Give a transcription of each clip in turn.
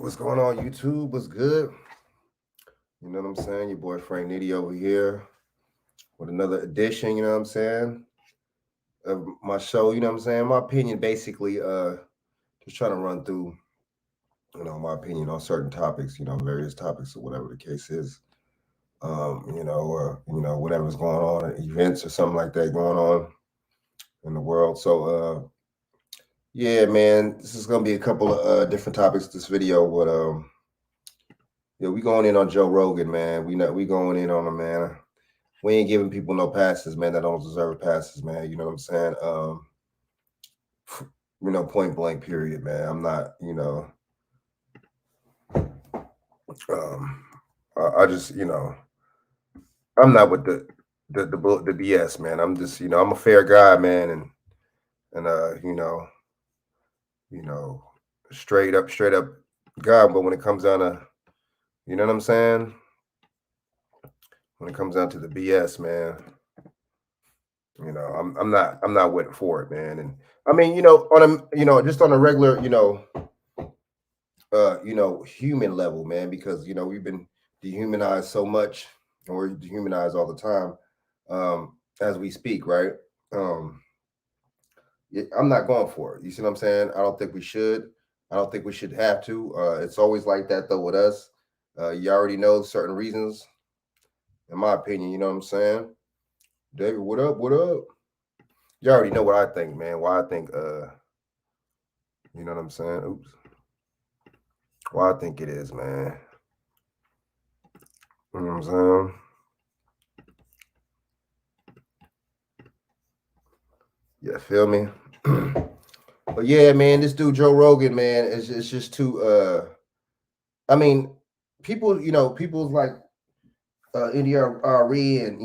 What's going on, YouTube? What's good? You know what I'm saying? Your boy Frank Nitty over here with another edition, you know what I'm saying, of my show, you know what I'm saying? My opinion basically, just trying to run through, my opinion on certain topics, various topics or whatever the case is. Whatever's going on, events or something like that going on in the world. So yeah, man, this is gonna be a couple of different topics this video, but yeah, we going in on Joe Rogan, man. We going in on him, man. We ain't giving people no passes, man, that don't deserve passes, man. You know what I'm saying? Point blank, period, man. I'm not, um, I just, I'm not with the BS, man. I'm just, I'm a fair guy, man, and you know, straight up guy. But when it comes down to, you know what I'm saying? When it comes down to the BS, man, I'm not waiting for it, man. And I mean, on a just on a regular, human level, man, because we've been dehumanized so much, and we're dehumanized all the time, as we speak, right? Um, I'm not going for it. You see what I'm saying? I don't think we should. I don't think we should have to. It's always like that though with us. You already know certain reasons, in my opinion. You know what I'm saying? David, what up? What up? You already know what I think, man. Why I think, you know what I'm saying? Oops. Why I think it is, man. You know what I'm saying? Yeah, feel me? But yeah, man, this dude Joe Rogan, man, it's just too I mean, people, people's like India Re and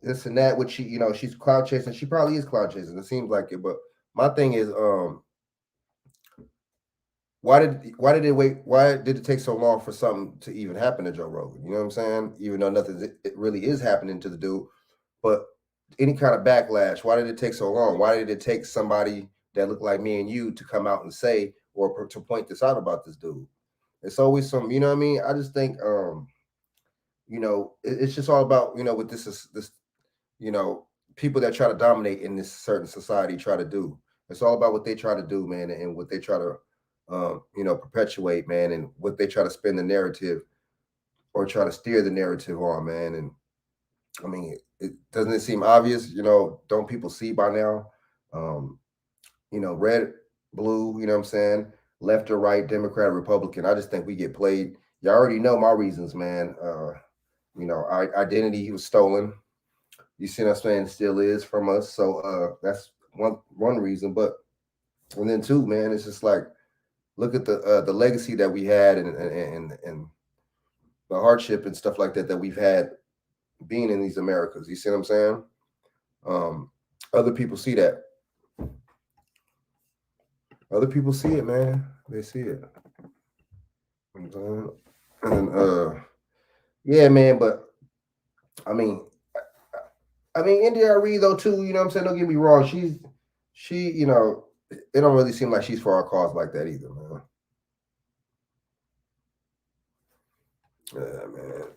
this and that, which she's cloud chasing. She probably is cloud chasing. It seems like it, but my thing is, why did it wait? Why did it take so long for something to even happen to Joe Rogan? You know what I'm saying? Even though nothing it really is happening to the dude, but any kind of backlash. Why did it take so long? Why did it take somebody that looked like me and you to come out and say or to point this out about this dude? It's always some, you know what I mean? I just think, it's just all about, what this, you know, people that try to dominate in this certain society try to do. It's all about what they try to do, man, and what they try to, perpetuate, man, and what they try to spin the narrative or try to steer the narrative on, man. And I mean, doesn't it seem obvious? Don't people see by now? Um, red, blue, you know what I'm saying? Left or right, Democrat, Republican. I just think we get played. You already know my reasons, man. Our identity was stolen. You see what I'm saying? Still is from us. So that's one reason. But and then two, man, it's just like look at the legacy that we had and the hardship and stuff like that we've had being in these Americas. You see what I'm saying? Um, Other people see that. Other people see it, man. They see it. And then, yeah, man. But I mean, India Reed though too. You know what I'm saying? Don't get me wrong. She, it don't really seem like she's for our cause like that either, man. Yeah, man.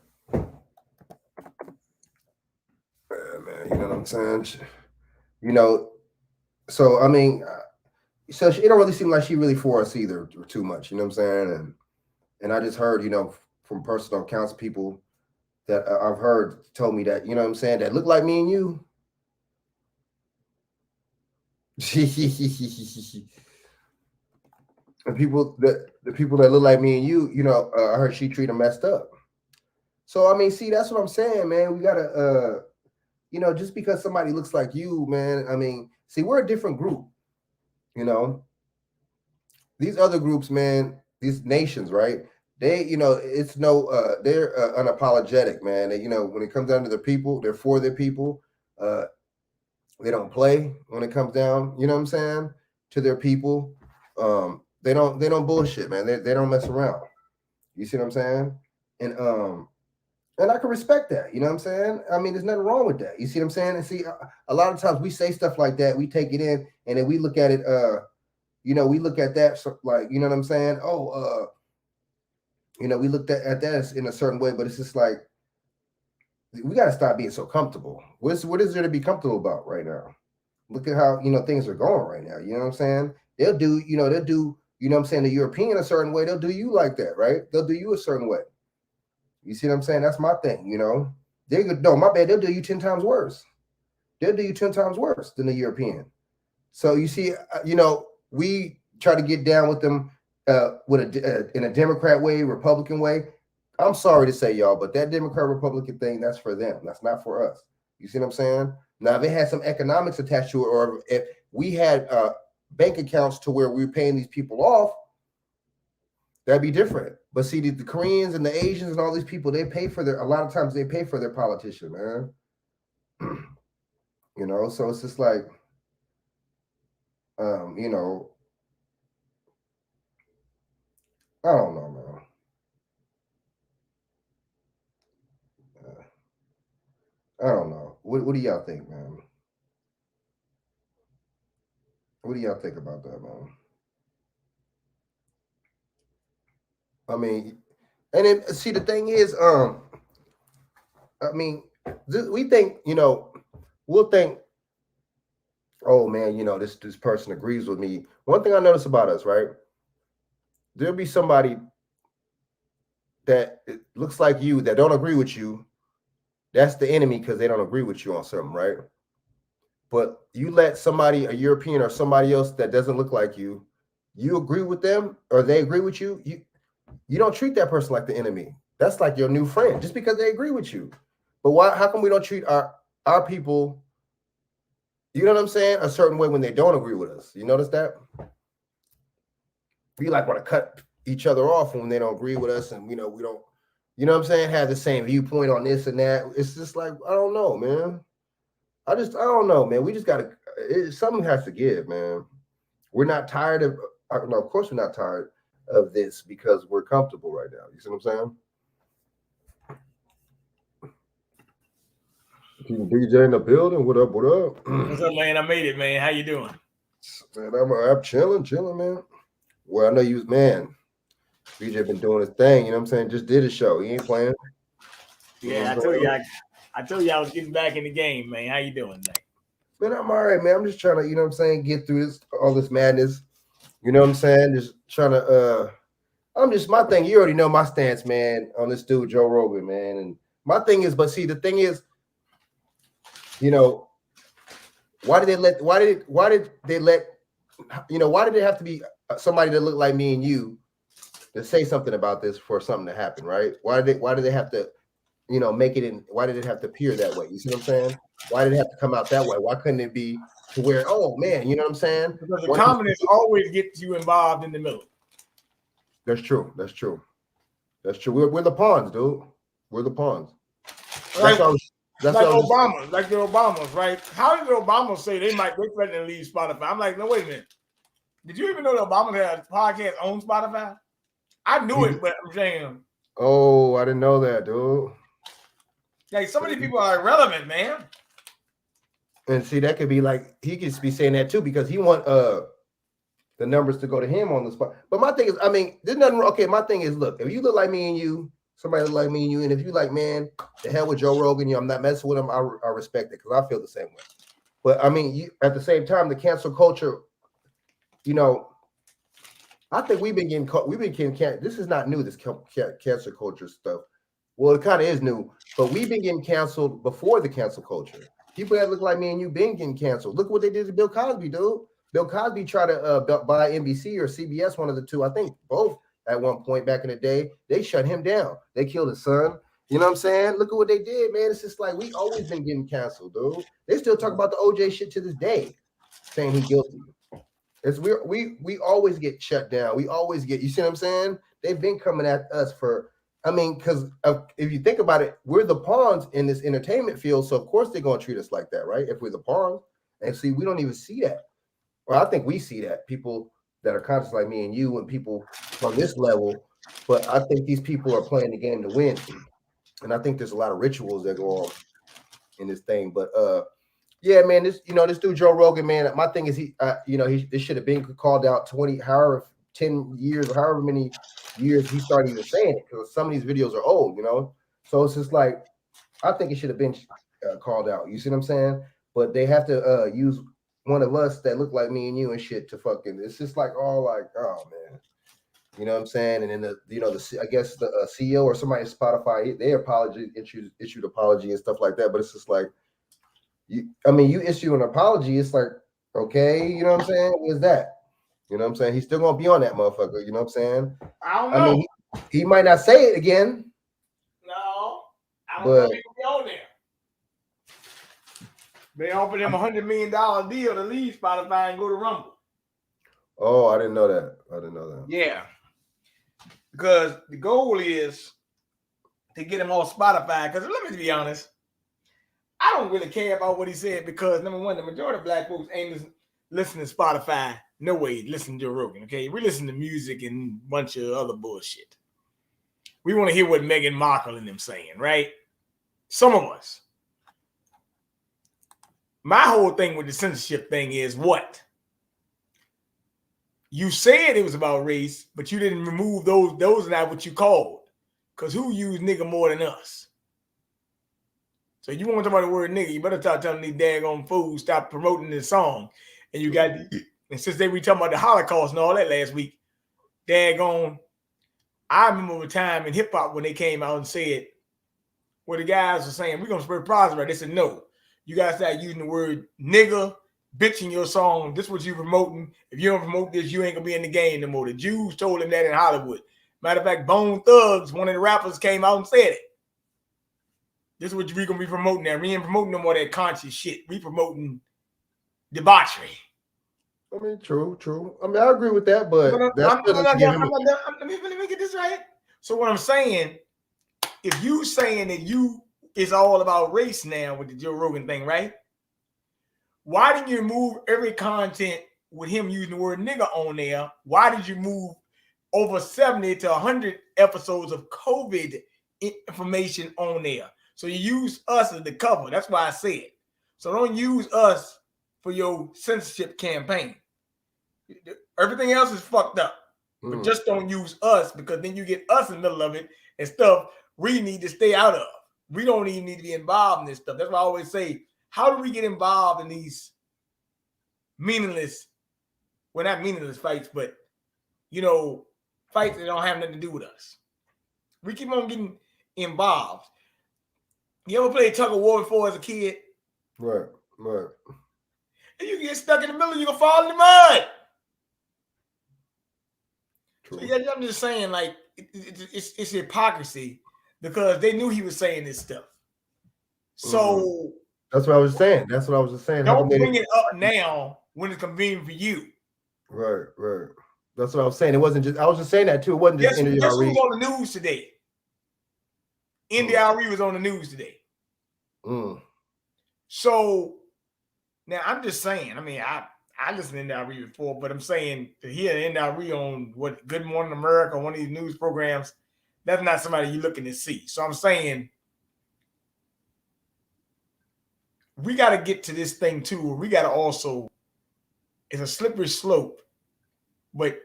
Yeah, man. You know what I'm saying? You know, so I mean, it don't really seem like she really for us either too much. You know what I'm saying? And I just heard, from personal accounts, people that I've heard told me that, you know what I'm saying, that look like me and you. And the people that look like me and you, I heard she treat them messed up. So I mean, see, that's what I'm saying, man. We gotta, just because somebody looks like you, man. I mean, see, we're a different group. You know, these other groups, man, these nations, right? They, it's no, they're unapologetic, man. They, when it comes down to their people, they're for their people. Uh, they don't play when it comes down, you know what I'm saying, to their people. They don't bullshit, man. They don't mess around. You see what I'm saying? And I can respect that. You know what I'm saying? I mean, there's nothing wrong with that. You see what I'm saying? And see, a lot of times we say stuff like that, we take it in, and then we look at it. We look at that like, you know what I'm saying? Oh, we looked at that as in a certain way, but it's just like we got to stop being so comfortable. What is there to be comfortable about right now? Look at how things are going right now. You know what I'm saying? They'll do what I'm saying, the European a certain way. They'll do you like that, right? They'll do you a certain way. You see what I'm saying? That's my thing. They could, no, my bad. They'll do you 10 times worse. They'll do you 10 times worse than the European. So you see, we try to get down with them in a Democrat way, Republican way. I'm sorry to say, y'all, but that Democrat Republican thing, that's for them. That's not for us. You see what I'm saying? Now, if it had some economics attached to it, or if we had bank accounts to where we were paying these people off, that'd be different. But see, the Koreans and the Asians and all these people, a lot of times they pay for their politician, man. So it's just like, I don't know, man. I don't know. What do y'all think, man? What do y'all think about that, man? I mean, and then see, the thing is, I mean, we think, we'll think, oh man, this person agrees with me. One thing I notice about us, right? There'll be somebody that looks like you that don't agree with you. That's the enemy because they don't agree with you on something, right? But you let somebody, a European or somebody else that doesn't look like you agree with them or they agree with you, you don't treat that person like the enemy. That's like your new friend just because they agree with you. But how come we don't treat our people, you know what I'm saying, a certain way when they don't agree with us? You notice that? We like want to cut each other off when they don't agree with us, and we don't, you know what I'm saying, have the same viewpoint on this and that. It's just like, I don't know, man. I don't know, man. We just gotta, something has to give, man. We're not tired of, no, of course we're not tired of this because we're comfortable right now. You see what I'm saying? DJ in the building. What up? What up? What's up, man? I made it, man. How you doing? Man, I'm chilling, man. Well, I know you, man. DJ been doing his thing. You know what I'm saying? Just did a show. He ain't playing. Yeah, I told you I was getting back in the game, man. How you doing, man? Man, I'm all right, man. I'm just trying to, you know what I'm saying, get through all this madness. You know what I'm saying? Just trying to, my thing, you already know my stance, man, on this dude, Joe Rogan, man. And my thing is, but see, the thing is, why did it have to be somebody that looked like me and you to say something about this for something to happen, right? Why did they have to, make it in? Why did it have to appear that way? You see what I'm saying? Why did it have to come out that way? Why couldn't it be to where, oh man, you know what I'm saying? Because the communists always get you involved in the middle. That's true. We're the pawns, dude. We're the pawns. Right. Like the Obamas, right? How did the Obamas say they threatened to leave Spotify? I'm like, no, wait a minute. Did you even know the Obama had a podcast on Spotify? I knew it, but I'm saying. Oh, I didn't know that, dude. Like, some of these people are irrelevant, man. And see, that could be like, he could be saying that too because he want the numbers to go to him on the spot. But my thing is, I mean, there's nothing wrong. Okay, my thing is, look, if you look like me and you, somebody look like me and you, and if you like, man, the hell with Joe Rogan, I'm not messing with him, I respect it because I feel the same way. But I mean, at the same time, the cancel culture, I think we've been getting this is not new, this cancel culture stuff. Well, it kind of is new, but we've been getting canceled before the cancel culture. People that look like me and you been getting canceled. Look what they did to Bill Cosby, dude. Bill Cosby tried to buy NBC or CBS, one of the two. I think both at one point back in the day. They shut him down. They killed his son. You know what I'm saying? Look at what they did, man. It's just like we always been getting canceled, dude. They still talk about the OJ shit to this day, saying he's guilty. It's we always get shut down. We always get, you see what I'm saying? They've been coming at us for, I mean, because if you think about it, we're the pawns in this entertainment field. So of course they're gonna treat us like that, right? If we're the pawns. And see, we don't even see that. Well, I think we see that, people that are conscious like me and you and people on this level, but I think these people are playing the game to win. And I think there's a lot of rituals that go on in this thing. But yeah, man, this dude Joe Rogan, man, my thing is this should have been called out 10 years or however many years he started even saying it, because some of these videos are old, you know. So it's just like, I think it should have been called out. You see what I'm saying? But they have to use one of us that look like me and you and shit to fucking. It's just like all like, oh man, you know what I'm saying? And then I guess the CEO or somebody at Spotify, they issued apology and stuff like that. But it's just like, you issue an apology. It's like, okay, you know what I'm saying? What is that? You know what I'm saying? He's still gonna be on that motherfucker. You know what I'm saying? I don't know. He might not say it again. No, I don't know if he can be on there. They offered him $100 million deal to leave Spotify and go to Rumble. Oh, I didn't know that. Yeah. Because the goal is to get him off Spotify. Because let me be honest, I don't really care about what he said, because number one, the majority of black folks ain't listening to Spotify. No way, listen to Joe Rogan. Okay, we listen to music and a bunch of other bullshit. We want to hear what Meghan Markle and them saying, right? Some of us. My whole thing with the censorship thing is what? You said it was about race, but you didn't remove those. Those are not what you called. Because who used nigga more than us? So you want to talk about the word nigga, you better start telling these daggone fools stop promoting this song. And you got, and since they were talking about the Holocaust and all that last week, daggone, I remember a time in hip hop when they came out and said, where the guys were saying, we're going to spread positive. They said, no, you guys start using the word nigga, bitch in your song. This is what you promoting. If you don't promote this, you ain't going to be in the game no more. The Jews told him that in Hollywood. Matter of fact, Bone Thugs, one of the rappers, came out and said it. This is what we're going to be promoting now. We ain't promoting no more of that conscious shit. We promoting debauchery. I mean, true. I mean, I agree with that, but let me get this right. So what I'm saying, if you saying that it's all about race now with the Joe Rogan thing, right? Why didn't you remove every content with him using the word nigga on there? Why did you move over 70 to 100 episodes of COVID information on there? So you use us as the cover. That's why I said. So don't use us for your censorship campaign. Everything else is fucked up. But just don't use us, because then you get us in the middle of it and stuff we need to stay out of. We don't even need to be involved in this stuff. That's why I always say, how do we get involved in these meaningless, well, not meaningless fights, but, fights that don't have nothing to do with us? We keep on getting involved. You ever played tug of war before as a kid? Right. And you get stuck in the middle, you're going to fall in the mud. True. So, yeah, I'm just saying, like, it's hypocrisy, because they knew he was saying this stuff. So that's what I was saying. Don't bring it up now when it's convenient for you. Right. That's what I was saying. It wasn't just, I was just saying that too. It wasn't just NDRE. Guess who was on the news today? NDRE was on the news today. So now I'm just saying, I mean, I listened to NDRE before, but I'm saying to hear NDRE on what Good Morning America, one of these news programs, that's not somebody you're looking to see. So I'm saying we got to get to this thing too. We got to also, it's a slippery slope, but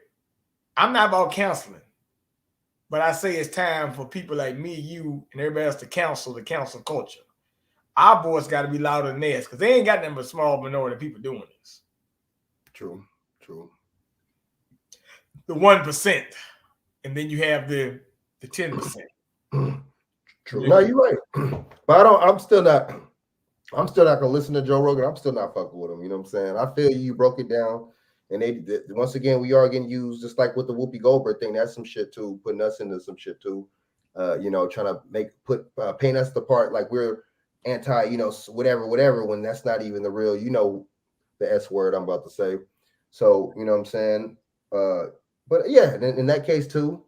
I'm not about counseling, but I say it's time for people like me, you, and everybody else to counsel the counsel culture. Our voice got to be louder than theirs, because they ain't got nothing but small minority people doing this. True. The 1%, and then you have the 10%. True. No, you're right. But I'm still not gonna listen to Joe Rogan. I'm still not fucking with him. You know what I'm saying? I feel you broke it down, and they once again we are getting used, just like with the Whoopi Goldberg thing. That's some shit too, putting us into some shit too. Trying to paint us the part like we're anti, whatever, when that's not even the real, the S word I'm about to say. So, you know what I'm saying? But yeah, in that case too,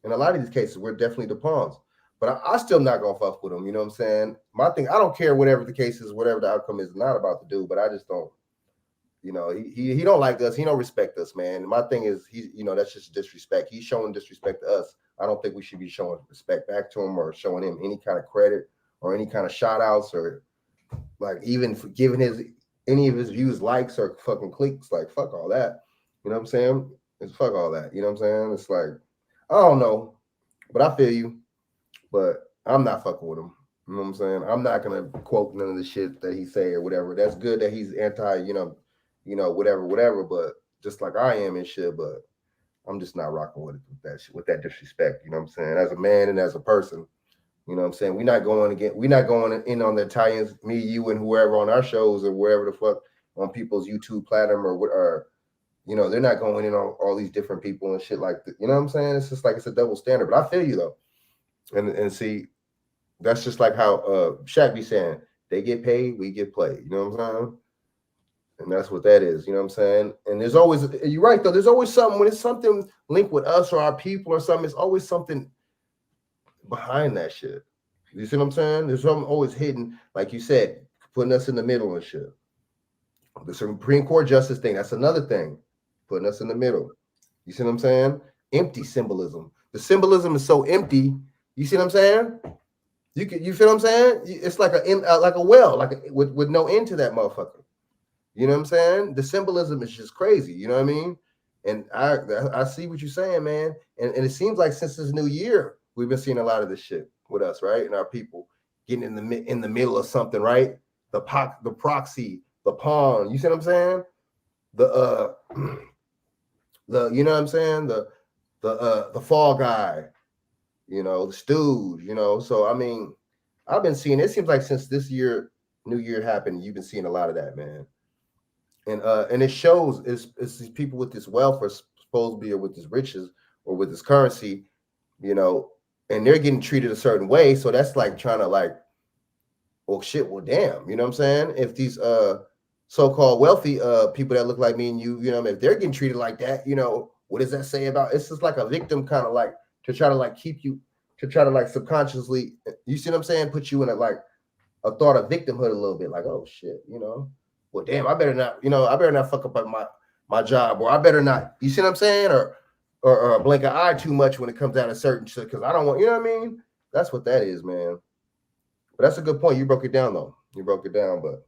in a lot of these cases, we're definitely the pawns. But I still not gonna fuck with him. You know what I'm saying? My thing, I don't care whatever the case is, whatever the outcome is not about to do, but I just don't, he don't like us. He don't respect us, man. My thing is, that's just disrespect. He's showing disrespect to us. I don't think we should be showing respect back to him or showing him any kind of credit or any kind of shout outs or like even for giving any of his views likes or fucking clicks. Like, fuck all that. You know what I'm saying? It's fuck all that. You know what I'm saying? It's like, I don't know, but I feel you. But I'm not fucking with him. You know what I'm saying? I'm not gonna quote none of the shit that he say or whatever. That's good that he's anti, whatever. But just like I am and shit. But I'm just not rocking with it with that disrespect. You know what I'm saying? As a man and as a person, you know what I'm saying? We're not going in on the Italians, me, you, and whoever on our shows or wherever the fuck on people's YouTube platinum or they're not going in on all these different people and shit like that. You know what I'm saying? It's just like it's a double standard. But I feel you though. And see, that's just like how Shaq be saying, they get paid, we get played. You know what I'm saying? And that's what that is. You know what I'm saying? And there's always, you're right though. There's always something when it's something linked with us or our people or something. It's always something behind that shit. You see what I'm saying? There's something always hidden, like you said, putting us in the middle and shit. The Supreme Court justice thing, that's another thing, putting us in the middle. You see what I'm saying? Empty symbolism. The symbolism is so empty. You see what I'm saying? You feel what I'm saying? It's like a well, with no end to that motherfucker. You know what I'm saying? The symbolism is just crazy. You know what I mean? And I see what you're saying, man. And it seems like since this new year, we've been seeing a lot of this shit with us, right? And our people getting in the middle of something, right? The proxy, the pawn. You see what I'm saying? The you know what I'm saying? The fall guy, the stooge, So I mean, I've been seeing it seems like since this year, New Year happened, you've been seeing a lot of that, man. And it shows it's these people with this wealth or supposed to be or with this riches or with this currency, and they're getting treated a certain way. So that's like trying to well, shit, well, damn, you know what I'm saying? If these so-called wealthy people that look like me and you, if they're getting treated like that, what does that say about? It's just like a victim kind of like to try to keep you to try to subconsciously, you see what I'm saying? Put you in a thought of victimhood a little bit, like, oh shit, well, damn, I better not fuck up my job, or I better not, you see what I'm saying? Or blink an eye too much when it comes down to certain shit, because I don't want, you know what I mean? That's what that is, man. But that's a good point. You broke it down, though. But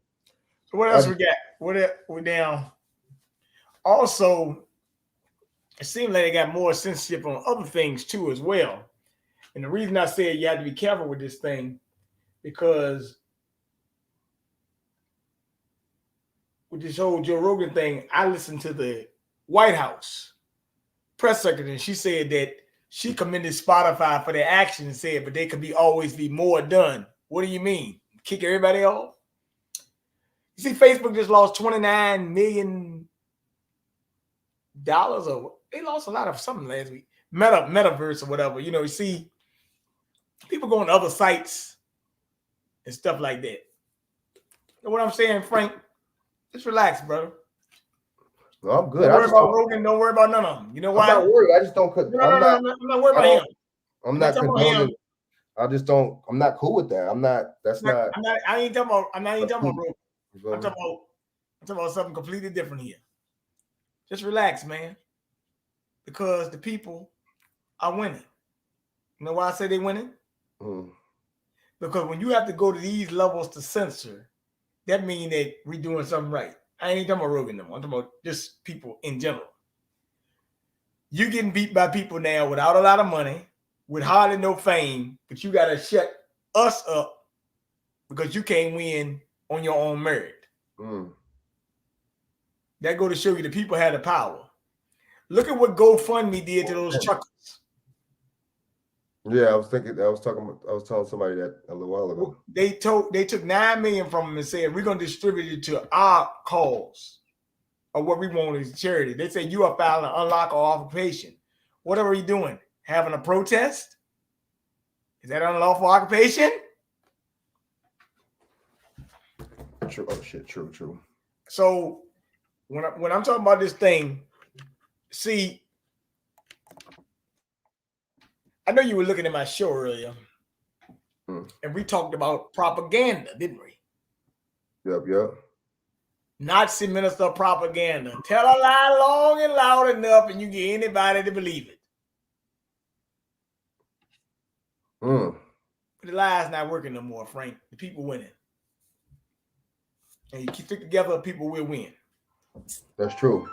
so what else we got? We're down. Also, it seems like they got more censorship on other things too, as well. And the reason I said you have to be careful with this thing, because with this whole Joe Rogan thing, I listened to the White House press secretary, and she said that she commended Spotify for their action and said, but they could always be more done. What do you mean? Kick everybody off? You see, Facebook just lost $29 million, or they lost a lot of something last week. Metaverse or whatever. You see people going to other sites and stuff like that. You know what I'm saying, Frank? Just relax, brother. No, I'm good. Don't worry about Rogan. Don't worry about none of them. You know why? I'm not worried. I just don't. I'm not worried about him. I'm not condoning. I just don't. I'm not cool with that. I'm not. That's not. I ain't talking about. I'm not even talking about Rogan. I'm talking about something completely different here. Just relax, man. Because the people are winning. You know why I say they winning? Because when you have to go to these levels to censor, that means that we're doing something right. I ain't talking about Rogan no more. I'm talking about just people in general. You're getting beat by people now without a lot of money, with hardly no fame, but you got to shut us up because you can't win on your own merit. That go to show you the people have the power. Look at what GoFundMe did to those truckers. Yeah, I was telling somebody that a little while ago. They took $9 million from them and said, we're going to distribute it to our cause, or what we want is charity. They say you are filing an unlawful occupation. What are we doing? Having a protest? Is that unlawful occupation? True. Oh shit. True. So when I'm talking about this thing, see, I know you were looking at my show earlier, and we talked about propaganda, didn't we? Yep. Nazi minister propaganda. Tell a lie long and loud enough, and you get anybody to believe it. But the lie's not working no more, Frank. The people winning. And you keep it together, people will win. That's true.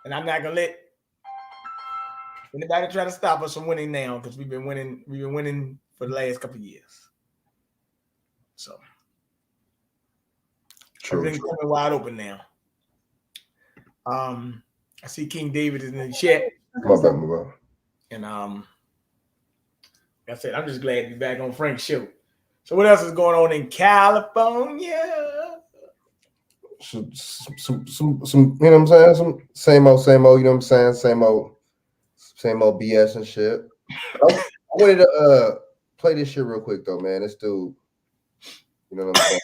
And I'm not gonna let Anybody try to stop us from winning now? Because we've been winning for the last couple of years. So everything's coming wide open now. I see King David is in the chat. My bad. And like I said, I'm just glad to be back on Frank's show. So what else is going on in California? Some you know what I'm saying? Some same old, you know what I'm saying? Same old BS and shit. I wanted to play this shit real quick though, man. This dude, you know what I'm saying?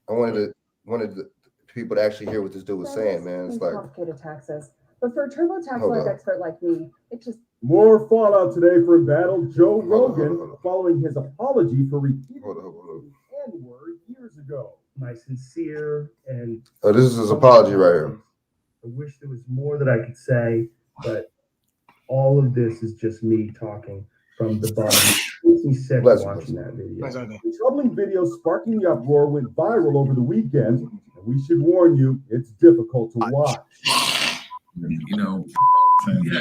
I wanted the people to actually hear what this dude was saying, man. It's like complicated taxes. But for a TurboTax Live expert like me, it just more fallout today for embattled Joe Rogan following his apology for repeating the N-word years ago. My sincere and this is his apology right here. I wish there was more that I could say, but all of this is just me talking from the bottom. Makes me sick watching that video. The troubling video sparking the uproar went viral over the weekend, and we should warn you, it's difficult to watch. You know,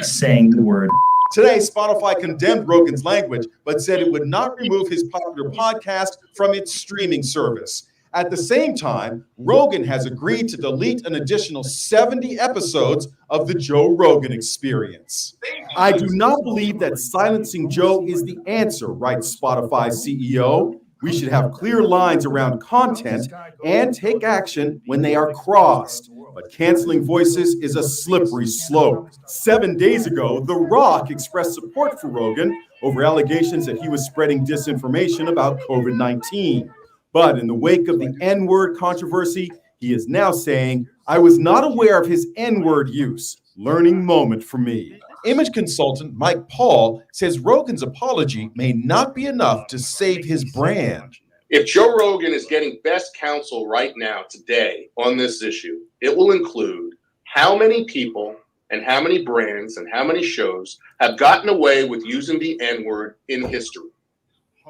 saying the word. Today, Spotify condemned Rogan's language, but said it would not remove his popular podcast from its streaming service. At the same time, Rogan has agreed to delete an additional 70 episodes of the Joe Rogan Experience. I do not believe that silencing Joe is the answer, writes Spotify CEO. We should have clear lines around content and take action when they are crossed. But canceling voices is a slippery slope. 7 days ago, The Rock expressed support for Rogan over allegations that he was spreading disinformation about COVID-19. But in the wake of the N-word controversy, he is now saying, I was not aware of his N-word use. Learning moment for me. Image consultant Mike Paul says Rogan's apology may not be enough to save his brand. If Joe Rogan is getting best counsel right now, today, on this issue, it will include how many people and how many brands and how many shows have gotten away with using the N-word in history.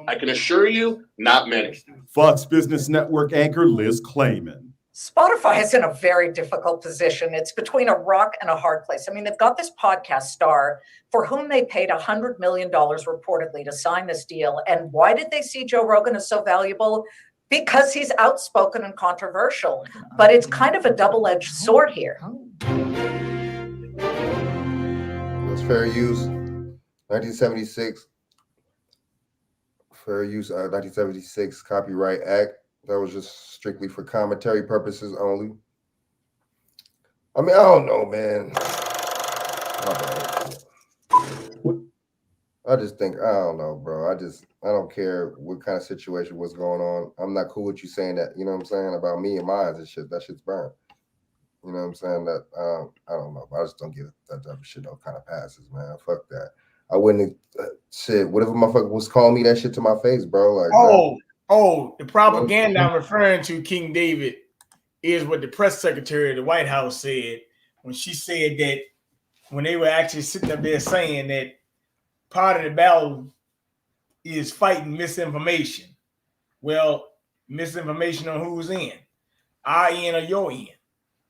I can assure you, not many. Fox Business Network anchor Liz Clayman. Spotify is in a very difficult position. It's between a rock and a hard place. I mean, they've got this podcast star for whom they paid $100 million reportedly to sign this deal. And why did they see Joe Rogan as so valuable? Because he's outspoken and controversial. But it's kind of a double-edged sword here. That's fair use. 1976. Fair use 1976 Copyright Act. That was just strictly for commentary purposes only. I mean, I don't know, man. I just think, I don't know, bro. I don't care what kind of situation was going on. I'm not cool with you saying that, you know what I'm saying, about me and mine and shit. That shit's burned. You know what I'm saying? That I don't know. I just don't give that type of shit no kind of passes, man. Fuck that. I wouldn't shit. What if a motherfucker was calling me that shit to my face, bro? Like, the propaganda I'm referring to, King David, is what the press secretary of the White House said when she said that when they were actually sitting up there saying that part of the battle is fighting misinformation. Well, misinformation on who's in, our end or your end,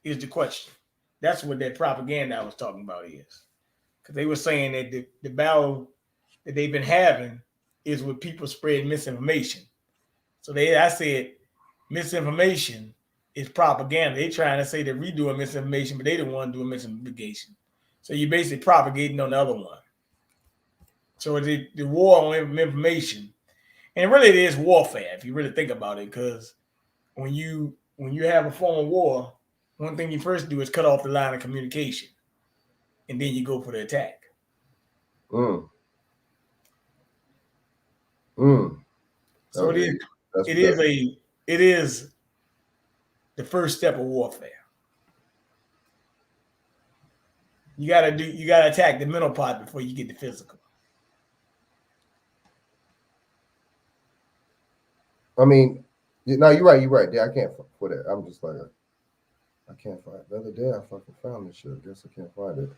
is the question. That's what that propaganda I was talking about is. Because they were saying that the battle that they've been having is with people spreading misinformation. So I said misinformation is propaganda. They trying to say that we doing misinformation, but they the one doing misinformation. So you're basically propagating on the other one. So the war on information, and really it is warfare if you really think about it, because when you have a form of war, one thing you first do is cut off the line of communication, and then you go for the attack. So it is the first step of warfare. You gotta attack the mental part before you get the physical. I mean, no, you're right. Yeah, I can't put it. I'm just like, I can't find it. The other day I fucking found this shit. I guess I can't find it.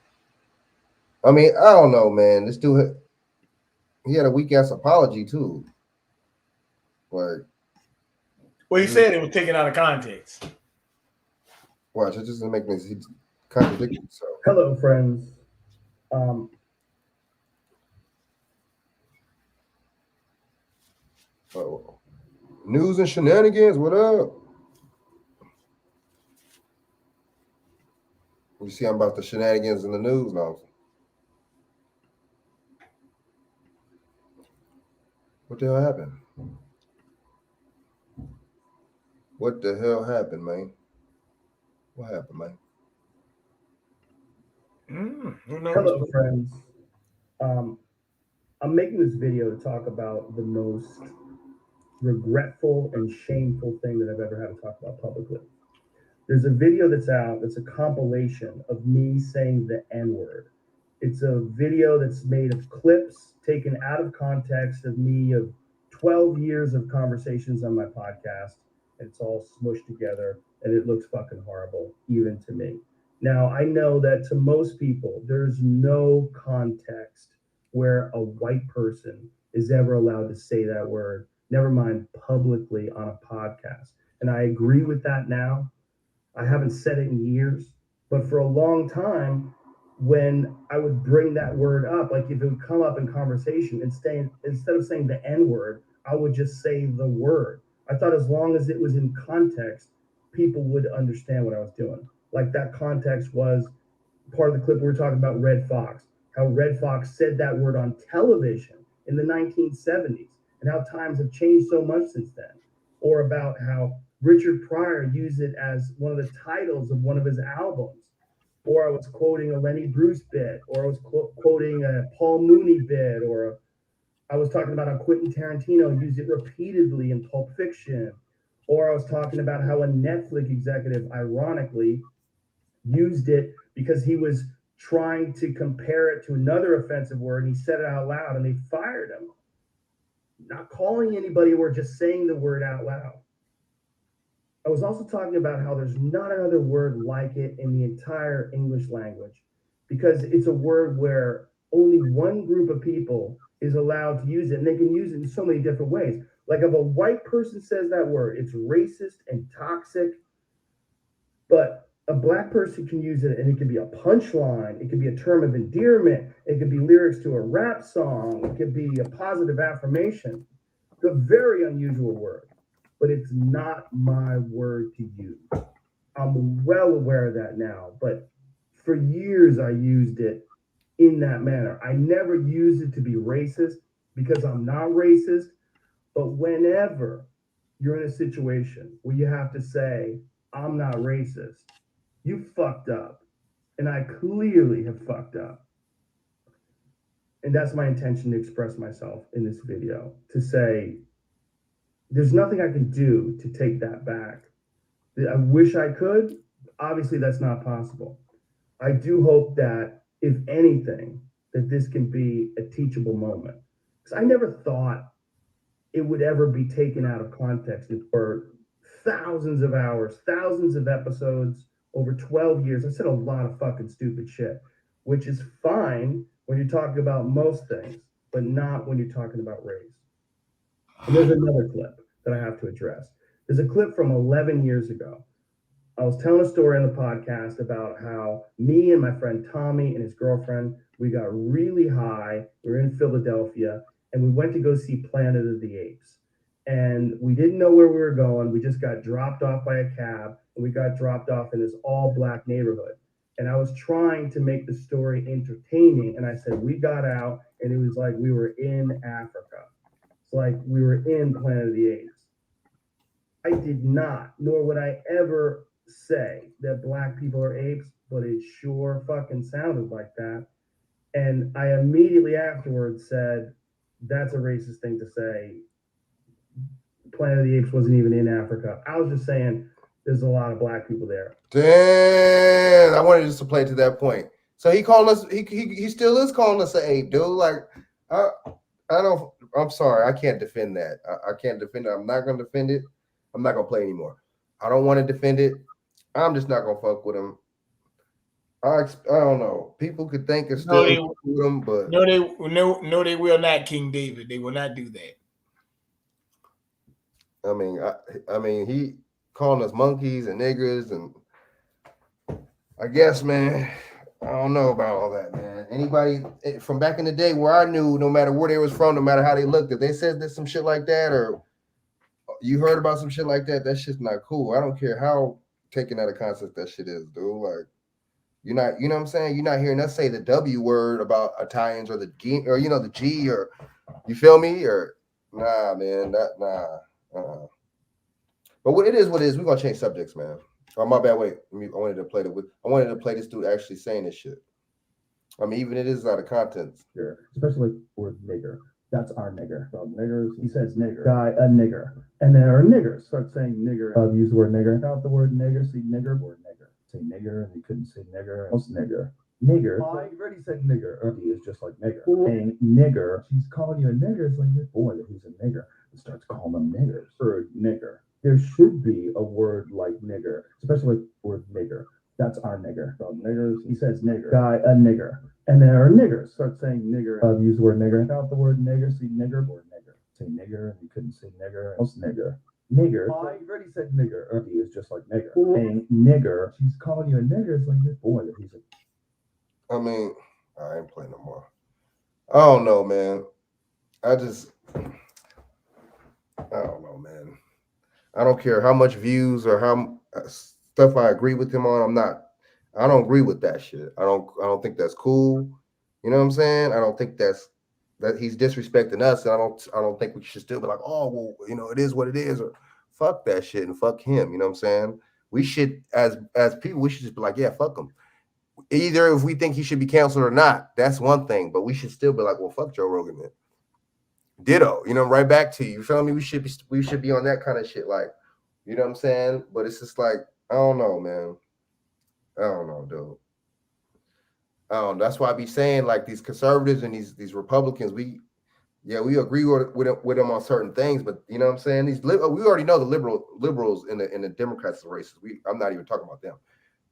I mean, I don't know, man. This dude, he had a weak ass apology too. Like, well, he said it was taken out of context. Watch, it just doesn't make me. He's contradicting himself. Hello, friends. Oh, news and shenanigans. What up? You see, I'm about the shenanigans in the news now. What the hell happened? What the hell happened, man? What happened, man? Hello, friends. I'm making this video to talk about the most regretful and shameful thing that I've ever had to talk about publicly. There's a video that's out that's a compilation of me saying the N-word. It's a video that's made of clips taken out of context of me of 12 years of conversations on my podcast. And it's all smushed together and it looks fucking horrible, even to me. Now, I know that to most people, there's no context where a white person is ever allowed to say that word, never mind publicly on a podcast. And I agree with that now. I haven't said it in years, but for a long time, when I would bring that word up, like if it would come up in conversation, instead of saying the N-word, I would just say the word. I thought as long as it was in context, people would understand what I was doing. Like that context was part of the clip we were talking about Red Fox, how Red Fox said that word on television in the 1970s, and how times have changed so much since then. Or about how Richard Pryor used it as one of the titles of one of his albums. Or I was quoting a Lenny Bruce bit, or I was quoting a Paul Mooney bit, or I was talking about how Quentin Tarantino used it repeatedly in Pulp Fiction. Or I was talking about how a Netflix executive, ironically, used it because he was trying to compare it to another offensive word, and he said it out loud, and they fired him. Not calling anybody or just saying the word out loud. I was also talking about how there's not another word like it in the entire English language, because it's a word where only one group of people is allowed to use it, and they can use it in so many different ways. Like if a white person says that word, it's racist and toxic, but a black person can use it and it can be a punchline, it could be a term of endearment, it could be lyrics to a rap song, it could be a positive affirmation. It's a very unusual word, but it's not my word to use. I'm well aware of that now, but for years I used it in that manner. I never used it to be racist because I'm not racist, but whenever you're in a situation where you have to say, I'm not racist, you fucked up. And I clearly have fucked up. And that's my intention to express myself in this video, to say, there's nothing I can do to take that back. I wish I could. Obviously, that's not possible. I do hope that, if anything, that this can be a teachable moment. Because I never thought it would ever be taken out of context for thousands of hours, thousands of episodes over 12 years. I said a lot of fucking stupid shit, which is fine when you're talking about most things, but not when you're talking about race. And there's another clip that I have to address. There's a clip from 11 years ago. I was telling a story on the podcast about how me and my friend Tommy and his girlfriend, we got really high. We were in Philadelphia and we went to go see Planet of the Apes. And we didn't know where we were going. We just got dropped off by a cab, and we got dropped off in this all black neighborhood. And I was trying to make the story entertaining. And I said, we got out and it was like we were in Africa. It's like we were in Planet of the Apes. I did not, nor would I ever say that black people are apes, but it sure fucking sounded like that. And I immediately afterwards said, that's a racist thing to say. Planet of the Apes wasn't even in Africa. I was just saying there's a lot of black people there. Damn, I wanted just to play to that point. So he called us, he still is calling us an ape, dude. Like, I'm sorry, I can't defend that. I can't defend it. I'm not gonna defend it. I'm not gonna play anymore. I don't want to defend it. I'm just not gonna fuck with him. I don't know. People could think it's still with him, but no, they will not, King David. They will not do that. I mean, he calling us monkeys and niggers, and I guess, man, I don't know about all that, man. Anybody from back in the day where I knew, no matter where they was from, no matter how they looked, if they said that some shit like that, or you heard about some shit like that, that shit's not cool. I don't care how taken out of context that shit is, dude. Like, you're not, you know what I'm saying? You're not hearing us say the W word about Italians or the G, or the G, or you feel me? Or nah, man, nah. But what it is, we're gonna change subjects, man. Oh, my bad. Wait, I wanted to play this dude actually saying this shit. I mean, even it is out of context. Here, especially like word nigger. That's our nigger. Well, niggers, he says nigger. Guy, a nigger. And then our niggers start saying nigger. Use the word nigger. Out the word nigger, see nigger, word nigger. Say nigger, and he couldn't say nigger. Else nigger. Nigger. You've already said nigger. Or he is just like nigger. Saying nigger. She's calling you a nigger. It's like your boy that he's a nigger. And starts calling them niggers. Or nigger. There should be a word like nigger, especially like word nigger. That's our nigger. So niggers, he says nigger. Guy, a nigger. And then our niggers start saying nigger. Use the word nigger. Out the word nigger, see nigger, word nigger. Say nigger, and you couldn't say nigger. Else nigger. Nigger. You've already said nigger. Or he is just like nigger. Saying nigger. She's calling you a nigger. It's like your boy that he's a. I mean, I ain't playing no more. I don't know, man. I don't know, man. I don't care how much views or how stuff I agree with him on. I don't agree with that shit. I don't think that's cool. You know what I'm saying? I don't think that he's disrespecting us. And I don't think we should still be like, oh, well, it is what it is, or fuck that shit and fuck him. You know what I'm saying? We should, as people, we should just be like, yeah, fuck him. Either if we think he should be canceled or not, that's one thing. But we should still be like, well, fuck Joe Rogan, man. Ditto, right back to you. You feel me? We should be on that kind of shit, like, you know what I'm saying? But it's just like, I don't know, man. I don't know, dude. I don't know. That's why I be saying, like, these conservatives and these Republicans, we agree with them on certain things, but you know what I'm saying? We already know the liberals in the Democrats races. I'm not even talking about them.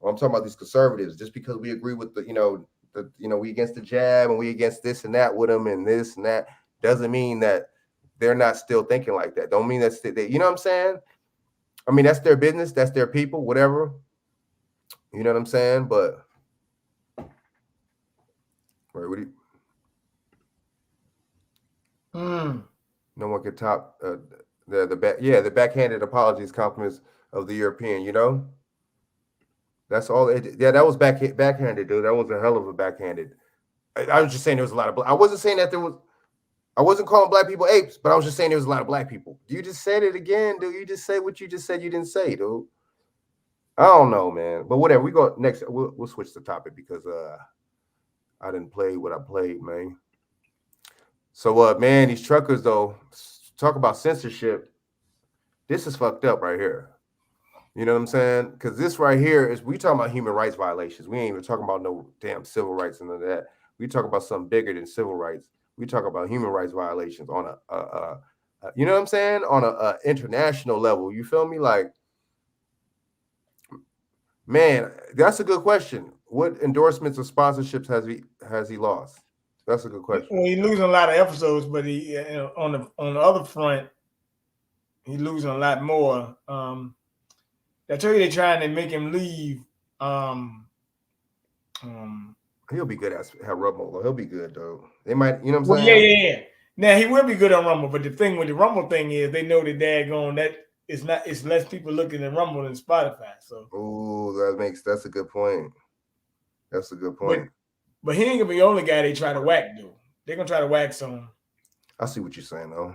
I'm talking about these conservatives. Just because we agree with we against the jab and we against this and that with them and this and that, doesn't mean that they're not still thinking like that. Don't mean that's you know what I'm saying? I mean, that's their business, that's their people, whatever. You know what I'm saying? But wait, what do you? No one could top the backhanded apologies, compliments of the European. That's all. That was backhanded, dude. That was a hell of a backhanded. I was just saying there was a lot of. I wasn't saying that there was. I wasn't calling black people apes, but I was just saying there was a lot of black people. You just said it again, dude. You just said what you just said you didn't say, dude. I don't know, man. But whatever. We go next. We'll switch the topic because I didn't play what I played, man. So man, these truckers though, talk about censorship. This is fucked up right here. You know what I'm saying? Because this right here is we talking about human rights violations. We ain't even talking about no damn civil rights and none of that. We talk about something bigger than civil rights. We talk about human rights violations on you know what I'm saying? On a international level. You feel me? Like, man, that's a good question. What endorsements or sponsorships has he lost? That's a good question. Well, he's losing a lot of episodes, but he on the other front, he's losing a lot more. I tell you, they're trying to make him leave. He'll be good at Rumble. He'll be good though. They might, you know what I'm saying? Well, yeah. Now he will be good on Rumble, but the thing with the Rumble thing is they know that it's less people looking at Rumble than Spotify. So that's a good point. That's a good point. But he ain't gonna be the only guy they try to whack, dude. They're gonna try to whack some. I see what you're saying though.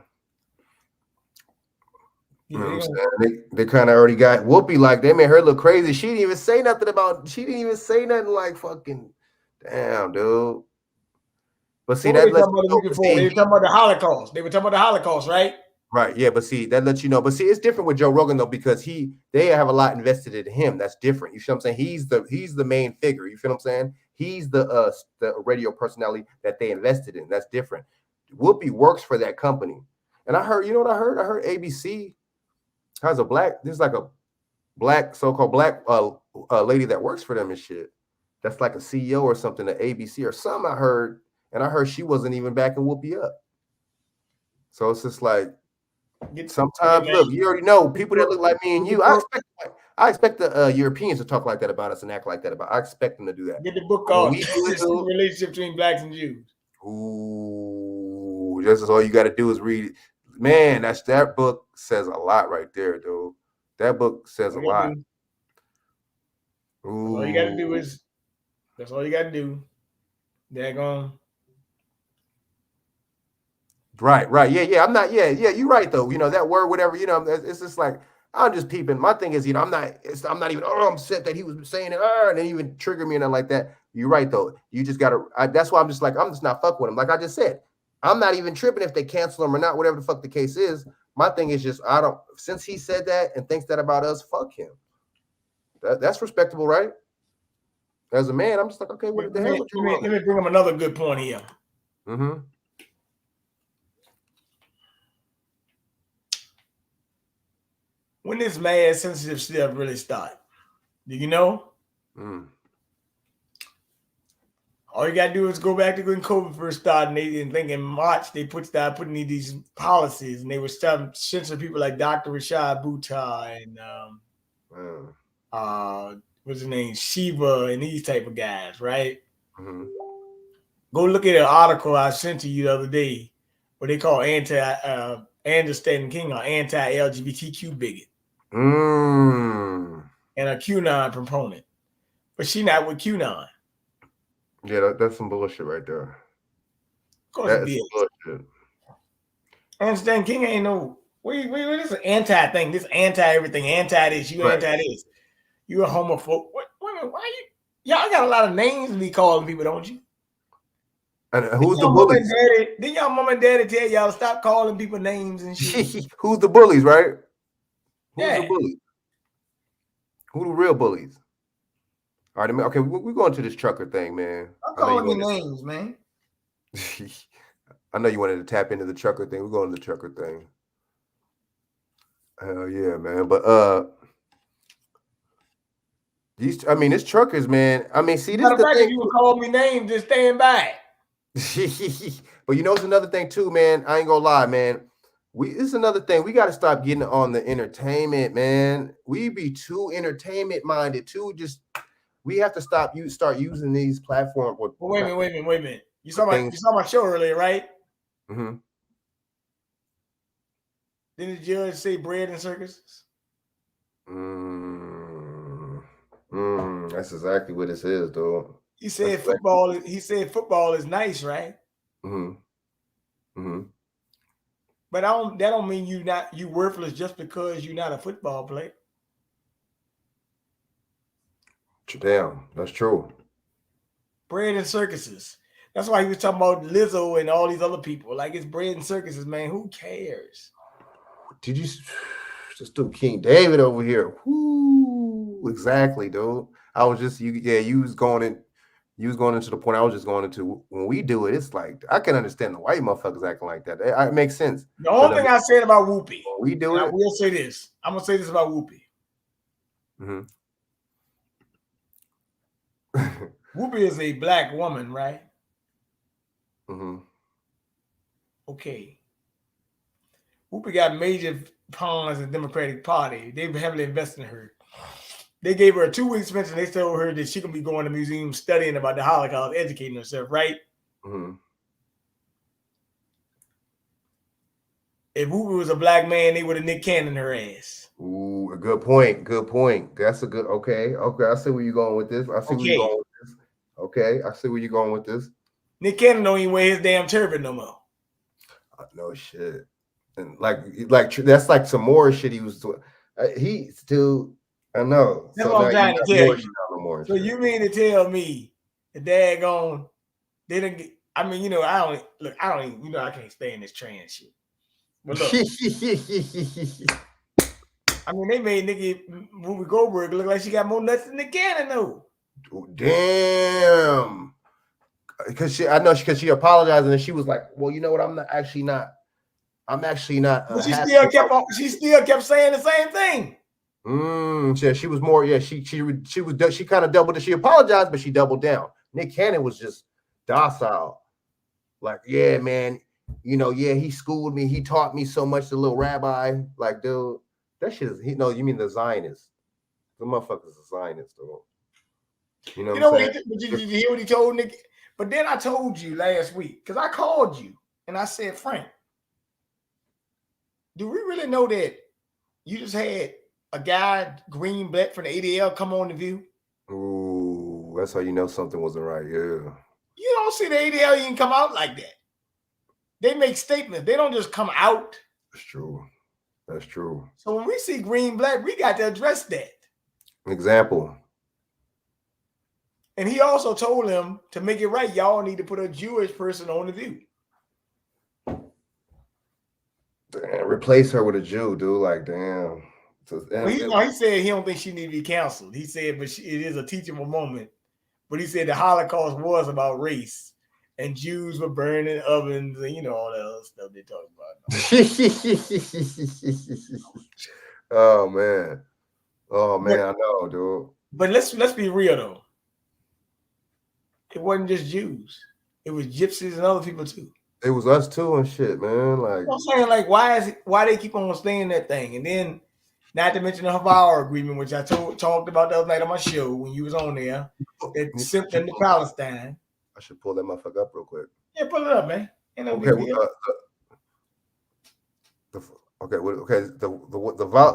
Yeah, you know what I'm saying? They kind of already got Whoopi, like they made her look crazy. She didn't even say nothing like fucking damn, dude. But see, that lets you know, they were talking about the Holocaust. They were talking about the Holocaust, right? Right. Yeah, but see, that lets you know. But see, it's different with Joe Rogan though, because they have a lot invested in him. That's different. You feel what I'm saying? He's the main figure. You feel what I'm saying? He's the radio personality that they invested in. That's different. Whoopi works for that company. And I heard, you know what I heard? I heard ABC has there's like a so-called black lady that works for them and shit. That's like a CEO or something at ABC or something I heard. And I heard she wasn't even backing Whoopi up. So it's just like, sometimes, look, you already know people that look like me and you. I I expect the Europeans to talk like that about us and act like that about. I expect them to do that. Get the book called "The Relationship Between Blacks and Jews." Ooh, just all you got to do is read it. Man, that book says a lot right there, dude. That book says a lot. All you got to do is. That's all you got to do. Daggone. Right. Yeah. I'm not. Yeah. You're right though. You know that word, whatever. You know, it's just like I'm just peeping. My thing is, you know, I'm not even. Oh, I'm upset that he was saying it. And then even trigger me and nothing like that. You're right though. You just gotta. That's why I'm just not fuck with him. Like I just said, I'm not even tripping if they cancel him or not. Whatever the fuck the case is. My thing is just I don't. Since he said that and thinks that about us, fuck him. That's respectable, right? As a man, I'm just like, okay, what the hell? Let me bring up another good point here. Mm-hmm. When this mad sensitive stuff really started, do you know? All you gotta do is go back to when COVID first started, and think in March they started putting these policies, and they were starting to censor people like Dr. Rashad Buttar and what's his name, Shiva, and these type of guys, right? Mm-hmm. Go look at an article I sent to you the other day, what they call understanding King or anti-LGBTQ bigot. And a QAnon proponent. But she not with QAnon. Yeah, that's some bullshit right there. Of course it is. Bullshit. Understand King ain't no what is an anti thing? This anti everything, anti this, you right. Anti this. You a homophobe. Why y'all got a lot of names to be calling people, don't you? And who's the bullies? Didn't y'all mom and daddy tell y'all to stop calling people names and shit? Who's the bullies, right? Who's the bullies? Who the real bullies? All right, okay, we're going to this trucker thing, man. I'm calling you names, man. I know you wanted to tap into the trucker thing. We're going to the trucker thing. Hell yeah, man. But it's truckers, man. I mean, see, this is the thing. If you would call me names, just stand by. But you know, it's another thing too, man. I ain't gonna lie, man. It's another thing. We got to stop getting on the entertainment, man. We be too entertainment minded, too. We have to start using these platforms. Wait a minute. You saw my show earlier, right? Mm-hmm. Didn't the judge say bread and circuses? That's exactly what this is, though. He said football is nice, right? But that don't mean you worthless just because you're not a football player. Damn, that's true. Bread and circuses. That's why he was talking about Lizzo and all these other people. Like, it's bread and circuses, man. Who cares? Did you just do King David over here? Woo, exactly, dude. I was just you was going into the point I was just going into. When we do it, it's like I can understand the white motherfuckers acting like that. It makes sense. The only thing I said about Whoopi, we do it. I will say this. I'm gonna say this about Whoopi. Whoopi is a black woman, right? Okay. Whoopi got major pawns in the Democratic Party. They've heavily invested in her. They gave her a 2-week suspension. They told her that she can be going to museums studying about the Holocaust, educating herself, right? If Whoopi was a black man, they would have Nick Cannon her ass. Ooh, a good point. Good point. That's a good. Okay. I see where you're going with this. Okay, I see where you're going with this. Nick Cannon don't even wear his damn turban no more. No shit. And like that's like some more shit he was doing. He still. I know. That's what I'm trying to tell you. So you mean to tell me the daggone they didn't get, I mean, you know, I can't stand this trans shit. But look, I mean, they made Whoopi Goldberg look like she got more nuts than Nick Cannon, though. Damn. Because she apologized and she was like, well, you know what? I'm actually not. But she still kept saying the same thing. She was more. Yeah, she kind of doubled it. She apologized, but she doubled down. Nick Cannon was just docile. Like, yeah, man. You know, yeah, he schooled me. He taught me so much. The little rabbi, like, dude, that shit is. You mean the Zionist? The motherfuckers are Zionists, though. You know what I'm saying? Did you hear what he told Nick? But then I told you last week, because I called you and I said, Frank, do we really know that you just had a guy, Green Black from the ADL, come on The View? Ooh, that's how you know something wasn't right. Yeah. You don't see the ADL even come out like that. They make statements. They don't just come out. That's true. That's true. So when we see Green Black, we got to address that. Example. And he also told them to make it right, y'all need to put a Jewish person on The View. Damn, replace her with a Jew, dude. Like, damn. So, he said he don't think she need to be canceled. He said, but it is a teachable moment. But he said the Holocaust was about race, and Jews were burning ovens, and all that other stuff they talk about. Oh man, I know, dude. But let's be real though. It wasn't just Jews; it was gypsies and other people too. It was us too and shit, man. Like I'm saying, like, why they keep on staying that thing, and then not to mention the Havara agreement, which I talked about the other night on my show when you was on there. That sent them to Palestine. I should pull that motherfucker up real quick. Yeah, pull it up, man. Okay,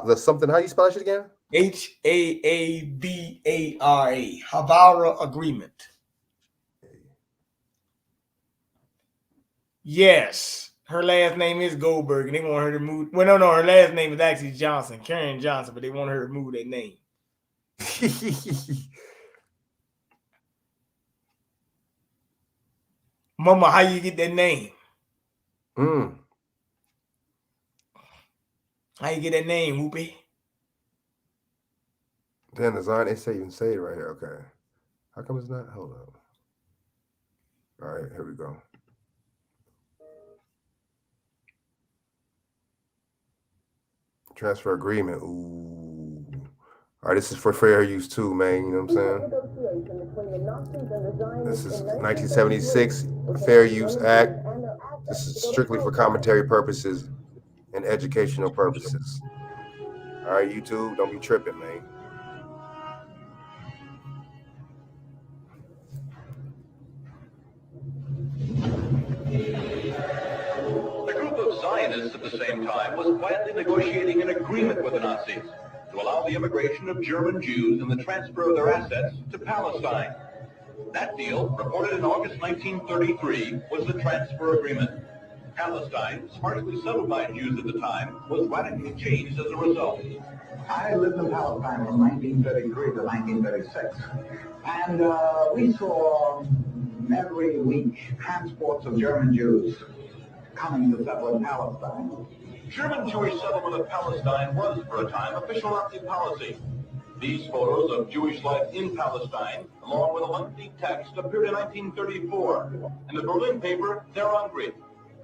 the something. How you spell that shit again? Haavara. Havara agreement. Yes, her last name is Goldberg, and they want her to move. Well, no, her last name is actually Johnson, Karen Johnson, but they want her to move that name. Mama, how you get that name? How you get that name, Whoopi? Damn, the Zion, they even say it right here. Okay. How come it's not? Hold up. All right, here we go. Transfer agreement. Ooh. All right, this is for fair use too, man. You know what I'm saying? This is 1976 Fair Use Act. This is strictly for commentary purposes and educational purposes. All right, YouTube, don't be tripping, man. The group of Zionists at the same time was quietly negotiating an agreement with the Nazis to allow the immigration of German Jews and the transfer of their assets to Palestine. That deal, reported in August 1933, was the transfer agreement. Palestine, sparsely settled by Jews at the time, was radically changed as a result. I lived in Palestine from 1933 to 1936, and we saw every week transports of German Jews coming to settle in Palestine. German Jewish settlement of Palestine was, for a time, official Nazi policy. These photos of Jewish life in Palestine, along with a lengthy text, appeared in 1934 in the Berlin paper Der Angriff.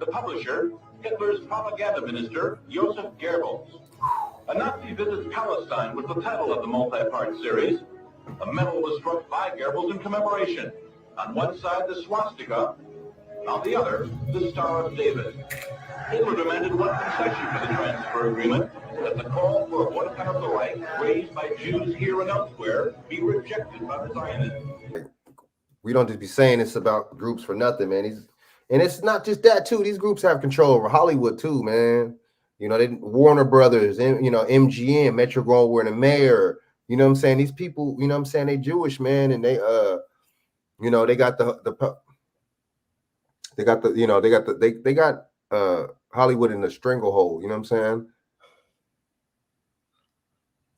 The publisher, Hitler's propaganda minister, Joseph Goebbels. A Nazi Visits Palestine was the title of the multi-part series. A medal was struck by Goebbels in commemoration. On one side, the swastika. On the other, the Star of David. Hitler demanded one concession for the transfer agreement, that the call for a boycott of the Reich, raised by Jews here and elsewhere, be rejected by the Zionists. We don't just be saying it's about groups for nothing, man. And it's not just that, too. These groups have control over Hollywood, too, man. They Warner Brothers, and MGM, Metro-Goldwyn, and Mayor. You know what I'm saying? These people, you know what I'm saying? They Jewish, man, and they they got Hollywood in the stranglehold. You know what I'm saying?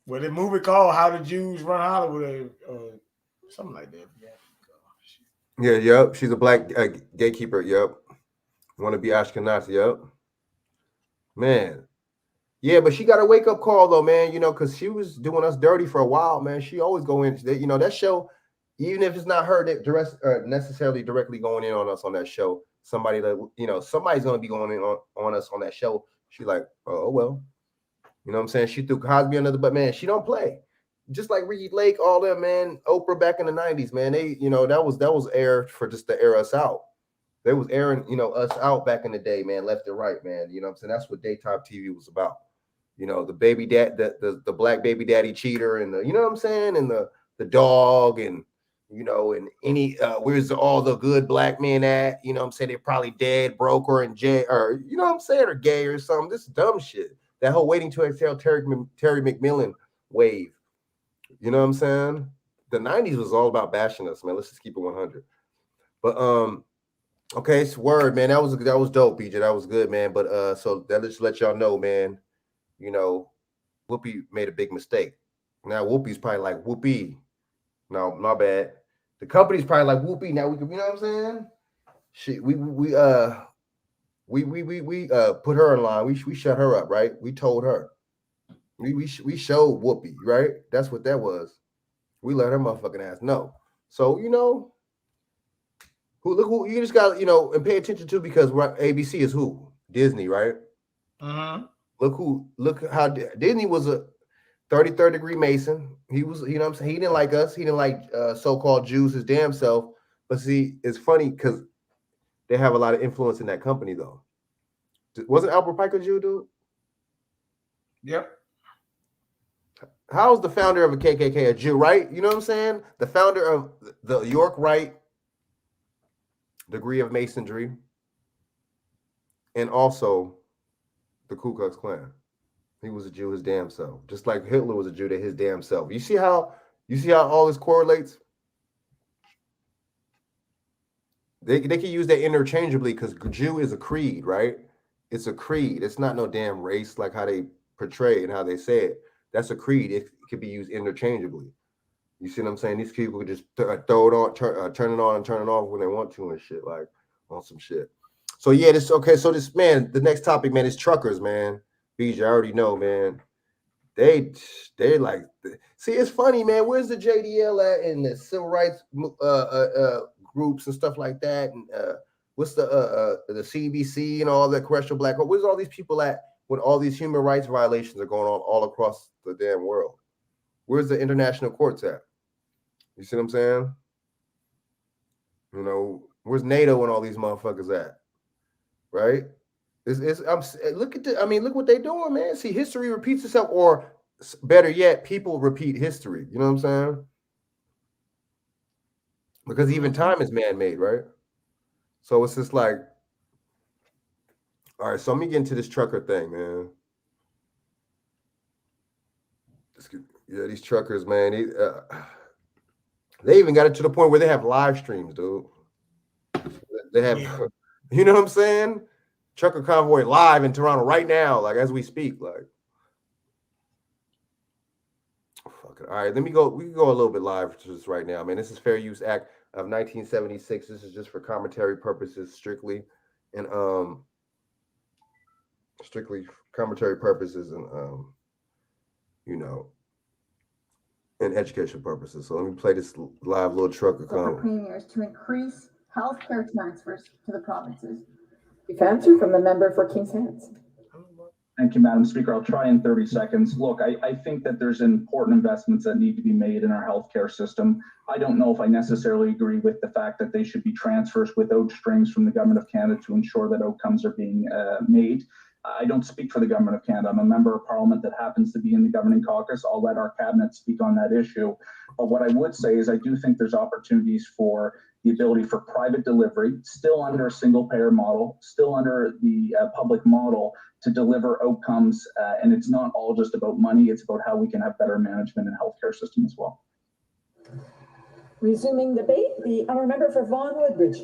Well, the movie called "How the Jews Run Hollywood" or something like that. Yeah, yep. She's a black gatekeeper. Yep. Want to be Ashkenazi. Yep. Man. Yeah, but she got a wake-up call though, man, because she was doing us dirty for a while, man. She always go in, that show, even if it's not her that necessarily directly going in on us on that show, somebody that, somebody's going to be going in on us on that show. She like, oh, well, you know what I'm saying? She threw Cosby under the butt, man. She don't play. Just like Ricky Lake, all them, man, Oprah back in the 90s, man. They, that was air for just to air us out. They was airing, us out back in the day, man, left and right, man. You know what I'm saying? That's what daytime TV was about. you know, the baby dad, the black baby daddy cheater, and the, you know what I'm saying, and the dog, and you know, and any where's all the good black men at? You know what I'm saying? They're probably dead, broke, or in jail, or you know what I'm saying, or gay or something. This dumb shit. That whole Waiting to Exhale Terry McMillan wave. You know what I'm saying? The 90s was all about bashing us, man. Let's just keep it 100. But okay, it's word, man. That was dope, BJ. That was good, man. But so that just let y'all know, man. You know, Whoopi made a big mistake. Now Whoopi's probably like, Whoopi. No, my bad. The company's probably like, Whoopi. Now we can, you know what I'm saying? Shit, we put her in line. We shut her up, right? We told her. We showed Whoopi, right? That's what that was. We let her motherfucking ass know. So, you know, look who you just got, you know, and pay attention to, because ABC is who? Disney, right? Uh-huh. Look how Disney was a 33rd degree Mason. He was, you know what I'm saying? He didn't like us. He didn't like so-called Jews, his damn self. But see, it's funny because they have a lot of influence in that company, though. Wasn't Albert Pike a Jew, dude? Yep. How is the founder of a KKK a Jew, right? You know what I'm saying? The founder of the York Rite degree of Masonry, and also the Ku Klux Klan. He was a Jew his damn self, just like Hitler was a Jew to his damn self. You see how all this correlates? They can use that interchangeably, because Jew is a creed, right? It's a creed. It's not no damn race like how they portray and how they say it. That's a creed. It could be used interchangeably. You see what I'm saying? These people just throw it on, turn it on and turn it off when they want to and shit, like on some shit. So yeah, this okay. So this, man, the next topic, man, is truckers, man. BJ, I already know, man. They like, see, it's funny, man. Where's the JDL at, and the civil rights groups and stuff like that? And what's the CBC and all that, Congressional Black? Where's all these people at when all these human rights violations are going on all across the damn world? Where's the international courts at? You see what I'm saying? You know, where's NATO and all these motherfuckers at? Right? Look what they're doing, man. See, history repeats itself, or better yet, people repeat history. You know what I'm saying? Because even time is man-made, right? So it's just like, all right, so let me get into this trucker thing, man. Yeah, these truckers, man, they even got it to the point where they have live streams, dude. They have, you know what I'm saying? Trucker convoy live in Toronto right now, like as we speak, like. Fuck it. All right, we can go a little bit live just right now, man. This is Fair Use Act of 1976. This is just for commentary purposes, strictly, and strictly commentary purposes, and you know, and education purposes. So let me play this live little trucker convoy. Premiers to increase healthcare transfers to the provinces. Brief answer from the member for Kings Heads. Thank you, Madam Speaker. I'll try in 30 seconds. Look, I think that there's important investments that need to be made in our healthcare system. I don't know if I necessarily agree with the fact that they should be transfers without strings from the Government of Canada to ensure that outcomes are being made. I don't speak for the Government of Canada. I'm a member of Parliament that happens to be in the governing caucus. I'll let our cabinet speak on that issue. But what I would say is I do think there's opportunities for the ability for private delivery, still under a single payer model, still under the public model, to deliver outcomes. And it's not all just about money. It's about how we can have better management in the healthcare system as well. Resuming debate, the honourable member for Vaughan Woodbridge.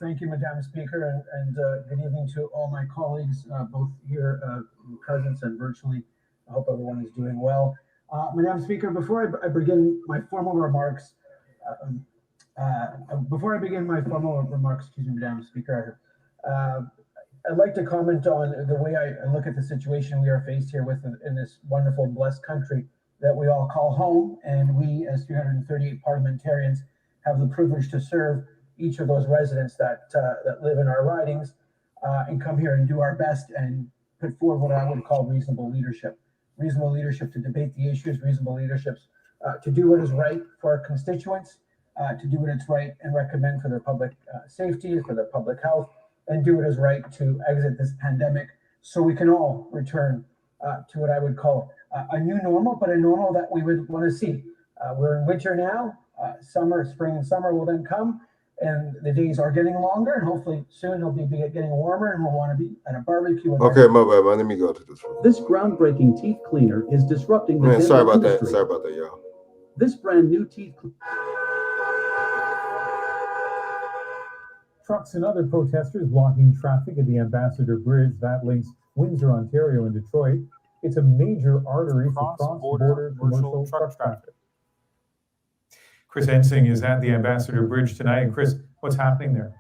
Thank you, Madam Speaker, and good evening to all my colleagues, both here in presence and virtually. I hope everyone is doing well. Madam Speaker, before I begin my formal remarks, excuse me, Madam Speaker, I'd like to comment on the way I look at the situation we are faced here with in this wonderful and blessed country that we all call home, and we as 338 parliamentarians have the privilege to serve each of those residents that live in our ridings, and come here and do our best and put forward what I would call reasonable leadership to debate the issues, reasonable leaderships to do what is right for our constituents, to do what is right and recommend for their public safety, for their public health, and do what is right to exit this pandemic so we can all return to what I would call a new normal, but a normal that we would want to see. We're in winter now. Spring and summer will then come, and the days are getting longer, and hopefully soon it'll be getting warmer, and we'll want to be at a barbecue. Okay, my bad, man. Let me go to this one. This groundbreaking teeth cleaner is disrupting the sorry about industry. that. Sorry about that, y'all. This brand new teeth. Trucks and other protesters blocking traffic at the Ambassador Bridge that links Windsor, Ontario and Detroit. It's a major artery for cross-border commercial truck traffic. Chris Ensing is at the Ambassador Bridge tonight. And Chris, what's happening there?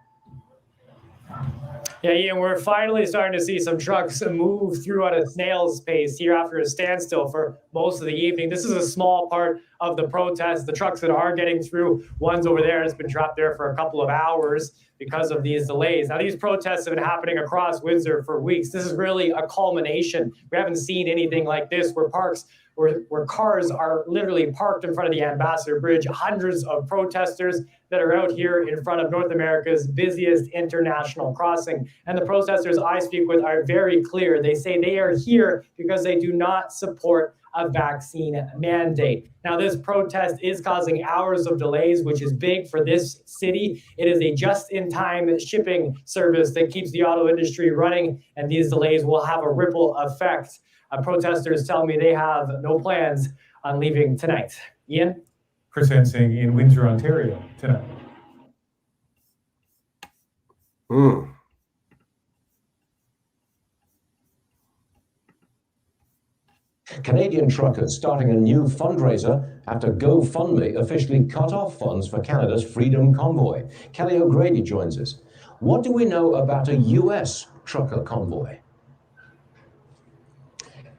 Yeah, Ian, we're finally starting to see some trucks move through at a snail's pace here after a standstill for most of the evening. This is a small part of the protest. The trucks that are getting through, one's over there, has been trapped there for a couple of hours because of these delays. Now, these protests have been happening across Windsor for weeks. This is really a culmination. We haven't seen anything like this where cars are literally parked in front of the Ambassador Bridge. Hundreds of protesters that are out here in front of North America's busiest international crossing. And the protesters I speak with are very clear. They say they are here because they do not support a vaccine mandate. Now, this protest is causing hours of delays, which is big for this city. It is a just-in-time shipping service that keeps the auto industry running, and these delays will have a ripple effect. Protesters tell me they have no plans on leaving tonight. Ian? Chris Ensing in Windsor, Ontario tonight. Canadian truckers starting a new fundraiser after GoFundMe officially cut off funds for Canada's Freedom Convoy. Kelly O'Grady joins us. What do we know about a U.S. trucker convoy?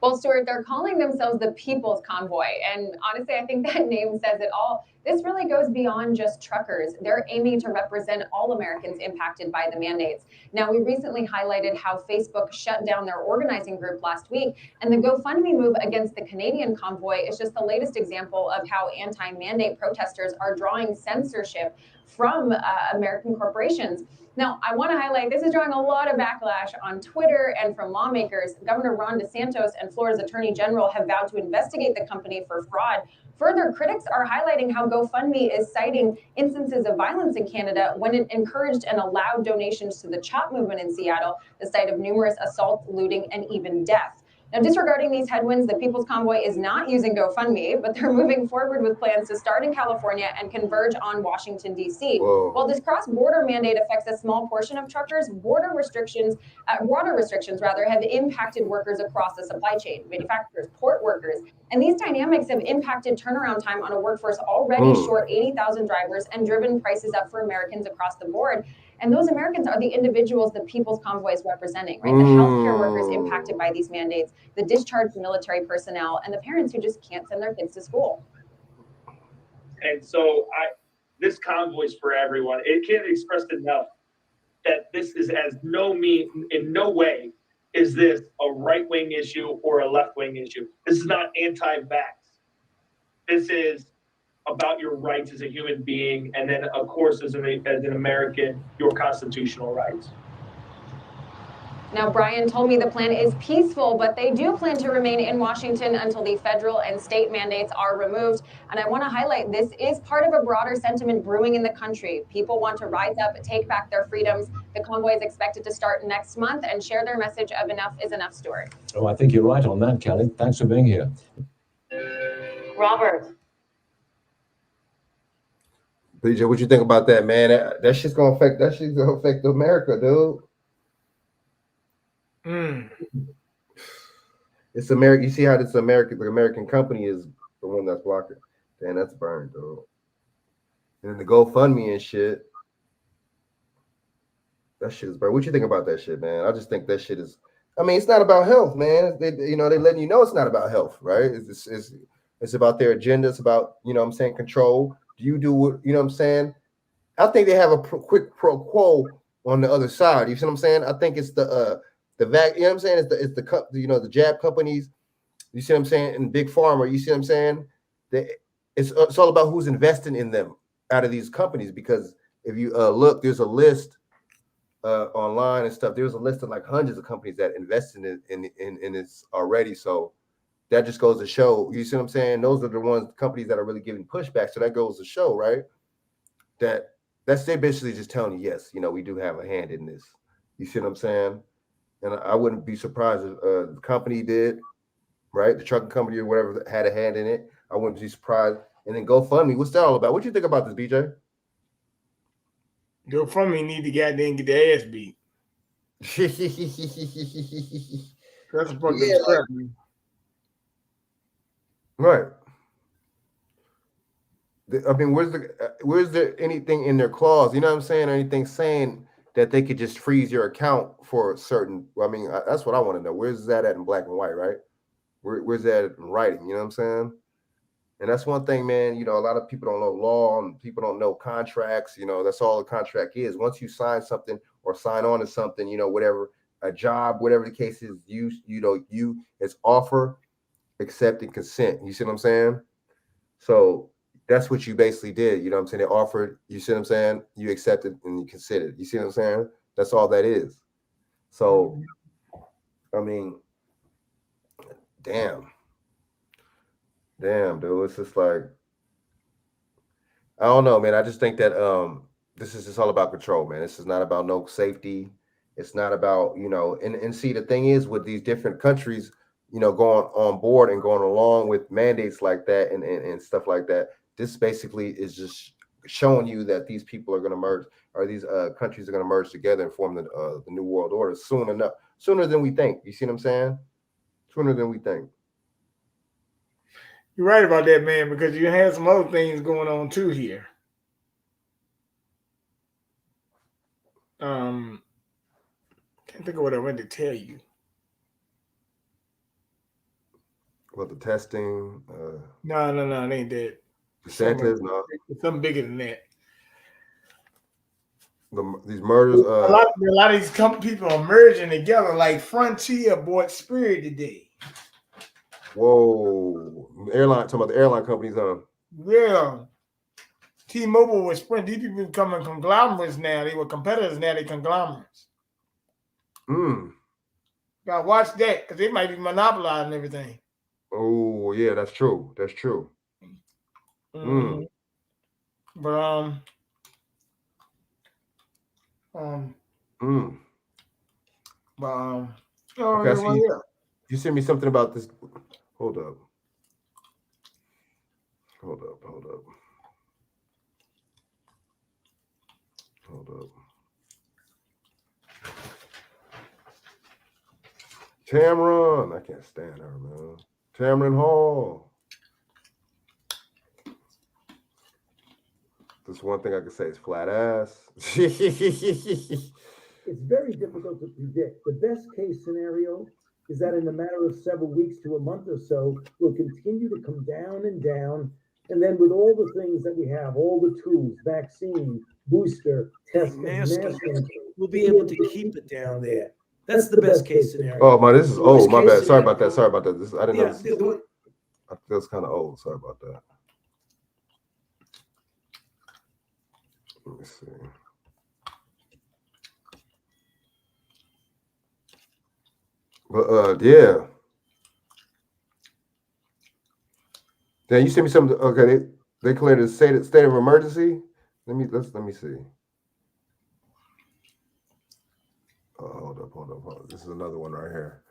Well, Stuart, they're calling themselves the People's Convoy. And honestly, I think that name says it all. This really goes beyond just truckers. They're aiming to represent all Americans impacted by the mandates. Now, we recently highlighted how Facebook shut down their organizing group last week. And the GoFundMe move against the Canadian convoy is just the latest example of how anti-mandate protesters are drawing censorship from American corporations. Now, I want to highlight, this is drawing a lot of backlash on Twitter and from lawmakers. Governor Ron DeSantis and Florida's Attorney General have vowed to investigate the company for fraud. Further, critics are highlighting how GoFundMe is citing instances of violence in Canada when it encouraged and allowed donations to the CHOP movement in Seattle, the site of numerous assaults, looting, and even death. Now, disregarding these headwinds, the People's Convoy is not using GoFundMe, but they're moving forward with plans to start in California and converge on Washington, D.C. While this cross-border mandate affects a small portion of truckers, broader restrictions have impacted workers across the supply chain, manufacturers, port workers. And these dynamics have impacted turnaround time on a workforce already short 80,000 drivers and driven prices up for Americans across the board. And those Americans are the individuals the People's Convoy is representing, right? The healthcare workers impacted by these mandates, the discharged military personnel, and the parents who just can't send their kids to school. And so this convoy is for everyone. It can't be expressed enough that this is in no way is this a right-wing issue or a left-wing issue. This is not anti-vax. This is about your rights as a human being, and then, of course, as an American, your constitutional rights. Now, Brian told me the plan is peaceful, but they do plan to remain in Washington until the federal and state mandates are removed. And I want to highlight, this is part of a broader sentiment brewing in the country. People want to rise up, take back their freedoms. The convoy is expected to start next month and share their message of enough is enough, Stuart. Oh, I think you're right on that, Kelly. Thanks for being here. Robert. BJ, what you think about that, man? That shit's gonna affect America, dude. It's America. You see how this American company is the one that's blocking. Damn, that's burned, dude. And then the GoFundMe and shit. That shit is burned. What you think about that shit, man? I just think that shit is. I mean, it's not about health, man. They're letting you know it's not about health, right? It's about their agenda. It's about, control. Do you do what, you know what I'm saying? I think they have a quick pro quo on the other side. You see what I'm saying? I think it's the vac, you know what I'm saying? It's the jab companies. You see what I'm saying? And big pharma, you see what I'm saying? It's all about who's investing in them out of these companies, because if you look, there's a list online and stuff. There was a list of like hundreds of companies that invested in this already. So that just goes to show, you see what I'm saying? Those are the companies that are really giving pushback. So that goes to show, right? That's they basically just telling you, yes, we do have a hand in this. You see what I'm saying? And I wouldn't be surprised if the company did, right? The trucking company or whatever had a hand in it. I wouldn't be surprised. And then GoFundMe, what's that all about? What do you think about this, BJ? GoFundMe need to goddamn get their ass beat. That's a fucking crap, man. Right. I mean, where's there anything in their clause? You know what I'm saying? Anything saying that they could just freeze your account for a certain? I mean, that's what I want to know. Where's that at in black and white, right? Where's that in writing? You know what I'm saying? And that's one thing, man. A lot of people don't know law and people don't know contracts. That's all a contract is. Once you sign something or sign on to something, whatever, a job, whatever the case is, it's offer, accept, and consent. You see what I'm saying? So that's what you basically did. You know what I'm saying? They offered, you see what I'm saying? You accepted and you considered. You see what I'm saying? That's all that is. So, I mean, damn, dude. It's just like, I don't know, man. I just think that this is just all about control, man. This is not about no safety. It's not about, and see, the thing is with these different countries, going on board and going along with mandates like that and stuff like that. This basically is just showing you that these people are going to merge, or these countries are going to merge together and form the new world order sooner than we think. You see what I'm saying? Sooner than we think. You're right about that, man, because you have some other things going on too here. Can't think of what I went to tell you. Well, the testing. No, it ain't that. DeSantis, no. It's something bigger than that. These murders. A lot of these people are merging together. Like Frontier bought Spirit today. Whoa! Talking about the airline companies, huh? Yeah. T-Mobile was Sprint. These people becoming conglomerates now. They were competitors, now they conglomerates. Gotta watch that because they might be monopolizing everything. Oh yeah, that's true. That's true. Mm-hmm. But okay, you sent me something about this. Hold up. Tamron, I can't stand her, man. Tamron Hall. This one thing I can say is flat ass. It's very difficult to predict. The best case scenario is that in a matter of several weeks to a month or so, we'll continue to come down and down. And then with all the things that we have, all the tools, vaccine, booster, testing, we'll be able to keep it down there. That's the best case scenario. Oh my, this is old. My bad. Sorry about that. This I didn't know. That's kind of old. Sorry about that. Let me see. But yeah. Then you sent me something. Okay, they declared a state of emergency. Let me see. Hold up. This is another one right here.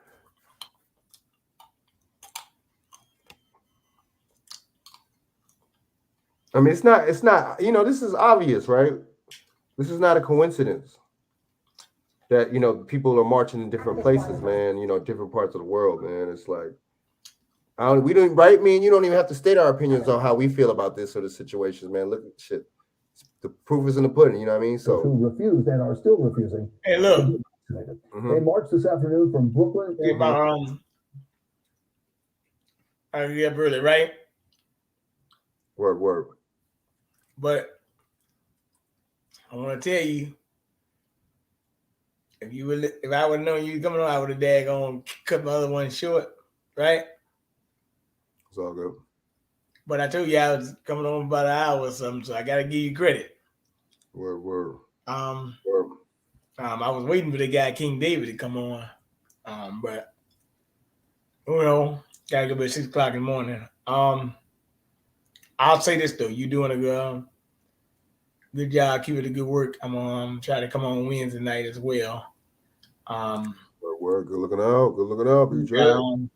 I mean, it's not, this is obvious, right? This is not a coincidence that, people are marching in different places, man, different parts of the world, man. It's like, we don't, right? Me and you don't even have to state our opinions on how we feel about this or the situations, man. Look at shit. The proof is in the pudding, you know what I mean? So who refused and are still refusing. Hey, look. They marched this afternoon from Brooklyn. Yeah, really, right? Word. But I want to tell you, if I would have known you coming on, I would have daggone cut my other one short, right? It's all good. But I told you I was coming on about an hour or something, so I gotta give you credit. Word. I was waiting for the guy King David to come on, but you know, gotta go at 6 o'clock in the morning. I'll say this though, you doing a good job, keep it a good work. I'm gonna try to come on Wednesday night as well. Good looking out, BJ.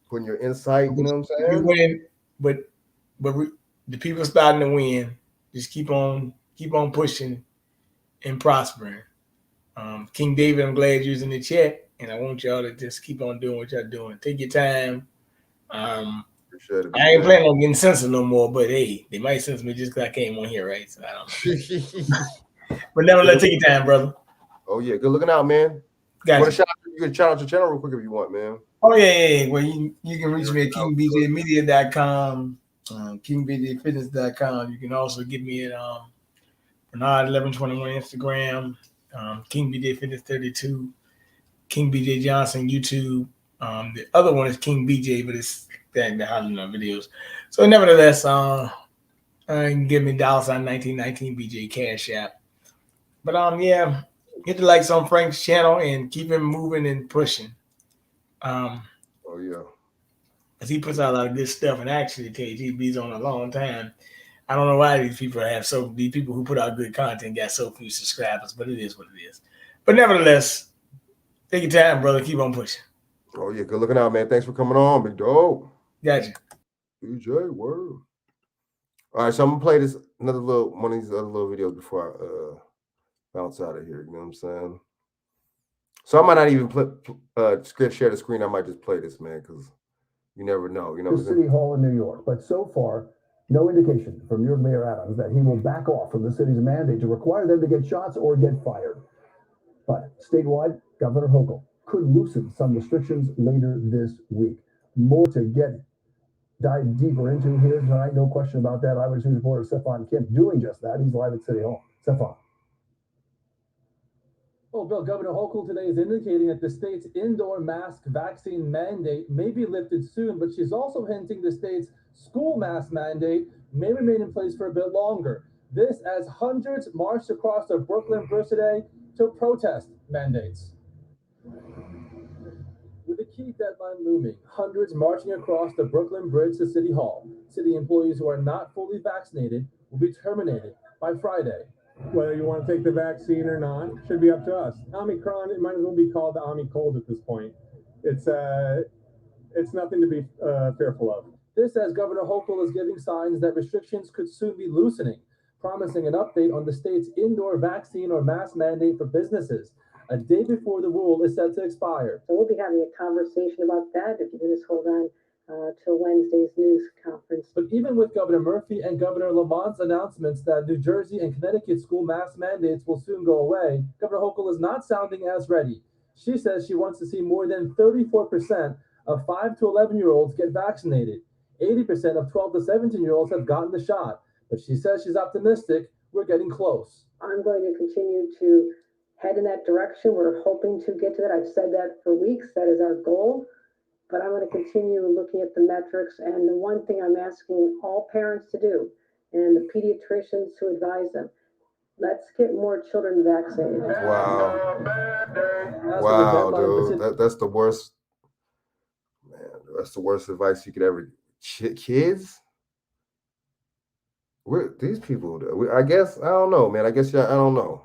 Putting your insight, you know what I'm saying? Win, but the people starting to win. Just keep on pushing and prospering. King David, I'm glad you're in the chat, and I want y'all to just keep on doing what y'all doing. Take your time. Appreciate it, I ain't planning on getting censored no more, but hey, they might censor me just because I came on here, right? So I don't know. But nevertheless, take your time, brother. Oh yeah, good looking out, man. Gotcha. You can shout out your channel real quick if you want, man. Oh yeah. Well, you can reach me at kingbjmedia.com, kingbjfitness.com. You can also get me at Bernard1121 Instagram, KingBJFitness32, King BJ Johnson YouTube. The other one is King BJ, but it's the Hollywood videos. So nevertheless, you can give me $1919 BJ Cash App. But yeah, hit the likes on Frank's channel and keep him moving and pushing. Oh yeah, because he puts out a lot of good stuff. And actually, KGB's on a long time. I don't know why these people who put out good content got so few subscribers, but it is what it is. But nevertheless, take your time, brother. Keep on pushing. Oh yeah, good looking out, man. Thanks for coming on, big dog. Gotcha. BJ, word. All right, so I'm gonna play this one of these other little videos before I bounce out of here. You know what I'm saying? So I might not even share the screen. I might just play this, man, because you never know. You know, the City Hall in New York, but so far, no indication from New York Mayor Adams that he will back off from the city's mandate to require them to get shots or get fired. But statewide, Governor Hochul could loosen some restrictions later this week. More to dive deeper into here tonight, no question about that. Eyewitness News reporter Stefan Kemp doing just that. He's live at City Hall. Stefan. Well, Bill, Governor Hochul today is indicating that the state's indoor mask vaccine mandate may be lifted soon, but she's also hinting the state's school mask mandate may remain in place for a bit longer. This as hundreds marched across the Brooklyn Bridge today to protest mandates. With the key deadline looming, hundreds marching across the Brooklyn Bridge to City Hall. City employees who are not fully vaccinated will be terminated by Friday. Whether you want to take the vaccine or not should be up to us. Omicron, it might as well be called the Omicold at this point. It's nothing to be fearful of. This as Governor Hochul is giving signs that restrictions could soon be loosening, promising an update on the state's indoor vaccine or mask mandate for businesses, a day before the rule is set to expire. So we'll be having a conversation about that if you can just hold on till Wednesday's news conference. But even with Governor Murphy and Governor Lamont's announcements that New Jersey and Connecticut school mask mandates will soon go away, Governor Hochul is not sounding as ready. She says she wants to see more than 34% of 5 to 11-year-olds get vaccinated. 80% of 12 to 17-year-olds have gotten the shot. But she says she's optimistic we're getting close. I'm going to continue to head in that direction. We're hoping to get to that. I've said that for weeks. That is our goal. But I'm going to continue looking at the metrics. And the one thing I'm asking all parents to do, and the pediatricians to advise them, let's get more children vaccinated. Wow. Wow, dude. That's the worst. Man, that's the worst advice you could ever. Kids? These people, I guess, I don't know, man. I don't know.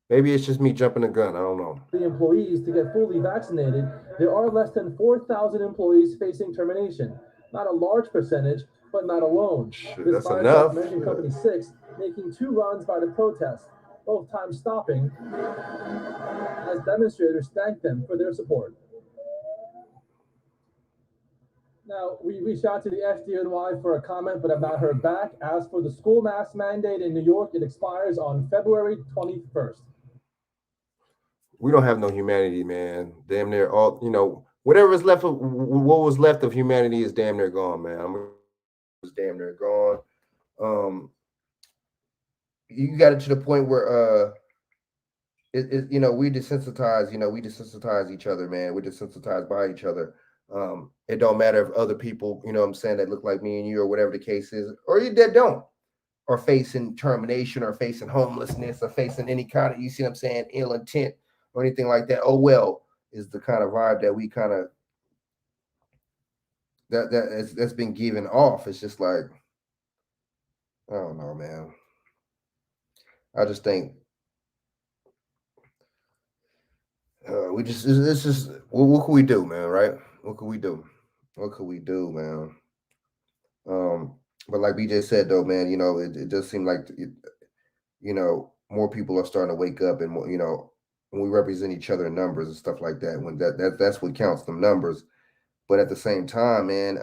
Maybe it's just me jumping the gun. I don't know. The employees to get fully vaccinated, there are less than 4,000 employees facing termination. Not a large percentage, but not alone. That's enough. Mentioned Company 6 making 2 runs by the protest, both times stopping, as demonstrators thanked them for their support. Now, we reached out to the FDNY for a comment, but have not heard back. As for the school mask mandate in New York, it expires on February 21st. We don't have no humanity, man. Damn near all, whatever is left of what was left of humanity is damn near gone, man. It's damn near gone. You got it to the point where we desensitize, we desensitize each other, man. We're desensitized by each other. It don't matter if other people, that look like me and you or whatever the case is, or you that don't. are facing termination or facing homelessness or facing any kind of, you see what I'm saying, ill intent or anything like that. Oh, well, is the kind of vibe that we kind of, that's been given off. It's just like, I don't know, man. I just think it's just what can we do, man? Right? What can we do? What could we do, man? But like BJ said, though, man, you know, it does seem like you know, more people are starting to wake up, and more, you know, when we represent each other in numbers and stuff like that, when that's what counts, them numbers. But at the same time, man,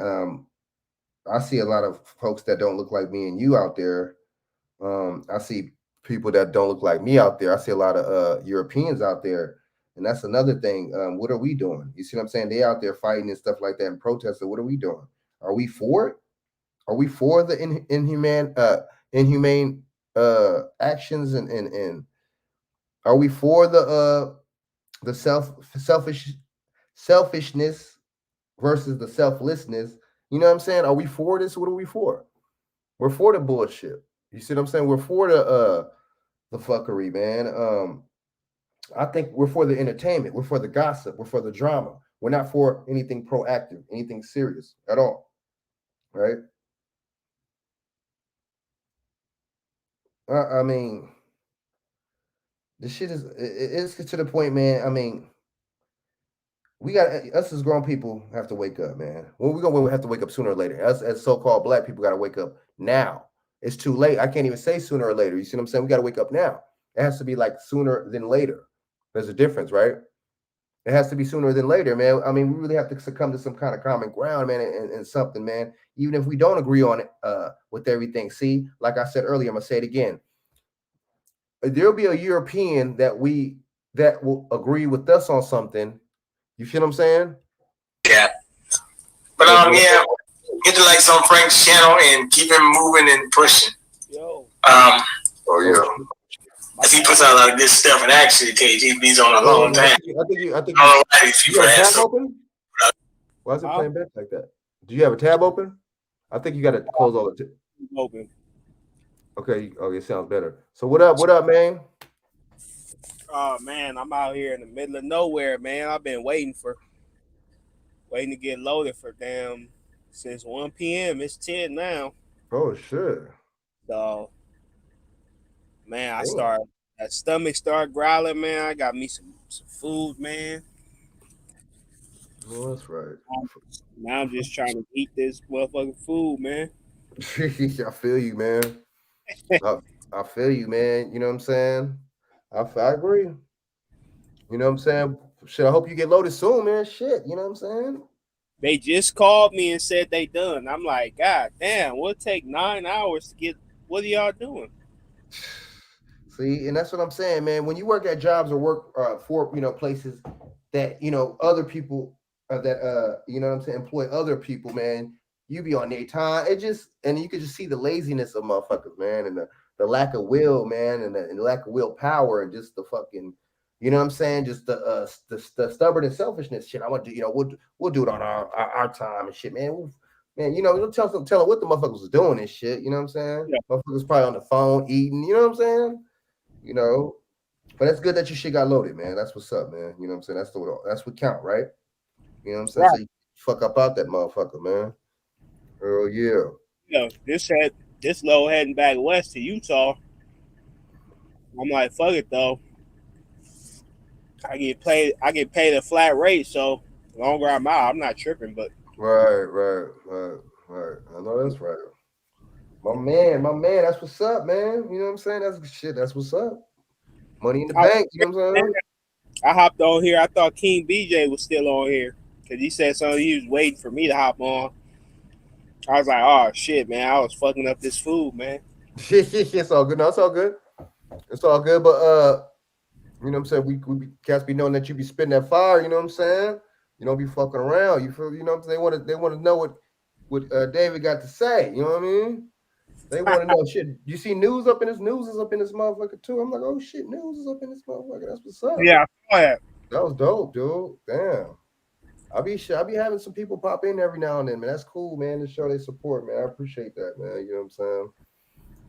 I see a lot of folks that don't look like me and you out there. I see people that don't look like me out there. I see a lot of Europeans out there, and that's another thing. What are we doing? You see what I'm saying? They out there fighting and stuff like that and protesting. What are we doing? Are we for it? Are we for the inhumane actions and are we for the selfishness versus the selflessness? You know what I'm saying? Are we for this? What are we for? We're for the bullshit. You see what I'm saying? We're for the fuckery, man. I think we're for the entertainment. We're for the gossip. We're for the drama. We're not for anything proactive, anything serious at all. Right? I mean, this shit it's to the point, man. I mean, we got us as grown people have to wake up, man. We have to wake up sooner or later. Us as so-called black people got to wake up now. It's too late. I can't even say sooner or later. You see what I'm saying? We got to wake up now. It has to be like sooner than later. There's a difference, right? It has to be sooner than later, man. I mean, we really have to succumb to some kind of common ground, man, and something, man. Even if we don't agree on it with everything. See, like I said earlier, I'm gonna say it again. There'll be a European that will agree with us on something. You feel what I'm saying? Yeah. But yeah, get to like some Frank's channel and keep him moving and pushing. Yo. Oh yeah. As he puts out a lot of good stuff, and actually, KGB's on a long time. I think you have a tab open? Why is it playing back like that? Do you have a tab open? I think you got to close all the open. Okay, sounds better. So what up, man? Oh man, I'm out here in the middle of nowhere, man. I've been waiting to get loaded for since 1 p.m. It's 10 now. Oh shit. So man, that stomach start growling, man. I got me some food, man. Oh, that's right. Now I'm just trying to eat this motherfucking food, man. I feel you, man. I feel you, man. You know what I'm saying? I agree. You know what I'm saying? Shit, I hope you get loaded soon, man. Shit, you know what I'm saying? They just called me and said they done. I'm like, God damn, we'll take 9 hours to get. What are y'all doing? See, and that's what I'm saying, man. When you work at jobs or work for places that other people that you know what I'm saying, employ other people, man, you be on their time. And you could just see the laziness of motherfuckers, man, and the lack of will, man, and the lack of willpower, and just the fucking, you know what I'm saying, just the stubborn and selfishness shit. I want to, we'll do it on our time and shit, man. Man, don't tell them what the motherfuckers was doing and shit. You know what I'm saying? Yeah. Motherfuckers probably on the phone eating. You know what I'm saying? But it's good that your shit got loaded, man. That's what's up, man. You know what I'm saying? That's what count, right? You know what I'm saying? Right. So you fuck up out that motherfucker, man. Oh yeah. This load heading back west to Utah. I'm like, fuck it though. I get paid a flat rate, so the longer I'm out, I'm not tripping. But right. I know that's right. My man, that's what's up, man. You know what I'm saying? That's what's up. Money in the bank, you know what I'm saying? I hopped on here. I thought King BJ was still on here because he said something. He was waiting for me to hop on. I was like, oh shit, man, I was fucking up this food, man. It's all good. No, it's all good. It's all good. But you know what I'm saying? We cats be knowing that you be spitting that fire, you know what I'm saying? You don't be fucking around. You feel, you know what I'm saying? They want to know what David got to say, you know what I mean? They want to know shit. You see news up in this motherfucker too. I'm like, oh shit, news is up in this motherfucker. That's what's up. Yeah, I saw that. That was dope, dude. Damn. I be having some people pop in every now and then, man. That's cool, man, to show their support, man. I appreciate that, man. You know what I'm saying?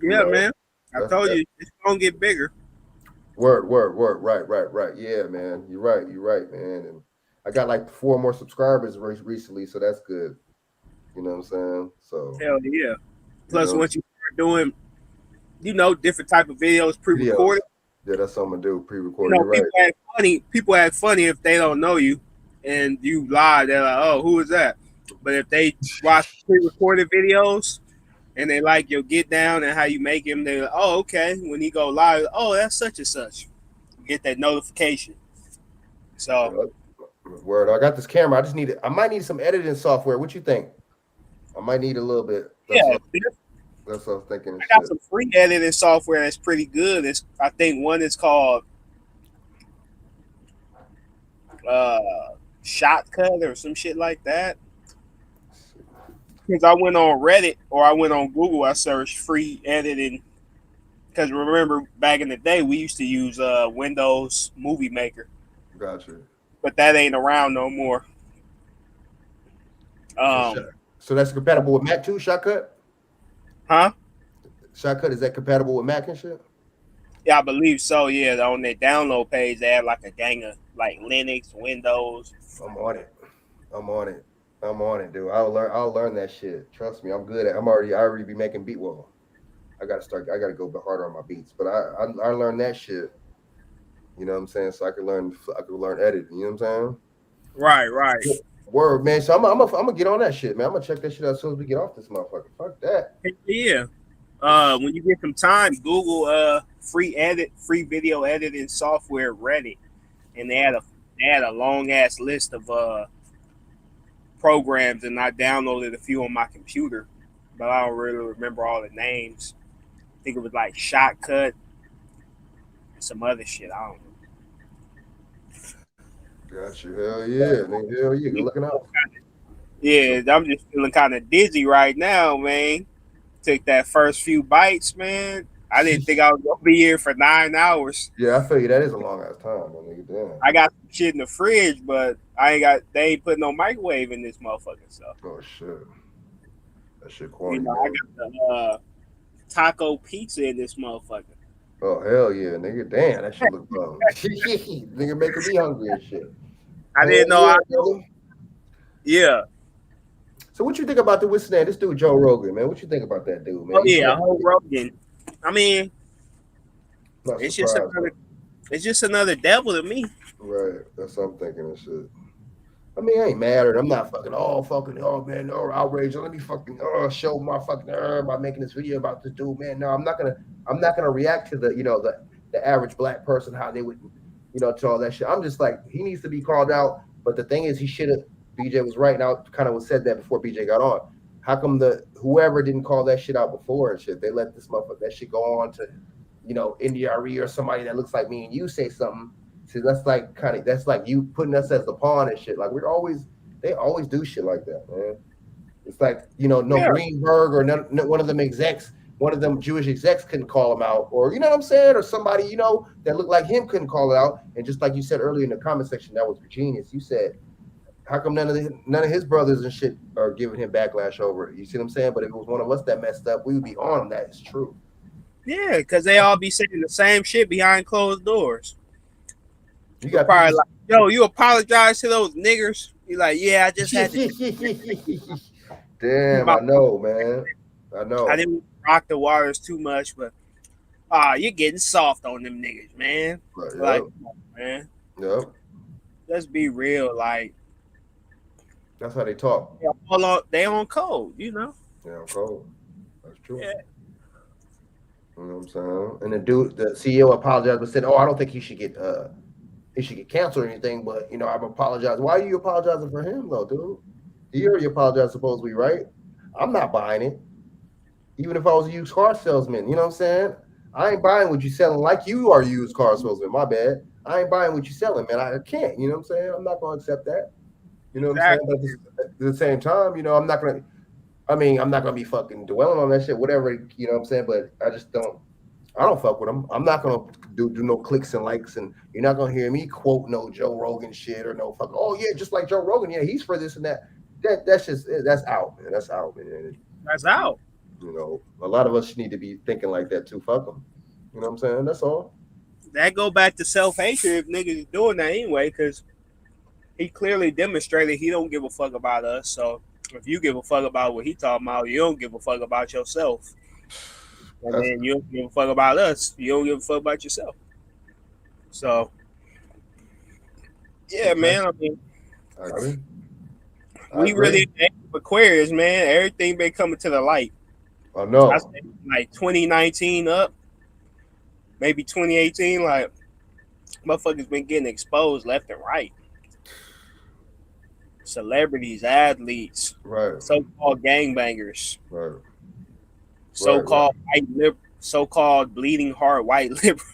Yeah, man. I told you it's gonna get bigger. Word. Right. Yeah, man. You're right, man. And I got like 4 more subscribers recently, so that's good. You know what I'm saying? So Hell yeah. Plus, know, once you start doing, different type of videos pre-recorded. Yeah, that's something to do. Pre-recorded. You're People right. act funny. People act funny if they don't know you, and you lie. They're like, "Oh, who is that?" But if they watch pre-recorded videos and they like your get down and how you make him, they're like, "Oh, okay." When he go live, oh, that's such and such. You get that notification. So, word. I got this camera. I might need some editing software. What you think? I might need a little bit. That's what I was thinking. I got some free editing software that's pretty good. I think one is called Shotcut or some shit like that. Because I went on Reddit or I went on Google, I searched free editing. Because remember, back in the day, we used to use Windows Movie Maker. Gotcha. But that ain't around no more. So that's compatible with Mac too, Shotcut? Huh? Shotcut, is that compatible with Mac and shit? Yeah, I believe so. Yeah, on their download page, they have like a gang of like Linux, Windows. I'm on it, dude. I'll learn that shit. Trust me, I'm good at. I already be making beat. Well, I gotta go harder on my beats. But I learned that shit. You know what I'm saying? So I could learn editing. You know what I'm saying? Right. Word, man. So I'm gonna get on that shit, man. I'm gonna check that shit out as soon as we get off this motherfucker. Fuck that. Yeah. When you get some time, Google free video editing software Reddit, and they had a long ass list of programs, and I downloaded a few on my computer, but I don't really remember all the names. I think it was like Shotcut and some other shit. I don't know. Got you. Hell yeah, nigga. Hell yeah. Good looking out. Yeah, I'm just feeling kind of dizzy right now, man. Took that first few bites, man. I didn't think I was gonna be here for 9 hours. Yeah, I feel you. That is a long ass time, man, nigga. Damn. I got some shit in the fridge, but they ain't putting no microwave in this motherfucker. So. Oh shit. That shit corny. I got the taco pizza in this motherfucker. Oh hell yeah, nigga! Damn, that shit look bomb. Nigga making me hungry and shit. I didn't know. Yeah. So what you think about this dude Joe Rogan, man? What you think about that dude, man? Oh yeah, Rogan. I mean, it's just another devil to me. Right. That's what I'm thinking and shit. I mean, I ain't mad at him. I'm not fucking outraged. Let me fucking show my fucking by making this video about this dude, man. No, I'm not gonna react to the average black person, how they would, to all that shit. I'm just like, he needs to be called out. But the thing is, he should have. BJ was right. Now, kind of said that before BJ got on. How come whoever didn't call that shit out before and shit? They let this motherfucker that shit go on to, NDRE or somebody that looks like me and you say something. So that's like you putting us as the pawn and shit. Like they always do shit like that, man. It's like Greenberg or one of them execs, one of them Jewish execs couldn't call him out, or you know what I'm saying, or somebody that looked like him couldn't call it out. And just like you said earlier in the comment section, that was genius. You said, how come none of his brothers and shit are giving him backlash over it? You see what I'm saying? But if it was one of us that messed up, we would be on him. That is true. Yeah, because they all be saying the same shit behind closed doors. You got probably like, yo, you apologize to those niggers. You like, yeah, I just had to. Damn, I know, man. I know. I didn't rock the waters too much, but you're getting soft on them niggas, man. Right, like, man. Yep. Let's be real, like. That's how they talk. They on code, Yeah, on code. That's true. Yeah. You know what I'm saying? And the CEO apologized, but said, "Oh, I don't think he should get canceled or anything." But I've apologized. Why are you apologizing for him though, dude? He already apologized, supposedly, right? I'm not buying it. Even if I was a used car salesman, you know what I'm saying? I ain't buying what you selling like you are a used car salesman. My bad. I ain't buying what you selling, man. I can't. You know what I'm saying? I'm not going to accept that. You know what I'm saying? But at the same time, I'm not going to be fucking dwelling on that shit, whatever, you know what I'm saying? But I don't fuck with him. I'm not going to do no clicks and likes, and you're not going to hear me quote no Joe Rogan shit or no fucking, oh yeah, just like Joe Rogan. Yeah, he's for this and that. That's out, man. That's out, man. That's out. You know, a lot of us need to be thinking like that too. Fuck them. You know what I'm saying? That's all. That go back to self-hatred if niggas is doing that anyway, because he clearly demonstrated he don't give a fuck about us. So if you give a fuck about what he talking about, you don't give a fuck about yourself. And then you don't give a fuck about us. You don't give a fuck about yourself. So yeah, man. I mean, I agree. We really Aquarius, man. Everything been coming to the light. I know. I say like 2019 up, maybe 2018. Like motherfuckers been getting exposed left and right. Celebrities, athletes, right? So-called gangbangers, right? So-called white so-called bleeding heart white liberal.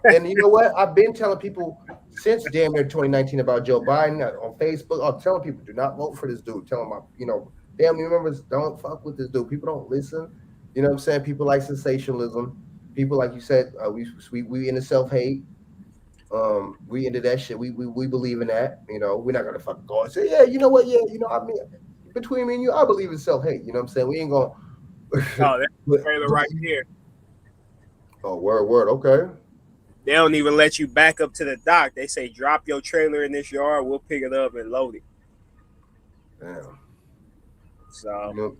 And you know what? I've been telling people since damn near 2019 about Joe Biden on Facebook. I'm telling people, do not vote for this dude. Tell them, family members, don't fuck with this dude. People don't listen. You know what I'm saying? People like sensationalism. People, like you said, we into self-hate. We into that shit. We believe in that. You know, we're not gonna fucking go and say, yeah, you know what? Yeah, I mean, between me and you, I believe in self-hate. You know what I'm saying? We ain't gonna. Oh, that's the trailer right here. Oh, word. Okay. They don't even let you back up to the dock. They say, drop your trailer in this yard. We'll pick it up and load it. Damn. So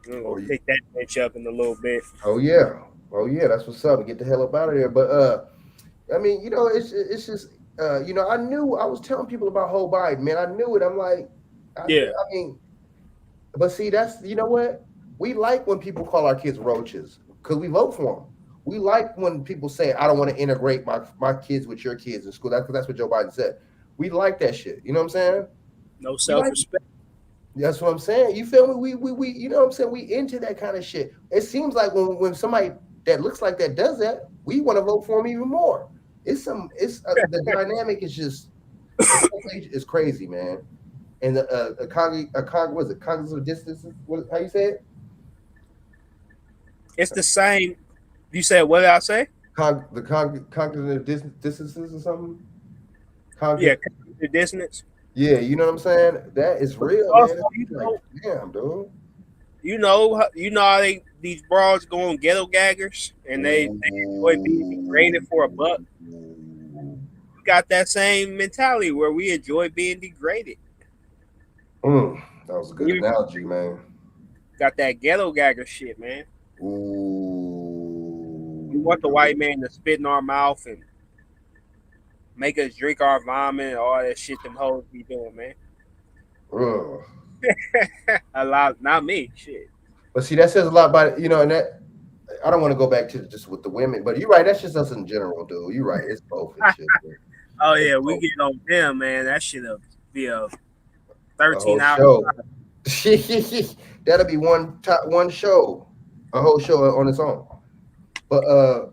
we'll pick that bitch up in a little bit. Oh yeah. That's what's up. Get the hell up out of there. But I mean, it's just I knew. I was telling people about Joe Biden, man. I knew it. I'm like, I mean, but see, that's what we like when people call our kids roaches because we vote for them. We like when people say, I don't want to integrate my kids with your kids in school. That's what Joe Biden said. We like that shit. You know what I'm saying? No self-respect. That's what I'm saying. You feel me? We you know what I'm saying? We into that kind of shit. It seems like when somebody that looks like that does that, we want to vote for them even more. The dynamic is just it's crazy, man. And cognitive dissonance. How you say it? It's the same. You said what did I say? Cognitive dissonance or something. Cognitive dissonance. Yeah, you know what I'm saying? That is real, also, man. Damn, dude. You know how these broads go on ghetto gaggers and they enjoy being degraded for a buck. We got that same mentality where we enjoy being degraded. That was a good analogy, man. Got that ghetto gagger shit, man. We want the white man to spit in our mouth and make us drink our vomit and all that shit them hoes be doing, man. A lot, not me, shit. But see, that says a lot about and that I don't want to go back to just with the women, but you're right. That's just us in general, dude. You're right. It's both and shit. Oh yeah, we get on them, man. That shit'll be a 13-hour show. That'll be one show, a whole show on its own. But I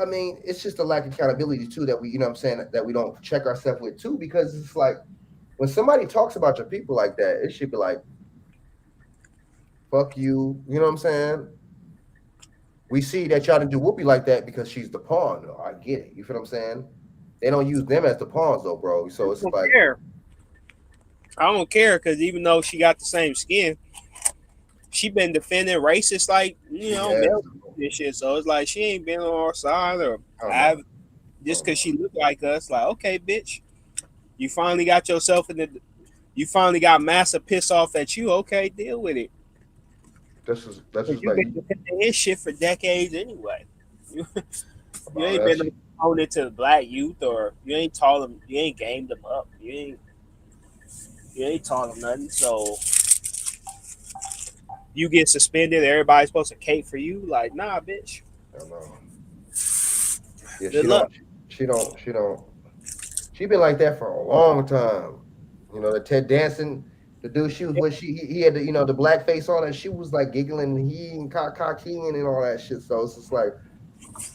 mean, it's just a lack of accountability too that we, you know what I'm saying, that we don't check ourselves with too, because it's like when somebody talks about your people like that, it should be like, fuck you. You know what I'm saying? We see that y'all didn't do Whoopi like that because she's the pawn. Though. I get it. You feel what I'm saying? They don't use them as the pawns though, bro. So it's like I don't care because even though she got the same skin, she been defending racist like male and shit. So it's like she ain't been on our side or just because she look like us. Like, okay, bitch, you finally got yourself you finally got massa piss off at you. Okay, deal with it. That's just you've been defending his shit for decades anyway. You ain't been opponent to black youth, or you ain't taught them, you ain't gamed them up. You ain't taught them nothing. So you get suspended. Everybody's supposed to cape for you. Like, nah, bitch. I know. Yeah, Good luck. She don't. She been like that for a long time. You know, the Ted Danson, the dude she was with, he had the the black face on, and she was like giggling, and cocking and all that shit. So it's just like,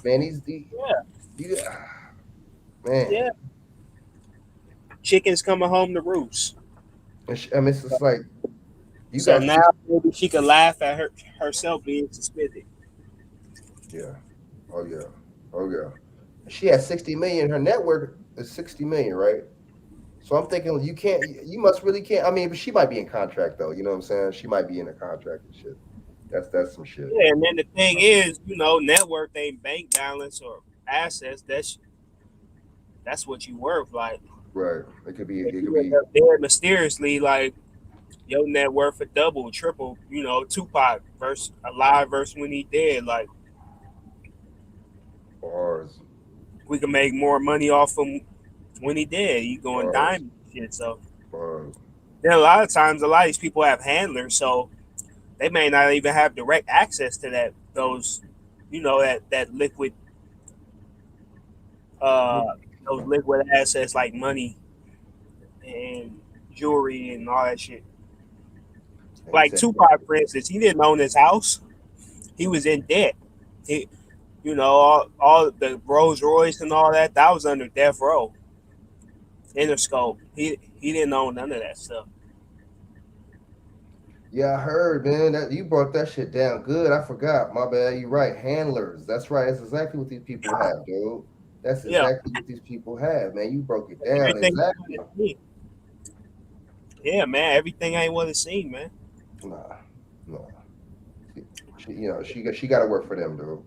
man, man. Yeah. Chickens coming home to roost. I mean, it's just like now maybe she could laugh at herself being suspended. Yeah. Oh yeah. She has 60 million. Her net worth is 60 million, right? So I'm thinking you must really can't. I mean, but she might be in contract though. You know what I'm saying? She might be in a contract and shit. That's some shit. Yeah, and then the thing is, net worth ain't bank balance or assets. That's what you worth. Like, Right. It could be. if It could you end be. up dead mysteriously, like your net worth a double, triple. Tupac alive versus when he dead. Like, Bars. we can make more money off him when he dead. He going Bars. diamond shit. So Bars. then a lot of times, a lot of these people have handlers, so they may not even have direct access to those liquid those liquid assets like money and jewelry and all that shit. Like Tupac, for instance, he didn't own his house. He was in debt. He, all the Rolls Royce and all that was under death row. Interscope. He didn't own none of that stuff. Yeah, I heard, man. That you brought that shit down good. I forgot. My bad. You're right. Handlers. That's right. That's exactly what these people have, dude. That's exactly what these people have, man. You broke it down. Everything Exactly. Yeah, man. Everything ain't what it seemed, man. Nah. She got to work for them, dude.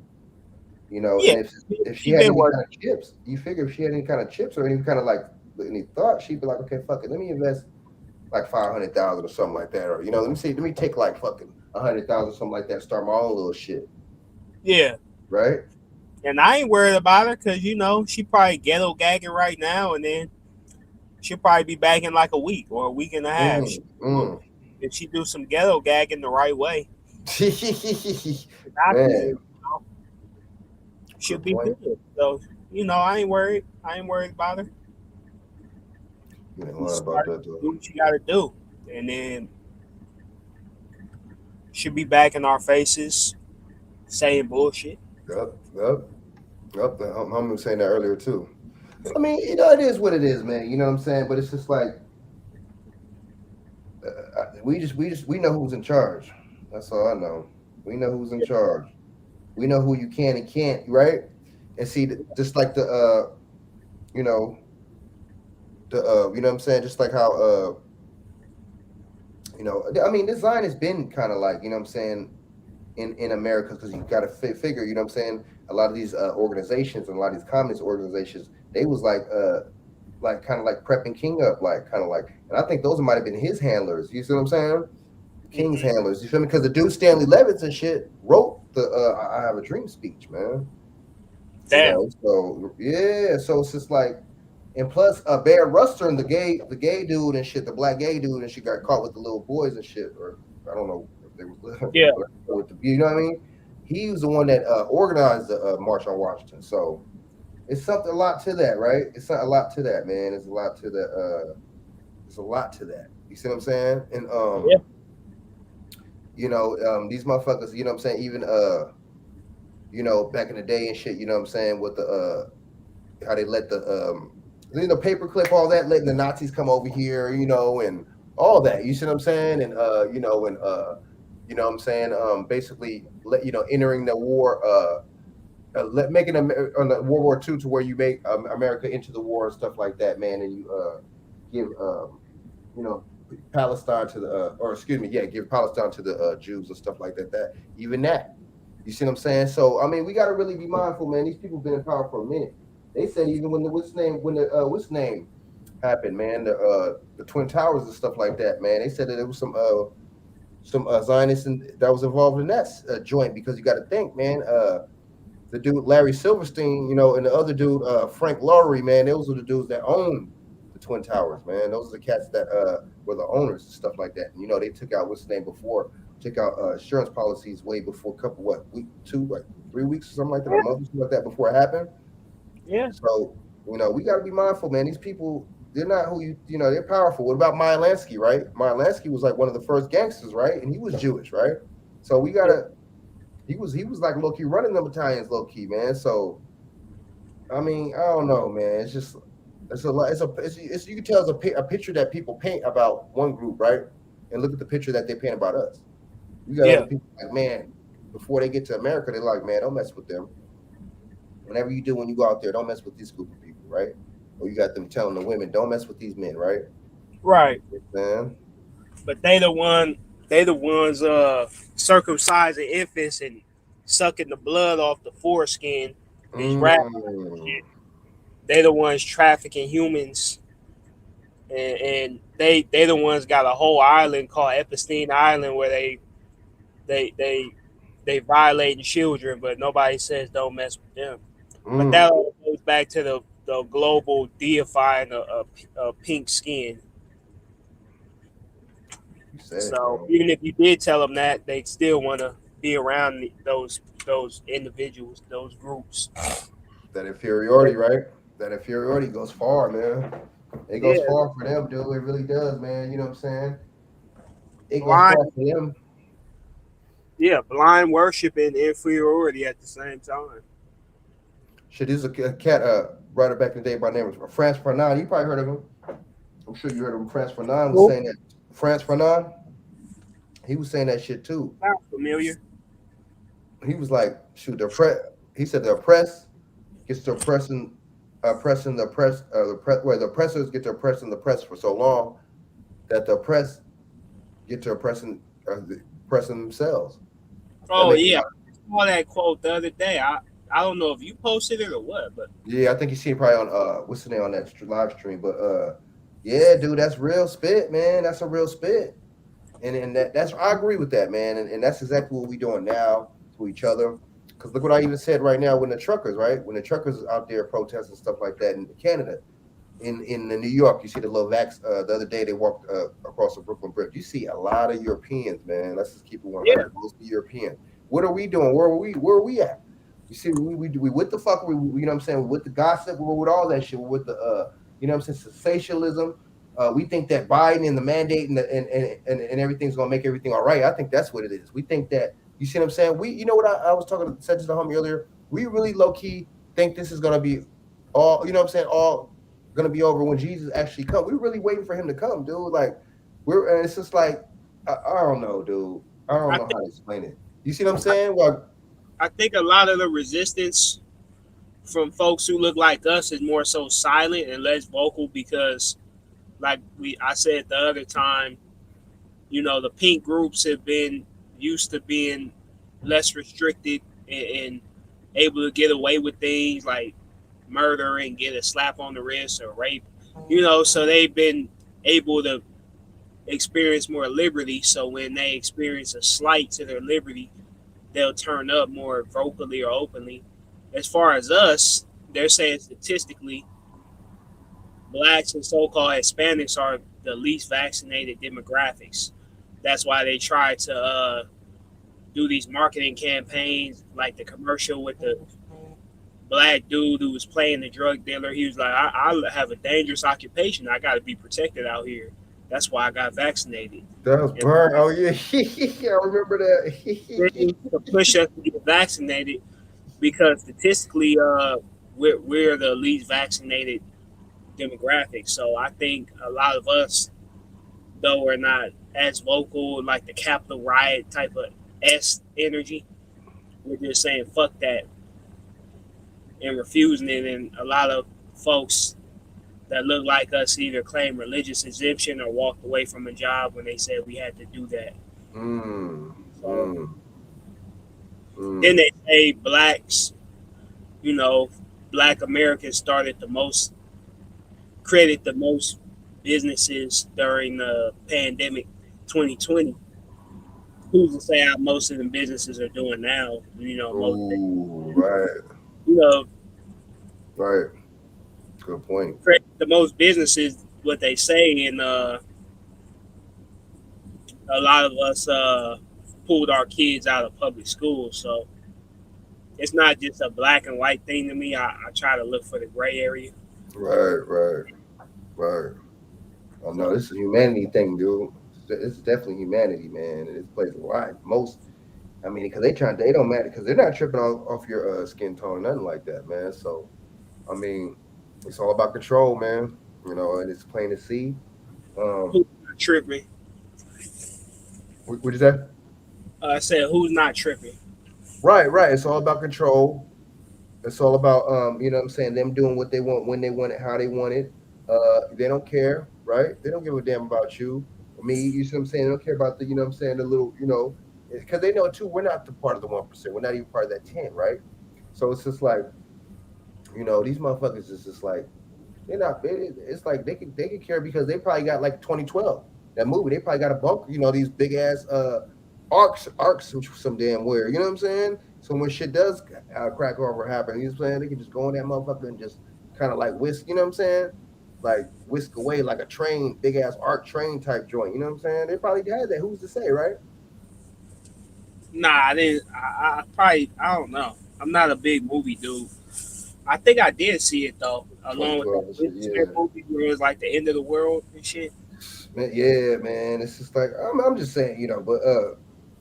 Yeah, and if she had any kind of chips, you figure if she had any kind of chips or any kind of like any thought, she'd be like, okay, fuck it, let me invest like 500,000 or something like that, or let me take like fucking 100,000 something like that, start my own little shit. Yeah. Right. And I ain't worried about her because she probably ghetto gagging right now, and then she'll probably be back in like a week or a week and a half. If she do some ghetto gagging the right way, man. Should be good. So I ain't worried. I ain't worried about her. You ain't worried about that, do what you gotta do, and then she'll be back in our faces saying bullshit. Yep. The homie was saying that earlier too. I mean, it is what it is, man. You know what I'm saying? But it's just like we know who's in charge. That's all I know. We know who's in charge. We know who you can and can't, right? And see, just like the you know what I'm saying? Just like how I mean, design has been kind of like, you know what I'm saying, in America, because you got to figure, you know what I'm saying, a lot of these organizations and a lot of these communist organizations, they was like kind of like prepping King up, like kind of like, and I think those might have been his handlers. You see what I'm saying? King's handlers. You feel me? Because the dude Stanley Levitz and shit wrote the "I Have a Dream" speech, man. Damn. So yeah, so it's just like, and plus Bear Ruster, the gay dude and shit, the black gay dude and shit got caught with the little boys and shit, or I don't know if they were with the, you know what I mean? He was the one that organized the March on Washington. So it's a lot to that, right? It's a lot to that, man. It's a lot to that. It's a lot to that. You see what I'm saying? And these motherfuckers, you know what I'm saying? Even back in the day and shit, you know what I'm saying, with the how they let the paperclip, all that, letting the Nazis come over here, and all that. You see what I'm saying? And what I'm saying, basically entering the war, making on the World War II to where you make America into the war and stuff like that, man, and you give Palestine to the give Palestine to the Jews and stuff like that. Even that, you see what I'm saying? So I mean, we got to really be mindful, man. These people been in power for a minute. They said even when the what's name happened, man, the Twin Towers and stuff like that, man. They said that there was some Zionists that was involved in that joint, because you got to think, man. The dude Larry Silverstein, and the other dude Frank Laurie, man. Those are the dudes that own the Twin Towers, man. Those are the cats that were the owners and stuff like that. And, they took out took out insurance policies way before, 3 weeks or something like that, a month or something like that before it happened. Yeah. So, we got to be mindful, man. These people, they're not who they're powerful. What about Meyer Lansky, right? Meyer Lansky was like one of the first gangsters, right? And he was Jewish, right? So we gotta. He was like low key running them battalions, low key, man. So, I mean, I don't know, man. It's just it's a lot. It's you can tell it's a picture that people paint about one group, right? And look at the picture that they paint about us. You got other people like, man, before they get to America, they're like, man, don't mess with them. Whenever you do, when you go out there, don't mess with this group of people, right? Or you got them telling the women, don't mess with these men, right? Right. Man. But they the ones circumcising infants and sucking the blood off the foreskin. These rap shit. They the ones trafficking humans, and they the ones got a whole island called Epstein Island where they violating children, but nobody says don't mess with them. But that all goes back to the global deifying of pink skin. So even if you did tell them that, they'd still want to be around those individuals, those groups. That inferiority, right? That inferiority goes far, man. It goes far for them, dude. It really does, man. You know what I'm saying? It goes far for them. Yeah, blind worship and inferiority at the same time. Shit, there's a cat writer back in the day by the name of France Fanon. You probably heard of him. I'm sure you heard of him. France Fanon was saying that. France Fanon, he was saying that shit too. Sounds familiar. He was like, shoot, he said the oppressed gets to oppressing the oppressors get to oppressing the oppressed for so long that the oppressed get to oppressing themselves. Oh yeah, I saw that quote the other day. I don't know if you posted it or what, but yeah, I think you seen it probably on what's the name on that live stream. But yeah, dude, that's real spit, man. That's a real spit, and that's I agree with that, man. And that's exactly what we're doing now to each other. Because look what I even said right now when the truckers, right? When the truckers out there protesting stuff like that in Canada, in New York, you see the little vax. The other day they walked across the Brooklyn Bridge. You see a lot of Europeans, man. Let's just keep it 100. Yeah. Mostly European. What are we doing? Where are we at? You see, we what the fuck? You know what I'm saying? With the gossip, we're with all that shit. We're with the you know what I'm saying? Sensationalism. We think that Biden and the mandate and everything's gonna make everything all right. I think that's what it is. We think that. You see what I'm saying? You know what I was said to the homie earlier. We really low key think this is gonna be all. You know what I'm saying? All gonna be over when Jesus actually comes. We're really waiting for him to come, dude. Like and it's just like I don't know, dude. I don't know how to explain it. You see what I'm saying? Well, I think a lot of the resistance from folks who look like us is more so silent and less vocal because, like I said the other time, you know, the pink groups have been used to being less restricted and able to get away with things like murder and get a slap on the wrist or rape, you know, so they've been able to experience more liberty. So when they experience a slight to their liberty, they'll turn up more vocally or openly. As far as us, they're saying statistically, blacks and so-called Hispanics are the least vaccinated demographics. That's why they try to do these marketing campaigns, like the commercial with the black dude who was playing the drug dealer. He was like, I have a dangerous occupation. I got to be protected out here. That's why I got vaccinated. That was burn. Oh yeah, I remember that. To push us to get vaccinated because statistically, we're the least vaccinated demographic. So I think a lot of us, though we're not as vocal, like the Capitol riot type of energy, we're just saying fuck that and refusing it. And a lot of folks that look like us either claim religious exemption or walked away from a job when they said we had to do that. Then they say blacks, you know, black Americans started created the most businesses during the pandemic 2020. Who's to say how most of them businesses are doing now? You know, right. You know, right. Good point. The most businesses, what they say, and a lot of us pulled our kids out of public school. So it's not just a black and white thing to me. I try to look for the gray area. Right. Oh no, this is a humanity thing, dude. It's definitely humanity, man. And it plays a lot. I mean, because they don't matter because they're not tripping off your skin tone, nothing like that, man. So, I mean, it's all about control, man. You know, and it's plain to see. Who's not tripping? What is that? I said, who's not tripping? Right. It's all about control. It's all about you know what I'm saying, them doing what they want, when they want it, how they want it. They don't care, right? They don't give a damn about you or me. You see what I'm saying? They don't care about the, you know what I'm saying, the little, you know, because they know too, we're not the part of the 1%. We're not even part of that 10, right? So it's just like, you know, these motherfuckers is just like they're not. It's like they can care because they probably got like 2012 that movie. They probably got a bunker. You know, these big ass arcs some damn where. You know what I'm saying? So when shit does crack over happen, you know what I'm saying, they can just go in that motherfucker and just kind of like whisk. You know what I'm saying? Like whisk away like a train, big ass arc train type joint. You know what I'm saying? They probably had that. Who's to say, right? Nah, I didn't. I don't know. I'm not a big movie dude. I think I did see it though, along with 2012 that and shit. Will Smith Yeah. movie where it was like the end of the world and shit. Man, yeah, man. It's just like I'm just saying, you know, but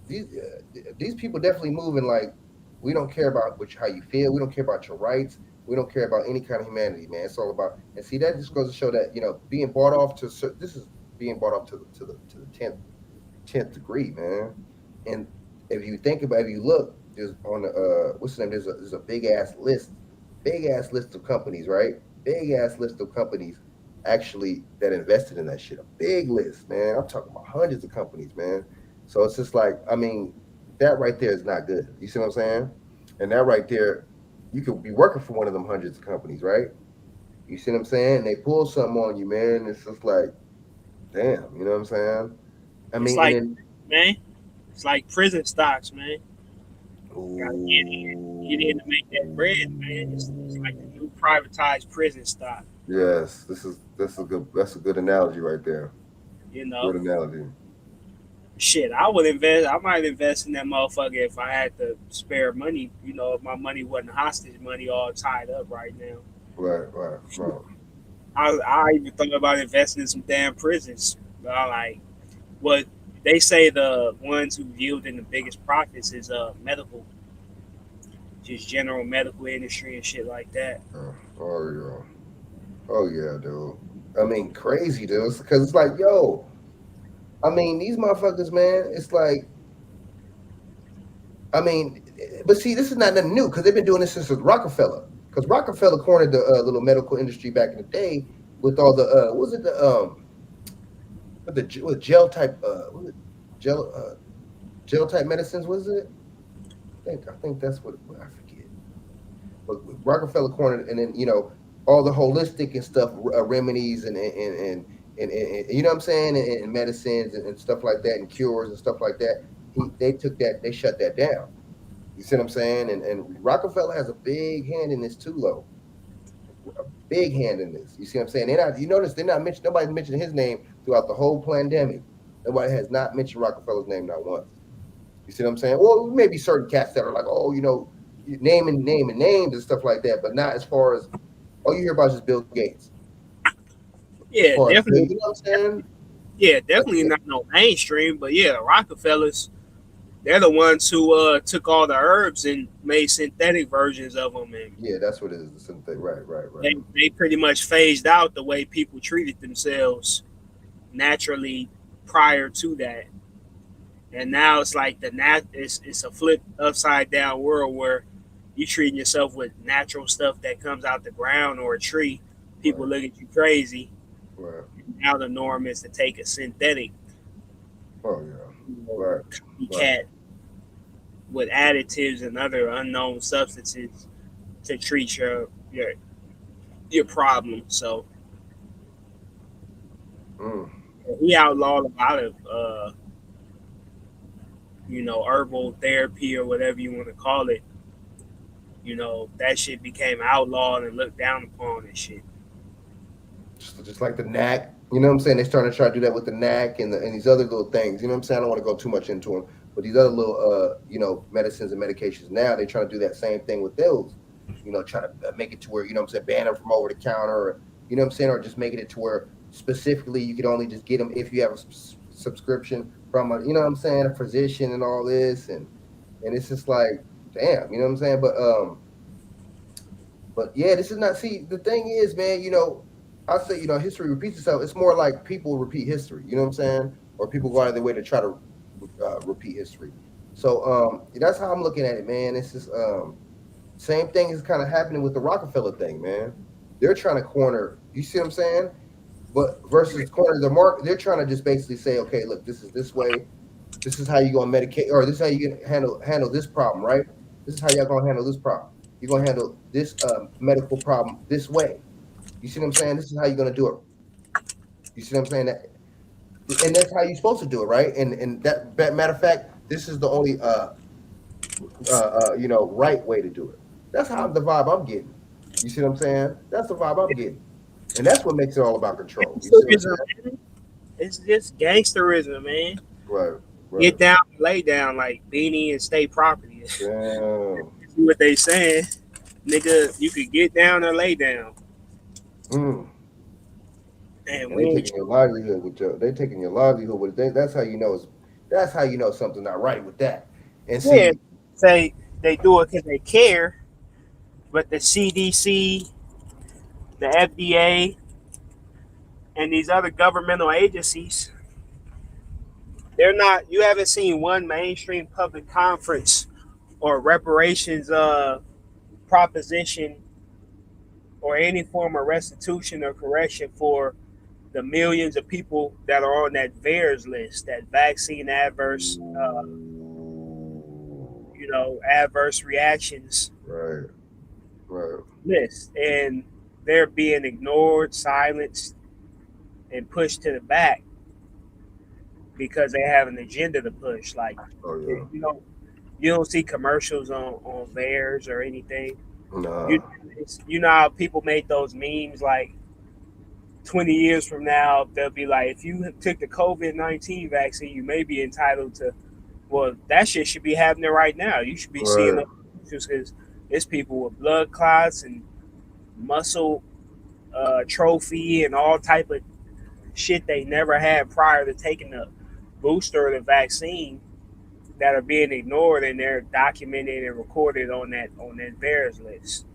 these people definitely moving like we don't care about how you feel. We don't care about your rights. We don't care about any kind of humanity, man. It's all about, and see, that just goes to show that, you know, being bought off this is being bought off to the 10th degree, man. And if you think about, if you look, there's on the what's the name? There's a big ass list of companies, right? Big ass list of companies actually that invested in that shit. A big list, man. I'm talking about hundreds of companies, man. So it's just like, I mean, that right there is not good. You see what I'm saying? And that right there, you could be working for one of them hundreds of companies, right? You see what I'm saying? They pull something on you, man. It's just like, damn, you know what I'm saying? I It's mean, and like, then man, it's like prison stocks, man. You gotta get in to make that bread, man. It's like the new privatized prison stock. yes, that's a good analogy right there. You know, Good analogy. shit. I would invest. I might invest in that motherfucker if I had to spare money. You know, if my money wasn't hostage money all tied up right now. Right. I even thought about investing in some damn prisons. But I like what they say the ones who yielding the biggest profits is medical, just general medical industry and shit like that. Oh yeah. Oh yeah, dude. I mean, crazy, dude. Because it's like, yo, I mean, these motherfuckers, man. It's like, I mean, but see, this is not nothing new because they've been doing this since Rockefeller. Because Rockefeller cornered the little medical industry back in the day with all the what was it, the with gel type what was it, gel gel type medicines, was it? I think that's what I forget. But Rockefeller cornered, and then, you know, all the holistic and stuff, remedies and you know what I'm saying, and medicines and stuff like that, and cures and stuff like that. They took that, they shut that down. You see what I'm saying? And Rockefeller has a big hand in this too, Lo. A big hand in this. You see what I'm saying? They're not. You notice they're not mentioned. Nobody's mentioned his name throughout the whole pandemic. Nobody has not mentioned Rockefeller's name not once. You see what I'm saying? Well, maybe certain cats that are like, oh, you know, naming names and stuff like that, but not as far as all you hear about is just Bill Gates. As Yeah, far as, you definitely. know what I'm saying? Yeah, That's definitely it. not no mainstream, but yeah, Rockefellers. They're the ones who took all the herbs and made synthetic versions of them, and Yeah, that's what it is. The synthetic. Right. they pretty much phased out the way people treated themselves naturally prior to that. And now it's like it's a flip upside down world where you treating yourself with natural stuff that comes out the ground or a tree. People look at you crazy. Right. Now the norm is to take a synthetic Oh yeah. Right. copycat with additives and other unknown substances to treat your problem. So Mm. we outlawed a lot of herbal therapy or whatever you want to call it. That shit became outlawed and looked down upon and shit. Just like the knack, you know what I'm saying? They're starting to try to do that with the knack and these other little things. You know what I'm saying? I don't want to go too much into them, but these other little you know, medicines and medications now they're trying to do that same thing with those. You know, trying to make it to where, you know what I'm saying, ban them from over the counter, or, you know what I'm saying, or just making it to where specifically you could only just get them if you have a subscription from a, you know what I'm saying, a physician and all this, and it's just like, damn, you know what I'm saying, but yeah, this is not. See, the thing is, man, you know, I say, you know, history repeats itself. It's more like people repeat history. You know what I'm saying? Or people go out of their way to try to repeat history. So that's how I'm looking at it, man. It's just Same thing is kind of happening with the Rockefeller thing, man. They're trying to corner. You see what I'm saying? But versus corner the market, they're trying to just basically say, okay, look, this is this way. This is how you gonna medicate, or this is how you can handle this problem, right? This is how y'all gonna handle this problem. You're gonna handle this medical problem this way. You see what I'm saying? This is how you're gonna do it. You see what I'm saying? And that's how you're supposed to do it, right? And that matter of fact, this is the only right way to do it. That's how the vibe I'm getting. You see what I'm saying? That's the vibe I'm getting, and that's what makes it all about control. You see what I'm saying? It's just gangsterism, man. Right. Get down, lay down, like Beanie and State Property. Damn. See what they saying, nigga? You could get down or lay down. And And they taking your livelihood with your. They taking your livelihood with it. That's how you know. That's how you know something's not right with that. And see, yeah, say they do it because they care, but the CDC, the FDA, and these other governmental agencies, they're not. You haven't seen one mainstream public conference or reparations proposition or any form of restitution or correction for the millions of people that are on that VAERS list, that vaccine adverse, adverse reactions list, and they're being ignored, silenced, and pushed to the back because they have an agenda to push. Like, you don't see commercials on VAERS or anything. You know how people make those memes like 20 years from now, they'll be like, if you took the COVID-19 vaccine, you may be entitled to, well, that shit should be happening right now. You should be seeing those pictures because it's people with blood clots and muscle trophy and all type of shit they never had prior to taking the booster or the vaccine that are being ignored, and they're documented and recorded on that VAERS list.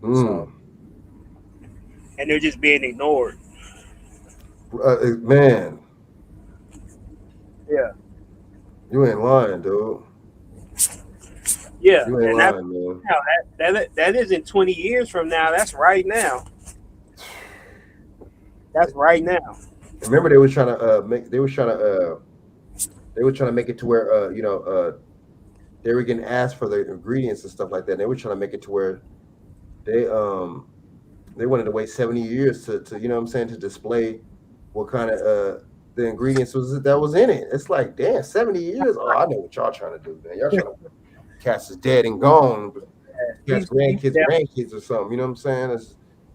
So, and they're just being ignored. Man. Yeah. You ain't lying, dude. Yeah. You ain't lying, man. That isn't 20 years from now. That's right now. That's right now. Remember, they were trying to make it to where they were getting asked for the ingredients and stuff like that. And they were trying to make it to where they wanted to wait 70 years to you know what I'm saying, to display what kind of the ingredients was in it. It's like, damn, 70 years. Oh, I know what y'all trying to do, man. Y'all trying to cast is dead and gone, but cast grandkids or something. You know what I'm saying?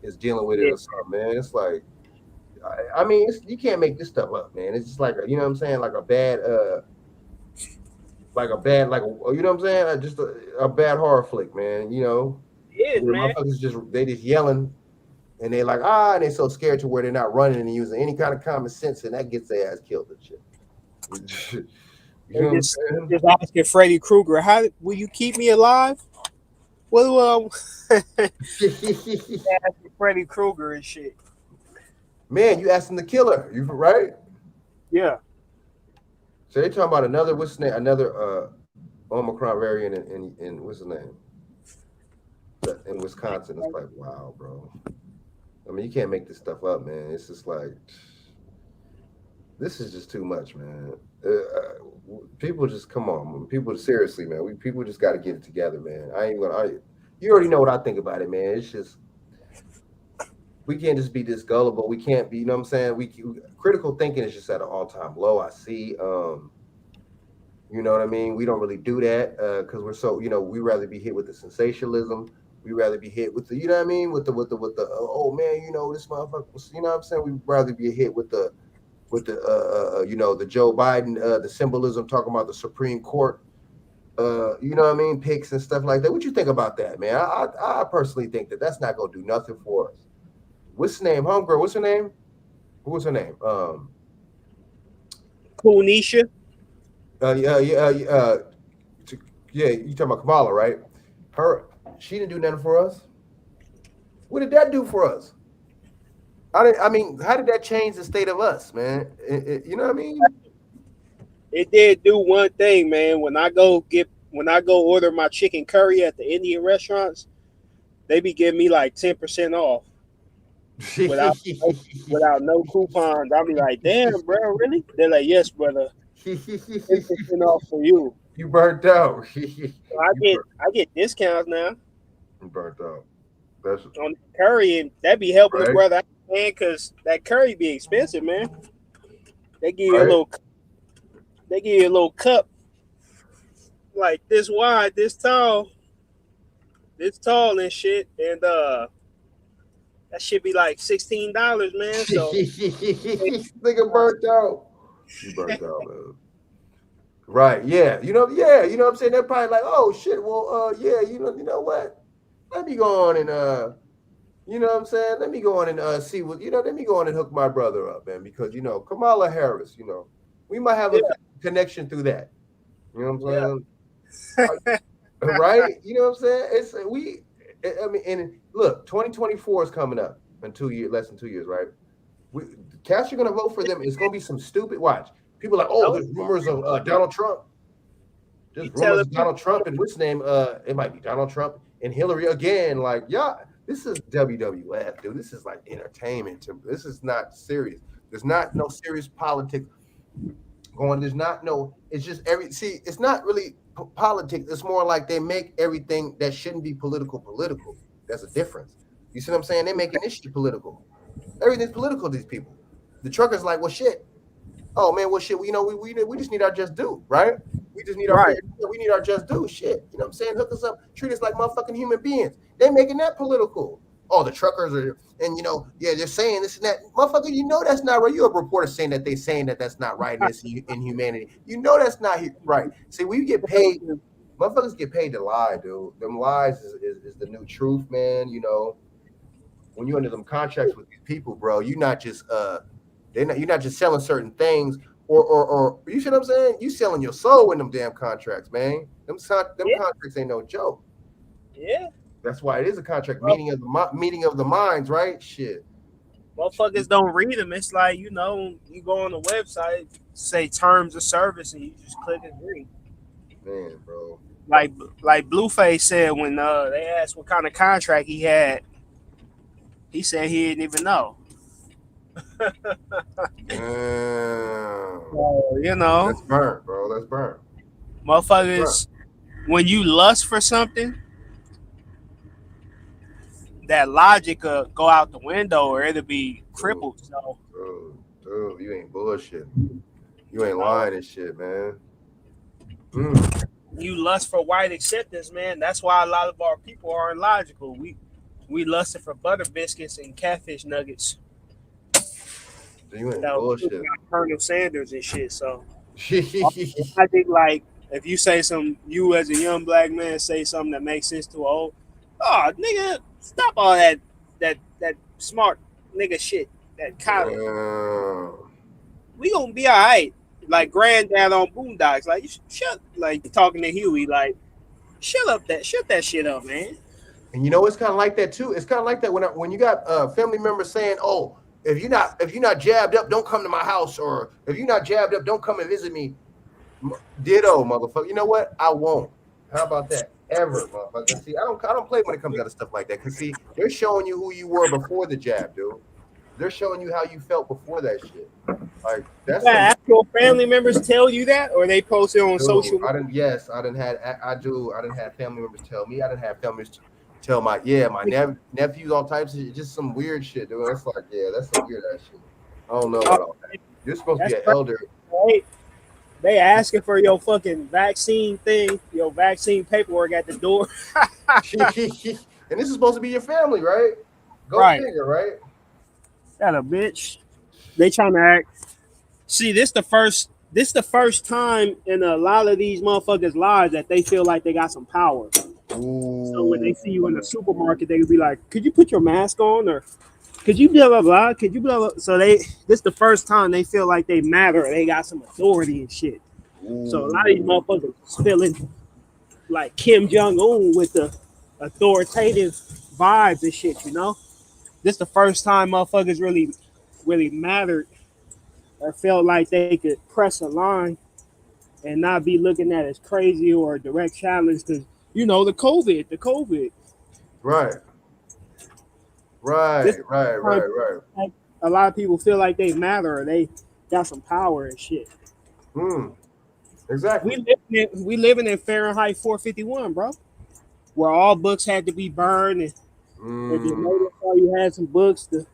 It's dealing with it or something, man. It's like, I mean, you can't make this stuff up, man. It's just like you know what I'm saying, like a bad you know what I'm saying, just a bad horror flick, man. You know, man. They just yelling, and they like and they're so scared to where they're not running and using any kind of common sense, and that gets their ass killed and shit. You know just asking Freddy Krueger, how will you keep me alive? Well, asking Freddy Krueger and shit. Man, you asking the killer, you right? Yeah. So they talking about another Omicron variant in what's the name? In Wisconsin. It's like, wow, bro. I mean, you can't make this stuff up, man. It's just like, this is just too much, man. People just come on, man. People seriously, man. People just got to get it together, man. You already know what I think about it, man. It's just, we can't just be this gullible. We can't be, you know what I'm saying? Critical thinking is just at an all-time low. I see. You know what I mean? We don't really do that because we're so, we rather be hit with the sensationalism. We rather be hit with the, you know what I mean? With the oh man, this motherfucker, you know what I'm saying? We'd rather be hit with the the Joe Biden, the symbolism, talking about the Supreme Court, you know what I mean? Picks and stuff like that. What you think about that, man? I personally think that's not going to do nothing for us. What's her name? Homegirl, what's her name? Who was her name? Kunisha. Yeah, you talking about Kamala, right? She didn't do nothing for us. What did that do for us? I mean, how did that change the state of us, man? You know what I mean? It did do one thing, man. When when I go order my chicken curry at the Indian restaurants, they be giving me like 10% off without no coupons. I'll be like, damn, bro, really? They're like, yes, brother. 10% off for you. You burnt out. So I get discounts now. You burnt out. That's on the curry, and that be helping right. the brother out, man, because that curry be expensive, man. They give you a little cup like this wide, this tall and shit, and that should be like $16, man. So nigga burnt out. You burnt out, man. Right? Yeah. You know what I'm saying. They're probably like, oh shit. Well, yeah. You know what? Let me go on and you know what I'm saying. Let me go on and see what Let me go on and hook my brother up, man, because Kamala Harris. We might have a connection through that. You know what I'm saying? Right? You know what I'm saying? And look, 2024 is coming up in 2 years, less than 2 years, right? Cats are gonna vote for them. It's gonna be some stupid watch. People are like, oh, there's rumors of Donald Trump. There's rumors of Donald Trump and what's name? It might be Donald Trump and Hillary again. Like, yeah, this is WWF, dude. This is like entertainment. This is not serious. There's not no serious politics going. It's just it's not really politics. It's more like they make everything that shouldn't be political. That's a difference. You see what I'm saying? They're making this shit political. Everything's political to these people. The truckers like, well, shit. Oh man, well, shit. We just need our just due, right? We just need our we need our just due. Shit, you know what I'm saying? Hook us up, treat us like motherfucking human beings. They're making that political. Oh, the truckers are, and they're saying this and that. Motherfucker, that's not right. You're a reporter saying that they're saying that that's not right. This inhumanity. That's not right. See, we get paid. Motherfuckers get paid to lie, dude. Them lies is the new truth, man. When you're under them contracts with these people, bro, you're not just you're not just selling certain things, or you see what I'm saying? You selling your soul in them damn contracts, man. Them contracts ain't no joke. Yeah. That's why it is a contract, meeting of the minds, right? Shit. Motherfuckers don't read them. It's like, you go on the website, say terms of service, and you just click agree. Man, bro. Like Blueface said when they asked what kind of contract he had, he said he didn't even know. So, that's burnt, bro. That's burnt. Motherfuckers, when you lust for something, that logic will go out the window or it'll be crippled. So, dude, you ain't bullshit. You ain't lying and shit, man. You lust for white acceptance, man. That's why a lot of our people are illogical. We lusted for butter biscuits and catfish nuggets. You ain't bullshit. Colonel Sanders and shit. So I think, like, if you say you as a young black man say something that makes sense to old, nigga, stop all that smart nigga shit. That college. We gonna be all right. Like granddad on Boondocks. Like, like talking to Huey. Like, shut that shit up, man. And it's kind of like that too. It's kind of like that when you got family members saying, "Oh, if you're not jabbed up, don't come to my house," or "If you're not jabbed up, don't come and visit me." Ditto, motherfucker. You know what? I won't. How about that? Ever, motherfucker. See, I don't play when it comes out of stuff like that. Cause see, they're showing you who you were before the jab, dude. They're showing you how you felt before that shit. Like that's actual family members tell you that, or they post it on social media. I didn't have family members tell me. I didn't have family members tell my nephews all types of shit, just some weird shit, dude. That's like, that's some weird ass shit. I don't know about all that. You're supposed to be an elder. Right? They asking for your fucking vaccine thing, your vaccine paperwork at the door. And this is supposed to be your family, right? Go figure, right? That a bitch. They trying to act. See, this the first time in a lot of these motherfuckers' lives that they feel like they got some power. Ooh. So when they see you in the supermarket, they could be like, "Could you put your mask on?" Or "Could you blah blah blah? Could you blah blah?" So this the first time they feel like they matter. They got some authority and shit. Ooh. So a lot of these motherfuckers feeling like Kim Jong-un with the authoritative vibes and shit. This the first time motherfuckers really mattered or felt like they could press a line and not be looking at it as crazy or a direct challenge because the COVID. Right. Like, a lot of people feel like they matter or they got some power and shit. Exactly. We living in Fahrenheit 451, bro, where all books had to be burned, and if you notice how you had some books, the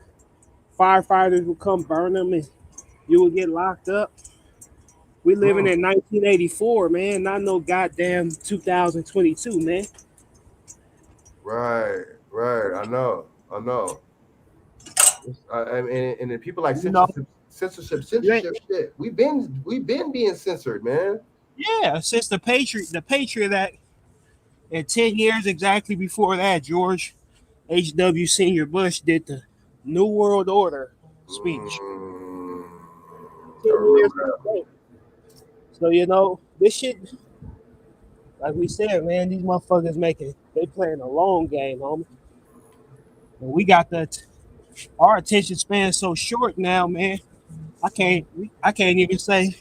firefighters would come burn them, and you would get locked up. We living in 1984, man, not no goddamn 2022, man. Right. I know. I mean, and then people like censorship shit. We've been being censored, man. Yeah, since the Patriot Act, and 10 years exactly before that, George H.W. Senior Bush did the New World Order speech. 10 years ago. So this shit, like we said, man, these motherfuckers they playing a long game, homie. And we got our attention span so short now, man. I can't even say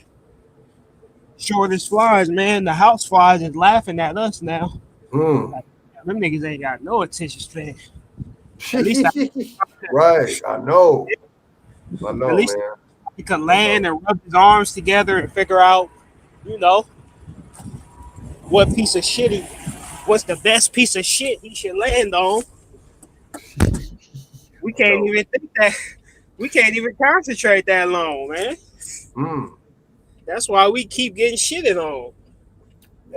short as flies, man. The house flies is laughing at us now. Like, them niggas ain't got no attention span. At least right. I know, at least man. He could land and rub his arms together and figure out, what's the best piece of shit he should land on. We can't even think that. We can't even concentrate that long, man. That's why we keep getting shitted on.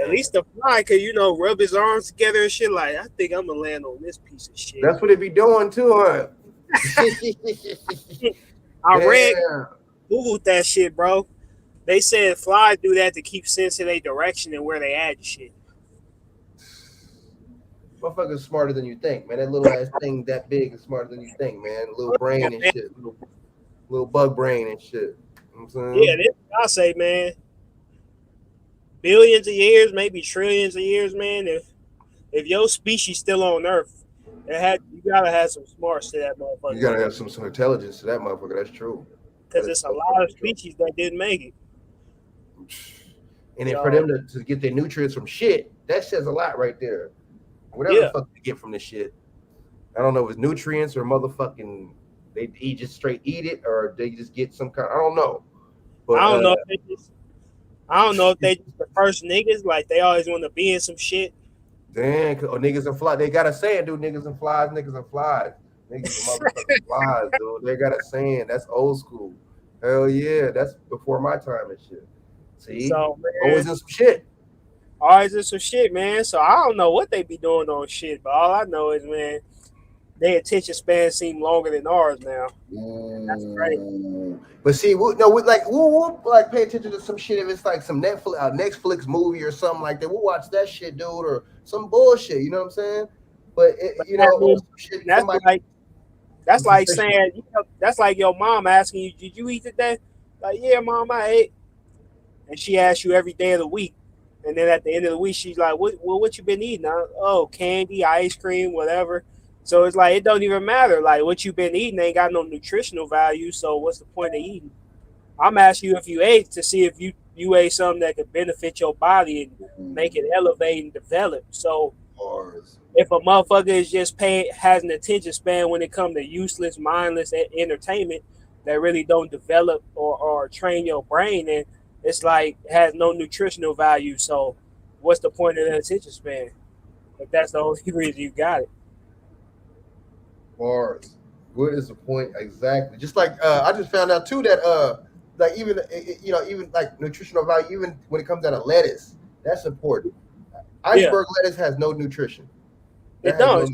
At least the fly could, rub his arms together and shit. Like, I think I'm gonna land on this piece of shit. That's what it be doing too, huh? I Googled that shit, bro. They said flies do that to keep sensing their direction and where they at shit. Motherfucker's smarter than you think, man. That little ass thing that big is smarter than you think, man. Little brain and shit. Little bug brain and shit. You know what I'm saying? Yeah, this I say, man. Billions of years, maybe trillions of years, man. If your species still on Earth, you gotta have some smarts to that motherfucker. You gotta have some intelligence to that motherfucker. That's true. Because it's a lot of species that didn't make it. And then for them to get their nutrients from shit, that says a lot right there. Whatever the fuck they get from this shit. I don't know if it's nutrients or motherfucking they just straight eat it or they just get some kind. I don't know. But I don't know if they just the first niggas, like they always want to be in some shit. Damn, niggas and flies. They got a saying, dude. Niggas and flies. Niggas and flies. Niggas and motherfucking flies, dude. They got a saying. That's old school. Hell yeah, that's before my time and shit. See, so, man, always in some shit. Always in some shit, man. So I don't know what they be doing on shit, but all I know is, man, their attention span seem longer than ours now. That's great. But see, we'll like pay attention to some shit if it's like some Netflix movie or something like that. We'll watch that shit, dude, or some bullshit. You know what I'm saying? But that's like saying, that's like your mom asking you, "Did you eat today?" Like, yeah, mom, I ate. And she asks you every day of the week, and then at the end of the week, she's like, "What you been eating?" Oh, candy, ice cream, whatever. So it's like it don't even matter. Like what you been eating ain't got no nutritional value. So what's the point of eating? I'm asking you if you ate to see if you ate something that could benefit your body and make it elevate and develop. So if a motherfucker is just has an attention span when it comes to useless, mindless entertainment that really don't develop or train your brain, and it's like has no nutritional value. So what's the point of the attention span? If that's the only reason you got it. Bars. What is the point exactly? Just like I just found out too that like even like nutritional value, even when it comes out of lettuce, that's important. Iceberg lettuce has no nutrition. It does.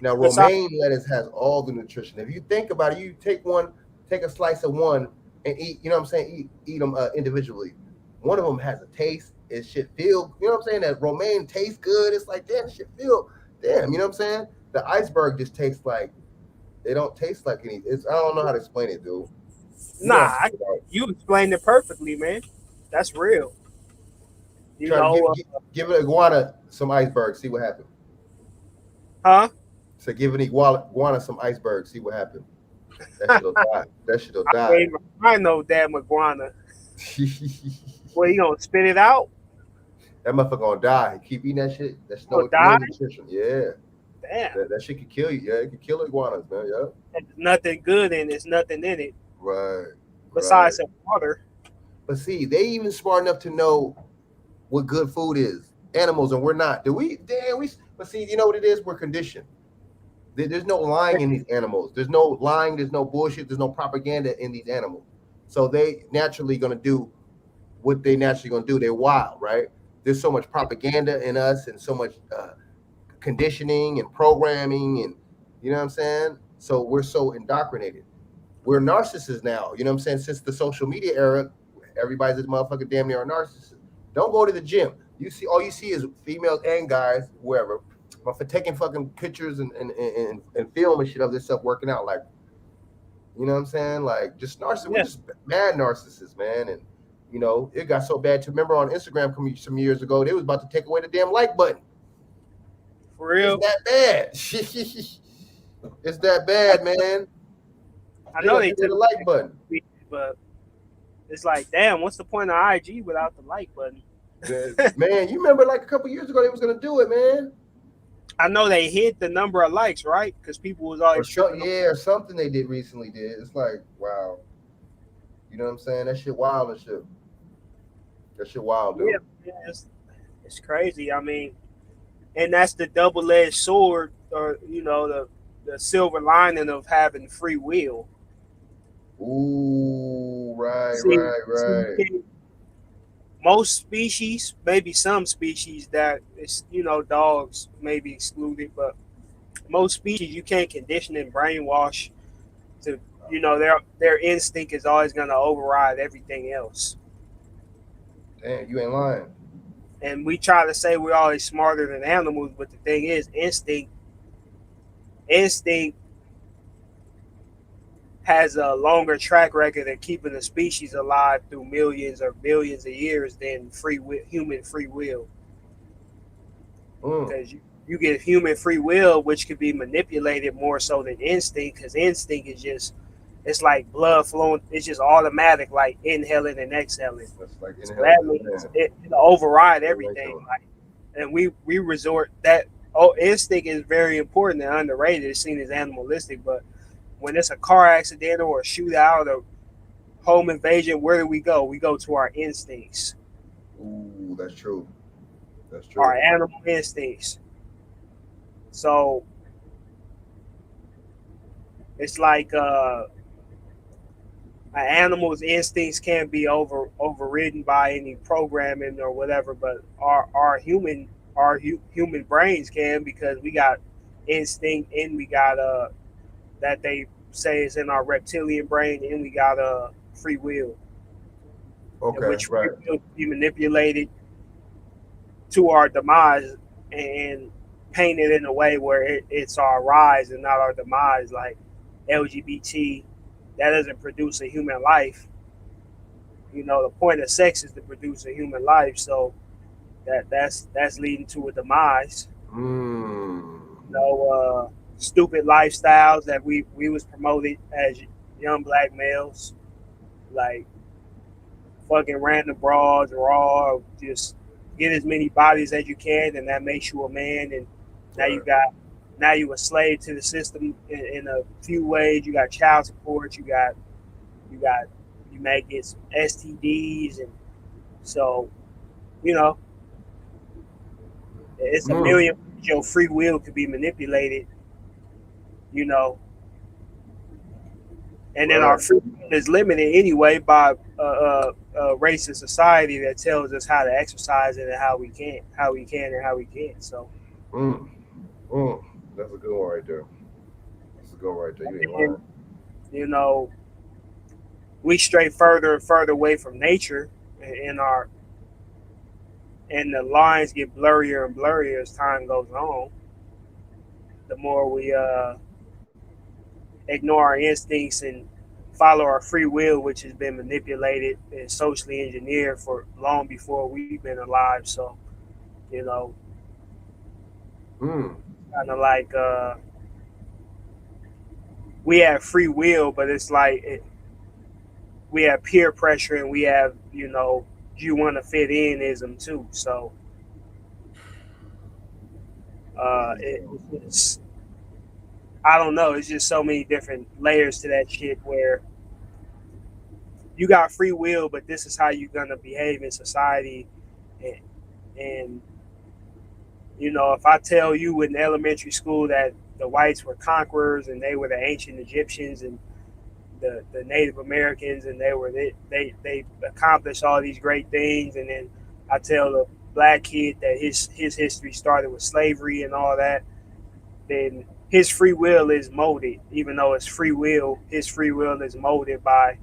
Now romaine lettuce has all the nutrition. If you think about it, you take a slice of one and eat. You know what I'm saying? Eat them individually. One of them has a taste. It should feel. You know what I'm saying? That romaine tastes good. It's like damn, it should feel. Damn, you know what I'm saying? The iceberg just tastes like they don't taste like any. I don't know how to explain it, dude. You explained it perfectly, man. That's real. Give an iguana some iceberg, see what happens. Huh? So give an iguana some iceberg, see what happens. That shit'll die. That shit'll die. I know damn iguana. Well, you gonna spit it out? That motherfucker gonna die. Keep eating that shit. That's no nutrition. Yeah. Damn. That shit could kill you. Yeah, it could kill iguanas, man. Yeah. There's nothing good and there's nothing in it. Right. Besides some water. But see, they even smart enough to know what good food is. Animals, and we're not. Do we? Damn, we. But see, you know what it is? We're conditioned. There's no lying in these animals. There's no lying. There's no bullshit. There's no propaganda in these animals. So they naturally gonna do what they naturally gonna do. They're wild, right? There's so much propaganda in us, and so much conditioning and programming, and you know what I'm saying. So we're so indoctrinated. We're narcissists now. You know what I'm saying? Since the social media era, everybody's a motherfucker damn near a narcissist. Don't go to the gym. You see, all you see is females and guys, whoever, but for taking fucking pictures and film and shit of this stuff working out. Like, you know what I'm saying? Like, just narcissists. We're just mad narcissists, man. And you know, it got so bad. To remember on Instagram some years ago, they was about to take away the damn like button. For real? It's that bad. It's that bad, man. I know they did the like button, but it's like, damn, what's the point of IG without the like button? Man, you remember like a couple years ago they was gonna do it, man. I know they hit the number of likes, right? Because people was always or something they did recently. It's like, wow, you know what I'm saying? That shit wild and shit. That shit wild, dude. Yeah, it's crazy. I mean, and that's the double-edged sword, or you know, the silver lining of having free will. Ooh, right. Most species, maybe some species that is, you know, dogs may be excluded, but most species you can't condition and brainwash to, you know, their instinct is always going to override everything else. Damn, you ain't lying. And we try to say we're always smarter than animals, but the thing is, instinct has a longer track record of keeping the species alive through millions or billions of years than human free will. Because you get human free will, which could be manipulated more so than instinct, because instinct is just, it's like blood flowing. It's just automatic, like inhaling and exhaling. Like so that means it'll override everything. Like, and we resort that. Instinct is very important and underrated. It's seen as animalistic, but when it's a car accident or a shootout or home invasion, where do we go? We go to our instincts. Ooh, that's true. That's true. Our animal instincts. So it's like an animal's instincts can't be overridden by any programming or whatever, but our human brains can, because we got instinct and we got that they say is in our reptilian brain, and we got free will. Okay, which right. will be manipulated to our demise and painted in a way where it's our rise and not our demise. Like LGBT, that doesn't produce a human life. You know, the point of sex is to produce a human life, so that's leading to a demise. You know, stupid lifestyles that we was promoted as young black males, like fucking random broads, raw, just get as many bodies as you can, and that makes you a man. And now you a slave to the system in a few ways. You got child support, you may get some STDs, and so, you know, it's a million. Your free will could be manipulated, you know, and then our free will is limited anyway by a racist society that tells us how to exercise it and how we can and how we can't. So, that's a good one right there. That's a good one right there. You ain't lying. You know, we stray further and further away from nature, and the lines get blurrier and blurrier as time goes on. The more we ignore our instincts and follow our free will, which has been manipulated and socially engineered for long before we've been alive. So, you know, kind of like we have free will, but it's like we have peer pressure and we have, you know, you want to fit in-ism too. So it's I don't know. It's just so many different layers to that shit where you got free will, but this is how you're gonna behave in society. And you know, if I tell you in elementary school that the whites were conquerors and they were the ancient Egyptians and the Native Americans and they accomplished all these great things, and then I tell the black kid that his history started with slavery and all that, then his free will is molded. Even though it's free will, his free will is molded by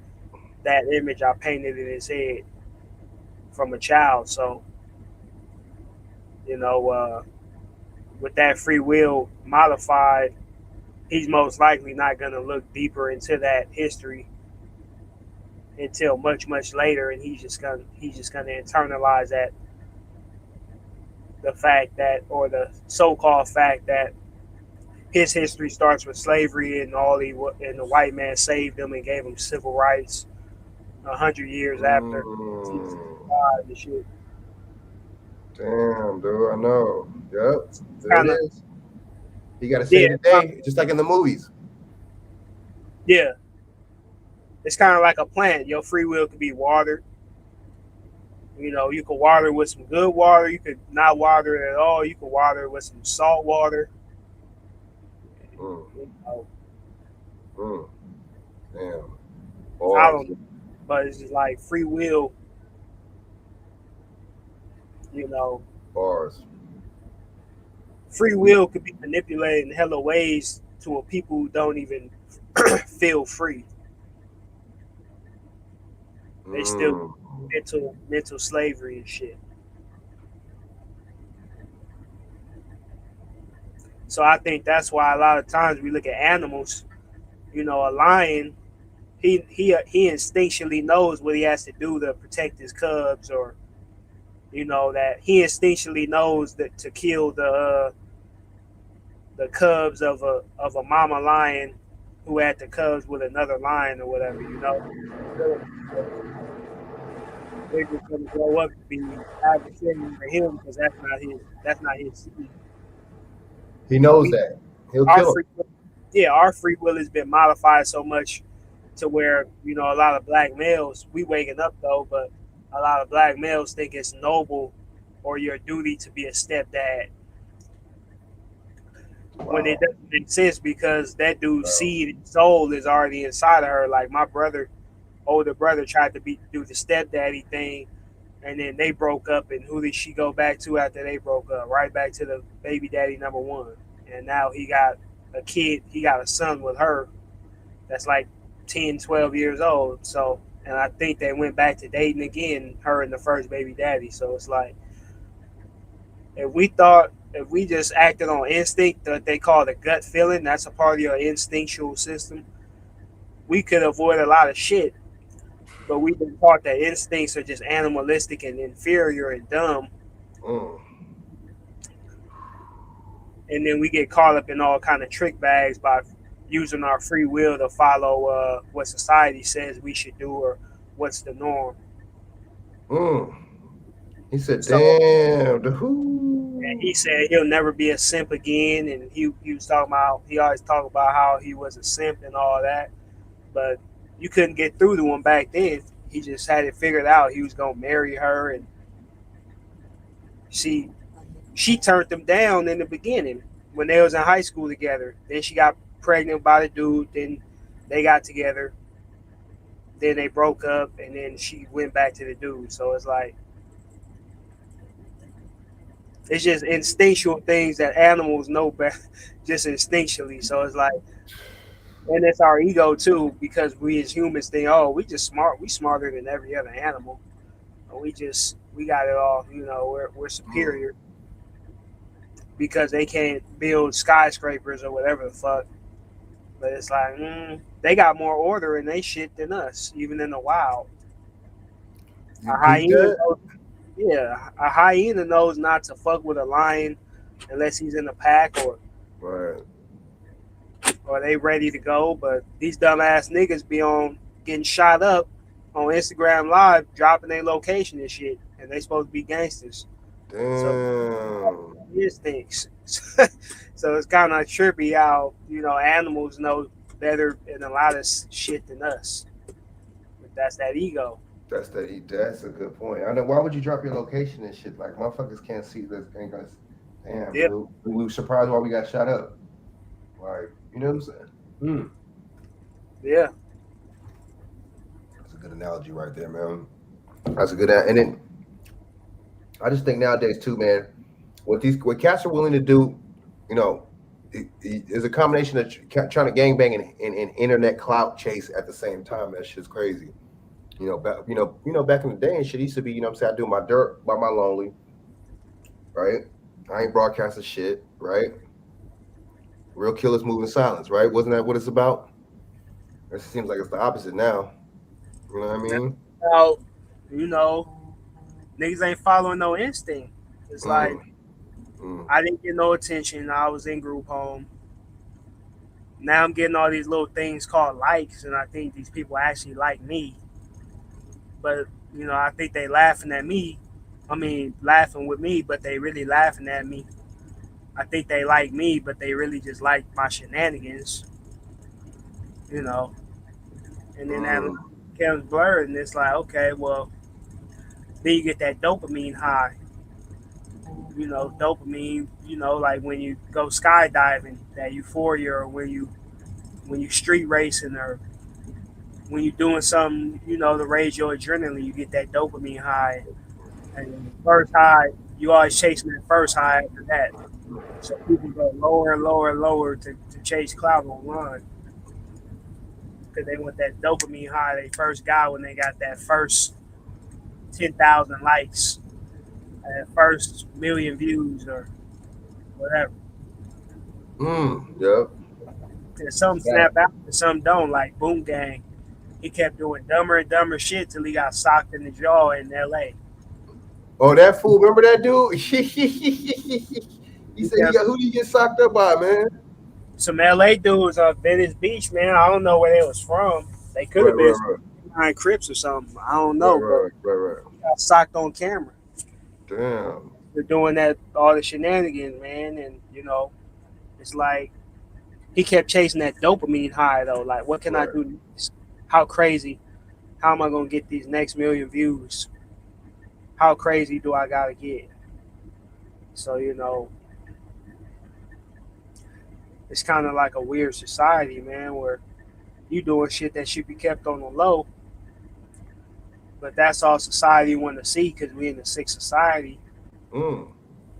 that image I painted in his head from a child. So, you know, with that free will modified, he's most likely not going to look deeper into that history until much later, and he's just gonna internalize that, the fact that, or the so-called fact that his history starts with slavery and and the white man saved him and gave him civil rights 100 years after. The shit. Damn, dude, I know. Yep, there it is. You got to save the day, just like in the movies. Yeah. It's kind of like a plant. Your free will could be watered. You know, you could water with some good water. You could not water it at all. You could water it with some salt water. You know. Damn. I don't know. But it's just like free will. You know. Bars. Free will could be manipulated in hella ways to a people who don't even feel free. They still mental slavery and shit. So I think that's why a lot of times we look at animals. You know, a lion, he instinctually knows what he has to do to protect his cubs, or you know that he instinctually knows that to kill the cubs of a mama lion who had the cubs with another lion or whatever. You know. They're just gonna grow up to be adversarial for him because that's not his seed. He knows that. He'll kill him. Our free will has been modified so much to where, you know, a lot of black males, we waking up though, but a lot of black males think it's noble or your duty to be a stepdad. When it doesn't make sense because that dude's seed and soul is already inside of her. Like my older brother tried to do the stepdaddy thing, and then they broke up, and who did she go back to after they broke up? Right back to the baby daddy number one. And now he got a kid, he got a son with her that's like 10, 12 years old. So, and I think they went back to dating again, her and the first baby daddy. So it's like, if we just acted on instinct, that they call the gut feeling, that's a part of your instinctual system, we could avoid a lot of shit. But we've been taught that instincts are just animalistic and inferior and dumb. And then we get caught up in all kind of trick bags by using our free will to follow what society says we should do or what's the norm. He said, damn, the who? And he said he'll never be a simp again. And he was talking about, he always talked about how he was a simp and all that. But you couldn't get through to him back then. He just had it figured out. He was going to marry her. And she turned him down in the beginning when they was in high school together. Then she got pregnant by the dude. Then they got together. Then they broke up. And then she went back to the dude. So it's like, it's just instinctual things that animals know better, just instinctually. So it's like, and it's our ego too, because we as humans think, oh, we just smart, we smarter than every other animal. We got it all, you know, we're superior because they can't build skyscrapers or whatever the fuck. But it's like, they got more order in they shit than us, even in the wild. A hyena knows not to fuck with a lion unless he's in a pack or they ready to go. But these dumbass niggas be on getting shot up on Instagram Live dropping their location and shit, and they supposed to be gangsters. Damn. Instincts. So it's kind of trippy how animals know better in a lot of shit than us. But that's that ego. That's a good point. I know. Why would you drop your location and shit? Like motherfuckers can't see this. Ain't gonna. Damn, Yeah. dude. We were surprised why we got shot up. Like, you know what I'm saying? Yeah. That's a good analogy right there, man. That's a good. And then I just think nowadays too, man. What cats are willing to do, is a combination of trying to gangbang and internet clout chase at the same time. That shit's crazy. Back in the day and shit, used to be, I'm saying, I do my dirt by my lonely, right? I ain't broadcasting shit, right? Real killers move in silence, right? Wasn't that what it's about? It seems like it's the opposite now. You know what I mean? Now, niggas ain't following no instinct. It's like I didn't get no attention. I was in group home. Now I'm getting all these little things called likes, and I think these people actually like me. But I think they laughing at me. I mean, laughing with me, but they really laughing at me. I think they like me, but they really just like my shenanigans. And then that becomes blurred, and it's like, okay, well, then you get that dopamine high. Dopamine. Like when you go skydiving, that euphoria, or when you street racing, or when you're doing something, to raise your adrenaline, you get that dopamine high. And the first high, you always chasing that first high after that. So people go lower and lower and lower to chase clout online. Because they want that dopamine high they first got when they got that first 10,000 likes, that first million views, or whatever. Yep. And some snap out and some don't. Like Boom Gang, he kept doing dumber and dumber shit till he got socked in the jaw in LA. Oh, that fool! Remember that dude? He said, "Who did you get socked up by, man?" Some LA dudes on Venice Beach, man. I don't know where they was from. They could have been behind Crips or something. I don't know. Right. But got socked on camera. Damn. They're doing that, all the shenanigans, man. And it's like he kept chasing that dopamine high though. Like, what can I do next? How crazy? How am I gonna get these next million views? How crazy do I gotta get? So it's kind of like a weird society, man, where you doing shit that should be kept on the low, but that's all society want to see because we in a sick society.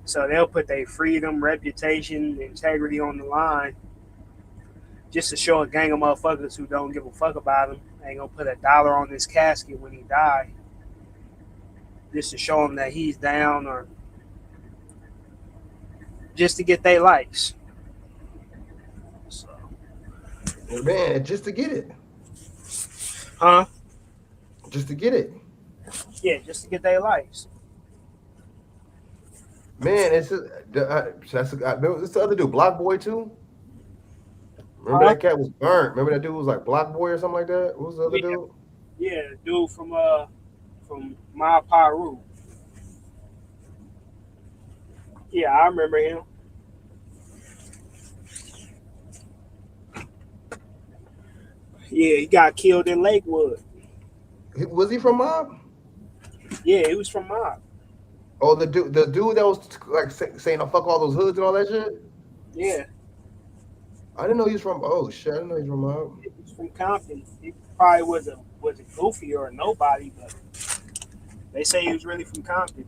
So they'll put their freedom, reputation, integrity on the line just to show a gang of motherfuckers who don't give a fuck about him. Ain't gonna put $1 on his casket when he die, just to show him that he's down, or just to get their likes. So, man, just to get it, huh? Just to get it. Yeah, just to get their likes. Man, it's the other dude, Block Boy too. Remember that cat was burnt. Remember that dude was like Block Boy or something like that. What was the other dude? Yeah, dude from My Paru. Yeah, I remember him. Yeah, he got killed in Lakewood. Was he from Mob? Yeah, he was from Mob. Oh, the dude that was like saying, "I'll fuck all those hoods" and all that shit. Yeah, I didn't know he was from. Oh shit, I didn't know he was from Mob. He was from Compton. He probably was a goofy or a nobody, but they say he was really from Compton.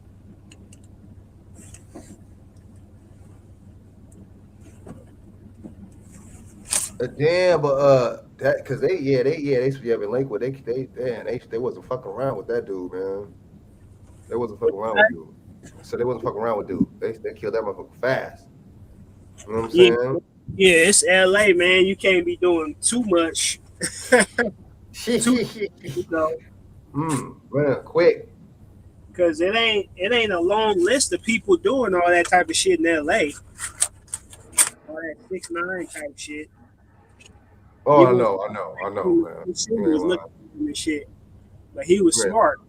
Damn, but that because they used to be up in Lakewood. They wasn't fucking around with that dude, man. They wasn't fucking around with dude. So they wasn't fucking around with dude. They killed that motherfucker fast. You know what I'm saying? Yeah, it's LA, man. You can't be doing too much. Man, quick. Cause it ain't a long list of people doing all that type of shit in LA. All that 6ix9ine type shit. Oh, I know, man. Was looking at and shit. But he was Right. smart.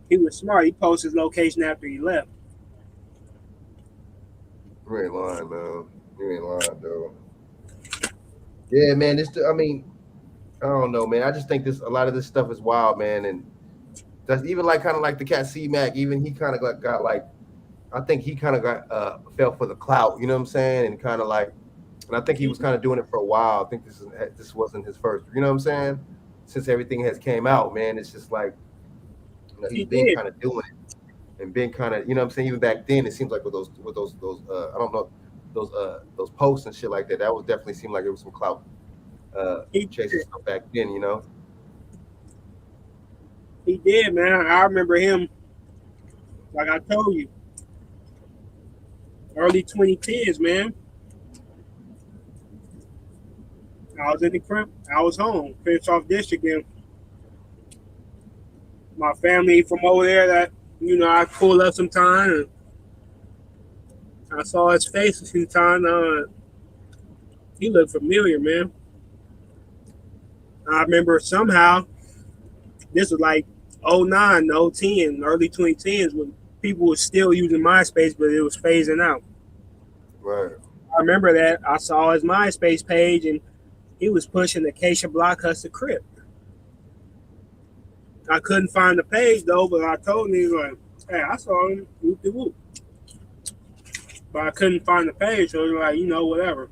He was smart. He posted his location after he left. You ain't lying, man. You ain't lying, though. Yeah, man. I mean, I don't know, man. I just think a lot of this stuff is wild, man. And that's even like kind of like the cat C Mac. Even he kind of got like, I think he kind of got fell for the clout. You know what I'm saying? And kind of like, and I think he was kind of doing it for a while. I think this wasn't his first. You know what I'm saying? Since everything has came out, man, it's just like, you know, he's been kind of doing it and been kind of, you know what I'm saying? Even back then, it seems like with those I don't know, those posts and shit like that. That was definitely seemed like it was some clout chasing stuff back then, you know. He did, man. I remember him. Like I told you, early 2010s, man. I was in the crib. I was home, finished off district, and my family from over there that, you know, I pulled up sometime and I saw his face a few times. He looked familiar, man. I remember somehow, this was like 09, 010, early 2010s when people were still using MySpace, but it was phasing out. Right. I remember that. I saw his MySpace page and he was pushing Acacia Block Hustle Crip. I couldn't find the page though, but I told him, he was like, hey, I saw him, whoop de whoop. But I couldn't find the page, so he was like, you know, whatever.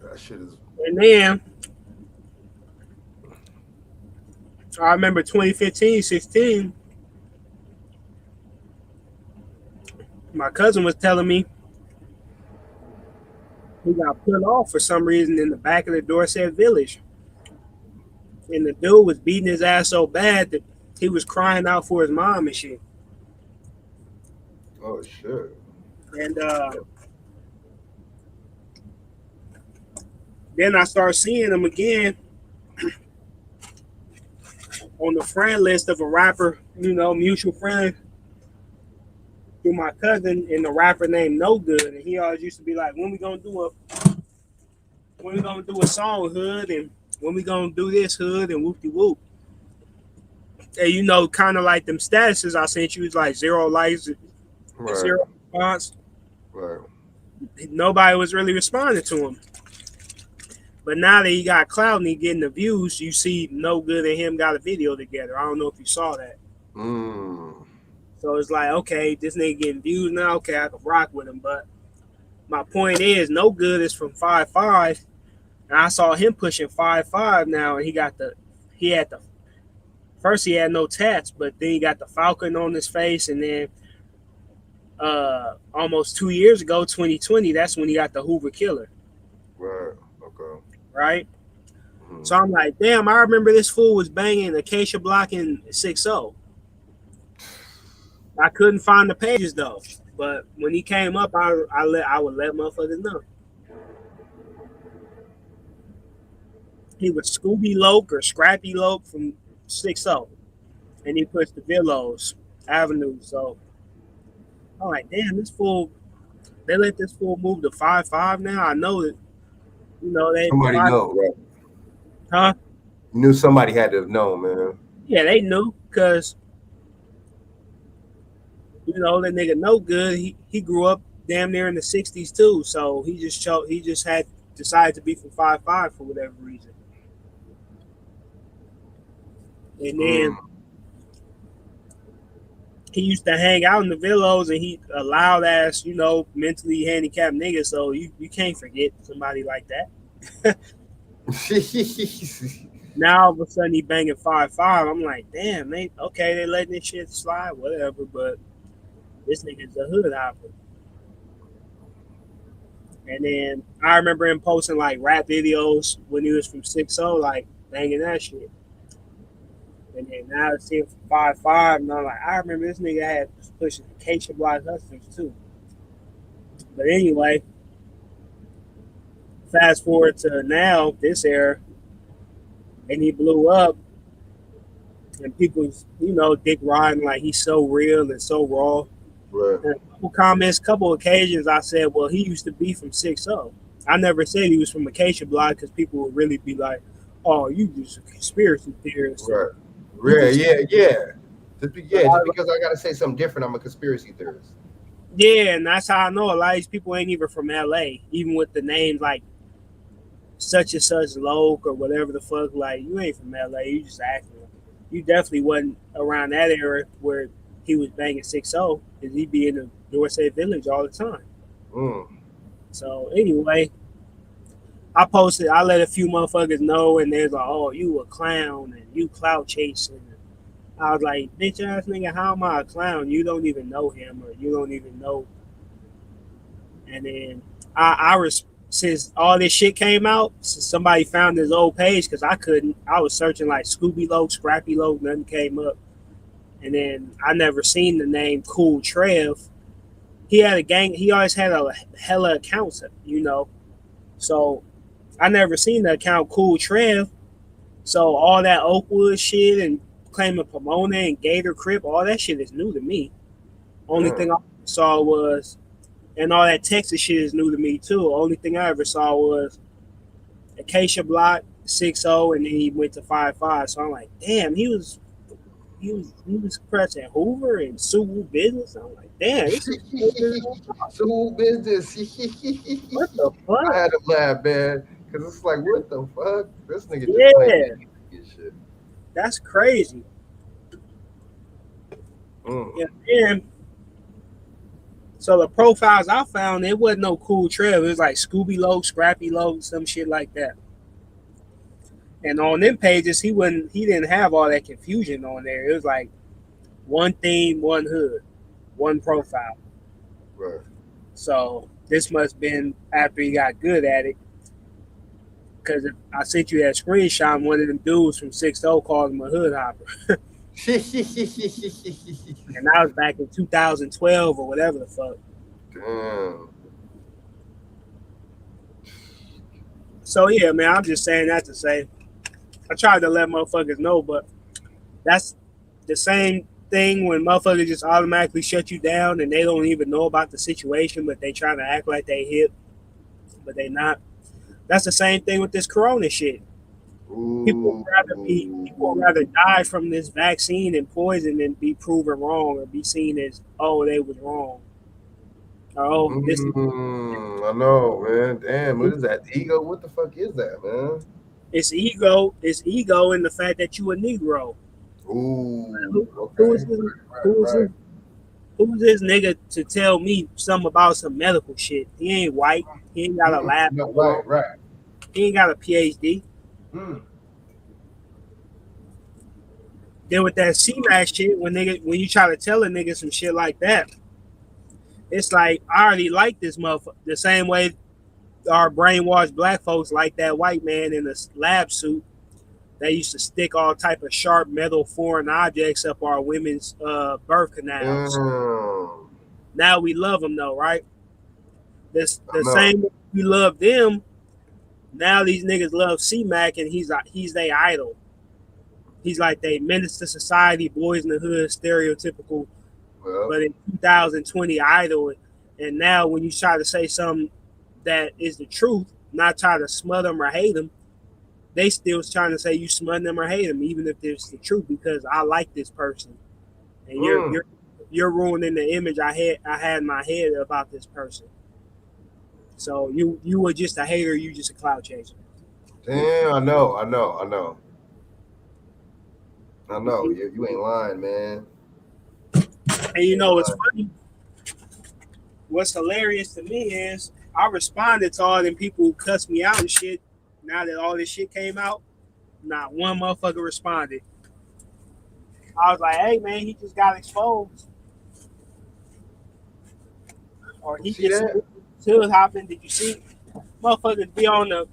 That shit is. And then I remember 2015, 16. My cousin was telling me he got put off for some reason in the back of the Dorset Village. And the dude was beating his ass so bad that he was crying out for his mom and shit. Oh, shit. And then I started seeing him again on the friend list of a rapper, you know, mutual friend through my cousin, and the rapper named No Good. And he always used to be like, when we gonna do a song, Hood, and when we gonna do this, Hood, and whoop-de-whoop. And you know, kind of like them statuses I sent you, was like 0 likes, right. 0 response. Right. Nobody was really responding to him. But now that he got clout and he getting the views, you see No Good and him got a video together. I don't know if you saw that. So it's like, okay, this nigga getting views now. Okay, I can rock with him. But my point is, No Good is from 5'5", and I saw him pushing 5'5" now, and he had the first he had no tats, but then he got the falcon on his face, and then almost 2 years ago, 2020, that's when he got the Hoover Killer. Right. Okay. Right. So I'm like, damn, I remember this fool was banging Acacia Block in 6-0. I couldn't find the pages though, but when he came up, I would let motherfuckers know. He was Scooby Loke or Scrappy Loke from 6-0, and he pushed the Villos Avenue. So I'm like, damn, this fool. They let this fool move to 5'5" now. I know that, you know, they somebody know, right? Huh? You knew somebody had to have known, man. Yeah, they knew, because you know that nigga No Good. He grew up damn near in the 60s too, so he just had decided to be from 5'5" for whatever reason. And then he used to hang out in the Villos, and he a loud ass, you know, mentally handicapped nigga. So you can't forget somebody like that. Now all of a sudden he banging 5'5". I'm like, damn, they letting this shit slide, whatever. But this nigga's a hood hopper. And then I remember him posting like rap videos when he was from 6-0, like banging that shit. And then now I see him from 5'5", and I'm like, I remember this nigga had pushing Acacia Block Hustlers too. But anyway, fast forward to now, this era, and he blew up, and people's, you know, dick riding like he's so real and so raw. Right. And a couple comments, couple occasions, I said, well, he used to be from 6-0. I never said he was from Acacia Block because people would really be like, "Oh, you just a conspiracy theorist." Right. Yeah. Just because I gotta say something different, I'm a conspiracy theorist. Yeah, and that's how I know a lot of these people ain't even from LA, even with the names like such and such Loke or whatever the fuck. Like, you ain't from LA, you just acting. You definitely wasn't around that era where he was banging 6-0, because he'd be in the Dorset Village all the time. So anyway, I let a few motherfuckers know, and they're like, "Oh, you a clown and you clout chasing." I was like, "Bitch ass nigga, how am I a clown? You don't even know him, or you don't even know." And then since all this shit came out, since somebody found his old page, because I was searching like Scooby Loke, Scrappy Loke, nothing came up. And then I never seen the name Cool Trev. He had a gang. He always had a hella accounts, So I never seen the account Cool Trev. So all that Oakwood shit and claiming Pomona and Gator Crip, all that shit is new to me. Only thing I saw was, and all that Texas shit is new to me too. Only thing I ever saw was Acacia Block 6-0, and then he went to 5-5. So I'm like, damn, he was pressing Hoover and Suwu Business. I'm like, damn, this is Suwu Business. What the fuck? I had to laugh, man, because it's like, what the fuck? This nigga just playing shit. That's crazy. Yeah, and so the profiles I found, it wasn't no Cool Trev. It was like Scooby Loke, Scrappy Loke, some shit like that. And on them pages, he didn't have all that confusion on there. It was like one theme, one hood, one profile. Right. So this must have been after he got good at it. Because I sent you that screenshot, one of them dudes from 6-0 called him a hood hopper. And that was back in 2012 or whatever the fuck. Damn. So yeah, man, I'm just saying that to say, I tried to let motherfuckers know, but that's the same thing when motherfuckers just automatically shut you down and they don't even know about the situation, but they trying to act like they hip, but they not. That's the same thing with this corona shit. People would rather die from this vaccine and poison than be proven wrong or be seen as, oh, they was wrong. This I know, man. Damn, what is that? Ego? What the fuck is that, man? It's ego. It's ego in the fact that you a Negro. Who's this nigga to tell me something about some medical shit? He ain't white. He ain't got a lab. Right. He ain't got a PhD. Then with that CMAX shit, when you try to tell a nigga some shit like that, it's like, I already like this motherfucker. The same way our brainwashed black folks like that white man in a lab suit that used to stick all type of sharp metal foreign objects up our women's birth canals. Now we love them though, right? The same way we love them. Now these niggas love C-Mac and he's their idol. He's like they menace to society, boys in the hood, stereotypical, but in 2020 idol. And now when you try to say something that is the truth, not try to smother them or hate them, they still trying to say you smother them or hate them, even if it's the truth, because I like this person, and you're ruining the image I had in my head about this person. So you were just a hater, you just a clout chaser. Damn, I know. You ain't lying, man. And you know what's funny? What's hilarious to me is I responded to all them people who cussed me out and shit. Now that all this shit came out, not one motherfucker responded. I was like, hey man, he just got exposed. Or he just hood hopping. Did you see? Motherfuckers be online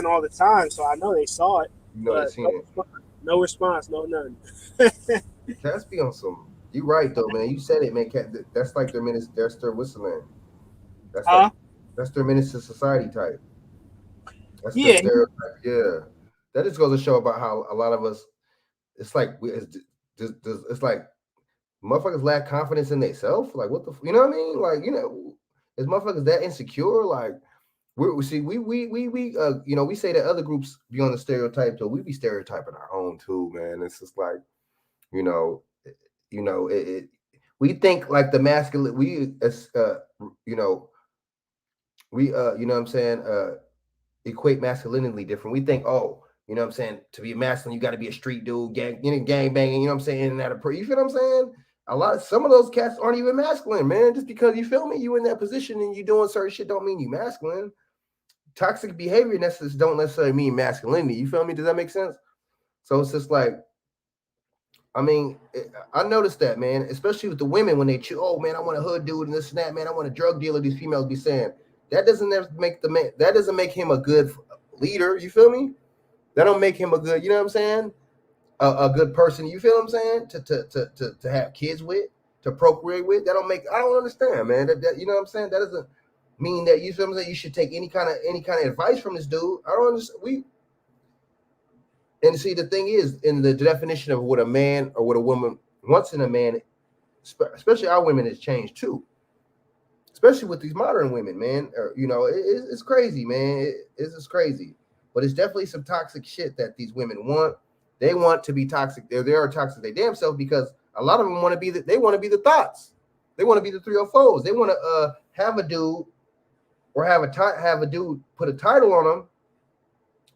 all the time, so I know they saw it. No response, no nothing. Cats be on some. You right though, man. You said it, man. That's like their menace. That's their whistling. That's their menace to society type. That's their stereotype. Yeah, that just goes to show about how a lot of us. It's like it's like motherfuckers lack confidence in themselves. Like what the, you know what I mean? Like, you know, Is motherfuckers that insecure? Like, we say that other groups be on the stereotype, so we be stereotyping our own too, man. It's just like, we think like the masculine, equate masculinity different. We think, oh, to be masculine, you got to be a street dude, gang banging, and that you feel what I'm saying? Some of those cats aren't even masculine, man. Just because you feel me, you in that position and you doing certain shit don't mean you masculine. Toxic behavior don't necessarily mean masculinity. You feel me? Does that make sense? So it's just like, I noticed that, man, especially with the women when they oh man, I want a hood dude and this and that, man, I want a drug dealer. These females be saying that doesn't make that doesn't make him a good leader. You feel me? That don't make him a good, you know what I'm saying? A good person. You feel what I'm saying? To have kids with, to procreate with. That don't make. I don't understand, man. That you know what I'm saying? That doesn't mean that you feel what I'm saying. You should take any kind of advice from this dude. I don't understand. And see, the thing is, in the definition of what a man or what a woman wants in a man, especially our women, has changed too. Especially with these modern women, man. It's crazy, man. It's just crazy. But it's definitely some toxic shit that these women want. They want to be toxic. They are toxic they damn self because a lot of them want to be they want to be the thoughts. They want to be the 304s. They want to have a dude or have a dude put a title on them,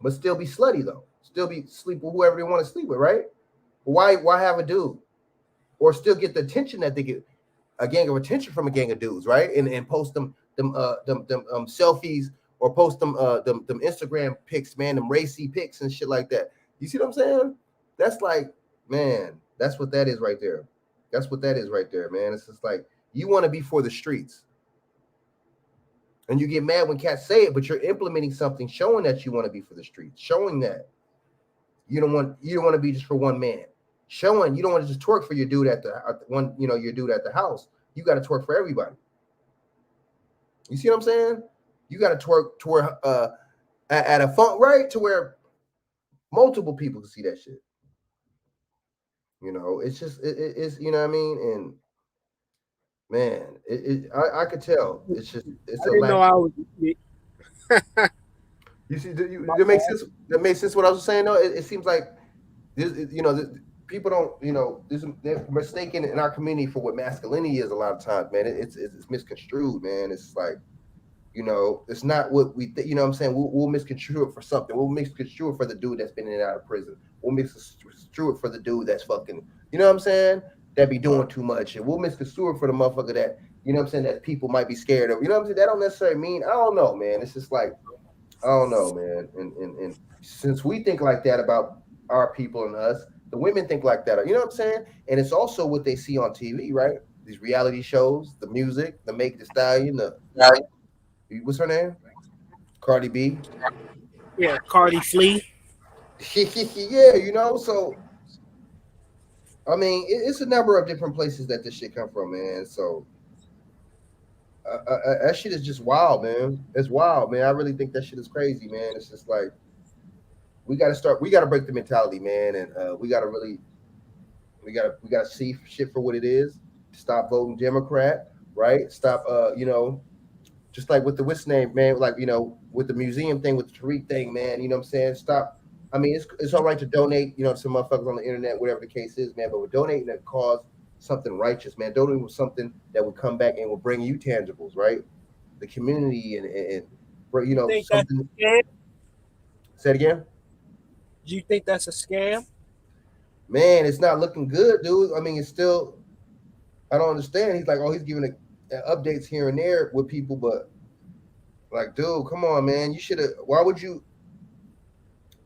but still be slutty though. Still be sleep with whoever they want to sleep with, right? Why have a dude? Or still get the attention that they get, a gang of attention from a gang of dudes, right? And post them selfies or post them Instagram pics, man, them racy pics and shit like that. You see what I'm saying? That's like, man, that's what that is right there. That's what that is right there, man. It's just like you want to be for the streets. And you get mad when cats say it, but you're implementing something showing that you want to be for the streets, showing that you don't want to be just for one man. Showing you don't want to just twerk for your dude at your dude at the house. You got to twerk for everybody. You see what I'm saying? You got to twerk at a funk, right? To where multiple people can see that shit. It's just it's you know what I mean? And man, I could tell. It's I didn't know I was. You see, that makes sense. That makes sense. What I was saying, though, it seems like this, people don't, they're mistaken in our community for what masculinity is. A lot of times, man, it's misconstrued, man. It's like, it's not what we, you know what I'm saying? We'll misconstrue it for something. We'll misconstrue it for the dude that's been in and out of prison. We'll misconstrue it for the dude that's fucking, you know what I'm saying? That be doing too much. And we'll misconstrue it for the motherfucker that, you know what I'm saying, that people might be scared of. You know what I'm saying? That don't necessarily mean, I don't know, man. It's just like, I don't know, man. And since we think like that about our people and us, the women think like that. You know what I'm saying? And it's also what they see on TV, right? These reality shows, the music, the Make the Stallion, what's her name? Cardi B. Yeah, Cardi Flea. Yeah, so I mean, it's a number of different places that this shit come from, man. So that shit is just wild, man. It's wild, man. I really think that shit is crazy, man. It's just like we got to break the mentality, man, and we got to see shit for what it is. Stop voting Democrat, right? Stop, just like with the what's name, man, like, with the museum thing, with the Tariq thing, man, you know what I'm saying? Stop. I mean, it's all right to donate, some motherfuckers on the internet, whatever the case is, man, but we're donating to cause something righteous, man. Donating with something that would come back and will bring you tangibles, right? The community and something. Say it again. Do you think that's a scam? Man, it's not looking good, dude. I mean, it's still, I don't understand. He's like, oh, he's giving updates here and there with people, but like, dude, come on, man. You should have, why would you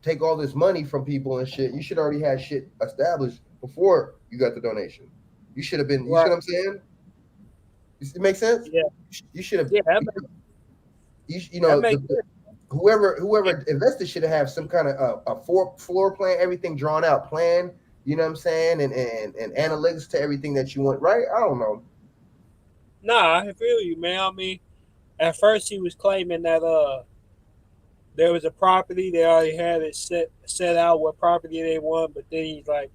take all this money from people and shit? You should already have shit established before you got the donation. You should have been, you see what I'm saying? It makes sense? Yeah. You should have, yeah, whoever invested should have some kind of a floor plan, everything drawn out plan, you know what I'm saying? And analytics to everything that you want, right? I don't know. Nah, I feel you, man. I mean, at first he was claiming that there was a property, they already had it set out what property they want, but then he's like,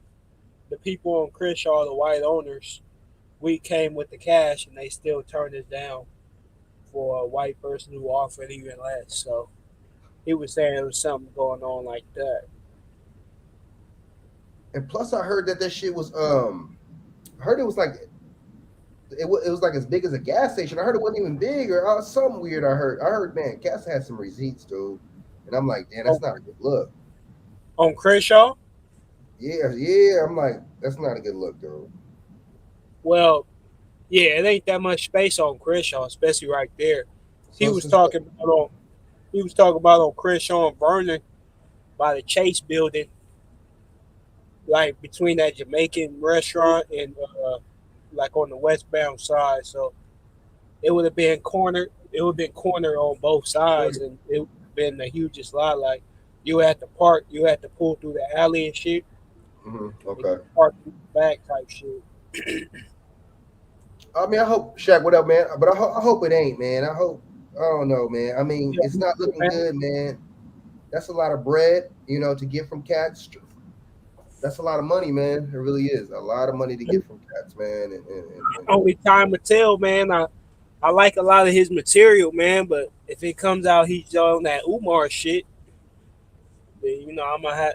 the people on Crenshaw, the white owners, we came with the cash and they still turned us down for a white person who offered even less. So he was saying there was something going on like that. And plus, I heard that shit was I heard it was like it was like as big as a gas station. I heard it wasn't even big or something weird. I heard, man, gas had some receipts, dude. And I'm like, damn, that's not a good look. On Crenshaw? Yeah. I'm like, that's not a good look, dude. Well, yeah, it ain't that much space on Crenshaw, especially right there. He was talking about on Crenshaw and Vernon by the Chase building, like between that Jamaican restaurant and like on the westbound side. So it would have been cornered. It would have been cornered on both sides, and it would have been the hugest lot. Like you had to park, you had to pull through the alley and shit. Okay. Park through the back type shit. I mean, I hope Shaq, what up, man? But I hope it ain't, man. I don't know, man. I mean, it's not looking good, man. That's a lot of bread, to get from cats. That's a lot of money, man. It really is a lot of money to get from cats, man. And only time will tell, man. I like a lot of his material, man. But if it comes out he's on that Umar shit, then I'm gonna have,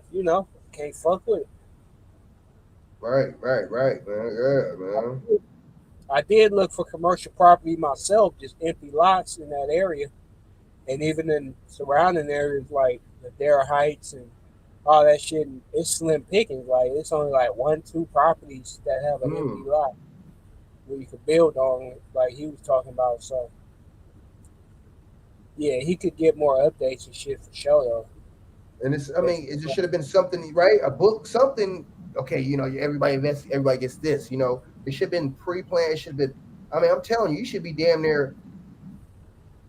can't fuck with it. Right, man. Yeah, man. I did look for commercial property myself, just empty lots in that area, and even in surrounding areas like the Dare Heights and all that shit. It's slim pickings. Like it's only like 1-2 properties that have an empty lot where you could build on, like he was talking about. So yeah, he could get more updates and shit for sure though. And it just should have been something, right? A book, something. Okay, everybody invests, everybody gets this. It should have been pre-planned. It should have been. I mean, I'm telling you, you should be damn near.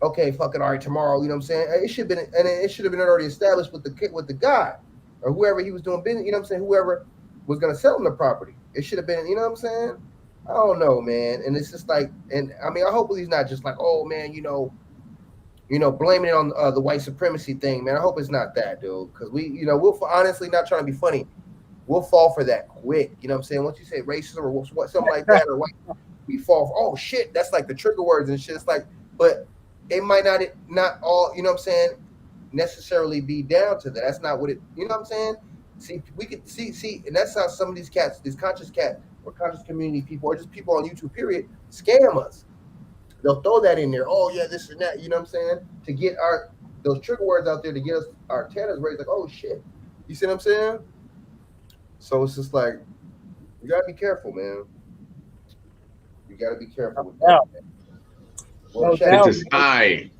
Okay, fucking all right, tomorrow. You know what I'm saying? It should have been, and it should have been already established with the guy or whoever he was doing business. You know what I'm saying? Whoever was gonna sell him the property. It should have been. You know what I'm saying? I don't know, man. And it's just like, and I mean, I hope he's not just like, oh man, blaming it on the white supremacy thing, man. I hope it's not that, dude. Because we'll honestly, not trying to be funny, we'll fall for that quick. You know what I'm saying? Once you say racism or something like that, or white, we fall for, oh shit, that's like the trigger words and shit. It's like, but it might not all, you know what I'm saying, necessarily be down to that. That's not what it, you know what I'm saying? See, we could see, and that's how some of these cats, these conscious cat or conscious community people, or just people on YouTube, period, scam us. They'll throw that in there. Oh yeah, this and that. You know what I'm saying? To get those trigger words out there to get us our antennas raised. Like, oh shit. You see what I'm saying? So it's just like, you gotta be careful, man. You gotta be careful with that. Well, it is I.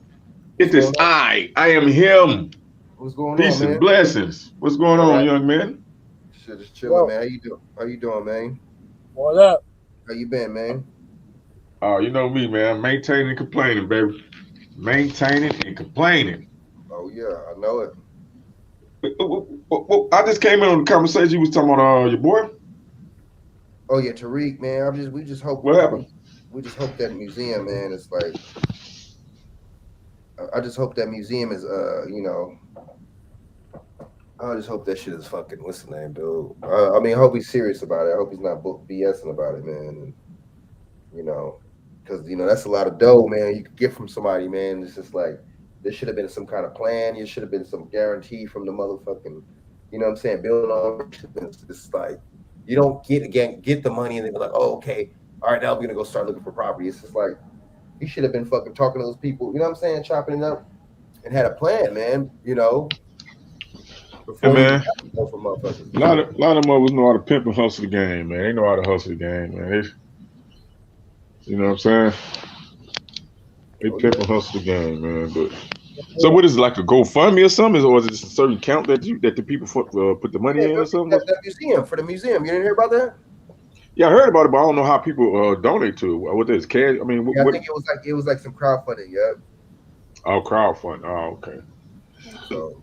It is I. I am him. What's going Peace on, man? and blessings. What's going on, young man? Shit, just chilling, man. How you doing, man? What up? How you been, man? Oh, you know me, man. Maintaining and complaining, baby. Maintaining and complaining. Oh yeah, I know it. I just came in on the conversation you was talking about your boy. Oh yeah, Tariq, man. We just hope. What happened? We just hope that museum, man, is like. I just hope that museum is, I just hope that shit is fucking. What's the name, dude? I mean, I hope he's serious about it. I hope he's not BSing about it, man. And, because that's a lot of dough, man. You could get from somebody, man. It's just like there should have been some kind of plan. There should have been some guarantee from the motherfucking, you know what I'm saying, building on. It's like you don't get the money and then be like, oh, okay, all right, now we're gonna go start looking for property. It's just like you should have been fucking talking to those people, you know what I'm saying, chopping it up, and had a plan, man. Hey, man. A lot of mothers know how to pimp and hustle the game, man. They know how to hustle the game, man. You know what I'm saying? They pimp and hustle the game, man. But so what is it, like a GoFundMe or something, or is it just a certain count that the people put the money in or something? That museum, for the museum. You didn't hear about that? Yeah, I heard about it, but I don't know how people donate to it. What is cash? I mean, I think it was like some crowdfunding. Yeah. Oh, crowdfunding. Oh, okay. So.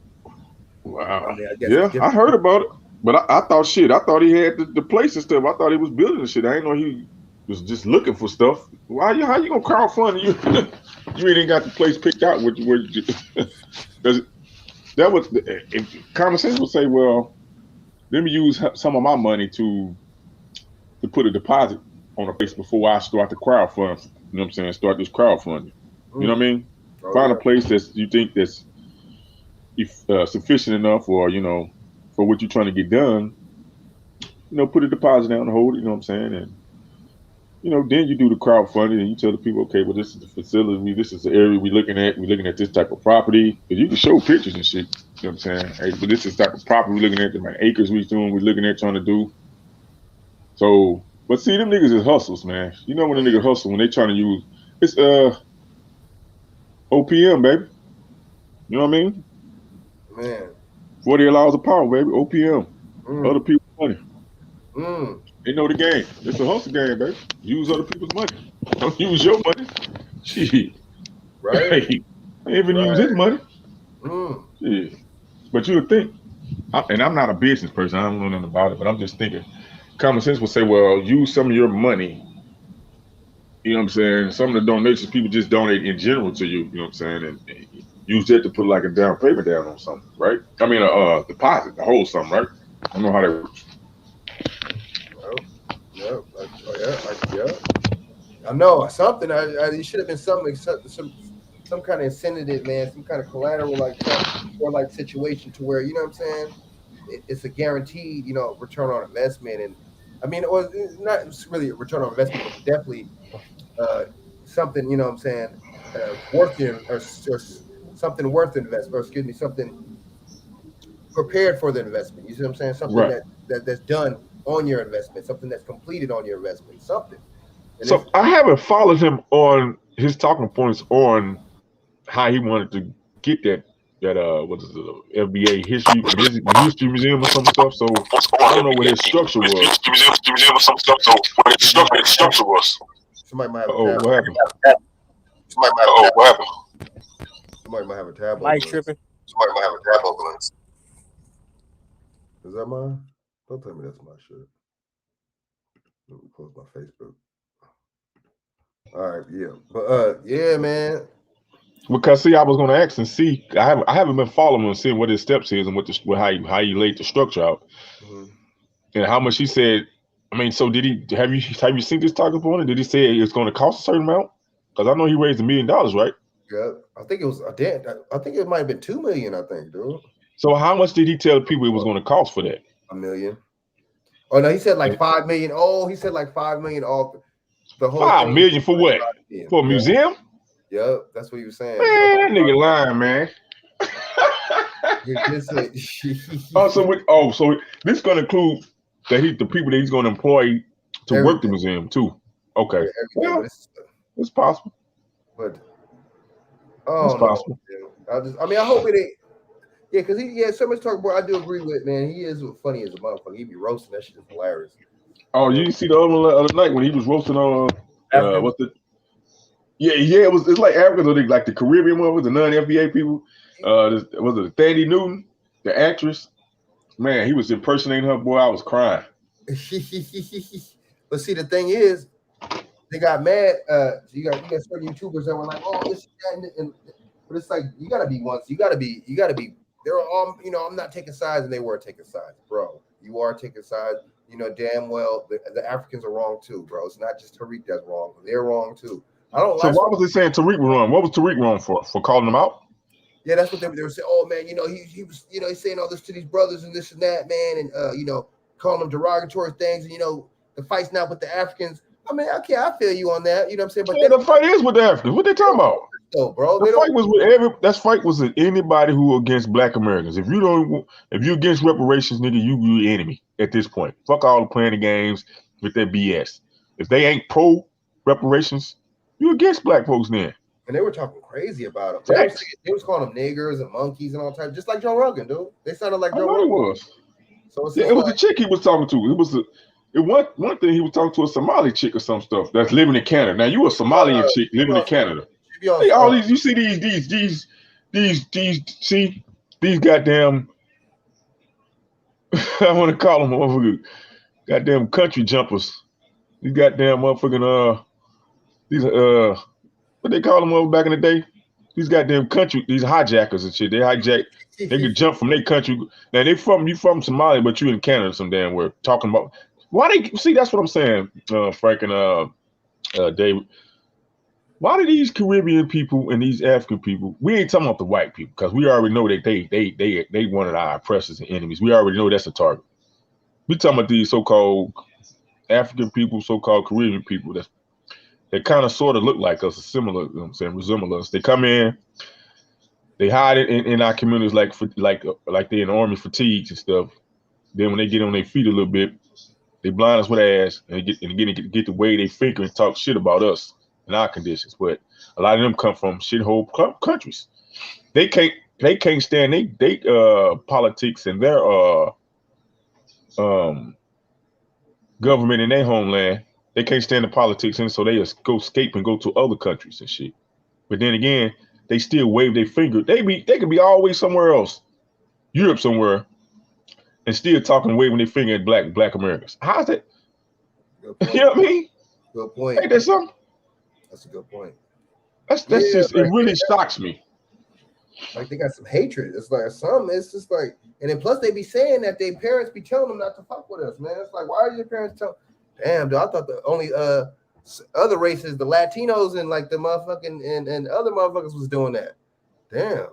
Wow. I mean, I heard about it, but I thought shit. I thought he had the place and stuff. I thought he was building the shit. I didn't know he was just looking for stuff. How you gonna crowdfund you ain't got the place picked out? Because that was common sense would say, well, let me use some of my money to put a deposit on a place before I start the crowdfund. You know what I'm saying? Start this crowdfunding. You know what I mean? Find a place that you think that's sufficient enough, or for what you're trying to get done. Put a deposit down and hold it. You know what I'm saying? And then you do the crowdfunding and you tell the people, okay, well, this is the facility, this is the area we're looking at. We're looking at this type of property. Because you can show pictures and shit. You know what I'm saying? Hey, but this is the type of property we're looking at, the amount of acres we're looking at trying to do. So, but see, them niggas is hustles, man. You know when a nigga hustle, when they trying to use, it's OPM, baby. You know what I mean? Man. 48 hours of power, baby. OPM. Other people's money. They know the game. It's a hustle game, baby. Use other people's money. Don't use your money. Shit. Right. Hey, I ain't even use his money. Shit. But you would think, and I'm not a business person, I don't know nothing about it, but I'm just thinking, common sense would say, well, use some of your money. You know what I'm saying? Some of the donations people just donate in general to you. You know what I'm saying? And use that to put like a down payment down on something, right? I mean, a deposit to hold something, right? I don't know how that works. Yeah. I know something. It should have been something, some kind of incentive, man, some kind of collateral, like or like situation to where, you know what I'm saying? It's a guaranteed, return on investment, and I mean, or it's not really a return on investment, but definitely something, you know what I'm saying, worth it, or something worth investment, or excuse me, something prepared for the investment. You see what I'm saying? Something right. that's done on your investment, something that's completed on your investment, something. And so I haven't followed him on his talking points on how he wanted to get that what is it, FBA history museum or some stuff. So I don't know what his structure was. Museum or some stuff. So what his structure was. Somebody might have a tab. What happened? Somebody might have a tab. Mike tripping. Somebody might have a tab open. Is that mine? Don't tell me that's my shit. Let me close my Facebook. All right, yeah, but yeah, man. Because see, I was going to ask and see. I haven't been following and seeing what his steps is and how he laid the structure out, and how much he said. I mean, so did he? Have you seen this talking point? Did he say it's going to cost a certain amount? Because I know he raised $1 million, right? Yeah, I think it was. I think it might have been $2 million. I think, dude. So how much did he tell people it was going to cost for that? $1 million. Oh no, he said like 5 million. Oh, he said like 5 million off the whole. 5 million for what? For a museum? Yep, that's what he was saying. Man, that nigga lying, man. So this gonna include the people that he's gonna employ to work the museum too. Okay, well, it's possible. But it's possible. I mean, I hope it ain't. Yeah, because so much talk about. I do agree with, man. He is funny as a motherfucker. He be roasting that shit. Is hilarious. Oh, you see the other night when he was roasting on what's the? Yeah, it's like Africans or like the Caribbean ones, the non-FBA people. Was it Thandi Newton, the actress? Man, he was impersonating her. Boy, I was crying. But see, the thing is, they got mad. You got certain YouTubers that were like, "Oh, this and but it's like you gotta be once. You gotta be. They're all, I'm not taking sides, and they were taking sides, bro. You are taking sides. You know damn well the Africans are wrong too, bro. It's not just Tariq that's wrong. They're wrong too. I don't. So why was they saying Tariq was wrong? What was Tariq wrong for? For calling them out? Yeah, that's what they were saying. Oh man, he was, he's saying all this to these brothers and this and that, man, and calling them derogatory things, and the fight's not with the Africans. I mean, okay, I feel you on that. You know what I'm saying? But the fight is with the Africans. What they talking about? No, bro. The fight was with that fight was with anybody who against Black Americans. If you against reparations, nigga, you enemy at this point. Fuck all the playing the games with that BS. If they ain't pro reparations, you against Black folks then. And they were talking crazy about them. They was calling them niggers and monkeys and all types, just like Joe Rogan, dude. They sounded like Joe Rogan. It was. So it's it was a chick he was talking to. It was one thing he was talking to a Somali chick or some stuff that's living in Canada. Now you a Somalian chick living in Canada. Hey, all these, you see these goddamn I want to call them motherfuckers goddamn country jumpers. These goddamn motherfucking what they call them over back in the day? These goddamn these hijackers and shit. They hijack. They can jump from their country. Now you from Somalia, but you in Canada some damn word. Talking about why they see that's what I'm saying, Frank and David. Why do these Caribbean people and these African people? We ain't talking about the white people because we already know that they one of our oppressors and enemies. We already know that's a target. We talking about these so-called African people, so-called Caribbean people that kind of sort of look like us, similar, you know what I'm saying, resemble us. They come in, they hide it in our communities like they in army fatigues and stuff. Then when they get on their feet a little bit, they blind us with ass and get the way they figure and talk shit about us and our conditions. But a lot of them come from shithole countries. They can't stand they politics and their government in their homeland. They can't stand the politics, and so they just go escape and go to other countries and shit. But then again, they still wave their finger. They could be always somewhere else, Europe somewhere, and still talking, waving their finger at black Americans. How's that? You know what I mean? Good point. Ain't that something? That's a good point. That's just it really shocks me. Like they got some hatred. It's like it's just like, and then plus they be saying that their parents be telling them not to fuck with us, man. It's like, why are your parents telling? Damn, dude, I thought the only other races, the Latinos and like the motherfucking and other motherfuckers was doing that. Damn.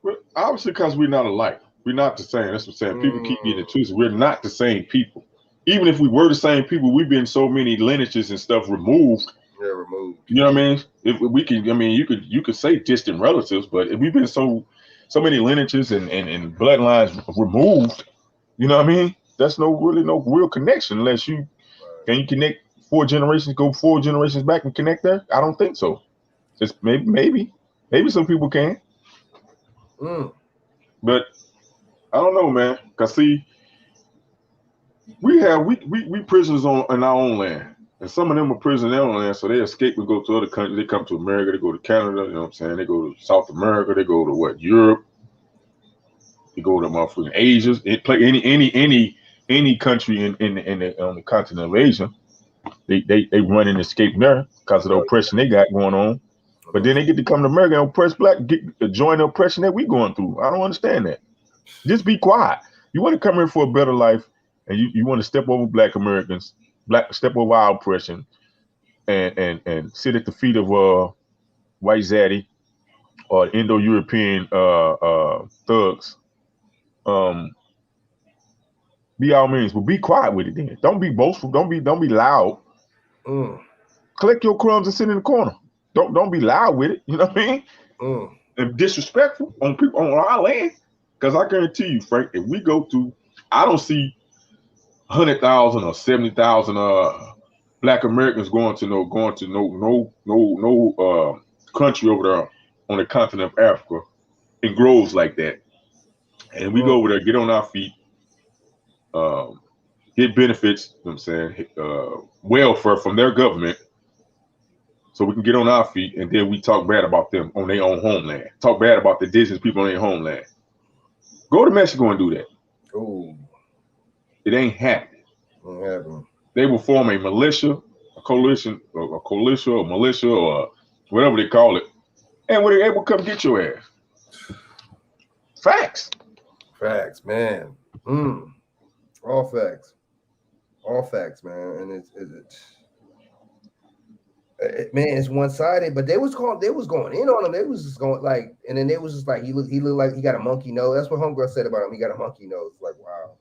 Well, obviously, because we're not alike. We're not the same. That's what I'm saying. People keep getting it twisted. We're not the same people. Even if we were the same people, we've been so many lineages and stuff removed. Yeah, removed. You know what I mean? If we can, I mean, you could say distant relatives, but if we've been so many lineages and bloodlines removed, you know what I mean? That's no real connection unless you can you connect 4 generations, go 4 generations back and connect there. I don't think so. It's maybe some people can, but I don't know, man. Cause see, we prisoners in our own land, and some of them are prisoners in their own land, so they escape and go to other countries. They come to America, they go to Canada, you know what I'm saying? They go to South America, they go to Europe, they go to motherfucking Asia. It play any country on the continent of Asia. They run and escape there because of the oppression they got going on. But then they get to come to America and oppress join the oppression that we going through. I don't understand that. Just be quiet. You want to come here for a better life, and you want to step over black Americans, step over our oppression, and sit at the feet of white zaddy or Indo-European thugs. Be all means, but be quiet with it then. Don't be boastful. Don't be loud. Collect your crumbs and sit in the corner. Don't be loud with it. You know what I mean? And disrespectful on people on our land. Because I guarantee you, Frank, if we go through, I don't see 100,000 or 70,000 black Americans going to no country over there on the continent of Africa in groves like that. And we go over there, get on our feet, get benefits, you know what I'm saying, welfare from their government, so we can get on our feet, and then we talk bad about them on their own homeland. Talk bad about the indigenous people on their homeland. Go to Mexico and do that. Oh, it ain't happening. They will form a militia, a coalition, or militia, or whatever they call it, and when they will come get your ass. Facts. Facts, man. All facts. All facts, man. And it's one-sided, but they was going in on him. They was just going like, and then they was just like, he looked like he got a monkey nose. That's what homegirl said about him. He got a monkey nose. Like, wow.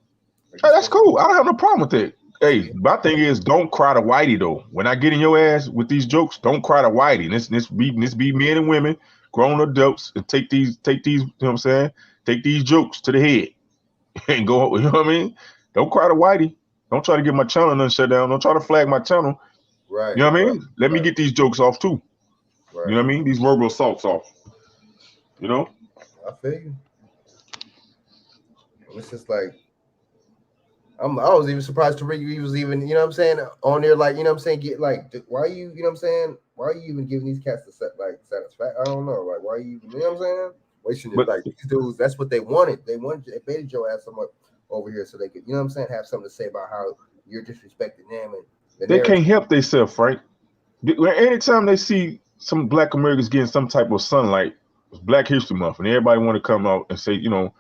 Hey, that's cool. I don't have no problem with it. Hey, my thing is, don't cry to Whitey though. When I get in your ass with these jokes, don't cry to Whitey. This be men and women, grown adults, and take these, you know what I'm saying? Take these jokes to the head and go, you know what I mean? Don't cry to Whitey. Don't try to get my channel and shut down. Don't try to flag my channel. Right. You know what I mean? Let me get these jokes off too. Right. You know what I mean? These verbal assaults off. You know? I feel you. It's just like, I was even surprised to read he was even, you know what I'm saying, on there, like, you know what I'm saying, get like, why are you, you know what I'm saying? Why are you even giving these cats the satisfaction? I don't know. Like, why are you, you know what I'm saying? Wasting your, like, these dudes, that's what they wanted. They baited your ass somewhat over here so they could, you know what I'm saying, have something to say about how you're disrespecting them. And they can't help themselves, Frank. Anytime they see some black Americans getting some type of sunlight, it's Black History Month, and everybody want to come out and say, you know,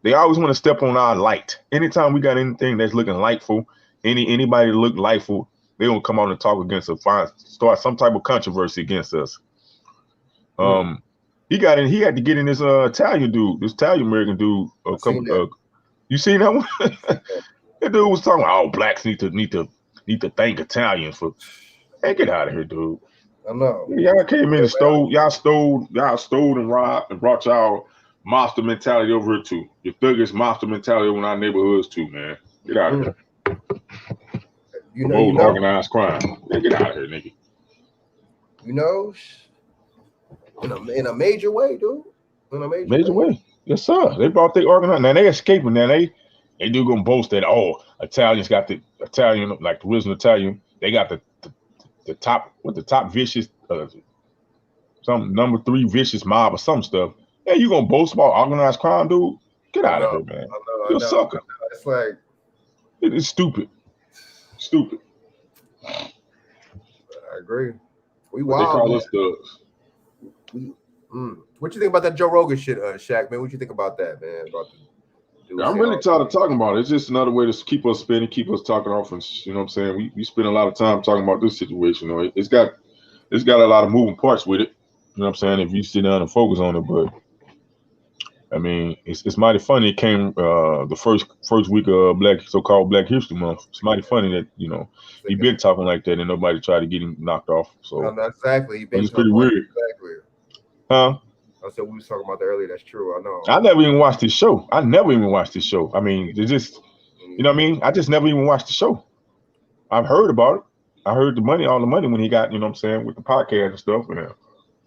they always want to step on our light. Anytime we got anything that's looking lightful, anybody that look lightful, they gonna come out and talk against us, start some type of controversy against us. He had to get in this Italian American dude. You seen that one? That dude was talking about, blacks need to thank Italians for. Hey, get out of here, dude. I know. Y'all came in and stole and robbed and brought y'all mobster mentality over here too. Your thuggish mobster mentality in our neighborhoods too, man. Get out of here. You know, organized crime. Yeah, get out of here, nigga. You know, in a major way, dude. In a major way. Yes, sir. They brought their organized. Now they escaping. Now they do gonna boast that Italians got the Italian, like the original Italian. They got the top vicious some number 3 vicious mob or some stuff. Yeah, you gonna boast about organized crime, dude? Get out of here, man. You're a sucker. It's like it's stupid. Stupid. I agree. We wild. They call us thugs. What you think about that Joe Rogan shit, Shaq, man? What you think about that, man? I'm really tired of talking about it. It's just another way to keep us spinning, keep us talking off, and you know what I'm saying. We spend a lot of time talking about this situation. You know, it's got a lot of moving parts with it. You know what I'm saying? If you sit down and focus on it, but I mean, it's mighty funny. It came the first week of so-called Black History Month. It's mighty funny that he been talking like that and nobody tried to get him knocked off. So exactly, it's pretty weird. Exactly. Huh? I said we was talking about that earlier. That's true. I know. I never even watched this show. I mean, it's just, you know what I mean? I just never even watched the show. I've heard about it. I heard all the money when he got, you know what I'm saying, with the podcast and stuff. And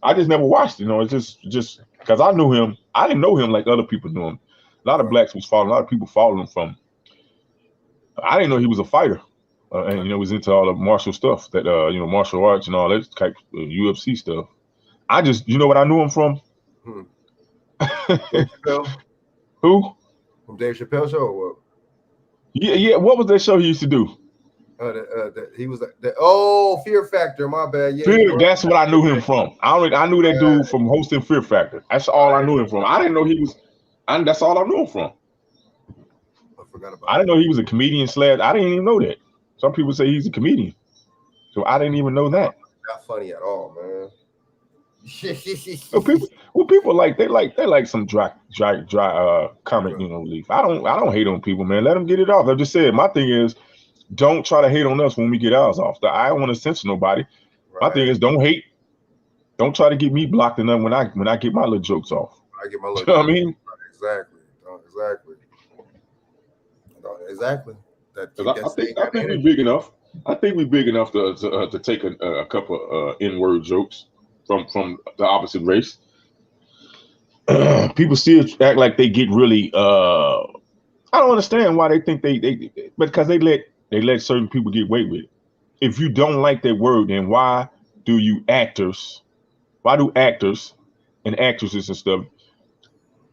I just never watched it. You know, it's just because I knew him. I didn't know him like other people knew him. A lot of blacks was following. A lot of people followed him from. I didn't know he was a fighter, and was into all the martial stuff that martial arts and all that type of UFC stuff. I just, what I knew him from. Dave Chappelle? Who? From Dave Chappelle show or what? Yeah. What was that show he used to do? He was the Fear Factor. My bad. Yeah, Fear, that's what I knew him from. I knew that dude from hosting Fear Factor. That's all I knew him from. I didn't know he was. That's all I knew him from. I forgot about. I didn't know he was a comedian / I didn't even know that. Some people say he's a comedian, so I didn't even know that. Not funny at all, man. People they like some dry comic relief. I don't hate on people, man. Let them get it off. I just said my thing is, don't try to hate on us when we get ours off. I don't want to censor nobody. Right. My thing is, don't hate. Don't try to get me blocked and then when I get my little jokes off. I get my little. You know what I mean? Exactly. I think we're big enough. I think we're big enough to take a couple N-word jokes from the opposite race. People still act like they get really. I don't understand why they think because they let certain people get away with it. If you don't like that word, then why do actors and actresses and stuff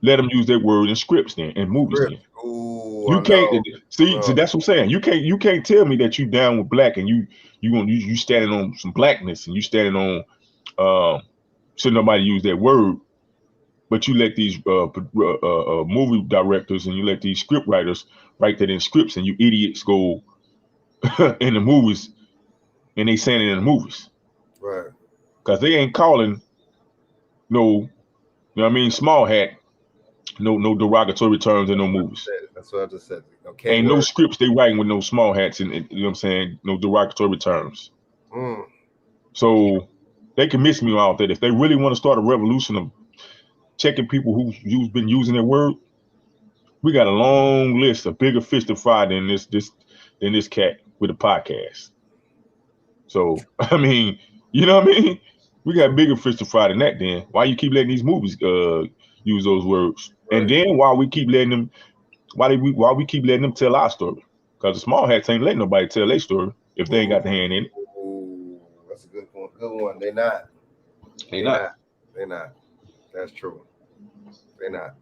let them use that word in scripts then and movies then? Ooh, you can't see that's what I'm saying. You can't tell me that you down with black and you standing on some blackness and you standing on should nobody use that word, but you let these movie directors and you let these script writers write that in scripts and you idiots go in the movies and they saying it in the movies. Right. Because they ain't calling small hat, no derogatory terms in no movies. That's what I just said. Ain't no scripts they writing with no small hats and you know what I'm saying, no derogatory terms. So they can miss me out that if they really want to start a revolution of checking people who's been using that word, we got a long list of bigger fish to fry than this cat with a podcast. So I mean, you know what I mean? We got bigger fish to fry than that. Then why you keep letting these movies use those words? Right. And then why we keep letting them tell our story? Because the small hats ain't letting nobody tell their story if they ain't got the hand in it. Ooh, that's a good one. Good one. They not. That's true. They're not.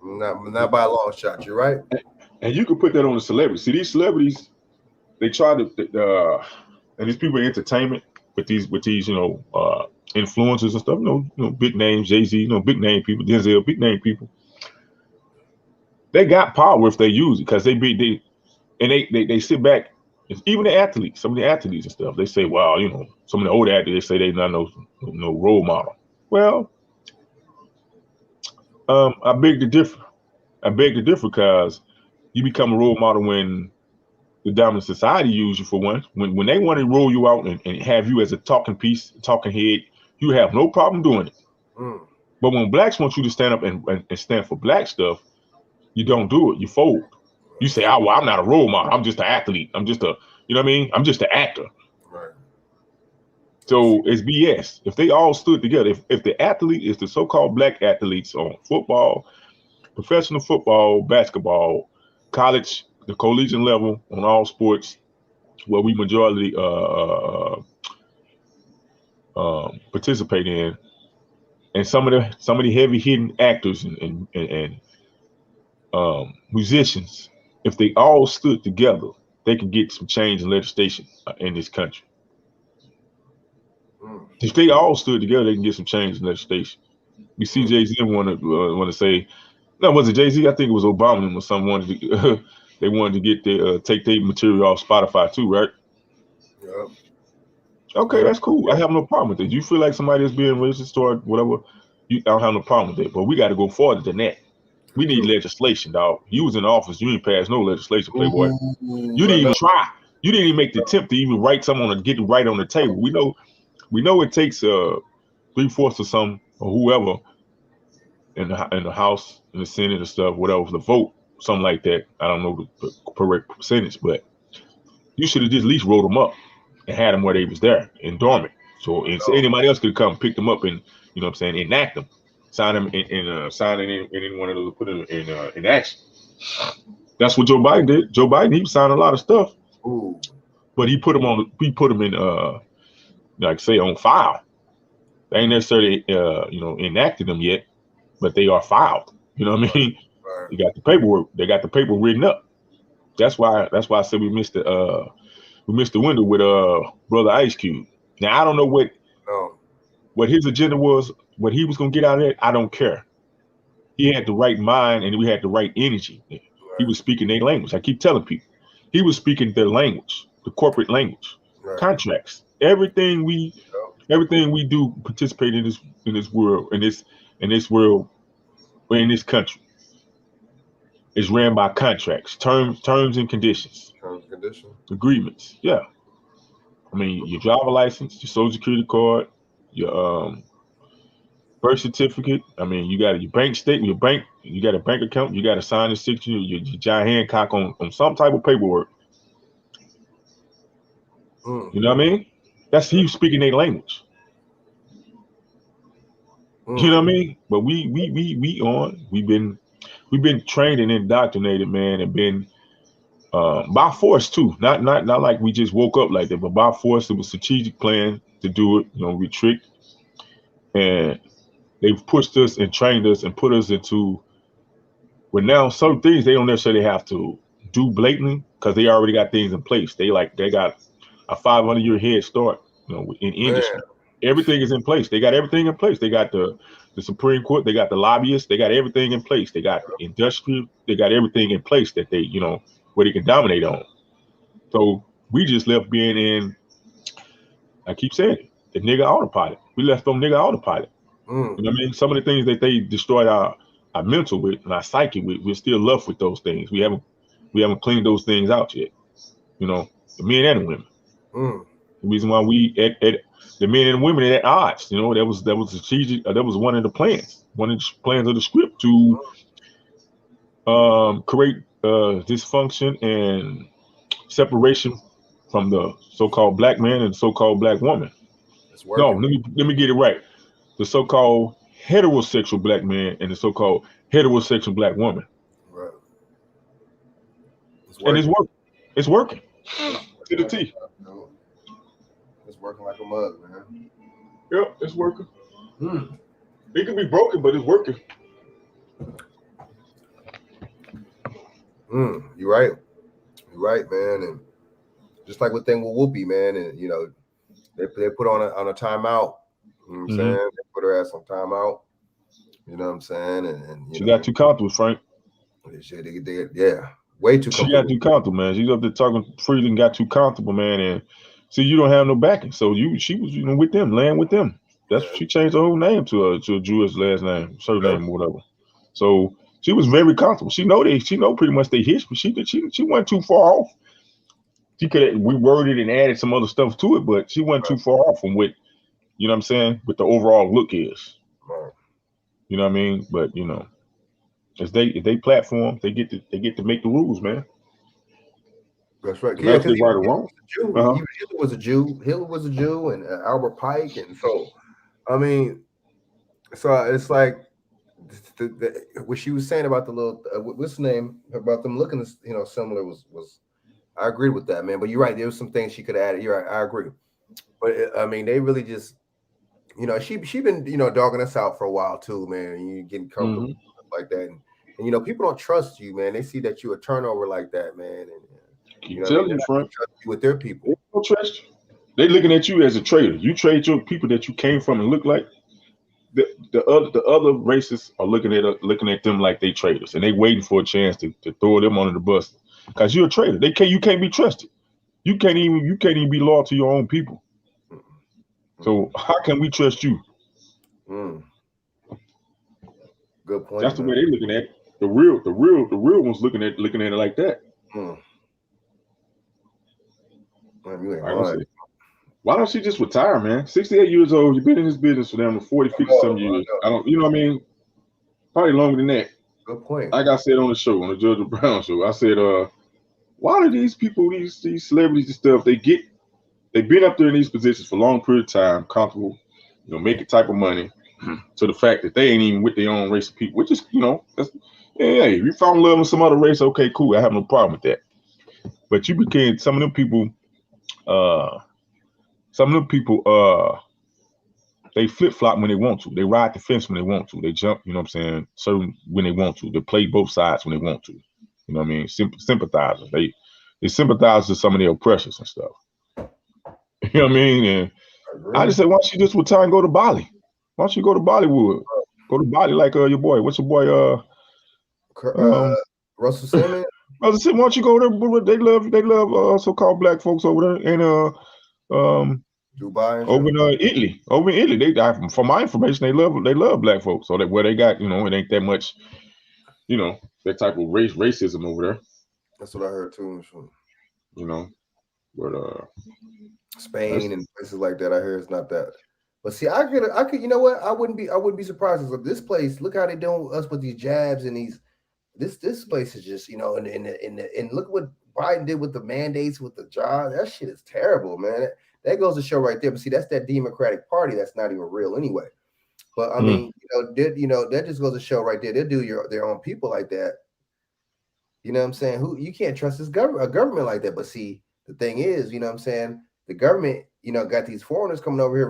Not by a long shot. You're right. And you can put that on the celebrities. See, these celebrities, they try to, and these people in entertainment with these influencers and stuff. Big names, Jay-Z, big name people, Denzel, big name people. They got power if they use it because they sit back It's even the athletes, some of the athletes and stuff, they say, well, you know, some of the old athletes, they say they not no role model. Well, I beg to differ. I beg to differ because you become a role model when the dominant society use you for one. When they want to roll you out and have you as a talking piece, talking head, you have no problem doing it. But when blacks want you to stand up and stand for black stuff, you don't do it. You fold. You say, oh, well, I'm not a role model. I'm just an athlete. I'm just a, you know what I mean? I'm just an actor. Right. So it's BS. If they all stood together, if the athlete is the so-called black athletes on football, professional football, basketball, college, the collegiate level, on all sports, where we majority participate in, and some of the heavy hitting actors and musicians, if they all stood together, they could get some change in legislation in this country. If they all stood together, they can get some change in legislation. We see Jay-Z want to say, no, was it Jay-Z? I think it was Obama or someone wanted to, they wanted to get take their material off Spotify too, right? Yeah. Okay, that's cool. I have no problem with it. You feel like somebody is being racist or whatever, I don't have no problem with it. But we got to go farther than that. We need legislation, dog. You was in the office, you ain't passed no legislation, Playboy. You didn't even try. You didn't even make the attempt to even write something on get it right on the table. We know it takes 3/4 of some or whoever in the House, in the Senate and stuff, whatever, the vote, something like that. I don't know the correct percentage, but you should have just at least wrote them up and had them where they was there and dormant. So anybody else could come pick them up and, you know what I'm saying, enact them, sign them sign it in one of those, put them in action. That's what Joe Biden did. Joe Biden, he was signing a lot of stuff. Ooh. But he put them in like say on file. They ain't necessarily enacted them yet, but they are filed. You know what I mean? Right. You got the paperwork. They got the paper written up. That's why I said we missed the window with Brother Ice Cube. Now I don't know what his agenda was, what he was gonna get out of it. I don't care. He had the right mind and we had the right energy. Right. He was speaking their language. I keep telling people, he was speaking their language, the corporate language, right. Contracts, everything we do participate in this world, in this world, or in this country, is ran by contracts, terms and conditions. Terms and conditions. Agreements. Yeah. I mean, your driver license, your social security card, your birth certificate. I mean, you got your bank statement, you got a bank account, you got to sign the signature, your John Hancock on some type of paperwork. You know what I mean? That's you speaking their language. You know what I mean? But we've been trained and indoctrinated, man, and been by force too. Not like we just woke up like that, but by force. It was a strategic plan to do it. You know, we tricked, and they've pushed us and trained us and put us into. Well, now some things they don't necessarily have to do blatantly because they already got things in place. They got a 500-year head start, you know, in industry. Man. Everything is in place. They got everything in place. They got the Supreme Court. They got the lobbyists. They got everything in place. They got the industry. They got everything in place that they, you know, where they can dominate on. So we just left being in, I keep saying it, the nigga autopilot. We left on nigga autopilot. You know what I mean? Some of the things that they destroyed our mental with and our psyche with, we're still left with those things. We haven't cleaned those things out yet. You know, the men and the women. The reason why the men and women are at odds, you know, that was strategic. That was one of the plans of the script to create dysfunction and separation from the so-called black man and the so-called black woman. No, let me get it right. The so-called heterosexual black man and the so-called heterosexual black woman. Right. And it's working. It's working. To the T. It's working like a mug, man. Yep, it's working. It can be broken, but it's working. You're right. You're right, man. And just like with thing with Whoopi, man, and you know, they put on a timeout. You know what I'm saying? They put her ass on timeout. You know what I'm saying? And she got too comfortable, Frank. Yeah, Way too comfortable. She got too comfortable, man. She's up there talking freely and got too comfortable, man. And see, you don't have no backing. So she was, with them, laying with them. That's she changed her whole name to a Jewish last name, surname, or whatever. So she was very comfortable. She know pretty much their history. She went too far off. She could have reworded and added some other stuff to it, but she went too far off from what, you know what I'm saying, what the overall look is. Right. You know what I mean? But if they platform, they get to make the rules, man. That's right. Yeah, because right or wrong. Even Hitler was a Jew. Hitler was a Jew, and Albert Pike, and so I mean, so it's like what she was saying about the little what's the name about them looking, similar was. I agree with that, man. But you're right. There was some things she could have added. You're right. I agree. But I mean, they really just, she been, dogging us out for a while too, man. And you getting comfortable like that, and people don't trust you, man. They see that you a turnover like that, man. And tell you, Frank, with their people, they don't trust you. They looking at you as a traitor. You trade your people that you came from and look like. The other races are looking at them like they traitors, and they waiting for a chance to throw them under the bus. Because you're a traitor. You can't be trusted. You can't even be loyal to your own people. So how can we trust you? Good point. That's the way they're looking at it. The real ones looking at it like that. Man, you ain't lying. Why don't she just retire, man? 68 years old. You've been in this business for them for 40, 50 some years. I don't, you know what I mean? Probably longer than that. Good point. Like I said on the show, on the Judge Brown show, I said, why do these people, these celebrities and stuff, they've been up there in these positions for a long period of time, comfortable, making type of money, to the fact that they ain't even with their own race of people, which is, if you found love in some other race, okay, cool, I have no problem with that. But you became some of them people, they flip-flop when they want to. They ride the fence when they want to. They jump, certain when they want to. They play both sides when they want to. You know what I mean? Sympathizers. They sympathize with some of their oppressors and stuff. You know what I mean? And I just said, why don't you just retire and go to Bali? Why don't you go to Bollywood? Go to Bali like your boy. What's your boy? Russell Simmons. Russell Simmons. Why don't you go there? They love so-called black folks over there and Dubai. Over in Italy. Over in Italy, from my information, they love black folks. So that where they got, it ain't that much, that type of racism over there. That's what I heard too. But Spain and places like that, I hear it's not that. But see, I could, you know what? I wouldn't be surprised if this place. Look how they doing us with these jabs and these. This place is just, and look what Biden did with the mandates with the job. That shit is terrible, man. That goes to show right there. But see, that's that Democratic Party that's not even real anyway. But I mean, that just goes to show right there. They do their own people like that. You know what I'm saying? You can't trust a government like that. But see, the thing is, you know what I'm saying? The government, got these foreigners coming over here,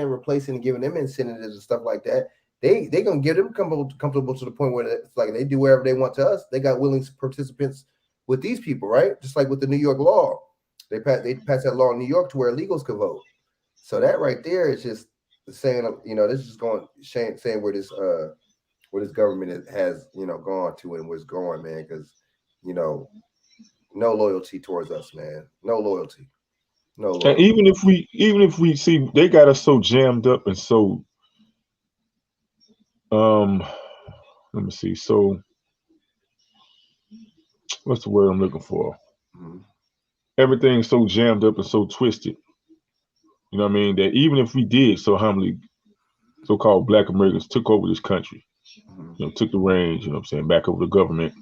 replacing and giving them incentives and stuff like that. They gonna get them comfortable to the point where it's like they do whatever they want to us. They got willing participants with these people, right? Just like with the New York law. They passed that law in New York to where illegals could vote. So that right there is just saying, this is going saying where this government has gone to and where it's going, man. Because no loyalty towards us, man. No loyalty. No loyalty. And even if we see they got us so jammed up and so let me see. So what's the word I'm looking for? Everything's so jammed up and so twisted. You know what I mean? That even if we did so humbly, so-called Black Americans took over this country, took the reins, back over the government.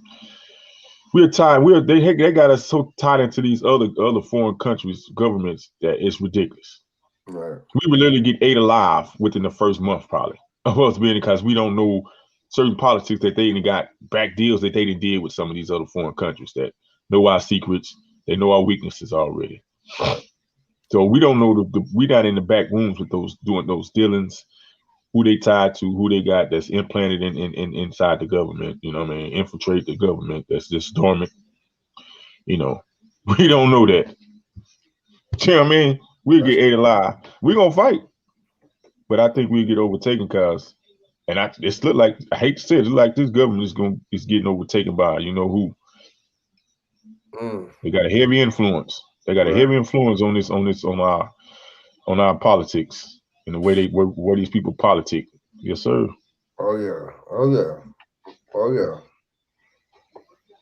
We're tied. They got us so tied into these other foreign countries' governments that it's ridiculous. Right. We would literally get ate alive within the first month, probably, of us being, because we don't know certain politics that they even got back deals that they did with some of these other foreign countries that know our secrets. They know our weaknesses already. So we don't know we not in the back rooms with doing those dealings, who they tied to, who they got that's implanted in inside the government, infiltrate the government that's just dormant. We don't know that. You know what I mean? We'll get ate alive. We're gonna fight. But I think we'll get overtaken because it's look like, I hate to say it, it's like this government is getting overtaken by who. They got a heavy influence. They got a heavy influence on our politics and the way where these people politic. Yes, sir. Oh yeah.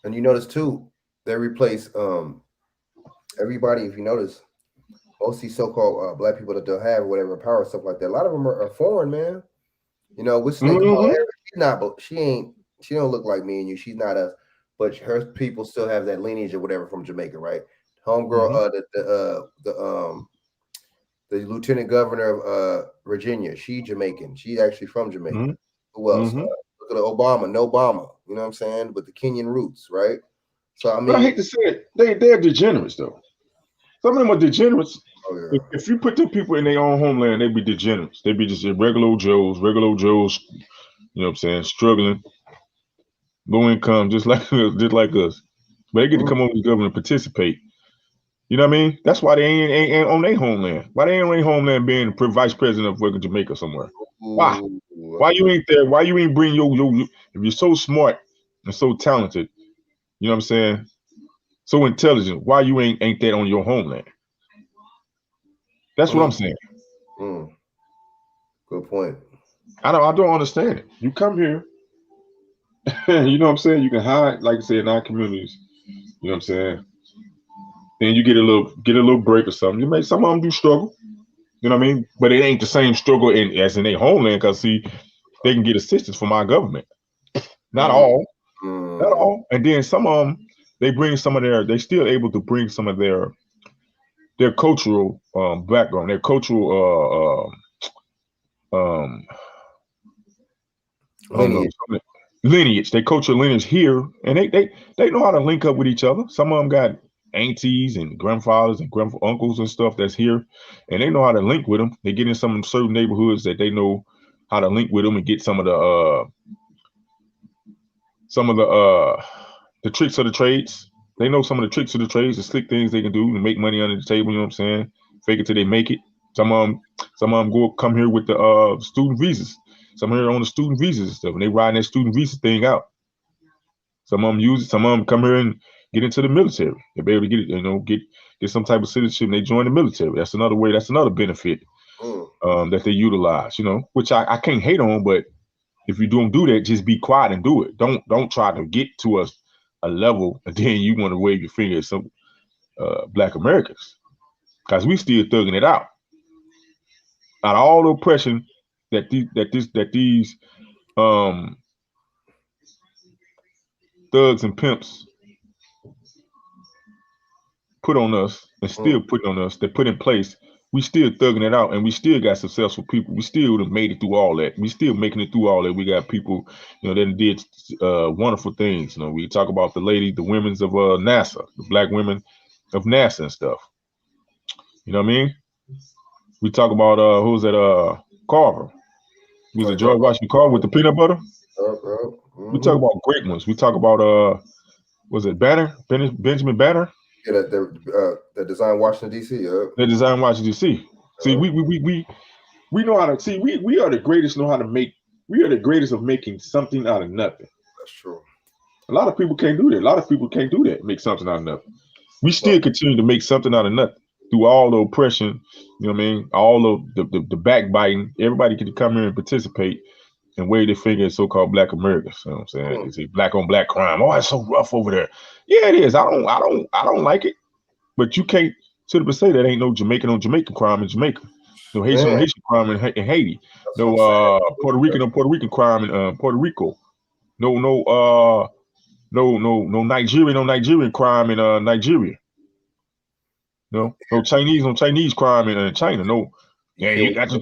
And you notice too, they replace everybody. If you notice, most of these so-called black people that don't have whatever power, stuff like that, a lot of them are foreign, man. You know, which they call her, she's not, but she don't look like me and you. She's not us, but her people still have that lineage or whatever from Jamaica, right? Homegirl, the lieutenant governor of Virginia, she Jamaican. She's actually from Jamaica. Who else? Look at Obama, no Obama. You know what I'm saying? With the Kenyan roots, right? So I mean, but I hate to say it, they're degenerates though. Some of them are degenerates. Oh, yeah. If you put them people in their own homeland, they'd be degenerates. They'd be just regular old Joes, you know what I'm saying, struggling, low income, just like us. But they get to come over to the government and participate. You know what I mean? That's why they ain't on their homeland. Why they ain't on their homeland being vice president of fucking Jamaica somewhere? Why? Why you ain't there? Why you ain't bring your if you're so smart and so talented, you know what I'm saying? So intelligent, why you ain't that on your homeland? That's what I'm saying. Good point. I don't understand it. You come here, you know what I'm saying? You can hide, like I said, in our communities. You know what I'm saying? Then you get a little break or something. You may some of them do struggle. You know what I mean? But it ain't the same struggle as in their homeland, because see, they can get assistance from our government. Not all. Not all. And then some of them, they still able to bring some of their cultural background, their cultural lineage, their cultural lineage here, and they know how to link up with each other. Some of them got aunties and grandfathers and uncles and stuff that's here, and they know how to link with them. They get in some certain neighborhoods that they know how to link with them and get some of the tricks of the trades. They know some of the tricks of the trades, the slick things they can do to make money under the table. You know what I'm saying? Fake it till they make it. Some of them come here with the student visas. Some here on the student visas and stuff, and they riding that student visa thing out. Some of them use it. Some of them come here and get into the military. They be able to get it, you know, get some type of citizenship, and they join the military. That's another way. That's another benefit that they utilize. You know, which I can't hate on, but if you don't do that, just be quiet and do it. Don't try to get to a level and then you want to wave your finger at some Black Americans, because we still thugging it out. Out of all the oppression that these thugs and pimps put on us and still putting on us, they put in place, we still thugging it out, and we still got successful people. We still have made it through all that. We still making it through all that. We got people, you know, that did wonderful things. You know, we talk about the women's of NASA, the Black women of NASA and stuff. You know what I mean? We talk about who was that? Carver. Was it George Washington Carver with the peanut butter? We talk about great ones. We talk about was it Benjamin Banner? Yeah, that designed Washington D.C. Yeah. They designed Washington D.C. See, we know how to see. We are the greatest. Know how to make. We are the greatest of making something out of nothing. That's true. A lot of people can't do that. A lot of people can't do that. Make something out of nothing. We still continue to make something out of nothing through all the oppression. You know what I mean? All of the backbiting. Everybody can come here and participate and wave their finger at so-called Black Americans. You know what I'm saying? They say black on black crime. Oh, it's so rough over there. Yeah, it is. I don't like it. But you can't sit up and say that ain't no Jamaican on Jamaican crime in Jamaica. No Haitian on Haitian crime in Haiti. No Puerto Rican on Puerto Rican crime in Puerto Rico. No Nigerian on Nigerian crime in Nigeria. No Chinese on Chinese crime in China. No. Yeah, you got to,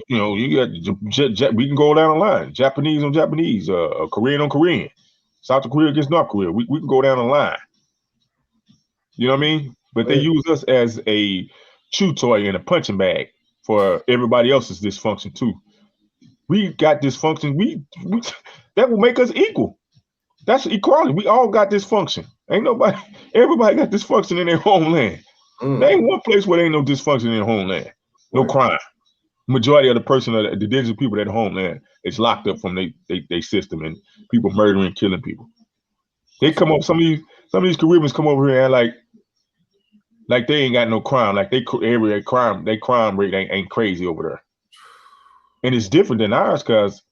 we can go down the line. Japanese on Japanese, Korean on Korean, South Korea against North Korea. We can go down the line. You know what I mean? But they use us as a chew toy and a punching bag for everybody else's dysfunction too. We got dysfunction. We that will make us equal. That's equality. We all got dysfunction. Everybody got dysfunction in their homeland. There ain't one place where there ain't no dysfunction in their homeland. No crime. Majority of the indigenous people at homeland is locked up from they system, and people murdering, killing people. They come up, some of these Caribbeans come over here and like Like they ain't got no crime. Like they crime rate ain't crazy over there. And it's different than ours because,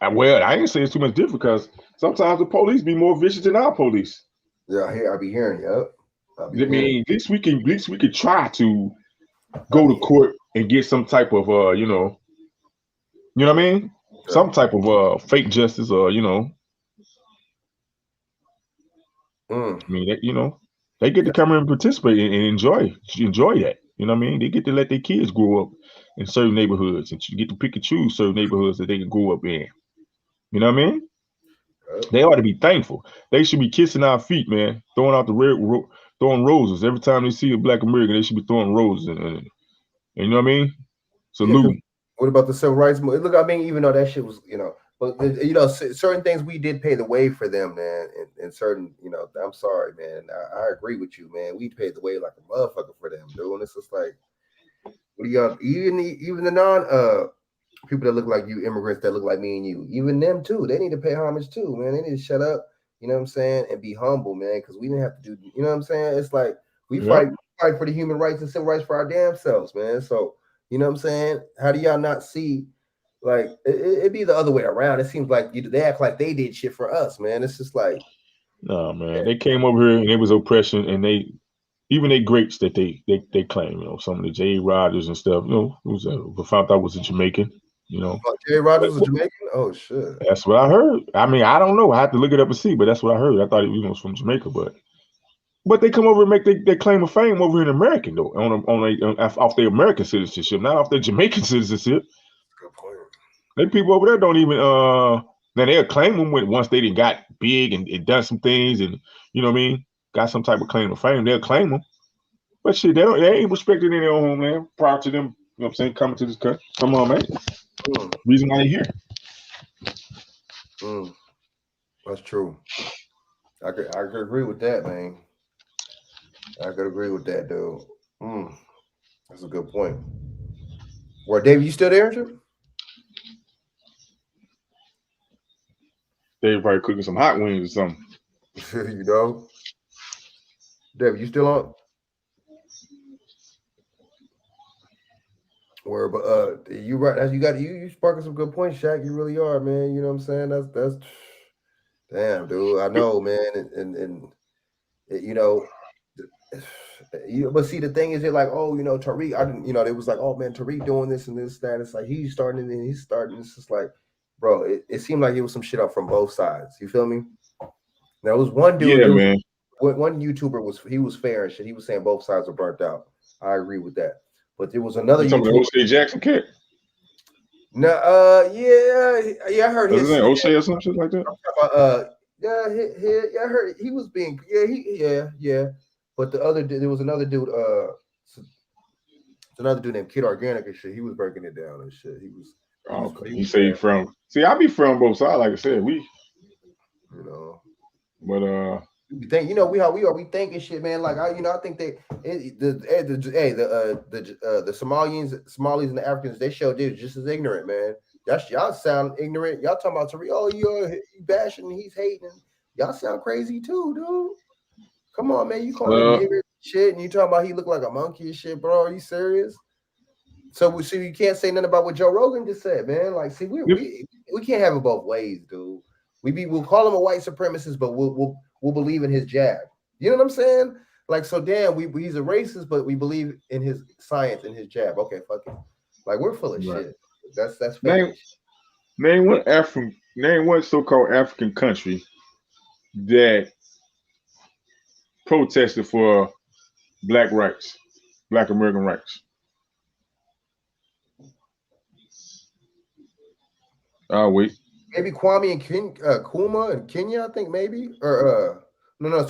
I ain't saying it's too much different because sometimes the police be more vicious than our police. Yeah, I be hearing. Yep. I mean, at least we can try to go to court and get some type of you know what I mean? Yeah. Some type of fake justice or I mean, they get to come in and participate and enjoy that. You know what I mean? They get to let their kids grow up in certain neighborhoods and you get to pick and choose certain neighborhoods that they can grow up in. You know what I mean? They ought to be thankful. They should be kissing our feet, man. Throwing out the throwing roses every time they see a Black American. They should be throwing roses, and you know what I mean? Salute. Yeah, what about the civil rights movement? Look, I mean, even though that shit was, but certain things we did pay the way for them, man, and certain, I'm sorry, man. I agree with you, man. We paid the way like a motherfucker for them, dude. And it's just like, what do y'all? Even the non people that look like you, immigrants that look like me and you, even them too, they need to pay homage too, man. They need to shut up, you know what I'm saying, and be humble, man, because we didn't have to do, you know what I'm saying? It's like we fight for the human rights and civil rights for our damn selves, man. So, you know what I'm saying? How do y'all not see, like, it'd be the other way around. It seems like they act like they did shit for us, man. It's just like, no, man, they came over here and it was oppression, and even they greats that they claim, some of the J. Rogers and stuff, who's found out was a Jamaican. J. Rogers was Jamaican? Oh shit. That's what I heard. I mean, I don't know. I have to look it up and see, but that's what I heard. I thought he was from Jamaica, but they come over and make their claim of fame over in America though, off their American citizenship, not off their Jamaican citizenship. Good point. They people over there don't even now they'll claim them once they done got big and done some things and you know what I mean, got some type of claim of fame. They'll claim them, but shit, they ain't respected in their own homeland prior to them. You know what I'm saying? Coming to this country. Come on, man. Reason why they're here. That's true. I could agree with that, man. I could agree with that, dude. That's a good point. Well, David, you still there, Andrew? They probably cooking some hot wings or something. David, you still on? Where, but you right? You sparking some good points, Shaq. You really are, man. You know what I'm saying? That's damn, dude. I know, man, and but see, the thing is, they're like, oh, Tariq. I didn't, it was like, oh man, Tariq doing this and this, that. It's like he's starting and he's starting. It's just like, bro, it seemed like it was some shit up from both sides. You feel me? There was one dude, man. One YouTuber was fair and shit. He was saying both sides were burnt out. I agree with that. But there was another YouTuber. O'Shea Jackson kid. No, yeah, I heard his O'Shea or some shit like that. I heard he was being yeah. But there was another dude, another dude named Kid Organic and shit. He was breaking it down and shit. You say from? See, I be from both sides. Like I said, but we think, we thinking shit, man. Like I think the Somalis and the Africans, they show dudes just as ignorant, man. Y'all sound ignorant. Y'all talking about Tariq, oh, you bashing, he's hating. Y'all sound crazy too, dude. Come on, man. You calling him nigger shit, and you talking about he look like a monkey and shit, bro? Are you serious? So you can't say nothing about what Joe Rogan just said, man. Like, see, we can't have it both ways, dude. We'll call him a white supremacist, but we'll believe in his jab. You know what I'm saying? Like, so damn, he's a racist, but we believe in his science and his jab. Okay, fuck it. Like, we're full of shit. That's fake. Name one so-called African country that protested for Black rights, Black American rights. I'll wait. Maybe Kwame and Kuma in Kenya, I think maybe, or Kwame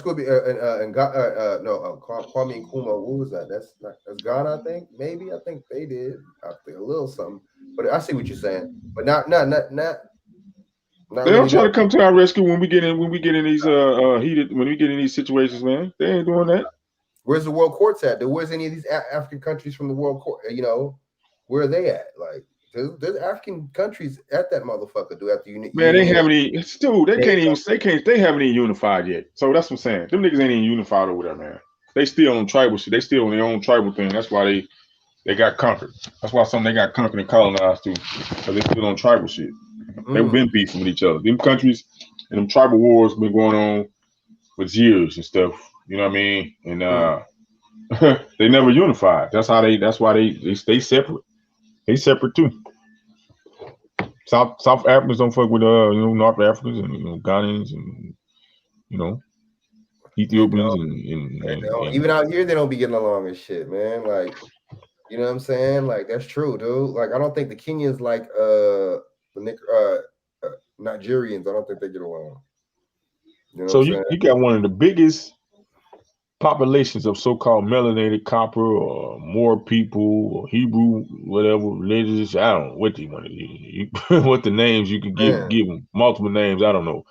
and Kuma. What was that? That's Ghana, I think. Maybe I think they did. I think a little something, but I see what you're saying. But not. They don't try to come to our rescue when we get in these these situations, man. They ain't doing that. Where's the world courts at? Where's any of these African countries from the world court? Where are they at? Like, there's African countries at that motherfucker. Man, they haven't even. Still, they haven't even unified yet. So that's what I'm saying. Them niggas ain't even unified over there, man. They still on tribal shit. They still on their own tribal thing. That's why they got conquered. That's why they got conquered and colonized too. Because they still on tribal shit. They've been beefing with each other. Them countries and them tribal wars been going on for years and stuff. You know what I mean? And they never unified. That's why they stay separate. They separate too. South Africans don't fuck with North Africans and Ghanaians and Ethiopians and even out here they don't be getting along and shit, man. Like, you know what I'm saying? Like, that's true, dude. Like, I don't think the Kenyans like Nigerians. I don't think they get along. You know so what I'm saying? you got one of the biggest populations of so-called melanated copper or more people or Hebrew, whatever religious. I don't know what they want to do. What the names you could give them multiple names. I don't know.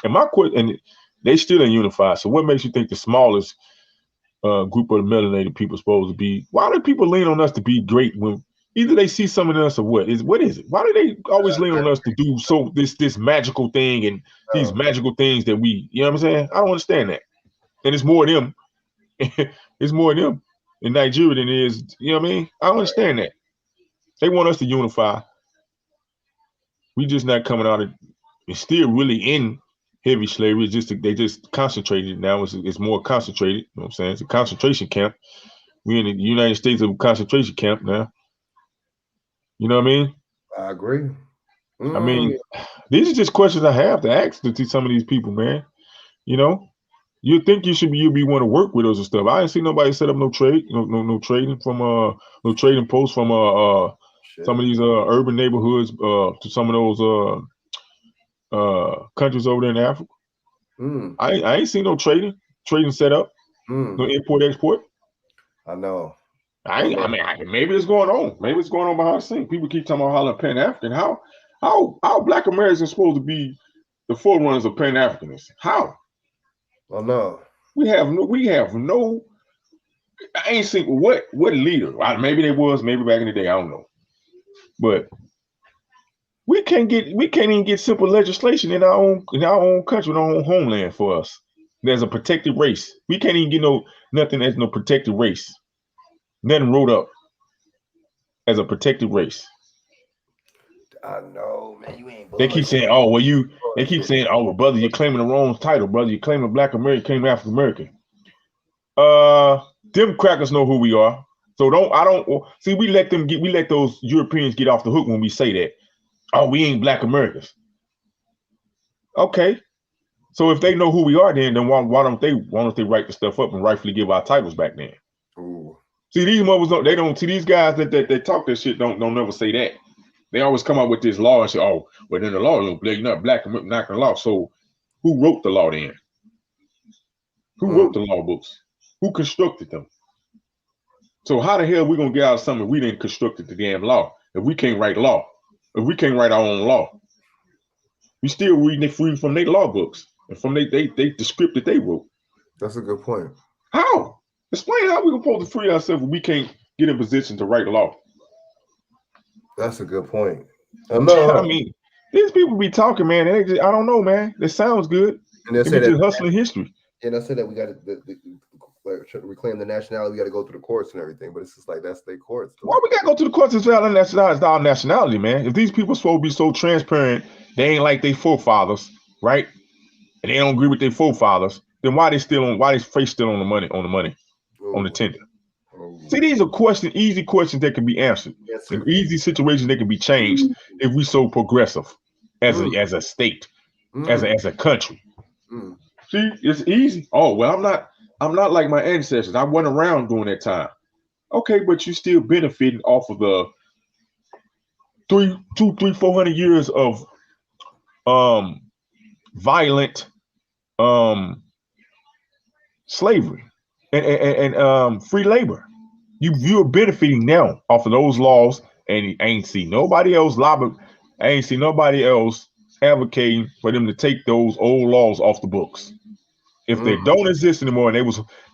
And my question, and they still ain't unified. So what makes you think the smallest group of the melanated people supposed to be? Why do people lean on us to be great when either they see something in us or what is it? Why do they always lean on us to do this magical thing and these magical things that we, you know what I'm saying? I don't understand that. And it's more of them. It's more of them in Nigeria than it is, you know what I mean? I don't understand that. They want us to unify. We just not coming out of it's still really in heavy slavery. It's just they just concentrated now. It's more concentrated. You know what I'm saying? It's a concentration camp. We're in the United States of a concentration camp now. You know what I mean? I agree. I mean, these are just questions I have to ask to some of these people, man. You know, you think you'd be want to work with us and stuff. I ain't seen nobody set up no trade, no trading from no trading posts from some of these urban neighborhoods to some of those countries over there in Africa. I ain't seen no trading set up, no import export. I know. I mean, maybe it's going on. Maybe it's going on behind the scenes. People keep talking about hollering Pan-African. How Black Americans supposed to be the forerunners of Pan-Africanism? How? Well, no. We have no. I ain't seen what leader. Maybe they was, maybe back in the day. I don't know, but we can't even get simple legislation in our own country, in our own homeland for us. There's a protected race. We can't even get nothing as no protected race. Nothing wrote up as a protected race. I know, man. You ain't. They keep saying, "Oh, well, you." They keep saying, "Oh, well, brother, you're claiming the wrong title, brother. You're claiming Black American, claiming African American." Them crackers know who we are. So see. We let those Europeans get off the hook when we say that. Oh, we ain't Black Americans. Okay. So if they know who we are, then why don't they write the stuff up and rightfully give our titles back then? Ooh. See, these mothers they don't see these guys that talk this shit don't never say that. They always come up with this law and say, "Oh, well then the law, you're not Black, not in the law." So who wrote the law then? Who wrote the law books? Who constructed them? So how the hell we gonna get out of something if we didn't construct the damn law? If we can't write law, if we can't write our own law, we still reading it free from their law books and from the script that they wrote. That's a good point. How? Explain how we supposed to free ourselves if we can't get in position to write law. That's a good point. I mean, these people be talking, man. I don't know, man. It sounds good. And they say just hustling history. And I said that we got to reclaim the nationality. We got to go through the courts and everything. But it's just like that's their courts. Why we got to go to the courts? It's our nationality, man. If these people supposed to be so transparent, they ain't like their forefathers, right? And they don't agree with their forefathers. Then why they face still on the money, on the tender? See, these are easy questions that can be answered. Yes, easy situations that can be changed if we so progressive as a state, as a country. See, it's easy. Oh, well, I'm not like my ancestors. I wasn't around during that time. Okay, but you still benefiting off of the 400 years of violent slavery and free labor. You're benefiting now off of those laws, and I ain't see nobody else advocating for them to take those old laws off the books. If they don't exist anymore, and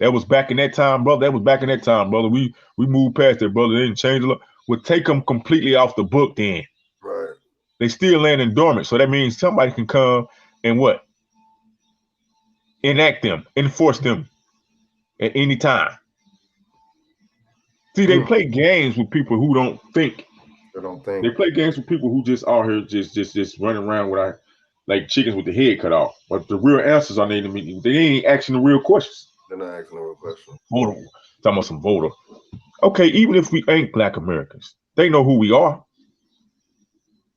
that was back in that time, brother. That was back in that time, brother. We moved past that, brother. They didn't change the law. We'll take them completely off the book then. Right. They still landing dormant. So that means somebody can come and what? Enact them, enforce them. at any time. See, they play games with people who don't think. They don't think. They play games with people who just out here just running around with like chickens with the head cut off. But the real answers are in the meeting. They ain't asking the real questions. They're not asking the real questions. Voter, talking about some voter. Okay, even if we ain't Black Americans, they know who we are.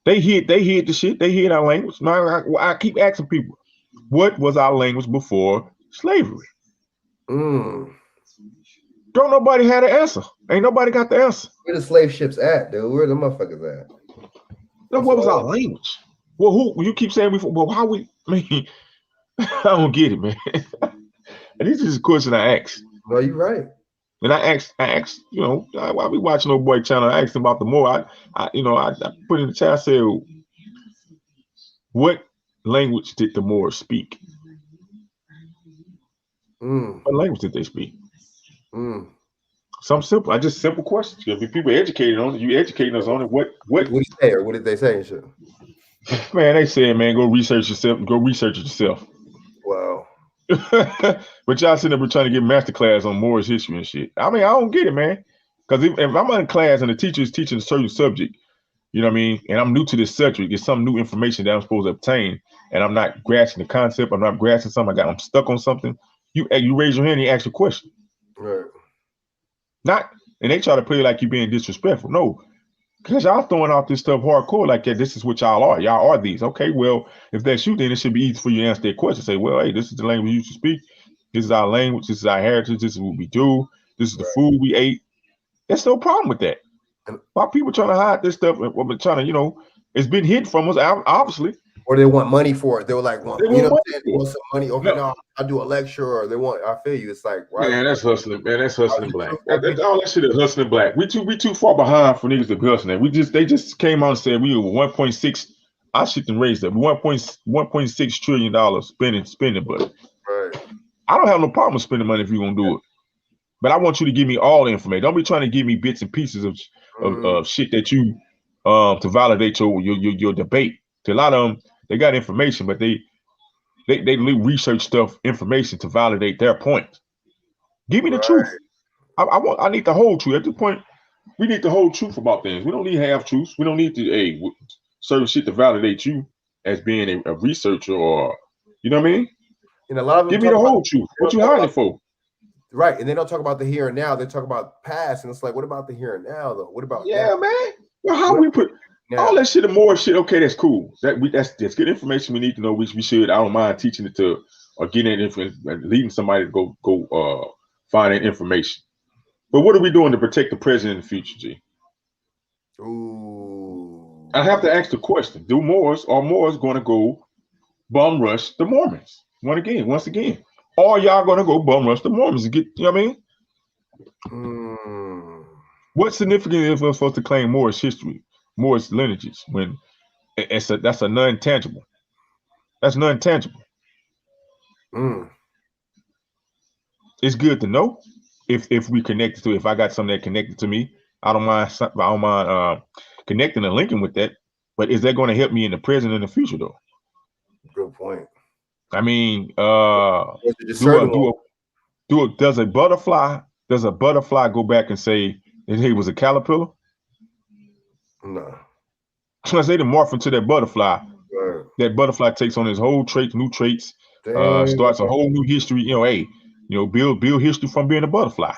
They hear the shit. They hear our language. Now I keep asking people, what was our language before slavery? Don't nobody have the answer. Ain't nobody got the answer. Where the slave ships at, dude? Where the motherfuckers at? Now, what was our language? Well, who you keep saying before? Well, how we? I mean, I don't get it, man. And this is a question I asked. No, you're right. And I asked, you know, while we watching Old Boy channel, I asked him about the Moor. I put in the chat. I said, what language did the Moors speak? What language did they speak? Some simple, simple questions. If people educated on it, you educating us on it. What did you say, or what did they say? Shit? Man, they said, man, go research yourself. Go research it yourself. Wow. But y'all sitting there trying to get master class on Moorish history and shit. I mean, I don't get it, man. Because if I'm in class and the teacher is teaching a certain subject, you know what I mean, and I'm new to this subject, it's some new information that I'm supposed to obtain, and I'm not grasping the concept, I'm not grasping something, I'm stuck on something. You raise your hand and you ask a question. Right. Not, and they try to play like you being disrespectful. No, because y'all throwing out this stuff hardcore like that. This is what y'all are. Y'all are these. Okay, well, if that's you, then it should be easy for you to answer that question. Say, well, hey, this is the language you should speak. This is our language. This is our heritage. This is what we do. This is the food we ate. There's no problem with that. Why people trying to hide this stuff? We're trying to, you know, it's been hidden from us, obviously. Or they want money for it. They were like, well, you know, they want some money. Okay, no, I do a lecture, or they want. I feel you. It's like, right? Man, that's hustling. Man, that's hustling black. All that shit is hustling black. We too far behind for niggas to be hustling. They just came out and said we were 1.6. I shit and raised that 1.6 trillion dollars spending, but right. I don't have no problem spending money if you're gonna do it. But I want you to give me all the information. Don't be trying to give me bits and pieces of shit that you to validate your debate. To a lot of them, they got information, but they research stuff, information to validate their point. Give me the truth. I need the whole truth. At this point, we need the whole truth about things. We don't need half truths. We don't need to certain shit to validate you as being a researcher, or you know what I mean? And a lot of them give me the whole truth. What you hiding for? Right, and they don't talk about the here and now. They talk about past, and it's like, what about the here and now, though? What about man? Well, how we put all that shit and more shit? Okay, that's cool. That's good information we need to know. We should. I don't mind teaching it to or getting that information, leading somebody to go find that information. But what are we doing to protect the present and the future, G? Ooh. I have to ask the question: are Moors going to go bum rush the Mormons once again? Or y'all gonna go bum rush the Mormons and get, you know what I mean? What's significant if we're supposed to claim Moorish history, Moorish lineages, when that's a non-tangible? That's non-tangible. It's good to know if we connected to it. If I got something that connected to me, I don't mind connecting and linking with that. But is that going to help me in the present and the future though? Good point. I mean, does a butterfly go back and say that he was a caterpillar? No. I say to morph into that butterfly. Right. That butterfly takes on his whole new traits, starts a whole new history. You know, build history from being a butterfly.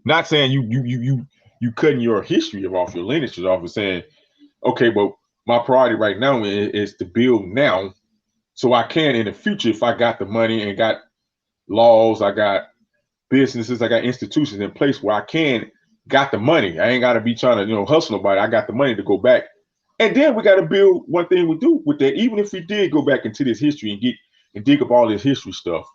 Not saying you cutting your history off, your lineage off, and saying, okay, but my priority right now is to build now. So I can in the future, if I got the money and got laws, I got businesses, I got institutions in place where I got the money. I ain't got to be trying to, hustle nobody. I got the money to go back. And then we got to build one thing we do with that. Even if we did go back into this history and dig up all this history stuff,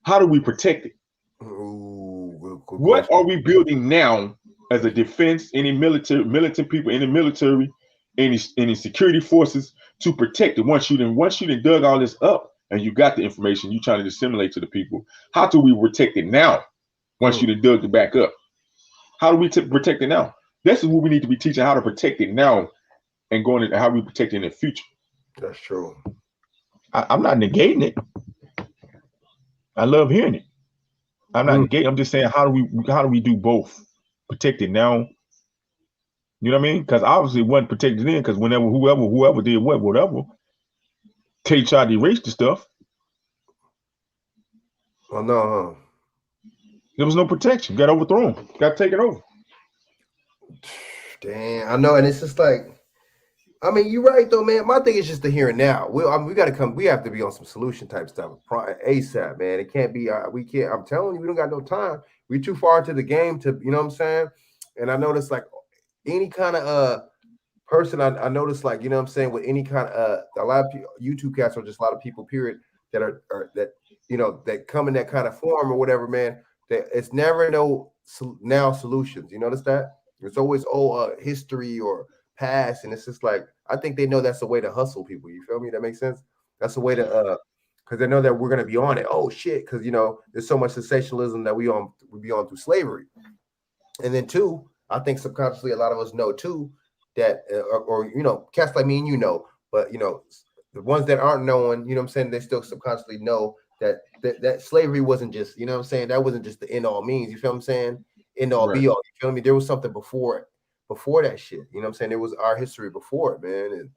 how do we protect it? What are we building now as a defense, any militant people in the military, any security forces to protect it? Once you done dug all this up and you got the information you trying to disseminate to the people, how do we protect it now? Once you done dug it back up, how do we protect it now? This is what we need to be teaching, how to protect it now and going into how we protect it in the future. That's true. I'm not negating it. I love hearing it. I'm not negating. I'm just saying, how do we do both? Protect it now. You know what I mean? Because obviously it wasn't protected then. Because whenever whoever did whatever, they tried to erase the stuff. Oh no, there was no protection. Got overthrown. Got taken over. Damn, I know, and it's just like, I mean, you're right though, man. My thing is just the here and now. We got to come. We have to be on some solution type stuff ASAP, man. It can't be. We can't. I'm telling you, we don't got no time. We're too far into the game to, you know what I'm saying. And I noticed like any kind of person. I noticed like, you know what I'm saying, with any kind of a lot of people, YouTube cats are just a lot of people. Period. That are that, you know, that come in that kind of form or whatever, man. That it's never no now solutions. You notice that? It's always history or past, and it's just like, I think they know that's a way to hustle people. You feel me? That makes sense. That's a way to because they know that we're gonna be on it. Oh shit, because you know there's so much sensationalism that we be on through slavery. And then two, I think subconsciously a lot of us know too that or you know, cats like me and you know, but you know, the ones that aren't knowing, you know what I'm saying, they still subconsciously know that slavery wasn't just, you know what I'm saying, that wasn't just the end all means. You feel what I'm saying? End all be all. You feel me? There was something before that shit. You know what I'm saying? It was our history before it, man.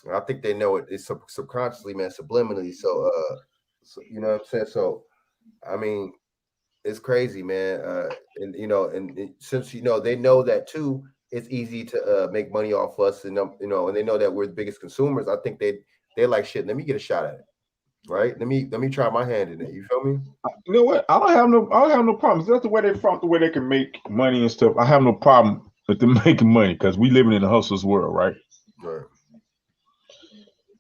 And I think they know it. It's subconsciously, man, subliminally. So, you know what I'm saying? So, I mean, it's crazy, man. And you know, and since you know they know that too, it's easy to make money off us, and you know, and they know that we're the biggest consumers. I think they're like, shit. Let me get a shot at it, right? Let me try my hand in it. You feel me? You know what? I don't have no problems. That's the way they found the way they can make money and stuff. I have no problem with them making money because we living in a hustler's world, right? Right.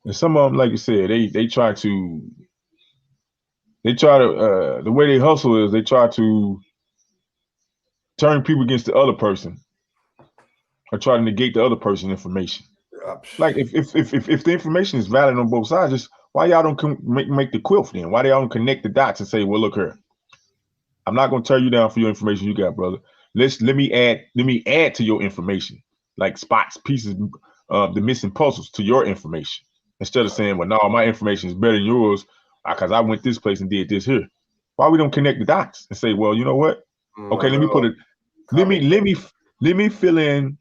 And some of them, like you said, they try to the way they hustle is they try to turn people against the other person or try to negate the other person's information. Like if the information is valid on both sides, just why y'all don't make the quilt then? Why y'all don't connect the dots and say, well, look here, I'm not gonna tear you down for your information you got, brother. Let me add to your information, like spots, pieces, the missing puzzles to your information. Instead of saying, well, no, my information is better than yours because I went this place and did this here. Why we don't connect the dots and say, well, you know what? Okay, let me put it. Let me fill in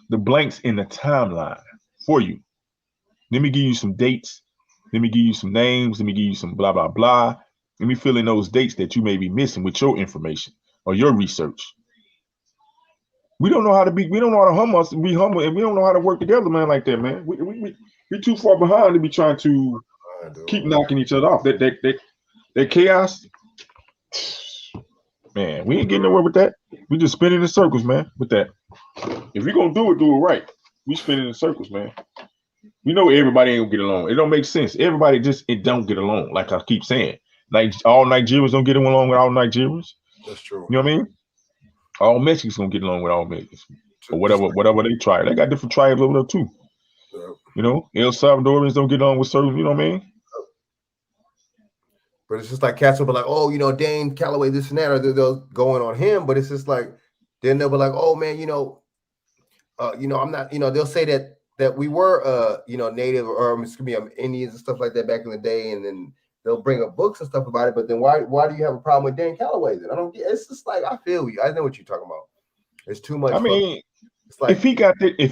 the blanks in the timeline for you. Let me give you some dates. Let me give you some names. Let me give you some blah blah blah. Let me fill in those dates that you may be missing with your information or your research. We don't know how to be. We don't know how to be humble, and we don't know how to work together, man, like that, man. We're too far behind to be trying to keep knocking each other off. That chaos, man. We ain't getting nowhere with that. We just spinning in circles, man. With that, if we're gonna do it right. We spinning in circles, man. We know everybody ain't gonna get along. It don't make sense. Everybody it don't get along. Like I keep saying, like all Nigerians don't get along with all Nigerians. That's true. You know what I mean? All Mexicans gonna get along with all Mexicans, or whatever they try. They got different tribes over there too. Yep. You know, El Salvadorians don't get along with certain. You know what I mean? But it's just like cats will be like, oh, you know, Dane Calloway, this and that, or they're going on him. But it's just like then they'll be like, oh man, you know, I'm not. You know, they'll say that we were, you know, native or excuse me, Indians and stuff like that back in the day, and then they'll bring up books and stuff about it. But then why do you have a problem with Dan Calloway? Then I don't get. It's just like I feel you. I know what you're talking about. It's too much. I mean, it's like if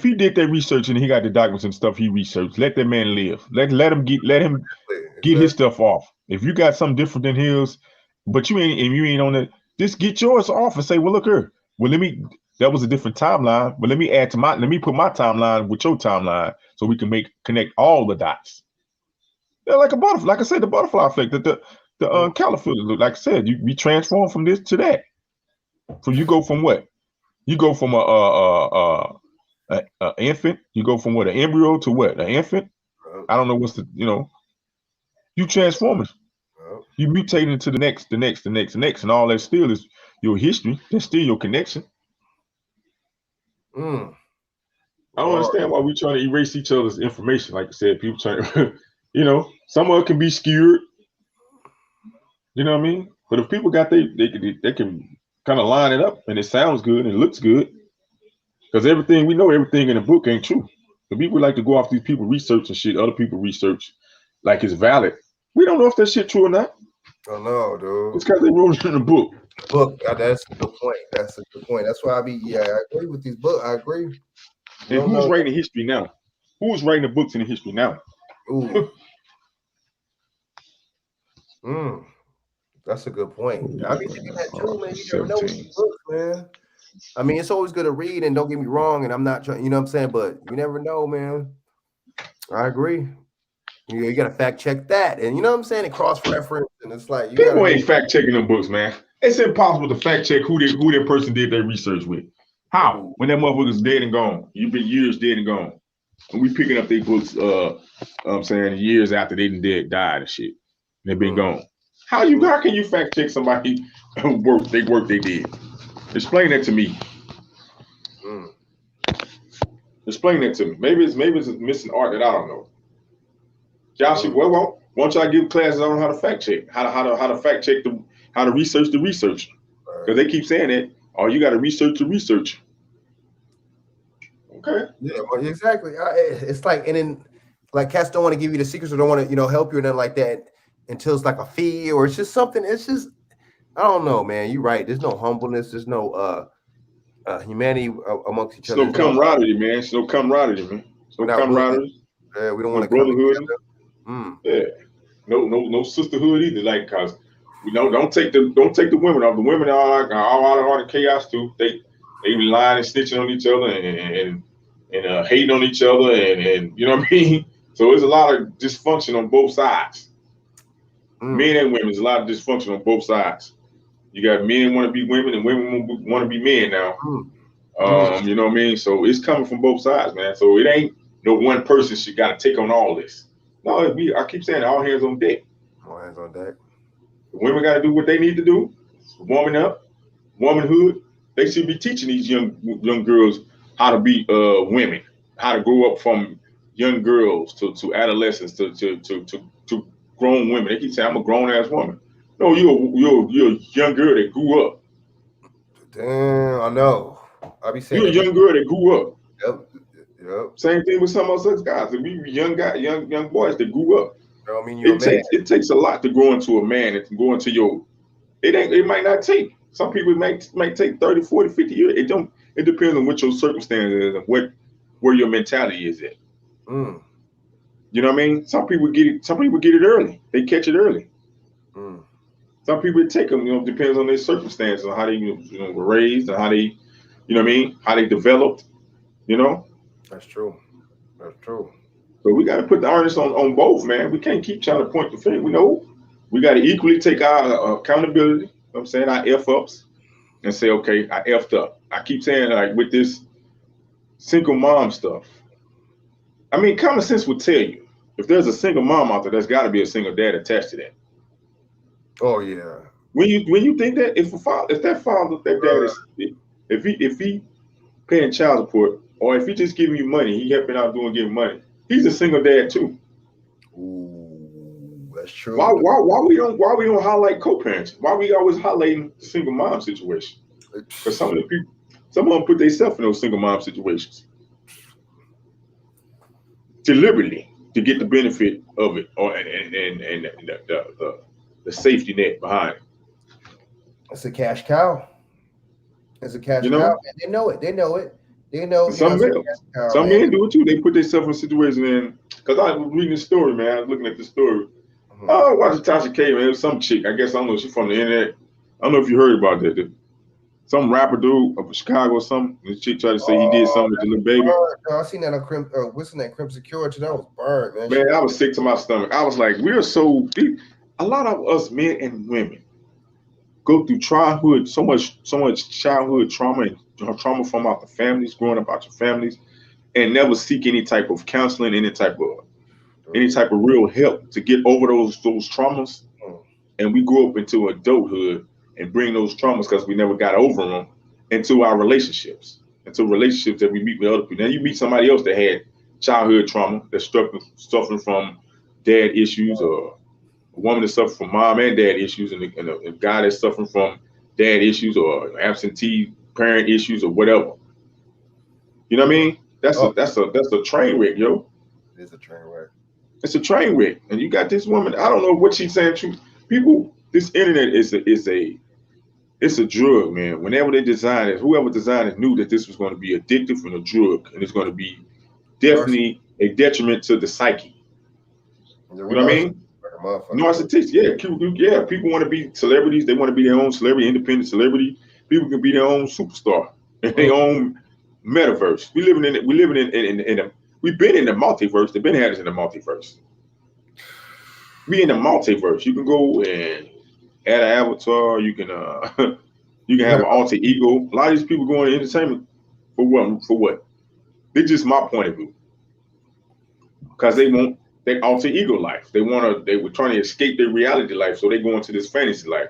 he did that research and he got the documents and stuff he researched, let that man live. Let him get his stuff off. If you got something different than his, but you ain't on it, just get yours off and say, well, look here. Well, that was a different timeline, but let me put my timeline with your timeline so we can connect all the dots. They're like a butterfly. Like I said, the butterfly effect, the caterpillar. Like I said, we transform from this to that. So you go from what? You go from a infant. You go from what? An embryo to what? An infant. I don't know what's you transform it. You mutate into the next, and all that still is your history. That's still your connection. I don't understand why we trying to erase each other's information. Like I said, people trying to, some of it can be skewed. You know what I mean? But if people got they can kind of line it up and it sounds good and it looks good, because everything in the book ain't true. The people like to go off these people research and shit. Other people research like it's valid. We don't know if that shit true or not. I know, dude. It's because they wrote it in the book. That's a good point. That's a good point. That's why I agree with these books. I agree. And who's writing the history now? Who's writing the books in the history now? Ooh. That's a good point. I be thinking that too, man. You never know with these books, man. I mean, it's always good to read, and don't get me wrong, and I'm not trying, you know what I'm saying, but you never know, man. I agree. You got to fact check that, and you know what I'm saying, and cross reference, and it's like people ain't fact checking them books, man. It's impossible to fact check who that person did their research with. How? When that motherfucker's dead and gone, you've been years dead and gone, and we picking up their books. I'm saying years after they died and shit, they've been gone. How can you fact check somebody work they did? Explain that to me. Explain that to me. Maybe it's a missing art that I don't know. Josh, well, why don't y'all give classes on how to fact check, how to fact check how to research the research? Because they keep saying that, you got to research the research. Okay. Yeah, well, exactly. It's like, and then like cats don't want to give you the secrets or don't want to, help you or nothing like that until it's like a fee or it's just something. It's just, I don't know, man. You're right. There's no humbleness. There's no humanity amongst each other. There's no camaraderie, man. There's no camaraderie, man. There's no camaraderie. Yeah, we don't want to brotherhood. Yeah. No sisterhood either. Like, cause don't take the women off. The women are all out of chaos too. They be lying and snitching on each other and hating on each other and you know what I mean. So there's a lot of dysfunction on both sides. Men and women, there's a lot of dysfunction on both sides. You got men want to be women and women want to be men now. You know what I mean? So it's coming from both sides, man. So it ain't no one person should got to take on all this. No, I keep saying all hands on deck. All hands on deck. The women got to do what they need to do. Warming up, womanhood. They should be teaching these young girls how to be women, how to grow up from young girls to adolescents to grown women. They keep saying I'm a grown ass woman. No, you're a young girl that grew up. Damn, I know. I be saying you're a young girl that grew up. Yep. Same thing with some of us guys. We young boys that grew up. I mean, it takes a lot to grow into a man and to go into your. It might not take. Some people might take 30, 40, 50 years. It depends on what your circumstance is and where your mentality is at. You know what I mean? Some people get it early. They catch it early. Some people take them, depends on their circumstances, on how they were raised and how they, you know what I mean, how they developed, That's true. That's true. So we got to put the onus on both, man. We can't keep trying to point the finger. We got to equally take our accountability. You know what I'm saying, our F-ups, and say, okay, I F'd up. I keep saying, like, with this single mom stuff, I mean, common sense would tell you, if there's a single mom out there, there's got to be a single dad attached to that. Oh yeah. When you think that if that dad is if he paying child support or if he just giving you money, he helping out giving money, he's a single dad too. Ooh, that's true. Why we don't highlight co-parents? Why we always highlighting the single mom situation? Because some of them put themselves in those single mom situations deliberately to get the benefit of it, and the safety net behind it. It's a cash cow. It's a cash cow. And they know it. They know it. They know. Some men do it too. They put themselves in situations because I was reading this story, man. I was looking at this story. Oh, watching Tasha K, man. It was some chick. I guess I don't know. She's from the internet. I don't know if you heard about that. Some rapper dude of Chicago or something. This chick tried to say he did something with the little baby. I seen that on what's in that Crimson Security? That was burned, man. Man, I was sick to my stomach. I was like, we're so deep. A lot of us men and women go through so much childhood trauma and trauma from out the families, growing up out your families, and never seek any type of counseling, any type of real help to get over those traumas. And we grow up into adulthood and bring those traumas because we never got over them into our relationships, that we meet with other people. Now you meet somebody else that had childhood trauma, that's suffering from dad issues, or a woman that suffers from mom and dad issues, and a guy that's suffering from dad issues or absentee parent issues or whatever. You know what I mean? That's a train wreck, yo. It is a train wreck. It's a train wreck. And you got this woman, I don't know what she's saying. People this internet is a drug, man. Whenever they designed it, whoever designed it knew that this was going to be addictive and a drug, and it's going to be definitely a detriment to the psyche. You know what I mean? Narcissistic, yeah. People want to be celebrities. They want to be their own celebrity, independent celebrity. People can be their own superstar in their own metaverse. We've been in the multiverse. They've been had us in the multiverse. We in the multiverse. You can go and add an avatar. You can have an alter ego. A lot of these people go into entertainment for what? For what? It's just my point of view. Because they want their alter ego life. They were trying to escape their reality life, so they go into this fantasy life.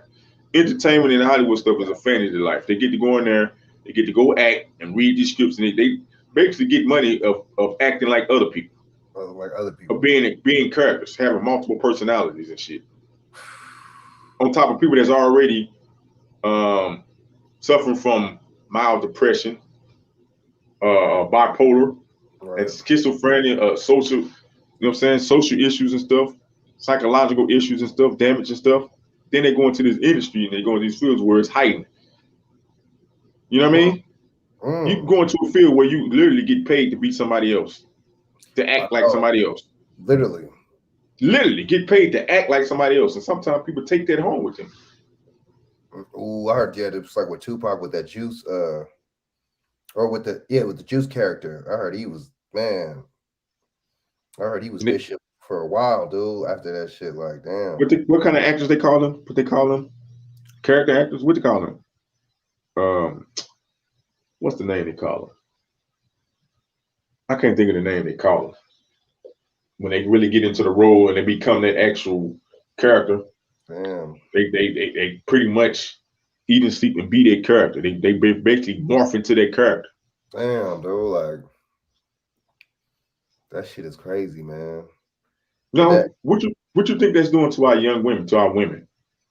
Entertainment and Hollywood stuff is a fantasy life. They get to go in there, they get to go act and read these scripts, and they basically get money of acting like other people. Of being characters, having multiple personalities and shit. On top of people that's already suffering from mild depression, bipolar, and schizophrenia, social, you know what I'm saying, social issues and stuff, psychological issues and stuff, damage and stuff. Then they go into this industry and they go into these fields where it's heightened. You know what I mean? You can go into a field where you literally get paid to be somebody else, to act like somebody else. Literally get paid to act like somebody else. And sometimes people take that home with them. I heard it was like with Tupac with that Juice, or with the Juice character. I heard he was Bishop for a while, dude. After that shit, like damn. What kind of actors they call them? What they call them? Character actors? What they call them? What's the name they call them? I can't think of the name they call them. When they really get into the role and they become that actual character, damn. They pretty much eat and sleep and be their character. They basically morph into their character. Damn, dude, like that shit is crazy, man. No, what you think that's doing to our young women, to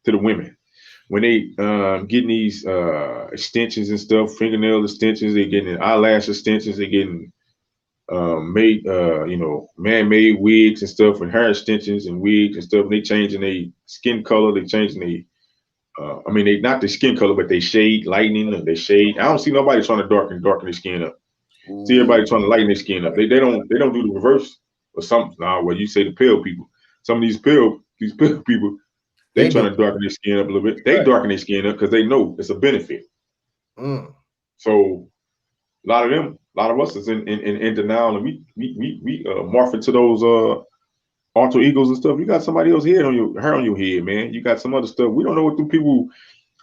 the women, when they getting these extensions and stuff, fingernail extensions, they getting eyelash extensions, they getting made man-made wigs and stuff, and hair extensions and wigs and stuff. And they changing their skin color, they changing they not the skin color, but they shade, lightening, and they shade. I don't see nobody trying to darken their skin up. See everybody trying to lighten their skin up. They don't do the reverse or something. Now, well, you say the pale people. Some of these pale people, they trying to darken their skin up a little bit. They darken their skin up because they know it's a benefit. So a lot of us is in denial, and we morph into those alter egos and stuff. You got somebody else hair on your head, man. You got some other stuff. We don't know what the people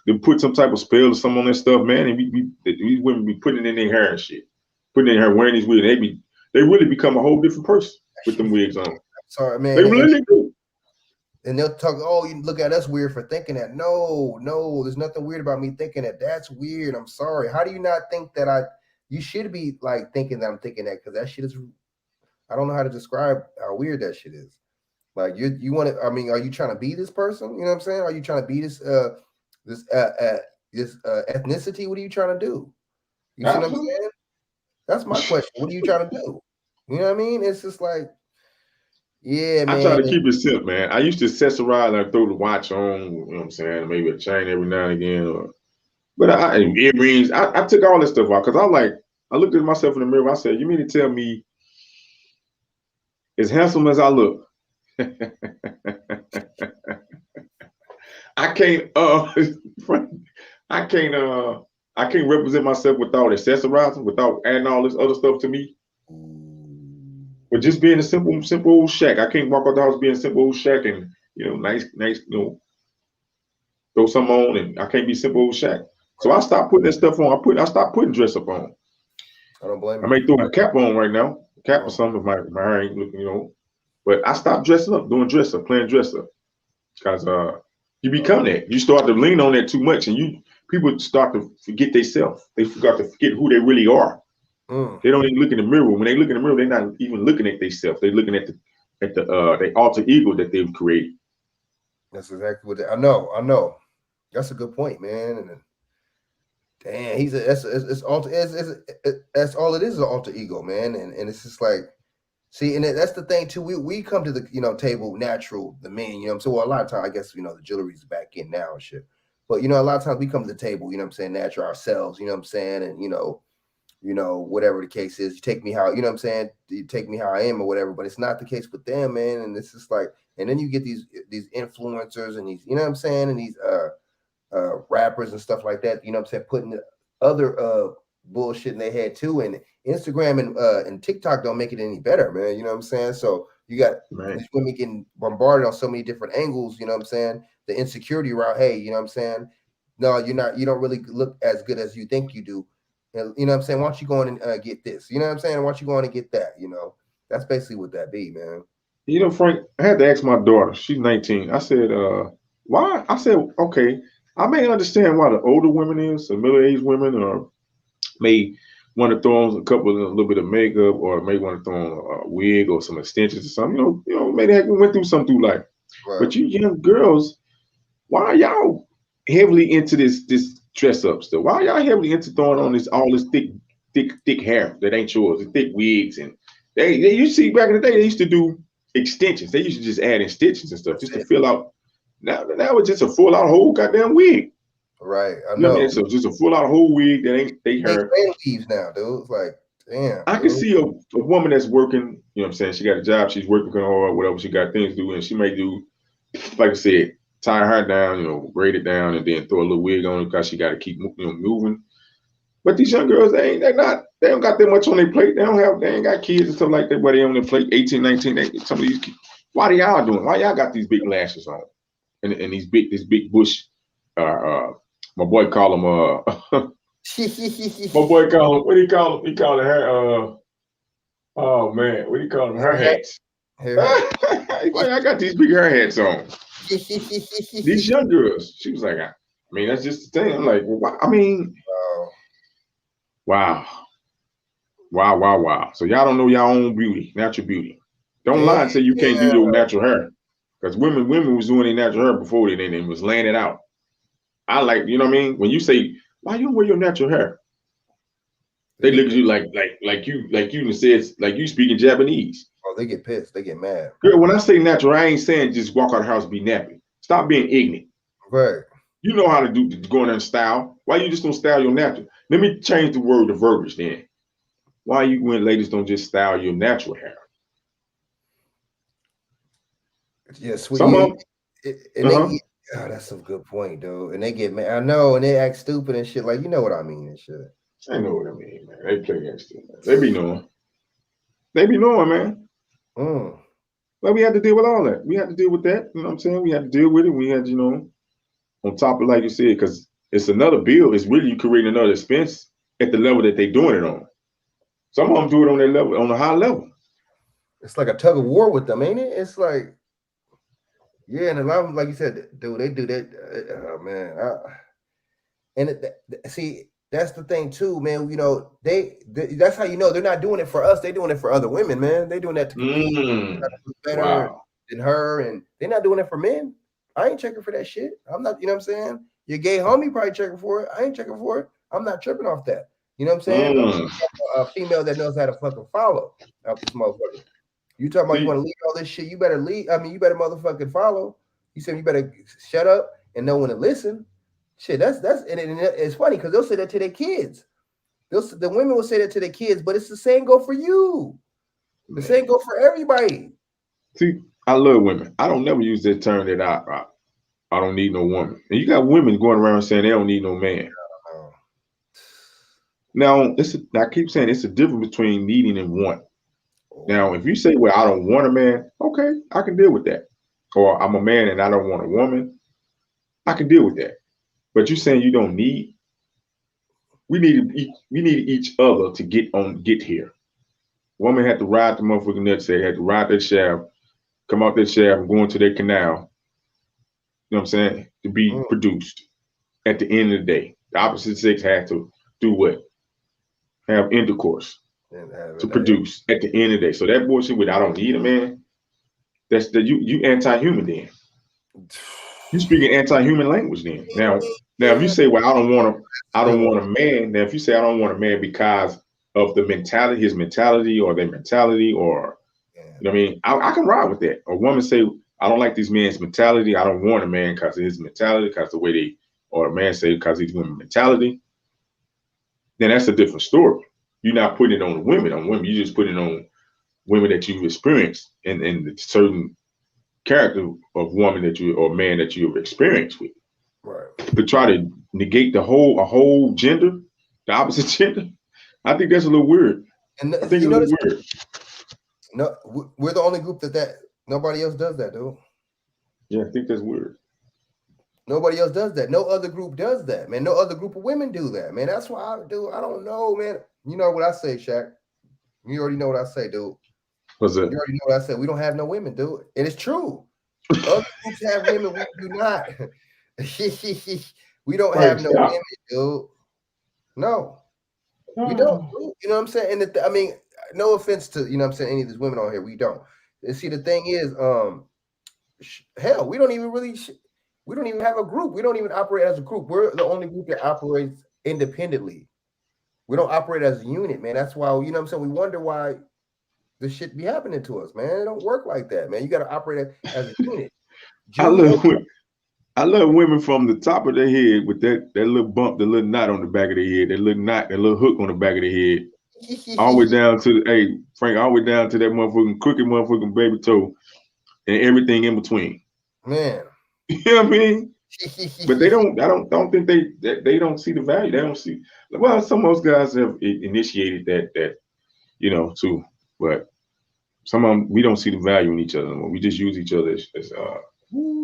that put some type of spell or something on that stuff, man. And we women be putting it in their hair and shit, putting it in their hair, wearing these wigs. They really become a whole different person with them wigs on. Sorry, man. They really do. And they'll talk, oh, you look at us weird for thinking that. No, there's nothing weird about me thinking that. That's weird. I'm sorry. How do you not think that you should be like thinking that I'm thinking that? Because that shit is, I don't know how to describe how weird that shit is. Like you want to, are you trying to be this person? You know what I'm saying? Are you trying to be this ethnicity? What are you trying to do? You see what I'm saying? That's my question. What are you trying to do? You know what I mean? It's just like, yeah, man. I try to keep it simple, man. I used to accessorize and throw the watch on, you know what I'm saying? Maybe a chain every now and again. But earrings, I took all this stuff out because I looked at myself in the mirror. I said, you mean to tell me as handsome as I look, I can't represent myself without accessorizing, without adding all this other stuff to me. But just being a simple old shack. I can't walk out the house being a simple old shack and nice, throw something on, and I can't be simple old shack. So I stopped putting that stuff on. I stopped putting dress up on. I don't blame you. I may throw a cap on right now, cap or something if my hair ain't looking, But I stopped dressing up, doing dress up, playing dress up, because you become that. You start to lean on that too much, and people start to forget themselves. They forgot to forget who they really are. They don't even look in the mirror. When they look in the mirror, they're not even looking at themselves. They're looking at the alter ego that they've created. That's exactly what I know. That's a good point, man. And damn, that's all it is, an alter ego, man. And it's just like See, and that's the thing too. We come to the table natural, the men. You know what I'm saying? Well, a lot of times, I guess the jewelry's back in now and shit. But a lot of times we come to the table. You know what I'm saying? Natural ourselves. You know what I'm saying? And whatever the case is, you take me how I'm saying. You take me how I am or whatever. But it's not the case with them, man. And it's just like, and then you get these influencers and these, you know what I'm saying, and these rappers and stuff like that. You know what I'm saying? Putting other bullshit in their head too, and Instagram and TikTok don't make it any better, man. You know what I'm saying? So you got these women getting bombarded on so many different angles. You know what I'm saying? The insecurity around, hey, you know what I'm saying? No, you're not. You don't really look as good as you think you do. And, you know what I'm saying? Why don't you go on and get this? You know what I'm saying? Why don't you go on and get that? That's basically what that be, man. Frank, I had to ask my daughter. She's 19. I said, why? I said, okay, I may understand why the older women is, the middle-aged women, or may want to throw on a little bit of makeup, or may want to throw on a wig or some extensions or something. Maybe they went through something through life. Right. But you young girls, why are y'all heavily into this dress up stuff? Why are y'all heavily into throwing on all this thick hair that ain't yours, the thick wigs? And they you see back in the day they used to do extensions. They used to just add extensions and stuff just to fill out. Now it's just a full out whole goddamn wig. Right, I know. So just a full out whole wig that ain't they hair. Leaves now, dude. It's like, damn. I can see a woman that's working. You know what I'm saying? She got a job. She's working or whatever. She got things to do, and she may do, like I said, tie her down, braid it down, and then throw a little wig on because she got to keep moving. But these young girls, they don't got that much on their plate. They ain't got kids and stuff like that. But they on their plate, 18, 19. Some of these kids. Why do y'all doing? Why y'all got these big lashes on and this big bush? My boy call him my boy call him, what do you call him? He called it hair. Oh man, what do you call them? Hair hats. I got these big hair hats on. These young girls. She was like, I mean, that's just the thing. I'm like, well, I mean, wow. So y'all don't know your own beauty, natural beauty. Don't lie and say you can't do your natural hair. Because women was doing their natural hair before they was laying it out. I like, you know what I mean? When you say, why you don't wear your natural hair? They look at you like you said, like you speaking Japanese. Oh, they get pissed. They get mad. Girl, when I say natural, I ain't saying just walk out of the house and be nappy. Stop being ignorant. Right. You know how to go in there and style. Why you just don't style your natural? Let me change the word, the verbiage then. Why you when ladies don't just style your natural hair? Yeah, sweet. That's a good point, dude. And they get mad. I know, and they act stupid and shit. Like, you know what I mean and shit. I know what I mean, man. They play that shit, man. They be knowing. Man. But we had to deal with all that. We had to deal with that. You know what I'm saying? We had to deal with it. We had, on top of, like you said, because it's another bill. It's really you creating another expense at the level that they doing it on. Some of them do it on their level, on a high level. It's like a tug of war with them, ain't it? It's like, yeah, and a lot of them, like you said, dude, they do that. Oh man, see, that's the thing too, man. They that's how you know they're not doing it for us. They're doing it for other women, man. They're doing that to compete better than her, and they're not doing it for men. I ain't checking for that shit. I'm not. You know what I'm saying? Your gay homie probably checking for it. I ain't checking for it. I'm not tripping off that. You know what I'm saying? A female that knows how to fucking follow out this motherfucker. You talking about you want to lead all this shit? You better lead. I mean, you better motherfucking follow. You said you better shut up and know when to listen. Shit, that's and it's funny because they'll say that to their kids. The women will say that to their kids, but it's the same go for you. The same go for everybody. See, I love women. I don't never use that term that I don't need no woman. And you got women going around saying they don't need no man. Now, I keep saying it's a difference between needing and want. Now, if you say, well, I don't want a man, okay, I can deal with that. Or I'm a man and I don't want a woman, I can deal with that. But you're saying you don't need, we need each other to get here. Woman had to ride the motherfucking nutsack, had to ride that shaft, come out that shaft and go into that canal, you know what I'm saying, to be produced. At the end of the day, the opposite sex had to do what? Have intercourse to produce at the end of the day. So that bullshit with I don't need a man, that's you anti-human then. You speaking anti-human language then. Now if you say, well, I don't want a man. Now if you say I don't want a man because of the mentality, his mentality or their mentality or You know what I mean? I can ride with that. A woman say, I don't like this man's mentality. I don't want a man because of his mentality, because the way they, or a man say because he's women's mentality. Then that's a different story. You're not putting it on women. You just put it on women that you've experienced and the certain character of woman that you or man that you have experienced with. Right. But try to negate a whole gender, the opposite gender. I think that's a little weird. And I think it's a little weird. No, we're the only group that nobody else does that, dude. Yeah, I think that's weird. Nobody else does that. No other group does that, man. No other group of women do that, man. That's why I don't know, man. You know what I say, Shaq? You already know what I say, dude. What's that? You already know what I said. We don't have no women, dude. And it's true. Other groups have women, we do not. We don't have no women, dude. No. We don't. Dude. You know what I'm saying? And I mean, no offense to, you know what I'm saying, any of these women on here, we don't. And see, the thing is, hell, we don't even have a group. We don't even operate as a group. We're the only group that operates independently. We don't operate as a unit, man. That's why, you know what I'm saying, we wonder why this shit be happening to us, man. It don't work like that, man. You got to operate as a unit. I love women from the top of their head with that little bump, the little knot on the back of their head, that little knot, that little hook on the back of their head, all the way down to Frank, all the way down to that motherfucking crooked motherfucking baby toe, and everything in between. Man, you know what I mean? But they don't. I don't think they don't see the value. They don't see. Well, some of those guys have initiated that you know too, but some of them we don't see the value in each other. We just use each other as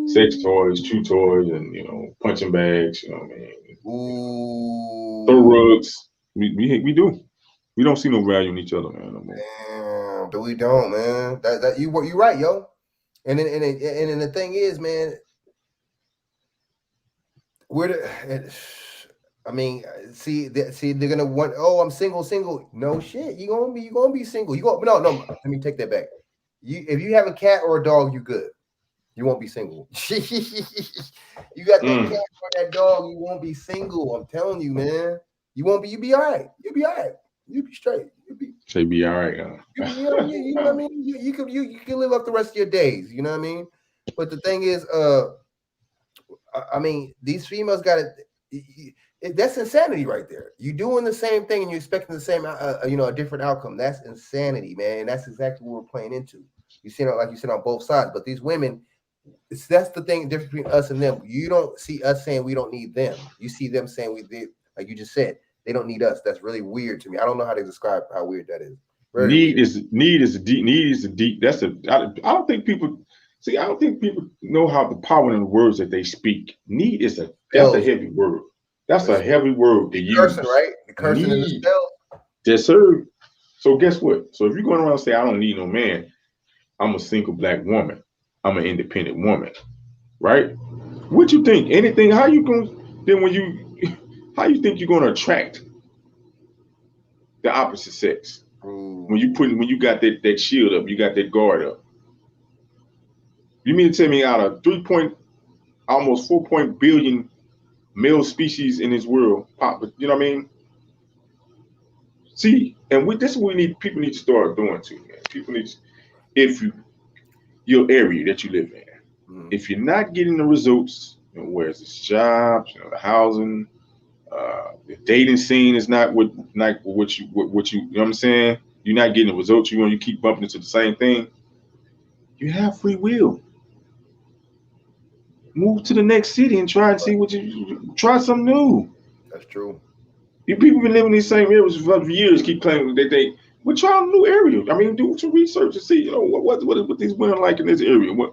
sex toys, chew toys, and you know punching bags. You know what I mean? Throw rugs. We do. We don't see no value in each other, man. No more. Damn, but we don't, man. That you right, yo. And then the thing is, man. I mean, see, they're gonna want. Oh, I'm single. No shit, you gonna be single. No. Let me take that back. If you have a cat or a dog, you good. You won't be single. You got that cat or that dog, you won't be single. I'm telling you, man. You won't be. You be all right. You'll be all right. You be straight. Say be all right, huh? You know what I mean. You can live up the rest of your days. You know what I mean. But the thing is, I mean, these females got it. That's insanity right there. You're doing the same thing and you're expecting the same, a different outcome. That's insanity, man. And that's exactly what we're playing into. You see, like you said, on both sides. But these women, that's the thing, difference between us and them. You don't see us saying we don't need them. You see them saying we did, like you just said, they don't need us. That's really weird to me. I don't know how to describe how weird that is. Need is a deep. That's I don't think people. See, I don't think people know how the power in the words that they speak. Need is that's a heavy word. That's a heavy word to use. Cursing, right? The cursing in the spell. Yes, sir. So guess what? So if you're going around and say, I don't need no man, I'm a single black woman. I'm an independent woman. Right? What you think? Anything, how you think you're gonna attract the opposite sex? When you got that shield up, you got that guard up. You mean to tell me out of almost 4 billion male species in this world, you know what I mean? See, and this is what people need to start doing too, man. People need to, your area that you live in, if you're not getting the results, where's this jobs, the housing, the dating scene is not what you know what I'm saying? You're not getting the results you want, you keep bumping into the same thing. You have free will. Move to the next city and try and see try something new. That's true. People been living in these same areas for years, keep claiming that we're trying a new area. I mean, do some research and see, what these women like in this area. What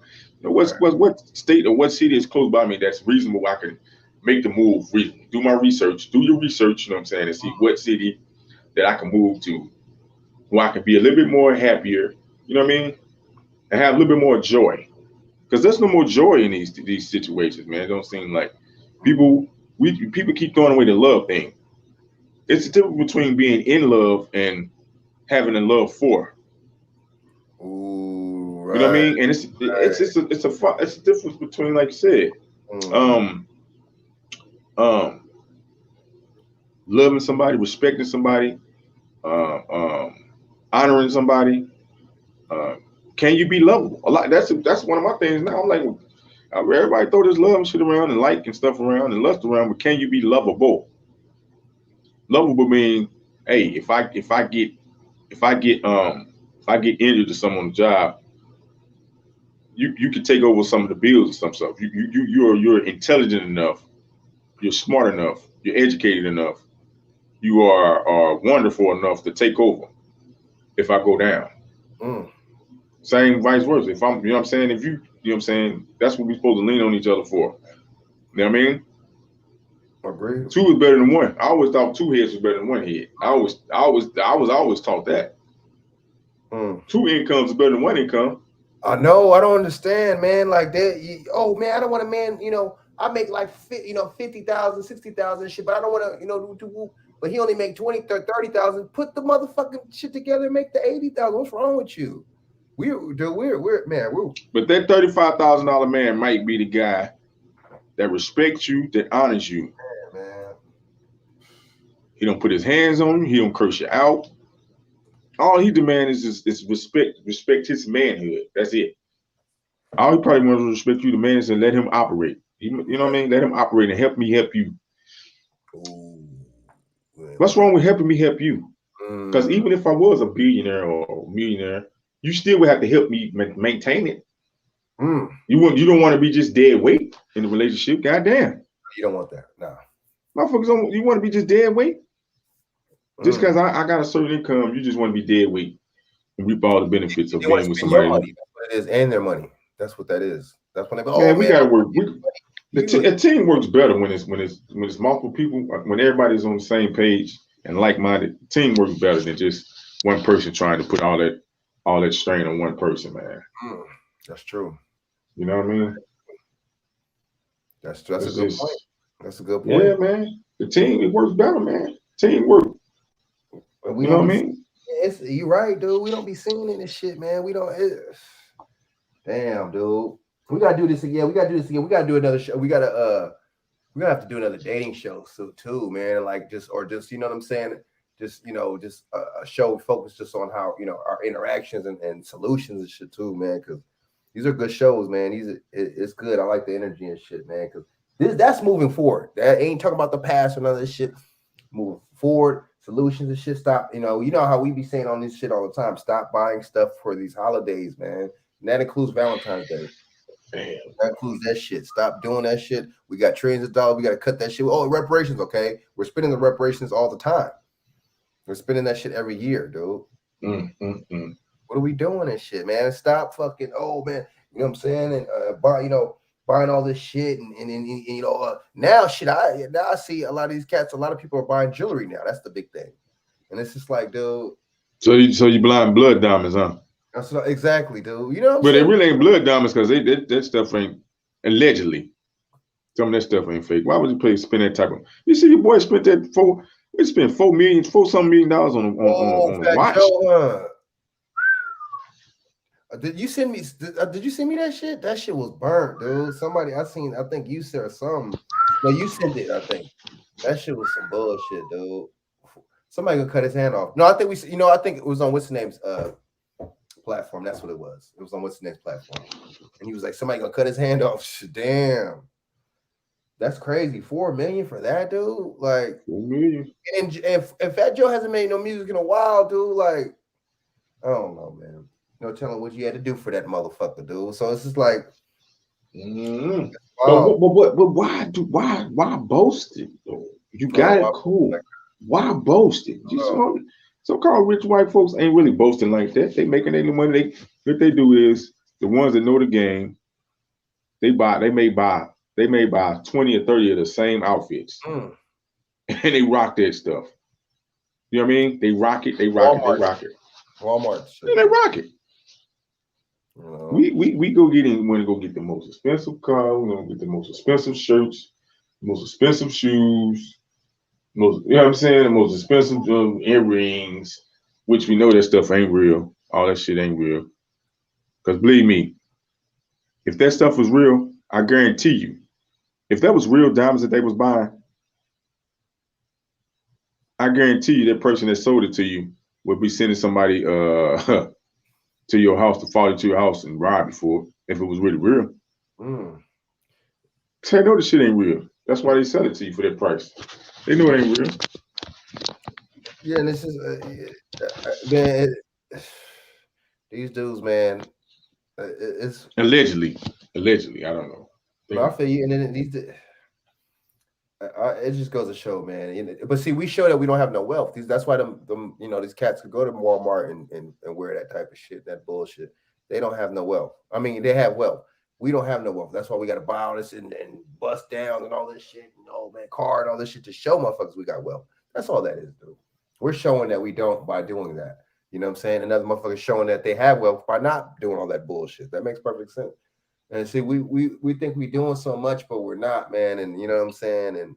state or what city is close by me that's reasonable I can make the move reasonable. Do my research, do your research, you know what I'm saying, and see what city that I can move to where I can be a little bit more happier, you know what I mean? And have a little bit more joy. Because there's no more joy in these situations, man. It don't seem like people keep throwing away the love thing. It's the difference between being in love and having a love for. Ooh, right. You know what I mean? And it's a difference between, like you said, loving somebody, respecting somebody, honoring somebody, can you be lovable? A lot. That's one of my things now. I'm like, everybody throw this love and shit around and like and stuff around and lust around, but can you be lovable? Lovable mean, hey, if I get injured to someone's job, you can take over some of the bills and some stuff. You're intelligent enough, you're smart enough, you're educated enough, you are wonderful enough to take over if I go down. Same vice versa. If I'm, you know what I'm saying, if you know what I'm saying, that's what we're supposed to lean on each other for. You know what I mean? Agreed. Two is better than one. I always thought two heads was better than one head. I was always taught that. Two incomes is better than one income. I know. I don't understand, man. Like that. Oh man, I don't want a man. You know, I make like 50,000, 60,000 and shit, but I don't want to. You know, but he only make 20, 30,000. Put the motherfucking shit together and make the 80,000. What's wrong with you? We're man. But that $35,000 man might be the guy that respects you, that honors you. Man. He don't put his hands on you. He don't curse you out. All he demands is respect his manhood. That's it. All he probably wants to respect you, the man, is and let him operate. You know what I mean? Let him operate and help me help you. What's wrong with helping me help you? Because even if I was a billionaire or a millionaire, you still would have to help me maintain it. You don't want to be just dead weight in the relationship. Goddamn. You don't want that. No. Motherfuckers you want to be just dead weight? Just because I got a certain income, you just want to be dead weight and reap all the benefits of being with somebody. Money. That's what it is, and their money. That's what that is. That's when they go. Man, we gotta work. A team works better when it's multiple people. When everybody's on the same page and like-minded, team works better than just one person trying to put all that strain on one person, man. That's true. You know what I mean? That's a good point. That's a good point. Yeah, man. The team, it works better, man. Teamwork. You know what I mean? You right, dude. We don't be singing in this shit, man. We don't. Damn, dude. We gotta do this again. We gotta do another show. We gotta have to do another dating show too, man. Like just you know what I'm saying? Just a show focused just on how our interactions and solutions and shit too, man. Because these are good shows, man. It's good. I like the energy and shit, man. Because that's moving forward. That ain't talking about the past or none of this shit. Moving forward, solutions and shit. Stop. You know how we be saying on this shit all the time. Stop buying stuff for these holidays, man. And that includes Valentine's Day. Damn. That includes that shit. Stop doing that shit. We got trillions of dollars. We got to cut that shit. Oh, reparations. Okay, we're spending the reparations all the time. We're spending that shit every year, dude. What are we doing and shit, man? Stop fucking. Oh man, you know what I'm saying? And buying all this shit and now shit. Now I see a lot of these cats. A lot of people are buying jewelry now. That's the big thing. And it's just like, dude. So you blind blood diamonds, huh? That's not, exactly, dude. You know what I'm but saying? It really ain't blood diamonds because that stuff ain't allegedly. Some of that stuff ain't fake. Why would you spend that type of? You see your boy spent that spent $4 million on a watch. Joe, did you send me that shit? That shit was burnt, dude. Somebody I think you said something. No, you sent it, I think. That shit was some bullshit, dude. Somebody gonna cut his hand off. No, I think I think it was on what's the name's platform. That's what it was. It was on what's the name's platform. And he was like, somebody gonna cut his hand off. Damn. That's crazy. $4 million for that, dude. Like, $4 million. And if Fat Joe hasn't made no music in a while, dude, like, I don't know, man. No telling what you had to do for that motherfucker, dude. So it's just like, but why boast it? Though? You got it, cool. Why boast it? So-called rich white folks ain't really boasting like that. They making their money. What they do is the ones that know the game, they may buy 20 or 30 of the same outfits. And they rock that stuff. You know what I mean? They rock it. Walmart. Yeah, they rock it. We go get in. Want to go get the most expensive car. We're gonna get the most expensive shirts, most expensive shoes, you know what I'm saying? The most expensive earrings, which we know that stuff ain't real. All that shit ain't real. Because believe me, if that stuff was real, I guarantee you, if that was real diamonds that they was buying, I guarantee you that person that sold it to you would be sending somebody to your house, to follow you to your house and rob you for it, if it was really real. They know the shit ain't real. That's why they sell it to you for that price. They know it ain't real. Yeah, and this is man. These dudes, man. It's allegedly. I don't know. No, I feel you, and then these. It just goes to show, man. But see, we show that we don't have no wealth. That's why them these cats could go to Walmart and wear that type of shit, that bullshit. They don't have no wealth. I mean, they have wealth. We don't have no wealth. That's why we got to buy all this and bust down and all this shit, and car and all this shit to show motherfuckers we got wealth. That's all that is, dude. We're showing that we don't by doing that. You know what I'm saying? Another motherfucker showing that they have wealth by not doing all that bullshit. That makes perfect sense. And see, we think we're doing so much, but we're not, man. And you know what I'm saying? And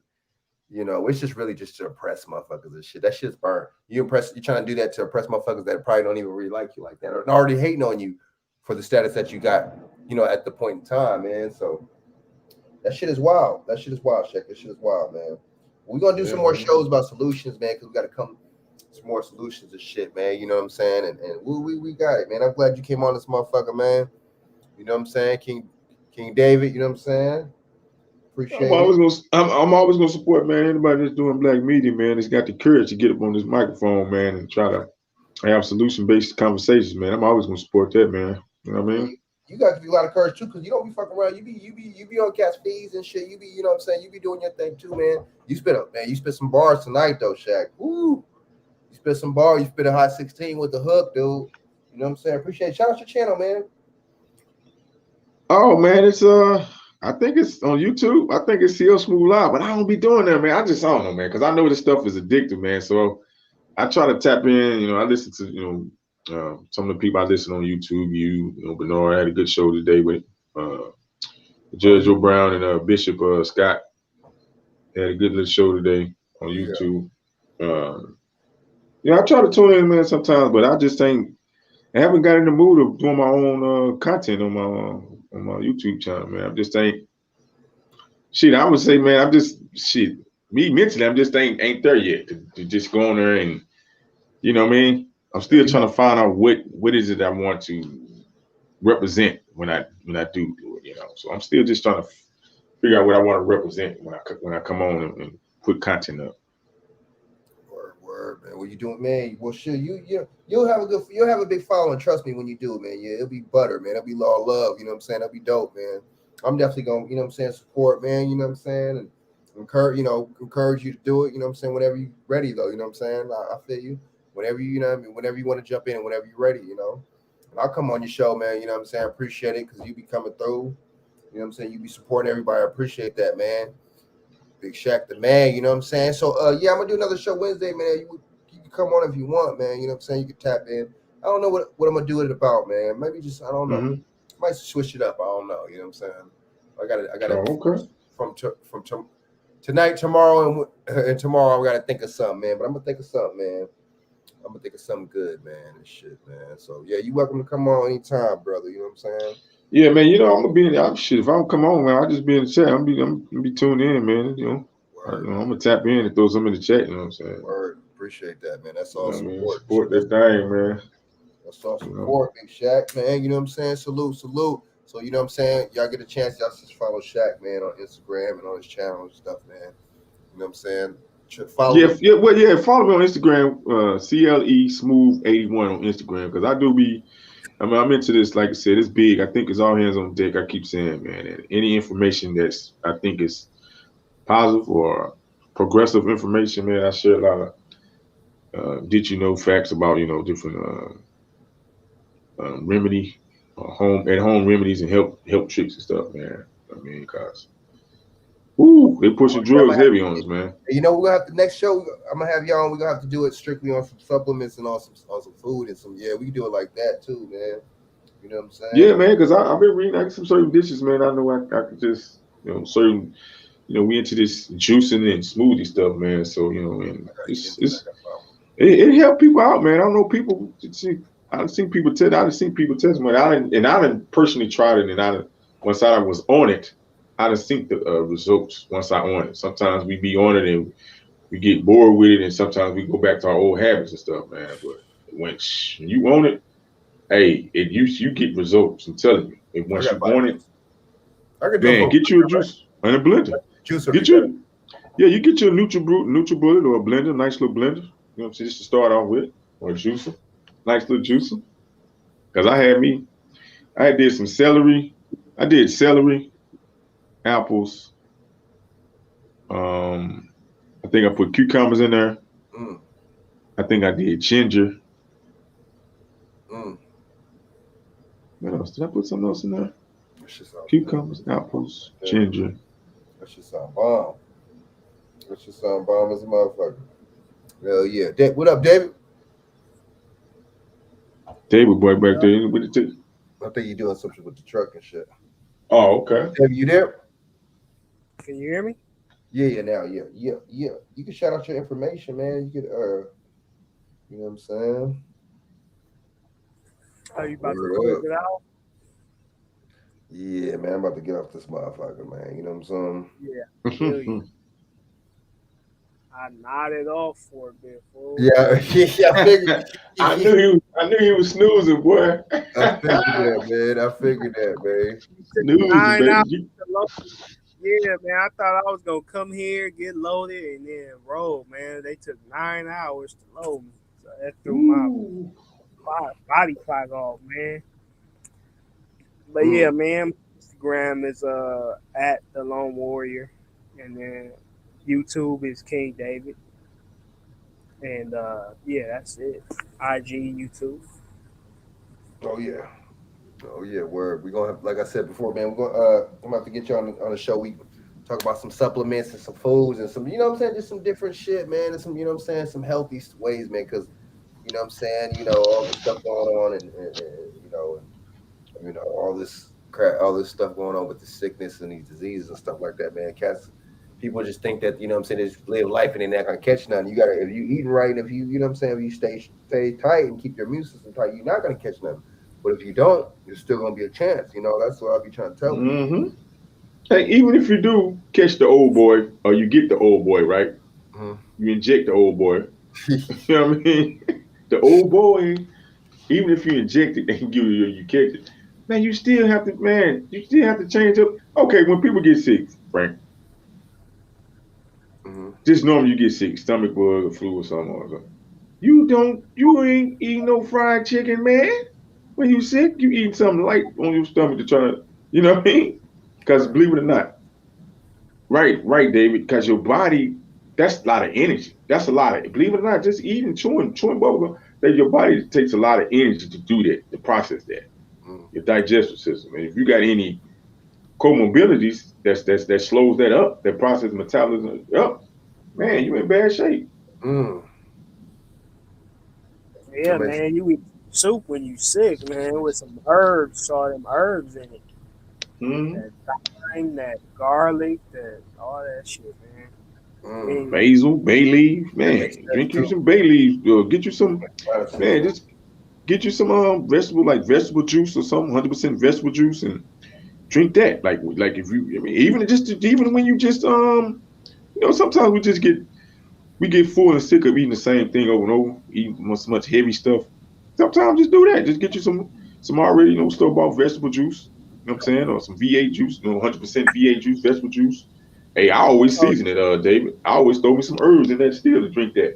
it's just really just to impress motherfuckers and shit. That shit's burnt. You're trying to do that to impress motherfuckers that probably don't even really like you like that, or already hating on you for the status that you got, at the point in time, man. So that shit is wild. That shit is wild, Shaq. That shit is wild, man. We're gonna do some more shows about solutions, man, because we gotta come some more solutions and shit, man. You know what I'm saying? And we got it, man. I'm glad you came on this motherfucker, man. You know what I'm saying? King David, you know what I'm saying? Appreciate I'm always gonna support, man, anybody that's doing black media, man, that's got the courage to get up on this microphone, man, and try to have solution-based conversations, man. I'm always gonna support that, man. You know what I mean? You got to be a lot of courage too, because you don't be fucking around. You be on cats fees and shit. You be, you know what I'm saying? You be doing your thing too, man. You spit some bars tonight though, Shaq. Woo! You spit some bars, you spit a hot 16 with the hook, dude. You know what I'm saying? Appreciate it. Shout out your channel, man. Oh man, it's I think it's on YouTube. I think it's CL Smooth Live, but I don't be doing that, man. I don't know, man, because I know this stuff is addictive, man. So I try to tap in. I listen to some of the people I listen on YouTube. Bernard had a good show today with Judge O'Brown and Bishop Scott. They had a good little show today on YouTube. I try to tune in, man, sometimes, but I haven't got in the mood of doing my own content on my YouTube channel, man. I'm just ain't shit. I would say, man, I'm just shit. Me mentally, I'm just ain't there yet to just go on there and you know what I mean. I'm still trying to find out what is it I want to represent when I do it, So I'm still just trying to figure out what I want to represent when I come on and put content up. Word, man. What you doing, man? Well, shit, you'll have a big following. Trust me when you do, man. Yeah, it'll be butter, man. It'll be all love. You know what I'm saying? It'll be dope, man. I'm definitely gonna, you know what I'm saying, support, man. You know what I'm saying, and encourage you to do it. You know what I'm saying? Whenever you're ready, though. You know what I'm saying? I feel you. Whenever whenever you want to jump in, whenever you're ready, And I'll come on your show, man. You know what I'm saying? I appreciate it because you be coming through. You know what I'm saying? You be supporting everybody. I appreciate that, man. Big Shaq the man, you know what I'm saying? So I'm gonna do another show Wednesday, man. You can come on if you want, man. You know what I'm saying? You can tap in. I don't know what I'm gonna do it about, man. Maybe just I don't know. Mm-hmm. Might switch it up. I don't know. You know what I'm saying? I got okay. from tonight, tomorrow, and tomorrow. I gotta think of something, man. But I'm gonna think of something, man. I'm gonna think of something good, man. And shit, man. So yeah, you welcome to come on anytime, brother. You know what I'm saying? Yeah, man. I'm gonna be in the shit. If I don't come on, man, I'll just be in the chat. I'm gonna be tuned in, man. I'm gonna tap in and throw some in the chat. You know what I'm saying? Word. Appreciate that, man. That's all support. Support that thing, man. That's all support, Big Shaq, man. You know what I'm saying? Salute. So you know what I'm saying? Y'all get a chance, y'all just follow Shaq, man, on Instagram and on his channel and stuff, man. You know what I'm saying? Follow follow me on Instagram, CLE Smooth 81 on Instagram, because I do be. I'm into this, like I said, it's big. I think it's all hands on deck. I keep saying, man, and any information that's I think is positive or progressive information, man, I share a lot of facts about different remedy, home remedies and help tricks and stuff, man. I mean, cause they pushing drugs heavy on us, man. We're gonna have the next show. I'm gonna have y'all on. We're gonna have to do it strictly on some supplements and on some food and some. Yeah, we can do it like that too, man. You know what I'm saying? Yeah, man. Because I've been reading some certain dishes, man. I know I could just certain. We into this juicing and smoothie stuff, man. So and it helped people out, man. I don't know people. I've seen people test. I've seen people testimony. I didn't personally tried it, and once I was on it. I done seen the results once I on it. Sometimes we be on it and we get bored with it, and sometimes we go back to our old habits and stuff, man. But when you own it, Hey, you get results. I'm telling you. And once you want it, I could do man, get you a juice and a blender. Juicer Get you, yeah, you get your NutriBullet or a blender, nice little blender. You know what I'm saying? Just to start off with, or a juicer, nice little juicer. Cause I did some celery. I did celery, apples. I think I put cucumbers in there. I think I did ginger. What else? Did I put something else in there? Cucumbers, apples, ginger. That shit sound bomb. That shit sound bomb as a motherfucker. Hell yeah. What up, David? David boy back there. What it take? I think you're doing something with the truck and shit. Oh, okay. David, you there? Can you hear me? Yeah, now, yeah. You can shout out your information, man. You could, you know what I'm saying? Are you about to close it out? Yeah, man, I'm about to get off this motherfucker, man. You know what I'm saying? Yeah. I nodded off for a bit, fool. Yeah, I figured. I knew he was snoozing, boy. I figured that, man. Snoozing, baby. Yeah, man. I thought I was gonna come here, get loaded, and then roll, man. They took 9 hours to load me, so that threw my body clock off, man. But yeah, man. Instagram is at the Lone Warrior, and then YouTube is King David, and yeah, that's it. IG, YouTube. Oh yeah, word. We're gonna have, like I said before, man, we're gonna have to get you on the show. We talk about some supplements and some foods and some, you know what I'm saying, just some different shit, man, and some, you know what I'm saying, some healthy ways, man, because you know what I'm saying, you know, all this stuff going on and you know, all this crap, all this stuff going on with the sickness and these diseases and stuff like that, man. People just think that, you know what I'm saying, they just live life and they're not gonna catch nothing. You gotta, if you eating right, and if you know what I'm saying, if you stay tight and keep your immune system tight, you're not gonna catch nothing. But if you don't, there's still gonna be a chance. You know, that's what I'll be trying to tell you. Mm-hmm. Hey, even if you do catch the old boy, or you get the old boy, right? You inject the old boy. You know what I mean? The old boy, even if you inject it and you catch it, man, you still have to change up. Okay, when people get sick, Frank, just normally you get sick, stomach bug or flu or something. You ain't eating no fried chicken, man. When you sick, you eating something light on your stomach to try to, you know what I mean? Because believe it or not, right, David, because your body, that's a lot of energy. That's a lot of, believe it or not, just eating, chewing bubblegum, that your body takes a lot of energy to do that, to process that, your digestive system. And if you got any comorbidities that slows that up, that process metabolism up, man, you in bad shape. Yeah, man, you eat soup when you sick, man, with some herbs, all them herbs in it. That thyme, that garlic, all that shit, man. Basil, bay leaf, man. Drink you some bay leaf. Get you some, man. Just get you some vegetable juice or something, 100% vegetable juice, and drink that. Like if you, I mean, even when you just you know, sometimes we get full and sick of eating the same thing over and over, eating much heavy stuff. Sometimes just do that. Just get you some already, you know, store-bought vegetable juice. You know what I'm saying? Or some V8 juice, you know, 100% V8 juice, vegetable juice. Hey, I always season it, David. I always throw me some herbs in that still to drink that.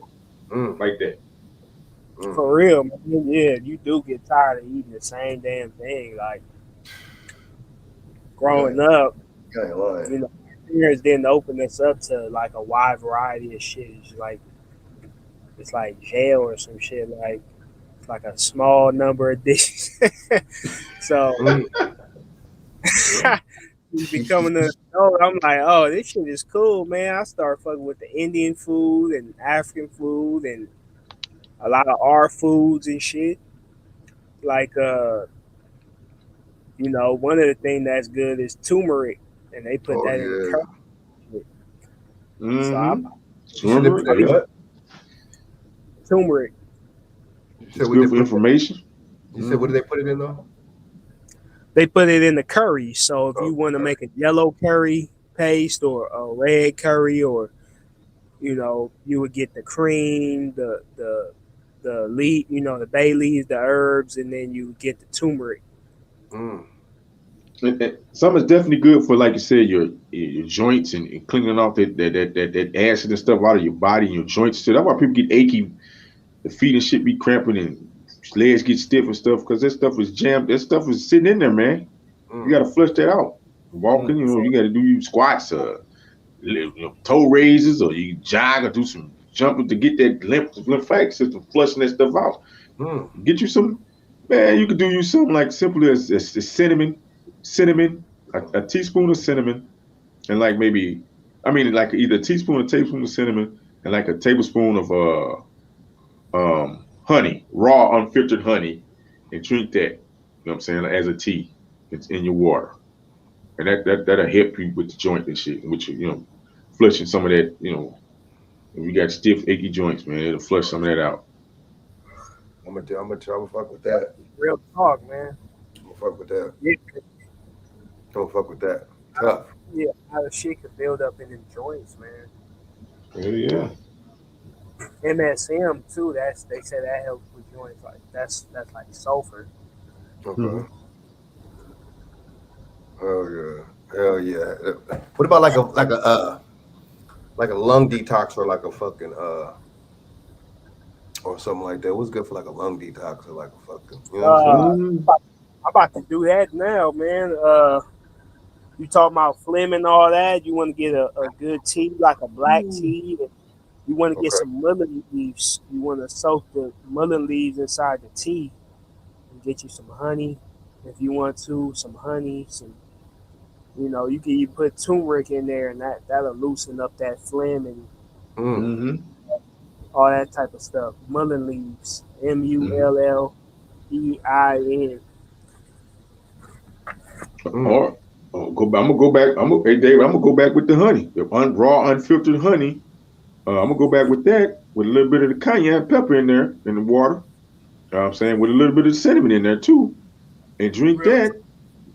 Like that. For real, man. Yeah, you do get tired of eating the same damn thing. Like, growing up, you know, my parents didn't open us up to like a wide variety of shit. It's like jail or some shit. Like, it's like a small number of dishes. So becoming an adult, I'm like, oh, this shit is cool, man. I start fucking with the Indian food and African food and a lot of our foods and shit. Like, you know, one of the things that's good is turmeric, and they put that in the curry. So I'm turmeric. It's good for information. You said, what do they put it in though? They put it in the curry. So if you want to make a yellow curry paste or a red curry, or you know, you would get the cream, the the leaf, the bay leaves, the herbs, and then you get the turmeric. Some is definitely good for, like you said, your joints and cleaning off that acid and stuff out of your body and your joints. So that's why people get achy, the feet and shit be cramping and legs get stiff and stuff, because that stuff is jammed. That stuff is sitting in there, man. You got to flush that out. Walking, you got to do squats, toe raises, or you jog or do some jumping to get that lymphatic system flushing that stuff out. Get you some, man. You could do you something like simple as cinnamon, a teaspoon of cinnamon, and like maybe, like either a tablespoon of cinnamon and like a tablespoon of honey, raw unfiltered honey, and drink that. You know what I'm saying? As a tea, it's in your water, and that'll help you with the joint and shit, which flushing some of that. If you got stiff, achy joints, man, it'll flush some of that out. I'm gonna fuck with that. Real talk, man. I'm gonna fuck with that. Yeah. Don't fuck with that. Tough. Yeah, how the shit could build up in the joints, man. Hell yeah. MSM too. They say that helps with joints. Like that's like sulfur. Okay. Hell yeah. What about like a lung detox or like a fucking or something like that? What's good for like a lung detox or like a fucking? You know what I'm saying? I'm about to do that now, man. You talking about phlegm and all that? You want to get a good tea, like a black tea. You want to get some mullein leaves. You want to soak the mullein leaves inside the tea and get you some honey. If you want to, some honey, you put turmeric in there, and that'll loosen up that phlegm and all that type of stuff. Mullein leaves, MULLEIN. I'm gonna go back. Hey Dave, I'm gonna go back with the honey, the raw unfiltered honey. I'm gonna go back with that with a little bit of the cayenne pepper in there in the water. You know what I'm saying, with a little bit of cinnamon in there too, and drink that.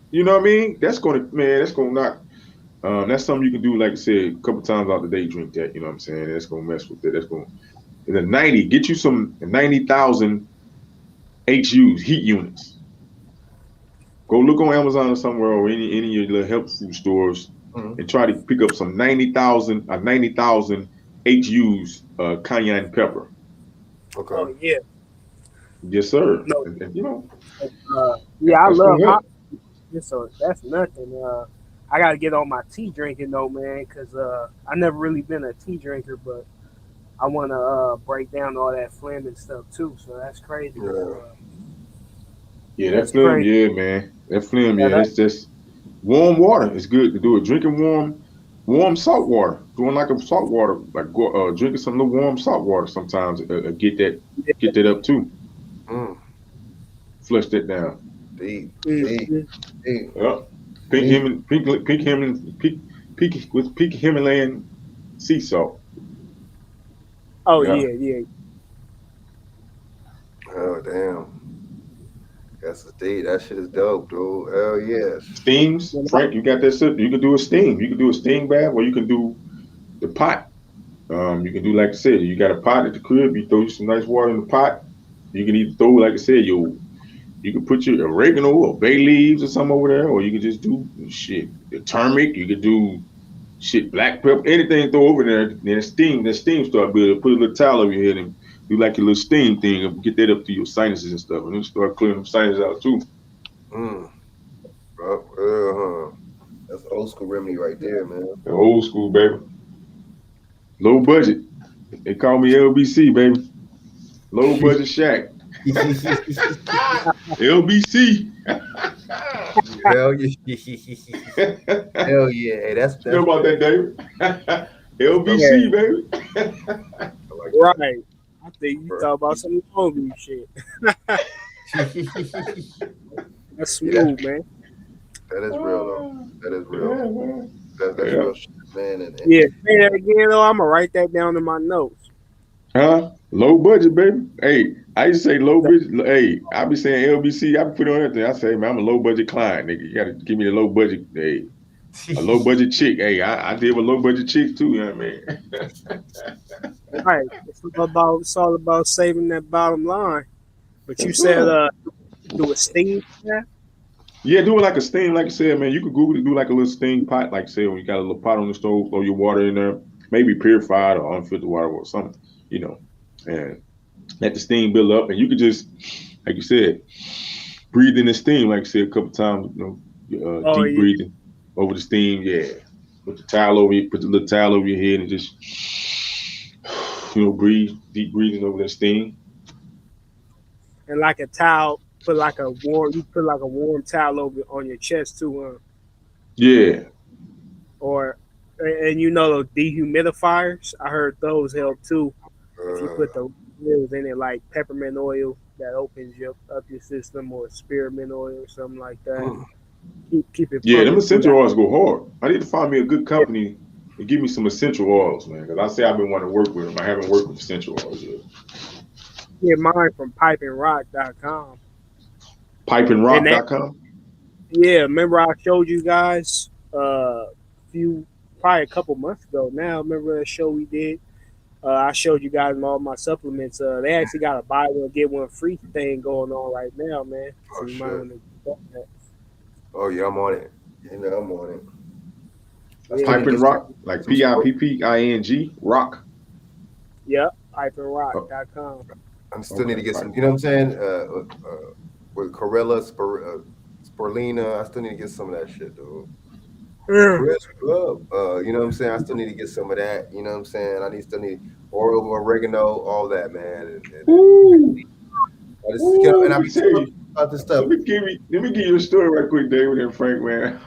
You know what I mean? That's gonna knock. That's something you can do, like I said, a couple times out the day. Drink that. You know what I'm saying? That's gonna mess with it. That's gonna. And then 90. Get you some 90,000 HUs, heat units. Go look on Amazon or somewhere or any of your little health food stores and try to pick up some 90,000 HUs cayenne pepper. Okay. Oh yeah. Yes, sir. No. And, I love hot. So that's nothing. I gotta get on my tea drinking though, man, because I never really been a tea drinker, but I want to break down all that phlegm and stuff too. So that's crazy. Yeah, that phlegm, yeah, man. That phlegm, it's just warm water. It's good to do it. Drinking warm salt water. Doing like a salt water, like drinking some little warm salt water sometimes. Get that up too. Flush that down. Deep. Yep. Pink Himalayan sea salt. Oh yeah. Oh damn. That's a deep. That shit is dope, dude. Hell yes. Steams, Frank. You got that stuff. You can do a steam. You can do a steam bath, or you can do the pot. You can do, like I said, you got a pot at the crib. You throw some nice water in the pot. You can either throw, like I said, you can put your oregano or bay leaves or something over there, or you can just do the turmeric. You could do black pepper, anything throw over there. Then the steam start building. Put a little towel over your head and do like your little steam thing and get that up to your sinuses and stuff, and then start clearing them sinuses out too. That's old school remedy right there, man. The old school, baby. Low budget. They call me LBC, baby. Low budget Shaq. LBC. Hell yeah. Hell yeah. Hey, that's you know about that, David? LBC, baby. Right. I think you talk about some long shit. That's smooth, man. That is real, though. That is real. That's real shit, man. And say that again, though. I'm gonna write that down in my notes. Low budget, baby. Hey, I used to say low budget. Hey, I be saying LBC. I be putting on everything. I say, man, I'm a low budget client, nigga. You gotta give me the low budget. Hey, A low budget chick. Hey, I deal with low budget chicks too, you know what I mean? Right. It's all about saving that bottom line. But you said do a steam bath? Yeah, do it like a steam, like I said, man. You could Google it, do like a little steam pot, like say when you got a little pot on the stove, throw your water in there, maybe purified or unfiltered water or something, and let the steam build up, and you could just, like you said, breathe in the steam, like I said, a couple times, deep breathing over the steam, yeah. Put the little towel over your head and just, breathe, deep breathing over that steam. And like a towel, put like a warm towel over on your chest too, Yeah. And those dehumidifiers, I heard those help too. If you put the oils in it, like peppermint oil that opens up your system, or spearmint oil or something like that. Keep it. Yeah, them essential oils go hard. I need to find me a good company to give me some essential oils, man. Because I say I've been wanting to work with them. I haven't worked with essential oils yet. Get mine from pipeandrock.com. Pipeandrock.com? Yeah, remember I showed you guys probably a couple months ago now. Remember that show we did? I showed you guys all my supplements. They actually got a buy one get one free thing going on right now, man. So you might want to check that. Oh yeah, I'm on it. I'm on it. Pipe and Rock, like PIPPING Rock. Yep, pipeandrock.com. I still need to get some. You know what I'm saying? With Corella, Spirulina, I still need to get some of that shit, dude. Chris Club, you know what I'm saying? I still need to get some of that. You know what I'm saying? I still need oil, oregano, all that, man. And I be telling about this stuff. Let me give you a story right quick, David and Frank, man.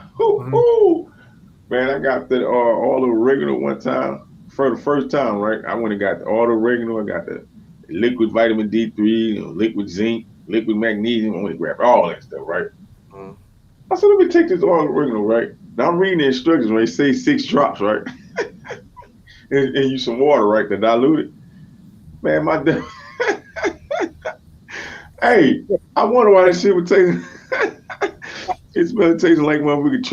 Man, I got that all the oregano one time for the first time, right? I went and got all the oregano. I got the liquid vitamin D3, liquid zinc, liquid magnesium. I went and grabbed all that stuff, right? I said, let me take this all the oregano, right? Now I'm reading the instructions, right? They say 6 drops, right? and use some water, right, to dilute it. Man, hey, I wonder why that shit would taste. It smelled tasting like motherfucking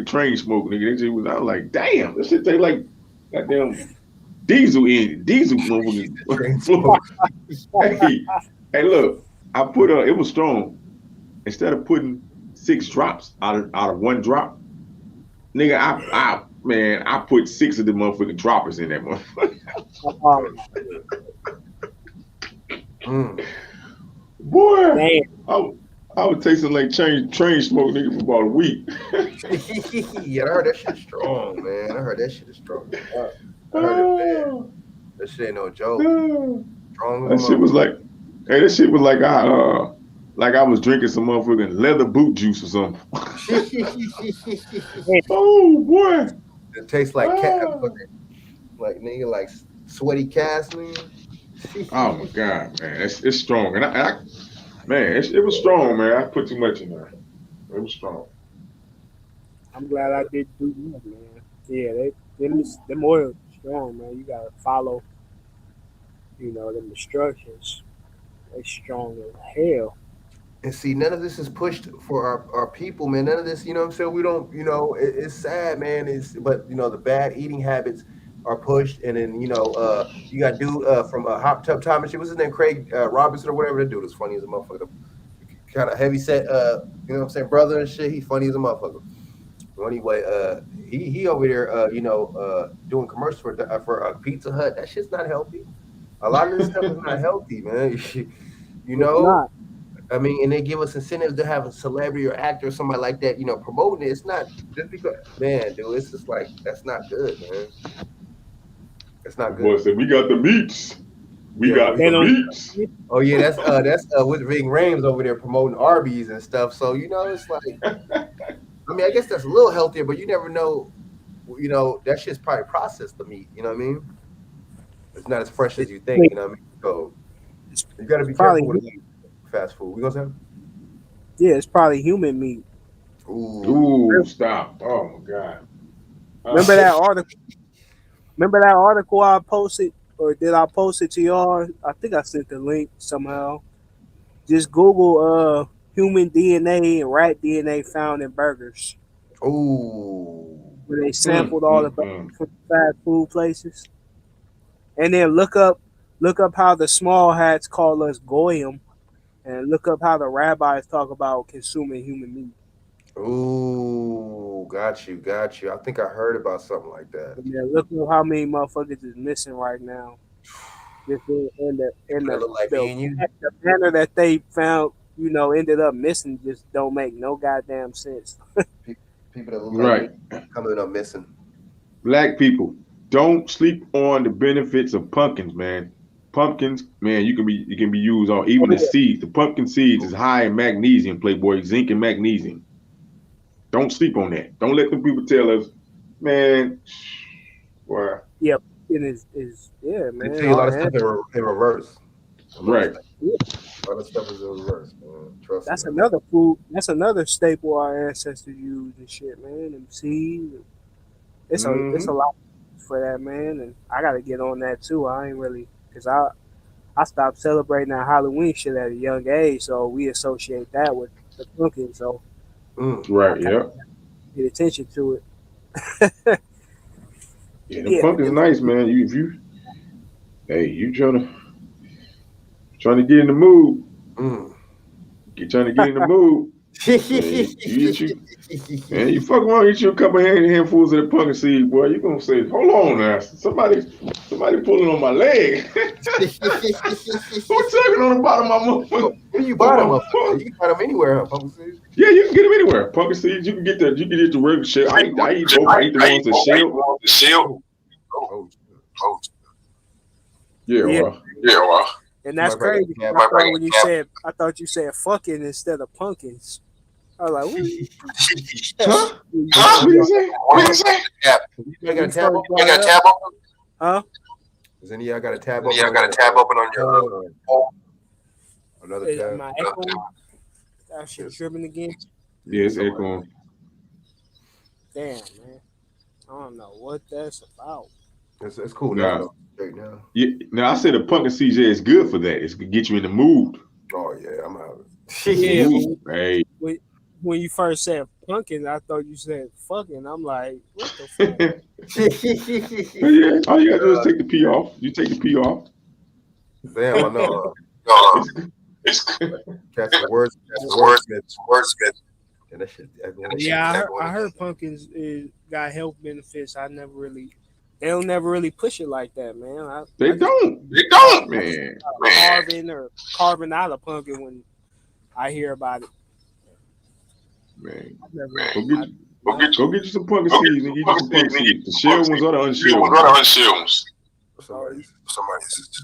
train smoke, nigga. I was like, damn, this shit tastes like goddamn diesel in it. Diesel motherfucking. hey, look, I put it was strong. Instead of putting 6 drops out of 1 drop, nigga, I put 6 of the motherfucking droppers in that motherfucker. Boy, I was tasting like train smoke, nigga, for about a week. Yeah, I heard that shit strong, man. I heard that shit is strong. I heard it, man. That shit ain't no joke. Strong. That shit was like, I was drinking some motherfucking leather boot juice or something. Oh boy, it tastes like cat, like nigga, like sweaty cast, man. Oh my god, man, it's strong, and I man, it was strong, man. I put too much in there. It was strong. I'm glad I did do that, man. Yeah, them oils strong, man. You gotta follow, them instructions. They strong as hell. And see, none of this is pushed for our people, man. None of this, you know what I'm saying? We don't, it's sad, man. But the bad eating habits are pushed, and then you got dude from Hop Tub Time and shit. What's his name? Craig Robinson or whatever. That dude is funny as a motherfucker. Kind of heavy set, you know what I'm saying, brother and shit. He funny as a motherfucker. Well, anyway, he over there, doing commercials for Pizza Hut. That shit's not healthy. A lot of this stuff is not healthy, man. I mean, and they give us incentives to have a celebrity or actor or somebody like that, promoting it. It's not just because, man, dude. It's just like that's not good, man. That's not good. Boy said we got the meats. We got the meats. Oh yeah, that's with Ving Rhames over there promoting Arby's and stuff. So it's like, I mean, I guess that's a little healthier, but you never know. That shit's probably processed the meat. You know what I mean? It's not as fresh as you think. You know what I mean? So you got to be careful with fast food. We gonna say? Yeah, it's probably human meat. Ooh, stop! Oh my god! Remember that article? Remember that article I posted, or did I post it to y'all? I think I sent the link somehow. Just Google human DNA and rat DNA found in burgers. Ooh. where they sampled all the fast food places. And then look up how the small hats call us goyim, and look up how the rabbis talk about consuming human meat. Ooh, got you. I think I heard about something like that. And then look at how many motherfuckers is missing right now. Just in the manner that they found, ended up missing, just don't make no goddamn sense. People that look like me coming up missing. Black people, don't sleep on the benefits of pumpkins, man. Pumpkins, man, you can be used on even the seeds. The pumpkin seeds is high in magnesium, Playboy, zinc and magnesium. Don't sleep on that. Don't let them people tell us, man. Boy. Yeah, it is man. They tell you a lot of stuff in reverse. Right. A lot of stuff is in reverse, man. Trust That's me. another food. That's another staple our ancestors used and shit, man. And seeds. It's a lot for that, man. And I got to get on that too. I ain't really, because I stopped celebrating that Halloween shit at a young age, so we associate that with the pumpkin. So right, yeah. Get attention to it. Yeah, the pumpkin's nice, man. You trying to get in the mood. You're trying to get in the mood. Man, you fuck around, eat you a couple handfuls of the pumpkin seed, boy. You gonna say, hold on now, somebody pulling on my leg. Who's tugging on the bottom of my motherfucker? Where you buy them? You can buy them anywhere, huh, pumpkin seeds? Yeah, you can get them anywhere. Pumpkin seeds, you can get the regular shell. I eat both. I eat the ones that shell. Yeah. And that's crazy. I thought you said fucking instead of pumpkins. I was like, what? What you say? You got a tab open? You got a tab open? Huh? Does any of y'all got a tab open? Yeah, I got a tab open on your another tab. My echo? That shit tripping again? Yeah, it's echoing. Damn, man. I don't know what that's about. It's cool now. Right now. Yeah. Now I said the pumpkin seed is good for that. It's to get you in the mood. Oh yeah, I'm out. Yeah, when you first said pumpkin, I thought you said fucking. I'm like, what the fuck? Yeah, all you gotta do is take the pee off. You take the pee off. Damn, I know. Catch the words. Wordsmith. And that shit. Yeah, I heard pumpkins got health benefits. They don't never really push it like that, man. They don't, man. Carving out a pumpkin when I hear about it. Man, go get you some pumpkin seeds and get you some pumpkin seeds. The shell ones or the unshelled ones.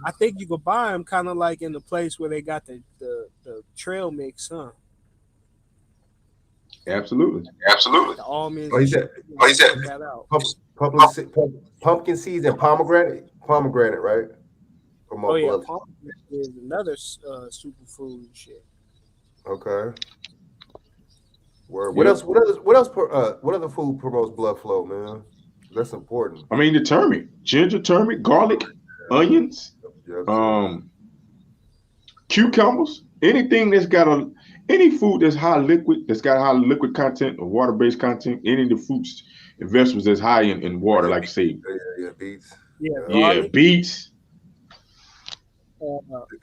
I think you could buy them kind of like in the place where they got the trail mix, huh? Absolutely. The almonds. Oh, he said pumpkin seeds and pomegranate, right? Oh yeah, pomegranate is another superfood and shit. Okay. What else? What other food promotes blood flow, man? That's important. I mean, the turmeric, ginger, turmeric, garlic, onions, cucumbers, anything that's got any food that's got high liquid content or water-based content, any of the fruits and vegetables that's high in water, like you say. Yeah, beets. Yeah, beets.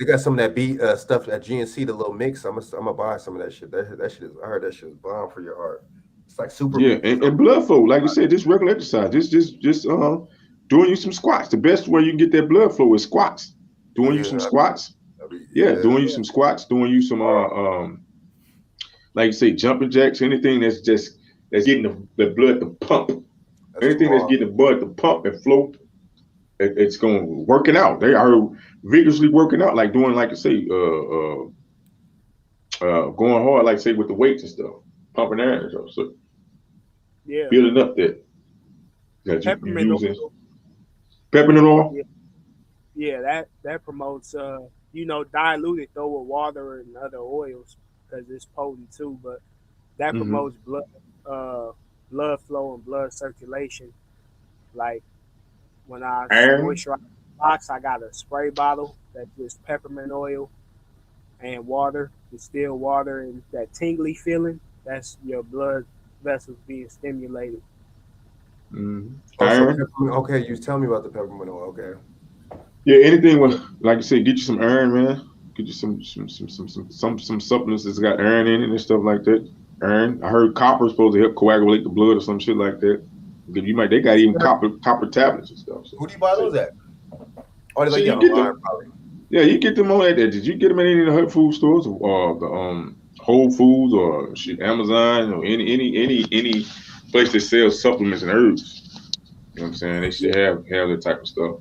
They got some of that beet stuff at GNC, the little mix. I'm gonna buy some of that shit. That shit is. I heard that shit is bomb for your heart. It's like super. Yeah, and blood flow, like you said, just regular exercise. Just doing you some squats. The best way you can get that blood flow is squats. Doing you some squats. Doing you some squats. Doing you some like you say, jumping jacks. Anything that's getting the blood to pump. Anything that's getting the blood to pump and flow. It's going working out. They are vigorously working out, like doing, like I say, going hard, like say with the weights and stuff, pumping air and stuff. So building up that you using peppermint oil. Yeah, that promotes diluted though with water and other oils because it's potent too. But that promotes blood flow and blood circulation, like. When I moisturize the box, I got a spray bottle that's just peppermint oil and water, distilled water, and that tingly feeling. That's your blood vessels being stimulated. Iron. Okay, you was telling me about the peppermint oil. Okay. Yeah, anything with, like I said, get you some iron, man. Get you some supplements that's got iron in it and stuff like that. Iron. I heard copper is supposed to help coagulate the blood or some shit like that. They got even copper tablets and stuff. So. Who do you buy those at? Oh, they So like you get them. Yeah, you get them on that. Did you get them in any of the health food stores or the Whole Foods or shit, Amazon or any place that sells supplements and herbs? You know what I'm saying? They should have that type of stuff.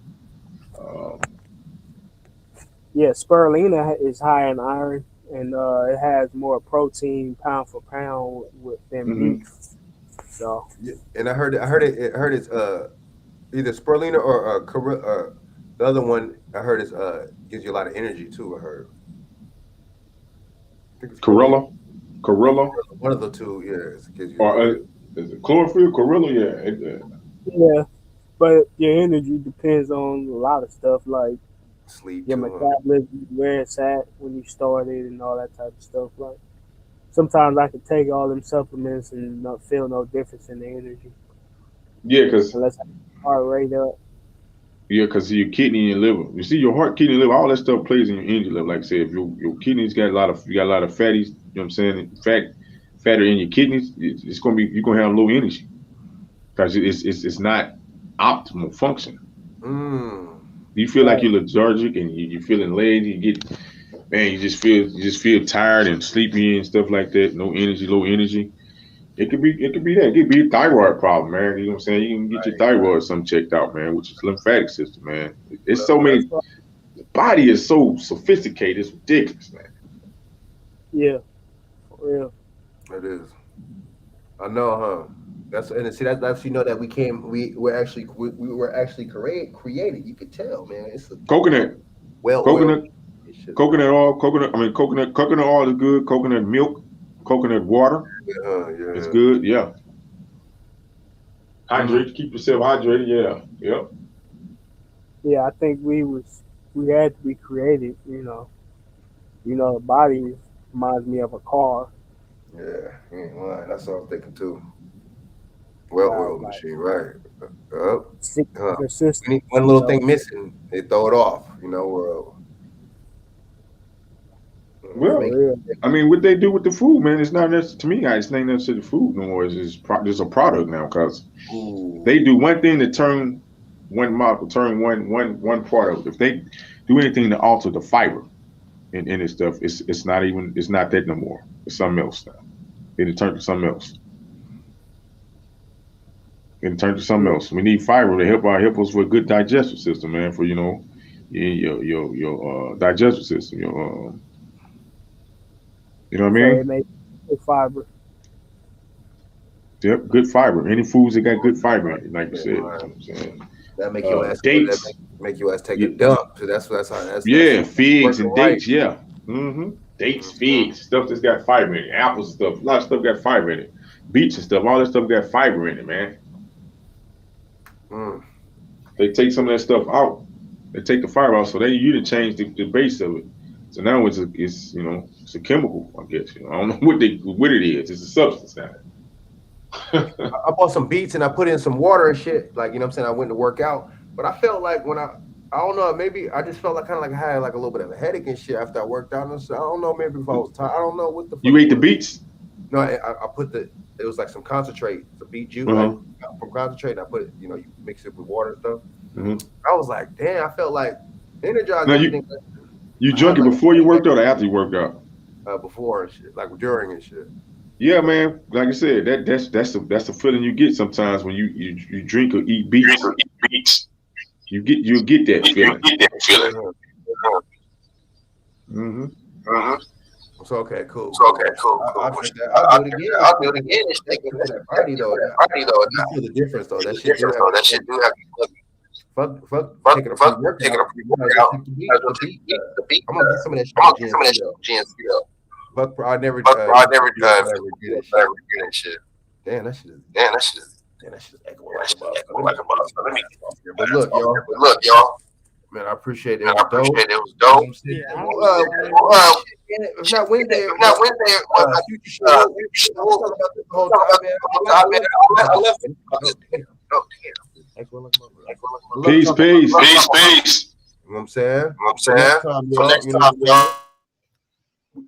Yeah, spirulina is high in iron, and it has more protein pound for pound than beef. So, yeah, and I heard it's either spirulina or the other one. I heard is gives you a lot of energy too. I heard. I think it's Corilla. One of the two, yeah. It gives you or is it chlorophyll? Corilla, yeah. Yeah, but your energy depends on a lot of stuff like sleep, your metabolism, where it's at when you started, and all that type of stuff. Like sometimes I can take all them supplements and not feel no difference in the energy. Yeah, because unless I heart rate up. Yeah, because your kidney and your liver. You see, your heart, kidney, liver, all that stuff plays in your energy level. Like I said, if your kidneys got a lot of fatties, you know what I'm saying? Fatter in your kidneys, you're gonna have low energy because it's not optimal function. You feel like you're lethargic and you're feeling lazy. You just feel tired and sleepy and stuff like that. No energy, low energy. It could be that. It could be a thyroid problem, man. You know what I'm saying? You can get your thyroid some checked out, man, which is lymphatic system, man. It's so many. The body is so sophisticated. It's ridiculous, man. Yeah, for real. It is. I know, huh? That's that we were actually created. You could tell, man. It's coconut. Coconut oil. Coconut oil is good. Coconut milk. Coconut water. It's good. Yeah. Hydrate. Keep yourself hydrated. Yeah. Yep. Yeah, I think we had to be created. The body reminds me of a car. Yeah, you ain't lying. That's what I was thinking too. Well-oiled machine, right? One little thing missing, they throw it off. Well, I mean, what they do with the food, man, it's not necessarily to me. It's not necessarily the food no more. It's a product now because they do one thing to turn one molecule, turn one part of it. If they do anything to alter the fiber in this stuff, it's not that no more. It's something else now. They turn to something else. We need fiber to help us with a good digestive system, man. For your digestive system, you know what I mean? So it makes good fiber. Yep, good fiber. Any foods that got good fiber in it, like you said. You know what I'm saying? That make your ass dates. Make your ass take a dump. So that's how. Figs and dates. Yeah. Dates, figs, stuff that's got fiber in it. Apples and stuff. A lot of stuff got fiber in it. Beets and stuff. All that stuff got fiber in it, man. They take some of that stuff out. They take the fiber out, so you to change the base of it. So now it's a chemical, I guess. I don't know what it is. It's a substance now. I bought some beets and I put in some water and shit. Like, you know what I'm saying? I went to work out, but I felt like when I don't know, maybe I just felt like kind of like I had like a little bit of a headache and shit after I worked out. And so I don't know, maybe if I was tired. I don't know what the fuck. You ate the beets? No, I put it was like some concentrate, the beet juice from concentrate. And I put it, you mix it with water and stuff. I was like, damn, I felt like energized. Now you drunk it before you worked out or after you worked out? Before and shit, like during and shit. Yeah, man. Like I said, that's the feeling you get sometimes when you drink or eat beets. You'll get that feeling. So okay, cool. I'll do it again. Party though. You feel the difference though. That shit do have. Fuck taking a free workout. The beat. I'm gonna get some of that shit. Fuck, I never get that shit. Damn, that shit is echoing like a motherfucker. But look, y'all. Man, I appreciate it. It was dope. If not Wednesday, future show. I left it. Peace. You know what I'm saying? Next time, y'all,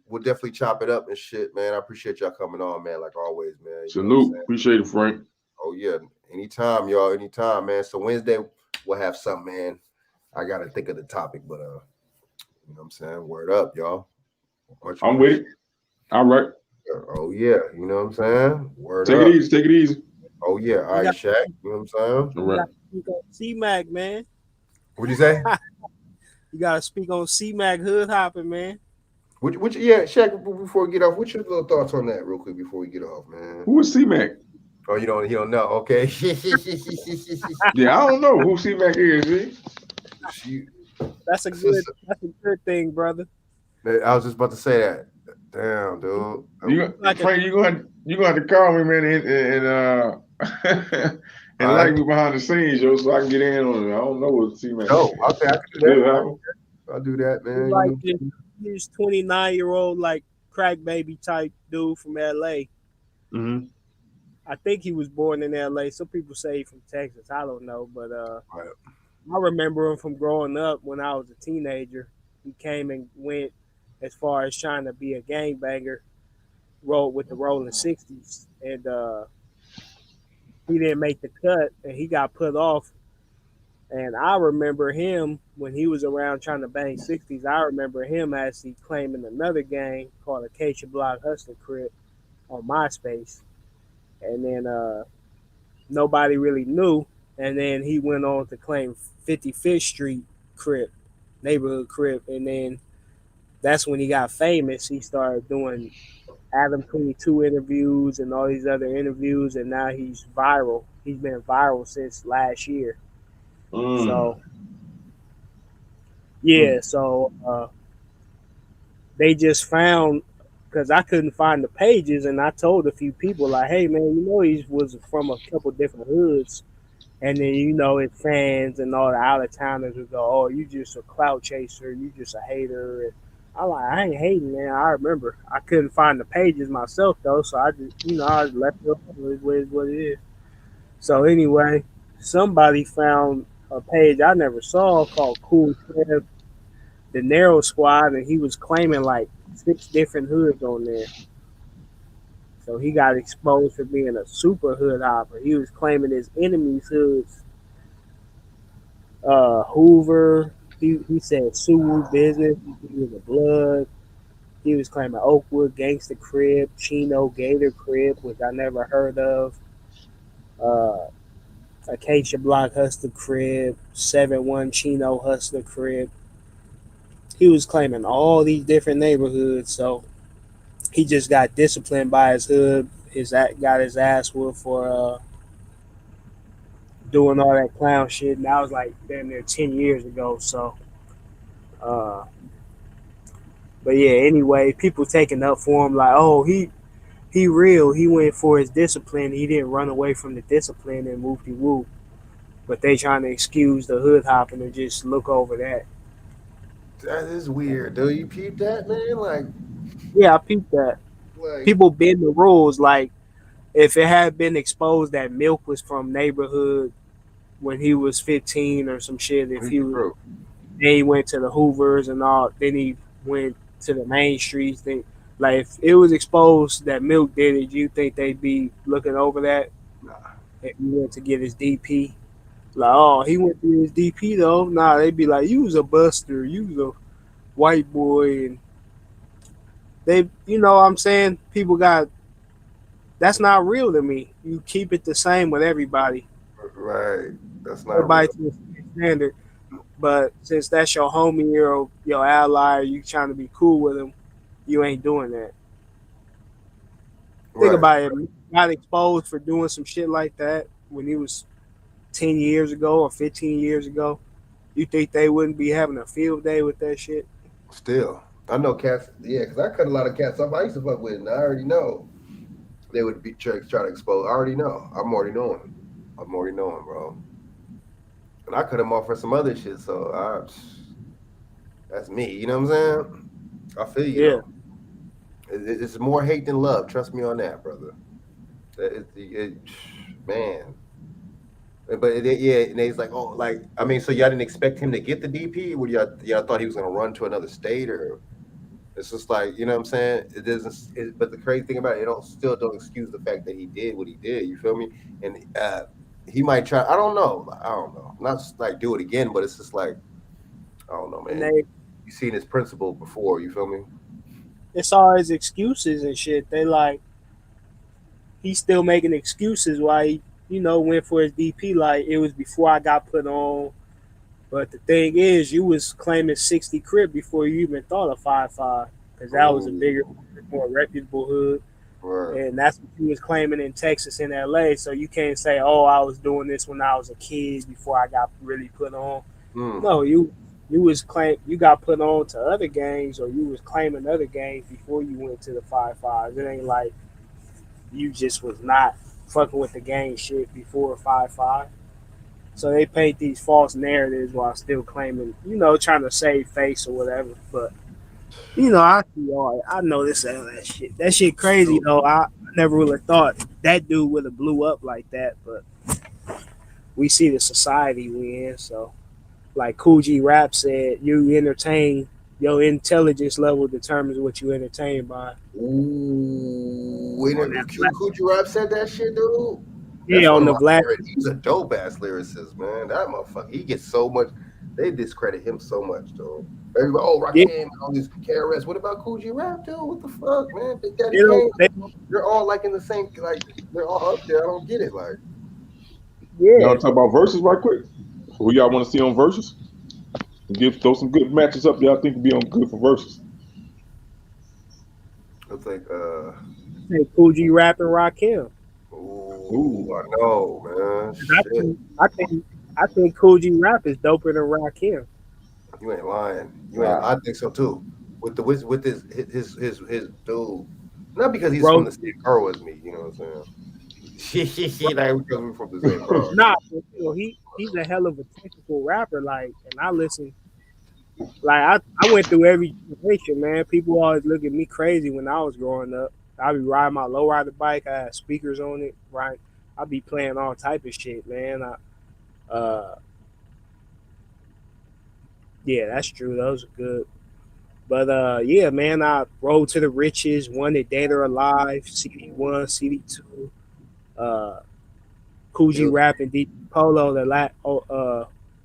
we'll definitely chop it up and shit, man. I appreciate y'all coming on, man, like always, man. You Salute. Appreciate it, Frank. Oh, yeah. Anytime, y'all. Anytime, man. So Wednesday, we'll have something, man. I got to think of the topic, but, you know what I'm saying? Word up, y'all. I'm with it. All right. Oh, yeah. You know what I'm saying? Word Take up. it easy. Take it easy. Oh, yeah. All right, Shaq. You know what I'm saying? All right. C-Mac, man. What'd you say? You got to speak on C-Mac hood hopping, man. Yeah, Shaq, before we get off, what's your little thoughts on that real quick before we get off, man? Who is C-Mac? Oh, you don't know. Okay. Yeah, I don't know who C-Mac is. That's a good thing, brother. I was just about to say that. Damn, dude. Frank, you gonna have to call me, man, and like me behind the scenes, yo, so I can get in on it. I don't know what C-Mac. No, okay, I can do that. I'll do that, man. Like this 29-year-old like crack baby type dude from LA. Mm-hmm. I think he was born in LA. Some people say he's from Texas. I don't know, but I remember him from growing up when I was a teenager. He came and went as far as trying to be a gangbanger, rode with the Rolling 60s, and he didn't make the cut, and he got put off. And I remember him when he was around trying to bang 60s. I remember him actually claiming another gang called Acacia Block Hustler Crip on MySpace. And then nobody really knew. And then he went on to claim 55th Street Crip, neighborhood Crip. And then that's when he got famous. He started doing Adam 22 interviews and all these other interviews. And now he's viral. He's been viral since last year. So, yeah. So they just found, because I couldn't find the pages, and I told a few people, like, hey, man, you know, he was from a couple different hoods. And then, you know, his fans and all the out-of-towners would go, oh, you just a clout chaser. You just a hater. And I'm like, I ain't hating, man. I remember. I couldn't find the pages myself, though, so I just, you know, I just left it what it is. So anyway, somebody found a page I never saw called Cool Trev, the Narrow Squad, and he was claiming like 6 different hoods on there. So he got exposed for being a super hood hopper. He was claiming his enemies' hoods. Hoover, he said Suwu Business, he was a Blood. He was claiming Oakwood Gangster Crib, Chino Gator Crib, which I never heard of. Acacia Block Hustler Crib, 7-1 Chino Hustler Crib. He was claiming all these different neighborhoods, so he just got disciplined by his hood. Got his ass whooped for doing all that clown shit, and that was like damn near 10 years ago. So, but yeah. Anyway, people taking up for him like, oh, he real. He went for his discipline. He didn't run away from the discipline and whoop-de-whoop. But they trying to excuse the hood hopping and just look over that. That is weird, dude. You peep that, man? Like, yeah, I peeped that. Like, people bend the rules. Like, if it had been exposed that Milk was from neighborhood when he was 15 or some shit, if he was, then he went to the Hoovers and all, then he went to the main streets. Then, like, if it was exposed that Milk did it, you think they'd be looking over that? Nah. If he went to get his DP. Like, oh, he went to his DP though. Nah, they'd be like, you was a buster, you was a white boy, and they, you know what I'm saying? People got, that's not real to me. You keep it the same with everybody. Right. That's not everybody real. To a standard. But since that's your homie or your ally, or you trying to be cool with him, you ain't doing that. Think about it. He got exposed for doing some shit like that when he was 10 years ago or 15 years ago. You think they wouldn't be having a field day with that shit? Still, I know cats. Yeah, because I cut a lot of cats off I used to fuck with, and I already know they would be trying to expose. I already know. I'm already knowing, bro. And I cut them off for some other shit. So that's me. You know what I'm saying? I feel you. Yeah. It's more hate than love. Trust me on that, brother. Man. But yeah, and he's like, oh, like I mean, so y'all didn't expect him to get the DP? Would y'all thought he was gonna run to another state, or it's just like, you know what I'm saying? It doesn't. But the crazy thing about it, still don't excuse the fact that he did what he did. You feel me? And he might try. I don't know. Not like do it again, but it's just like I don't know, man. You seen his principle before. You feel me? It's always excuses and shit. They like he's still making excuses why he, went for his DP. Like it was before I got put on. But the thing is, you was claiming 60 crib before you even thought of 5-5, because that was a bigger, more reputable hood. Right. And that's what you was claiming in Texas and LA. So you can't say, oh, I was doing this when I was a kid before I got really put on. No, you got put on to other gangs, or you was claiming other gangs before you went to the 5-5. It ain't like you just was not fucking with the gang shit before 5-5. So they paint these false narratives while still claiming, trying to save face or whatever. But I see all. I know this all that shit. That shit crazy though. I never really thought that dude would have blew up like that. But we see the society we in. So, like Cool G Rap said, you entertain. Your intelligence level determines what you entertain by. Ooh, Cool G Rap said that shit, dude. Yeah, on the black. He's a dope ass lyricist, man. That motherfucker, he gets so much. They discredit him so much, though. Everybody, Rakim and all these KRS. What about Cool G Rap, dude? What the fuck, man? Big Daddy Kane. They're all like in the same, like they're all up there. I don't get it, like. Yeah. Y'all talk about verses right quick. Who y'all want to see on verses? Throw some good matches up. Y'all think would be on good for verses. I think Cool G Rap and Rakim. Ooh, I know, man. I think Cool G Rap is doper than Rakim. You ain't lying. I think so too. With his dude, not because he's from the same girl as me. You know what I'm saying? Like because we're from the same girl. Nah, he's a hell of a technical rapper. Like, and I listen. Like I went through every generation, man. People always look at me crazy when I was growing up. I be riding my lowrider bike. I had speakers on it, right? I be playing all type of shit, man. Yeah, that's true. Those are good. But yeah, man, I Road to the Riches, Wanted Dead or Alive, CD1, CD2, Cool G Rap and DJ Polo,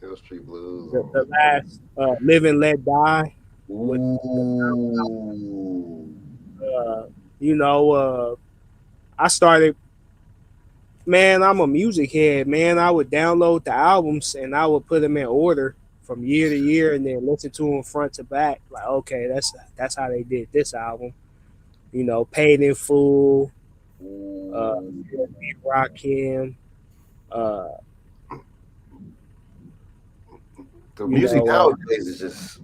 Hill Street Blues, the last Live and Let Die. I started, man, I'm a music head, man. I would download the albums and I would put them in order from year to year and then listen to them front to back. Like, okay, that's how they did this album. Paid in Full, Rakim, the music nowadays is just,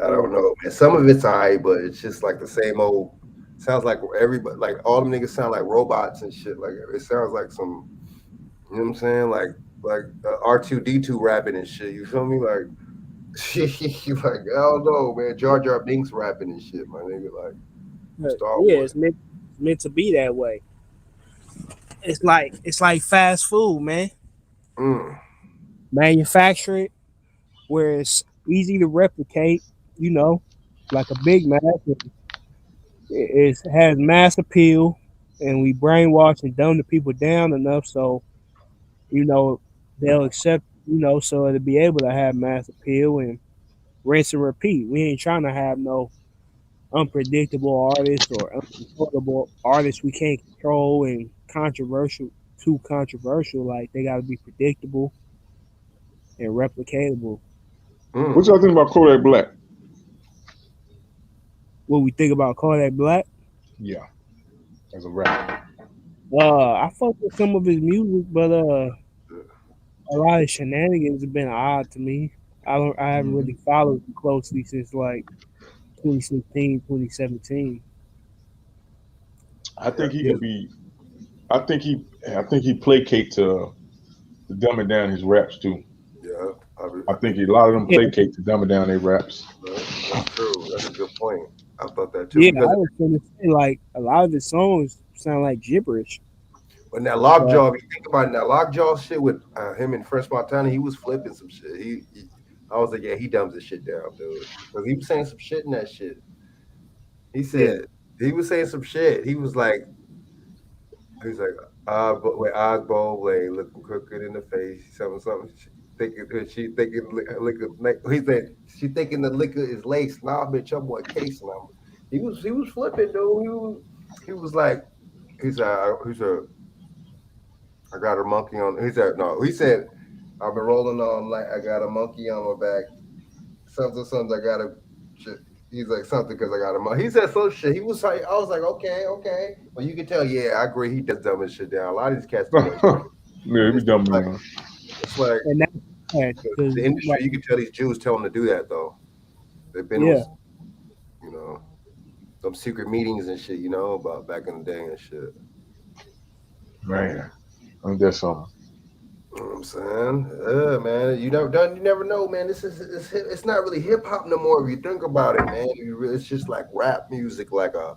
I don't know, man. Some of it's alright, but it's just like the same old. Sounds like everybody, like all them niggas sound like robots and shit. Like it sounds like some, you know what I'm saying? Like R2D2 rapping and shit. You feel me? Like, like I don't know, man. Jar Jar Binks rapping and shit, my nigga. Like, Star Wars. It's meant to be that way. It's like fast food, man. Manufacture it where it's easy to replicate. Like a Big Mac. It has mass appeal, and we brainwash and dumb the people down enough so they'll accept. So to be able to have mass appeal and rinse and repeat. We ain't trying to have no unpredictable artists or uncontrollable artists we can't control and too controversial. Like they got to be predictable and replicatable. What y'all think about Kodak Black? What we think about Kodak Black? Yeah, as a rapper. I fuck with some of his music, but a lot of shenanigans have been odd to me. I haven't really followed him closely since like 2016, 2017. I think he could be. I think he placate to dumbing down his raps too. Yeah, I think a lot of them placate to dumbing down their raps. That's true. That's a good point. I thought that too. Yeah, I was gonna say like a lot of his songs sound like gibberish. When that lockjaw, if you think about it, that lockjaw shit with him and French Montana, he was flipping some shit. I was like, yeah, he dumbs his shit down, dude, because he was saying some shit in that shit. He said he was saying some shit. He's like, Osbo, like looking crooked in the face, something. She thinking liquor. He said she thinking the liquor is lace. Nah, bitch, I'm what case number. He was flipping, dude. He was like, he's a. I got a monkey on. He said no. He said I've been rolling on like I got a monkey on my back. Something. I got a. He's like something because I got a monkey. He said some shit. He was like, I was like, okay. But you can tell, yeah, I agree. He does dumb his shit down. A lot of these cats do that shit. Yeah, he dumb down. It's like and that's the industry. You can tell these Jews tell them to do that though. They've been with, some secret meetings and shit. About back in the day and shit. Man, I think that's something. You know what I'm saying? Man, you never know, man. It's not really hip hop no more if you think about it, man. It's just like rap music, like a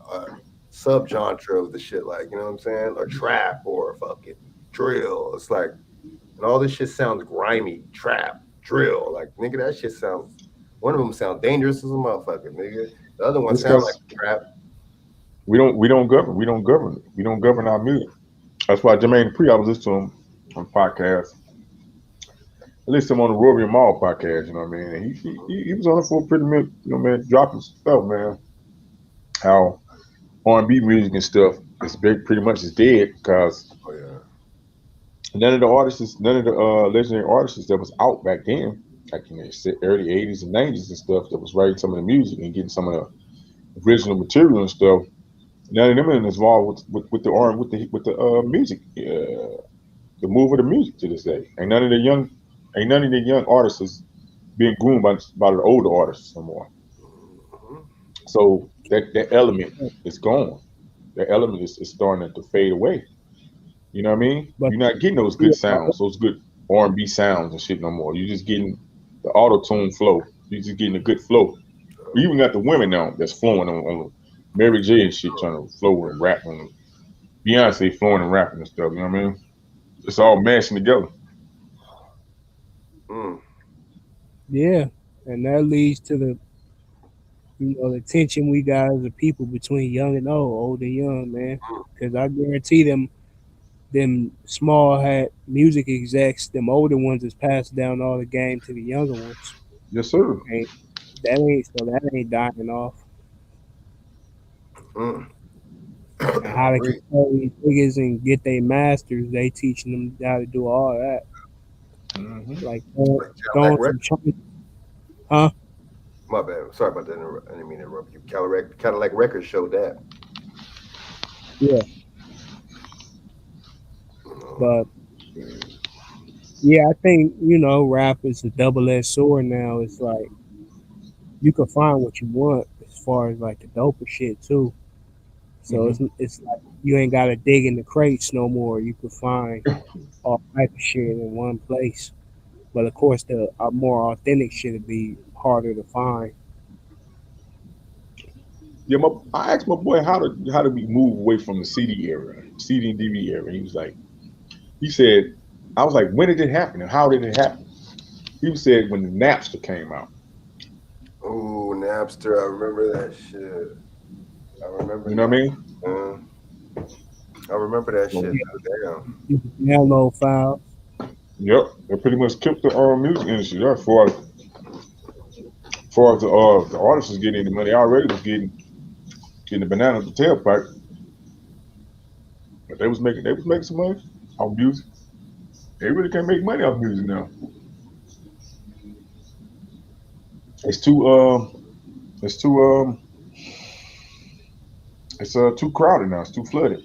subgenre of the shit, like, you know what I'm saying? Or trap or fucking drill. It's like, and all this shit sounds grimy. Trap, drill, like, nigga, that shit sounds. One of them sounds dangerous as a motherfucker, nigga. The other one sounds like trap. We don't govern our music. That's why Jermaine Dupri, I was listening to him on podcast. I listened to him on the Rogan Mall podcast, you know what I mean? And he was on it for a pretty minute, man, dropping stuff, man. How R&B music and stuff is pretty much is dead because none of the legendary artists that was out back then, like in the early 80s and 90s and stuff, that was writing some of the music and getting some of the original material and stuff. None of them are involved with the music, the move of the music to this day. Ain't none of the young artists is being groomed by the older artists no more. So that element is gone. That element is starting to fade away. You know what I mean? You're not getting those good sounds, those good R&B sounds and shit no more. You're just getting the auto-tune flow. You're just getting a good flow. We even got the women now that's flowing on Mary J and shit, trying to flow and rap on Beyonce flowing and rapping and stuff. You know what I mean? It's all mashing together. Yeah, and that leads to the tension we got as a people between young and old and young, man. Because I guarantee them small hat music execs, them older ones, is passing down all the game to the younger ones. Yes, sir. That ain't dying off. And how to control these niggas and get their masters, they teaching them how to do all that. Like going from China. Huh? My bad. Sorry about that. I didn't mean to interrupt you. Cadillac Records showed that. Yeah. But yeah, I think rap is a double-edged sword now. It's like you can find what you want as far as like the doper shit too. So it's like you ain't gotta dig in the crates no more. You can find all type of shit in one place. But of course, the more authentic shit would be harder to find. Yeah, I asked my boy how do we move away from the CD era, CD and DVD era. He said, I was like, when did it happen and how did it happen? He said when the Napster came out. Oh, Napster! I remember that shit. I remember. You know what I mean? I remember that shit. Damn. Download files. Yep, they pretty much killed the music industry. As far as the artists was getting the money, already was getting the banana the tailpipe. But they was making some money off music. They really can't make money off music now. It's too crowded now. It's too flooded.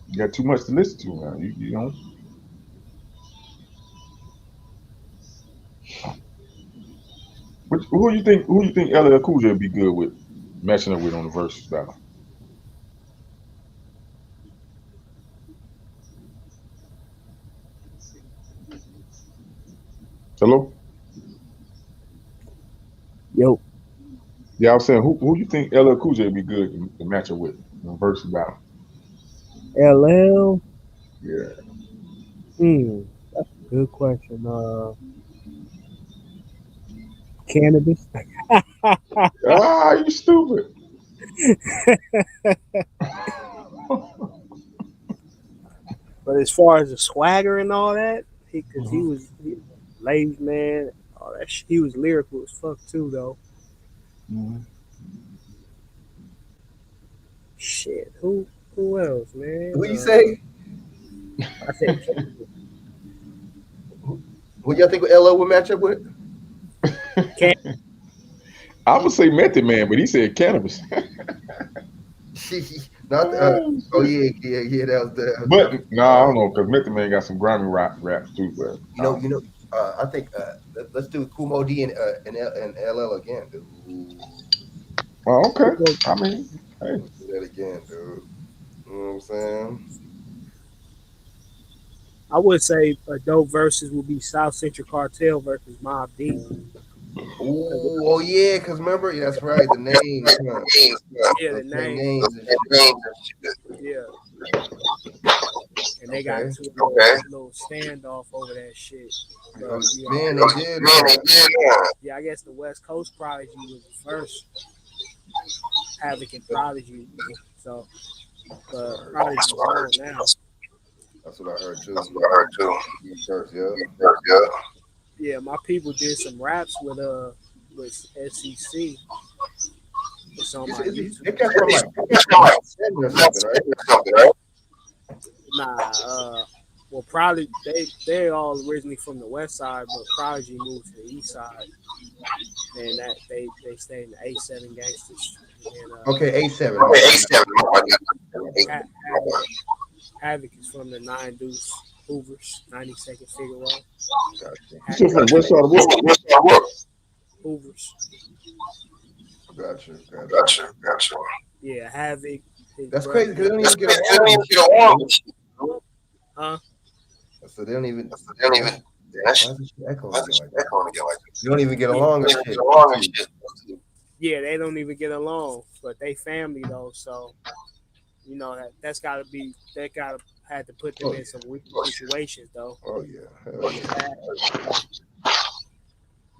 You got too much to listen to now. You know. Who you think LL Cool J would be good with matching up with on the versus battle? Hello? Yo. Yeah, I was saying who you think LL Cool J would be good to match up with in the versus battle? LL. Yeah. That's a good question. Cannabis. You stupid. But as far as the swagger and all that, because he was ladies man, all that he was lyrical as fuck too though. Shit, who else, man? Who you say? I said Who y'all think LO would match up with? I would say Method Man, but he said cannabis. Not oh yeah, that was the. But no, I don't know because Method Man got some grimy raps too. But I think let's do Kumo D and LL again, dude. Oh, okay. I mean, hey. Let's do that again, dude. You know what I'm saying? I would say a dope versus would be South Central Cartel versus Mobb Deep. Oh yeah, because remember, that's right, the names. Yeah, the names. Yeah. And they got into a little standoff over that shit. But, man, they did. Yeah, I guess the West Coast Prodigy was the first Havoc and Prodigy. So, but Prodigy's on now. That's what I heard too. Yeah, my people did some raps with SEC. It's on my YouTube. They got from like something, right? Nah, well, probably they all originally from the west side, but Prodigy moved to the east side, and that they stay in the A7 gangsters. And, okay, A7. Havoc is from the 9 Deuce Hoovers, 92nd Figueroa. You said from the west side of what? Hoovers. Gotcha. Yeah, Havoc. That's crazy because they don't even get along. Huh? So they don't even. That's echoing again like that. You don't even get along and shit. Yeah, they don't even get along, but they family though. So you know that's got to be had to put them in some weak situations though. Oh yeah.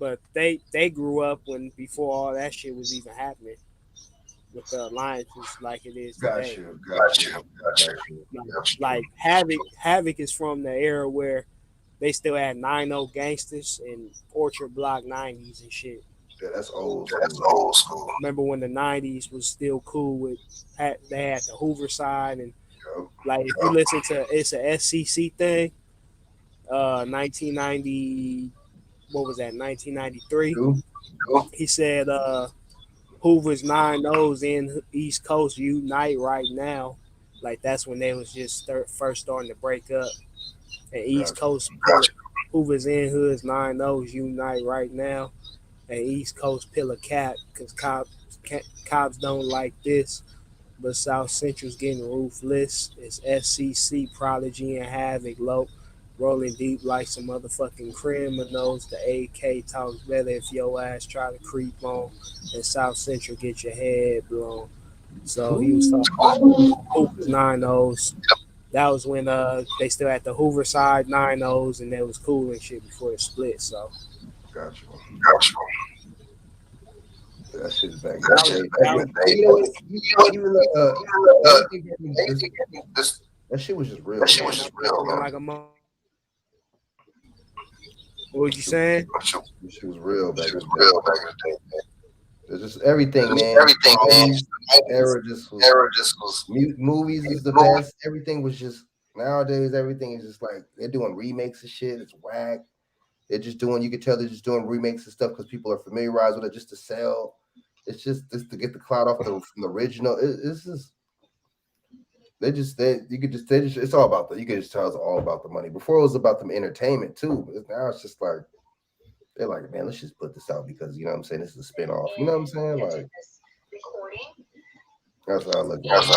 But they grew up before all that shit was even happening with the alliances like it is today. Gotcha. Like Havoc is from the era where they still had 9-0 gangsters and Orchard Block 90s and shit. Yeah, that's old school. Remember when the 90s was still cool with they had the Hoover side and like if you listen to it's a SCC thing, 1990. What was that? 1993. He said, "Hoover's 9-0s in East Coast unite right now." Like that's when they was just first starting to break up. And East Coast, Hoover's in Hoods 9-0s unite right now. And East Coast pillar cap because cops don't like this. But South Central's getting ruthless. It's SCC, Prodigy, and Havoc low. Rolling deep like some motherfucking criminals. The AK talks better if your ass try to creep on. And South Central get your head blown. So he was talking about Hoover's 9-0s. That was when they still had the Hoover side 9-0s and they was cool and shit before it split. So Gotcha. That shit's back. That shit was just real. What was you saying? That shit was real back in the day. It's just everything, man. Era just was. Movies is the best. Everything was just nowadays. Everything is just like they're doing remakes of shit. It's whack. They're just doing. You can tell they're just doing remakes of stuff because people are familiarized with it just to sell. It's just to get the clout off from the original. It's just. It's all about you can just tell it's all about the money. Before it was about the entertainment too, but now it's just like they're like, man, let's just put this out because you know what I'm saying, this is a spinoff. You know what I'm saying? Like that's how I look at it.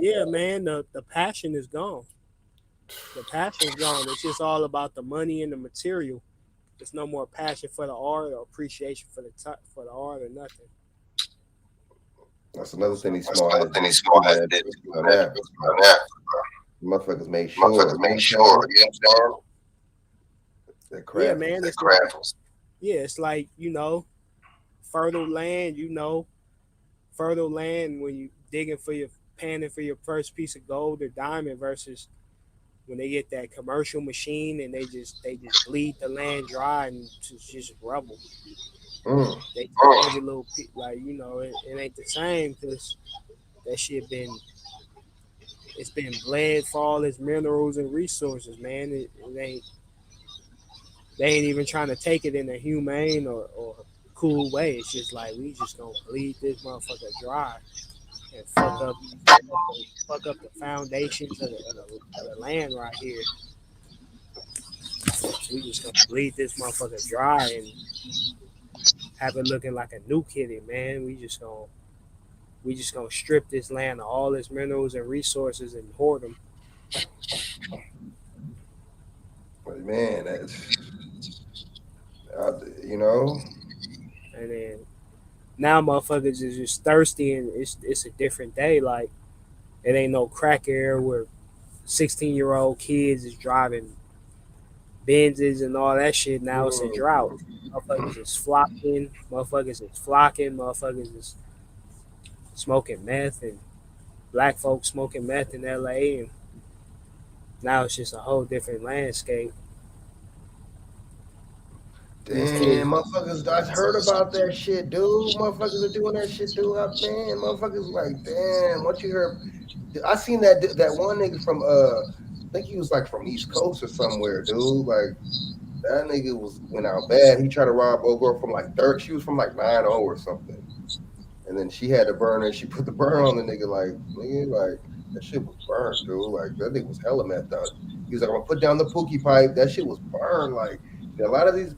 Yeah, man, the passion is gone. The passion is gone. It's just all about the money and the material. There's no more passion for the art or appreciation for the art or nothing. That's another thing these small heads did on that. Motherfuckers made sure. You know what I'm saying? That crap. Yeah, man. It's like, fertile land, fertile land when you panning for your first piece of gold or diamond versus when they get that commercial machine and they just bleed the land dry and just rubble. They take every little piece, it ain't the same because that shit it's been bled for all its minerals and resources, man. It ain't they ain't even trying to take it in a humane or cool way. It's just like we just gonna bleed this motherfucker dry and fuck up the foundations of the land right here. We just gonna bleed this motherfucker dry and have it looking like a new kitty, man. We just gonna strip this land of all its minerals and resources and hoard them. But man, And then now motherfuckers is just thirsty and it's a different day. Like it ain't no crack era where 16-year-old kids is driving Benzes and all that shit. Now it's a drought. Motherfuckers is flocking. Motherfuckers is smoking meth and black folks smoking meth in LA. And now it's just a whole different landscape. Damn, motherfuckers, I heard about that shit, dude. Motherfuckers are doing that shit, dude. Man, motherfuckers like, damn, what you heard? I seen that one nigga from I think he was like from East Coast or somewhere, dude. Like that nigga went out bad. He tried to rob old girl from like third. She was from like 9-0 or something. And then she had the burner. She put the burner on the nigga. Like that shit was burned, dude. Like that nigga was hella messed up. He was like, I'm gonna put down the pookie pipe. That shit was burned. Like a lot of these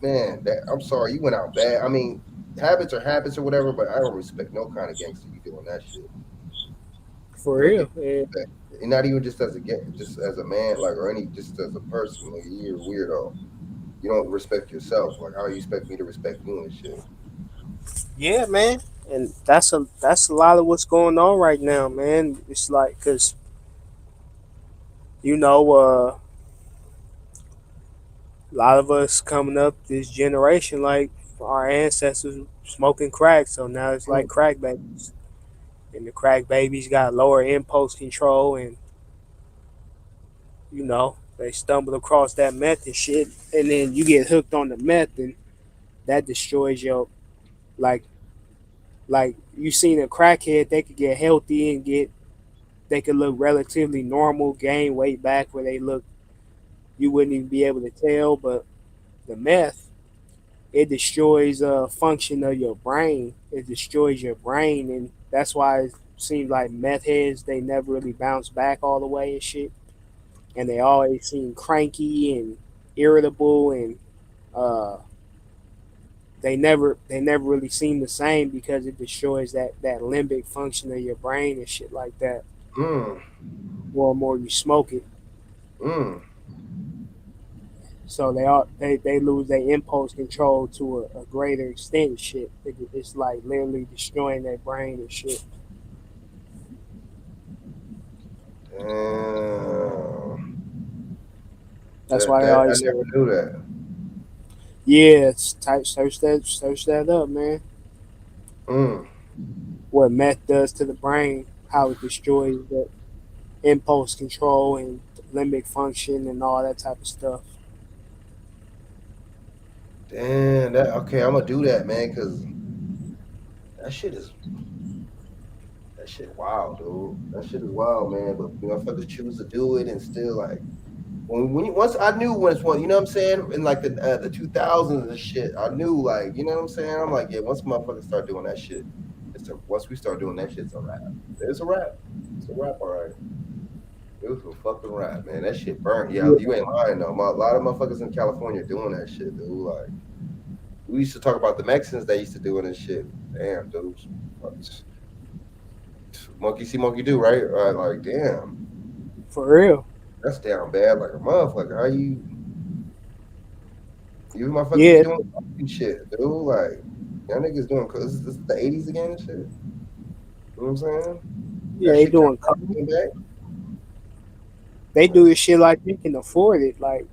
I'm sorry, you went out bad. I mean, habits are habits or whatever, but I don't respect no kind of gangster you doing that shit. For real, yeah. And not even just as a man, like, or just as a person. Like, you're a weirdo. You don't respect yourself. Like, how you expect me to respect you and shit? Yeah, man. And that's a lot of what's going on right now, man. It's like, cause a lot of us coming up this generation, like our ancestors smoking crack, so now it's like crack babies. And the crack babies got lower impulse control and they stumble across that meth and shit, and then you get hooked on the meth and that destroys your like you seen a crackhead, they could get healthy and they could look relatively normal, gain weight back where you wouldn't even be able to tell, but the meth, it destroys function of your brain. It destroys your brain, and that's why it seems like meth heads, they never really bounce back all the way and shit. And they always seem cranky and irritable, and they never really seem the same because it destroys that limbic function of your brain and shit like that. More and more you smoke it. So they lose their impulse control to a greater extent and shit. It's like literally destroying their brain and shit. That's why they always I never knew that. Yeah, it's search that up, man. What meth does to the brain, how it destroys the impulse control and limbic function and all that type of stuff. Damn, okay, I'm gonna do that, man, because that shit wild, dude. That shit is wild, man. But motherfuckers choose to do it and still like once I knew when it's one, you know what I'm saying? In like the 2000s and shit, I knew, like, you know what I'm saying? I'm like, yeah, once motherfuckers start doing that shit, once we start doing that shit, it's a wrap. It's a wrap. It's a wrap, all right. It was a fucking wrap, man. That shit burnt. Yeah, you ain't lying though. A lot of motherfuckers in California doing that shit, dude. Like, we used to talk about the Mexicans that used to do it and shit. Damn, dude. Monkey see, monkey do, right? Like, damn. For real. That's down bad like a motherfucker. How you motherfuckers doing shit, dude? Like, y'all niggas doing, cause this is the 80s again and shit. You know what I'm saying? Yeah, they doing coke. They do this shit like they can afford it. Like,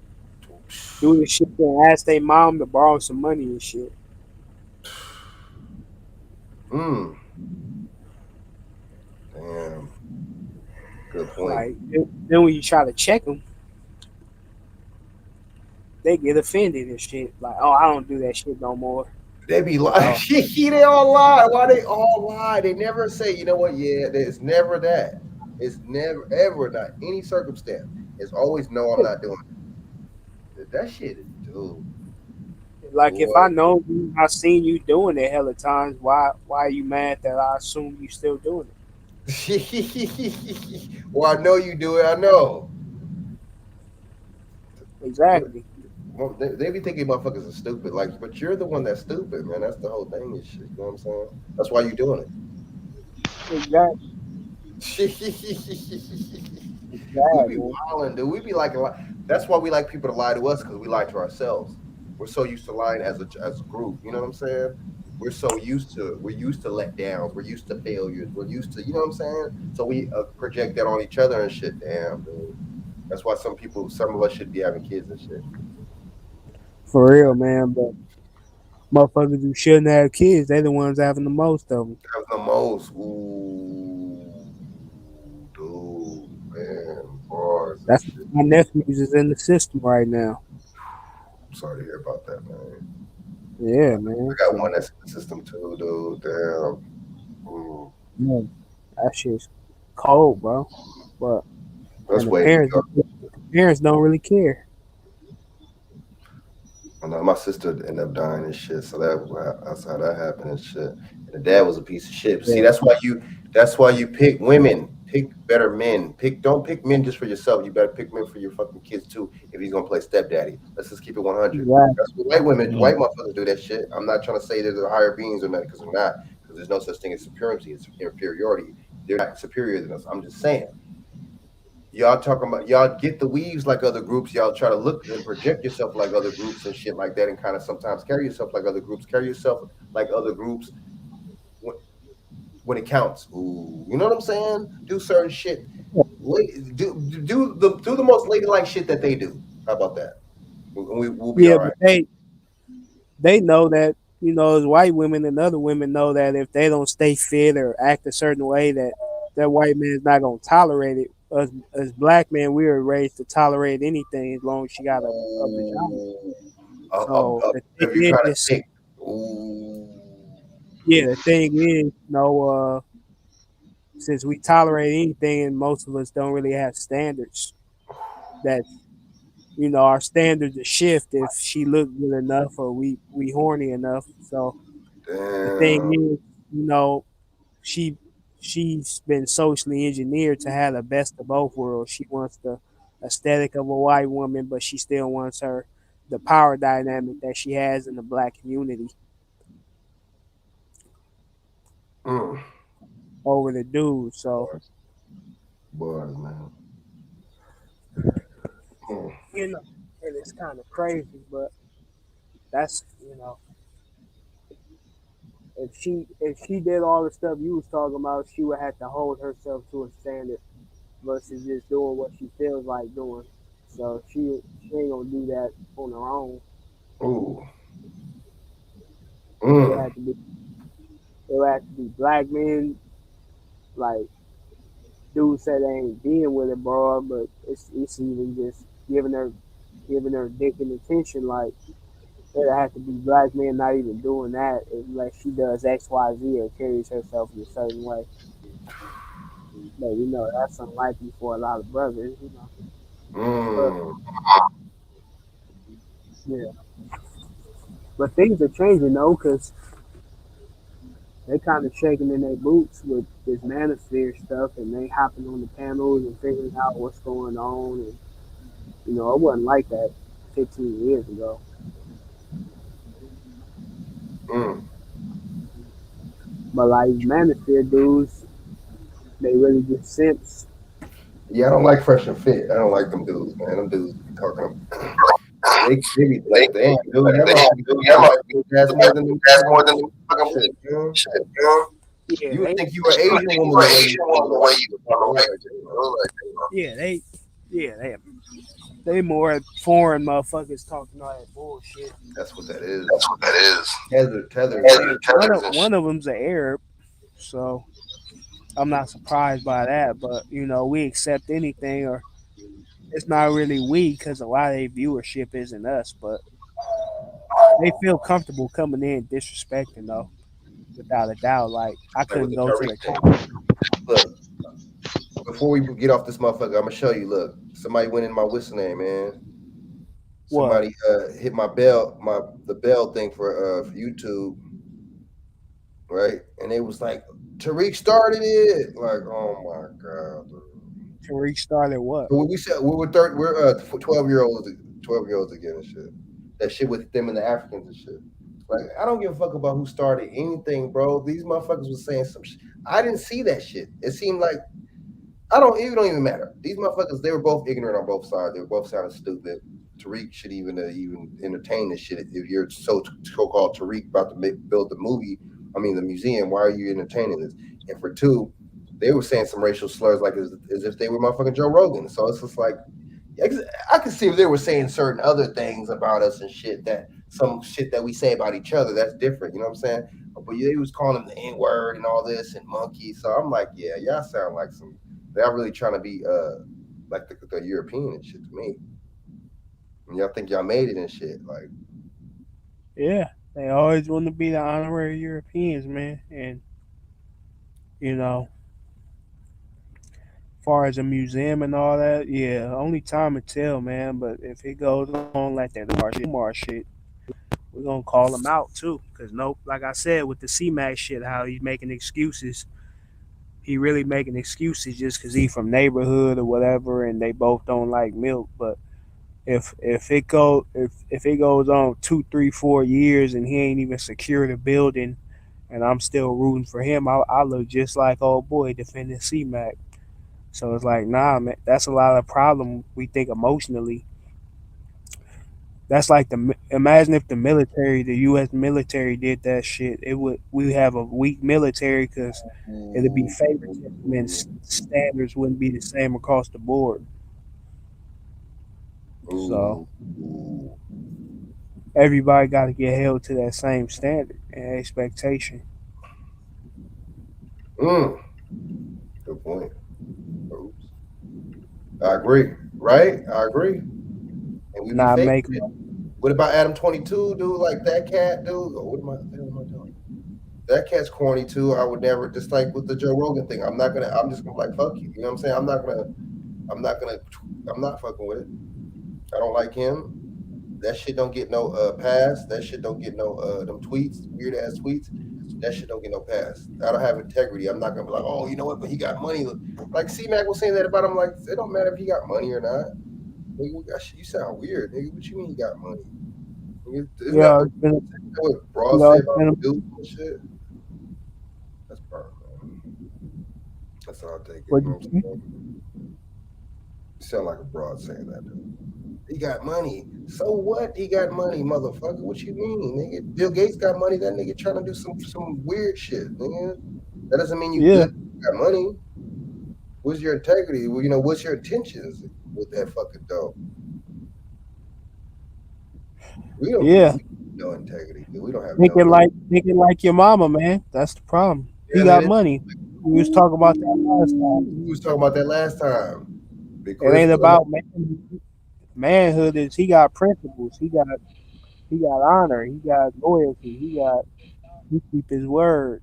do this shit and ask their mom to borrow some money and shit. Damn. Good point. Like, then when you try to check them, they get offended and shit. Like, oh, I don't do that shit no more. They be lying. They all lie. Why they all lie? They never say, you know what? Yeah, it's never that. It's never, ever, not any circumstance. It's always, no, I'm not doing it. That shit is dude. Like, boy, if I know you, I seen you doing it hella times, why are you mad that I assume you still doing it? Well, I know you do it. I know. Exactly. Well, they be thinking motherfuckers are stupid. Like, but you're the one that's stupid, man. That's the whole thing. Is shit. You know what I'm saying? That's why you're doing it. Exactly. We be wilding, dude. We be like, that's why we like people to lie to us, because we lie to ourselves. We're so used to lying as a group. You know what I'm saying? We're used to letdowns. We're used to failures. We're used to, you know what I'm saying? So we project that on each other and shit. Damn, dude. That's why some of us should be having kids and shit. For real, man. But motherfuckers who shouldn't have kids, they're the ones having the most of them. Having the most. Ooh, dude, man. Bars. That's my nephews is in the system right now. I'm sorry to hear about that, man. Yeah, man. I got one that's in the system too, dude. Damn. Ooh. Yeah, that shit's cold, bro. But that's way parents don't really care. I know my sister ended up dying and shit, so that's how that happened and shit. And the dad was a piece of shit. Yeah. See, that's why you pick women. Pick better men. Don't pick men just for yourself. You better pick men for your fucking kids too. If he's gonna play stepdaddy, let's just keep it 100. Yeah. That's what white motherfuckers do that shit. I'm not trying to say they're higher beings or not, because they're not. Because there's no such thing as superiority. It's inferiority. They're not superior than us. I'm just saying. Y'all talking about, y'all get the weaves like other groups. Y'all try to look and project yourself like other groups and shit like that, and kind of sometimes carry yourself like other groups. Carry yourself like other groups when it counts. Ooh, you know what I'm saying? Do certain shit. Do the most ladylike shit that they do. How about that? We'll be all right. But they know that, you know, as white women and other women know that if they don't stay fit or act a certain way, that white man is not gonna tolerate it. As black men, we were raised to tolerate anything as long as you got a vagina. The thing is, you know, since we tolerate anything, and most of us don't really have standards, that, you know, our standards shift if she look good enough or we horny enough. So the thing is, you know, she's been socially engineered to have the best of both worlds. She wants the aesthetic of a white woman, but she still wants the power dynamic that she has in the black community over the dude. So, boys, man. You know, and it's kind of crazy, but that's, you know, if she did all the stuff you was talking about, she would have to hold herself to a standard versus just doing what she feels like doing. So she ain't gonna do that on her own. Ooh. It had to be black men, like dudes said they ain't being with it, bro, but it's even just giving her dick and attention. Like, it had to be black men not even doing that unless she does X, Y, Z or carries herself in a certain way. But, you know, that's unlikely for a lot of brothers, you know. Yeah. But things are changing, though, because they kind of shaking in their boots with this manosphere stuff, and they hopping on the panels and figuring out what's going on. And, you know, it wasn't like that 15 years ago. But, like, manosphere dudes, they really just simps. Yeah, I don't like Fresh and Fit. I don't like them dudes, man. Them dudes be talking. They be like, damn, dude, that's more than them fucking shit, you know? Yeah, you would think you were Asian woman the way you they more foreign motherfuckers talking all that bullshit. That's what that is. That's what that is. Tether. One of them's an Arab, so I'm not surprised by that. But we accept anything, or it's not really we, because a lot of their viewership isn't us, but they feel comfortable coming in disrespecting though, without a doubt. Like I couldn't go to the camera. Look, before we get off this motherfucker, I'm gonna show you. Look, somebody went in my what's name, man. Somebody hit my bell, the bell thing for YouTube, right? And it was like Tariq started it. Like, oh my god, Tariq started what? But we said we're 12-year-olds again and shit. That shit with them and the Africans and shit. Like, I don't give a fuck about who started anything, bro. These motherfuckers was saying some shit. I didn't see that shit. It seemed like it don't even matter. These motherfuckers, they were both ignorant on both sides. They were both sounding stupid. Tariq should even entertain this shit. If you're so-called Tariq about to build the museum, why are you entertaining this? And for two, they were saying some racial slurs like as if they were motherfucking Joe Rogan. So it's just like, I could see if they were saying certain other things about us and shit, that some shit that we say about each other, that's different. You know what I'm saying? But they was calling them the N-word and all this and monkey. So I'm like, yeah, y'all sound like they're really trying to be like the European and shit to me. And y'all think y'all made it and shit. Like, yeah, they always want to be the honorary Europeans, man. And far as a museum and all that, yeah, only time will tell, man. But if it goes on like that Umar shit, we're gonna call him out too. Cause like I said, with the C-Mac shit, how he's making excuses. He really making excuses just cause he from neighborhood or whatever, and they both don't like milk. But if it goes on 2, 3, 4 years and he ain't even secured a building, and I'm still rooting for him, I look just like old boy defending C-Mac. So it's like, nah, man, that's a lot of problem we think emotionally. That's like imagine if the U.S. military did that shit. We have a weak military because it'd be favoritism and standards wouldn't be the same across the board. So everybody got to get held to that same standard and expectation. Good point. Oops. I agree. Right? I agree. And we not make. What about Adam 22, dude? Like that cat, dude. Oh, what am I doing? That cat's corny too. I would never, just like with the Joe Rogan thing. I'm just gonna like fuck you. You know what I'm saying? I'm not fucking with it. I don't like him. That shit don't get no pass. That shit don't get no them tweets, weird ass tweets. That shit don't get no pass. I don't have integrity. I'm not gonna be like, oh, you know what? But he got money. Like C-Mac was saying that about him. Like, it don't matter if he got money or not. You sound weird, nigga. What you mean he got money? Yeah, what Broad said about dudes and shit. That's burn, man. That's all I take it. You know what I'm saying? You sound like a broad saying that, dude. He got money. So what? He got money, motherfucker. What you mean, nigga? Bill Gates got money. That nigga trying to do some weird shit, nigga. That doesn't mean you good. You got money. What's your integrity? Well, what's your intentions with that fucking dough? We don't have no integrity. We don't have thinking like your mama, man. That's the problem. He got money. We was talking about that last time. It ain't about manhood. Is he got principles? He got honor. He got loyalty. He keep his word.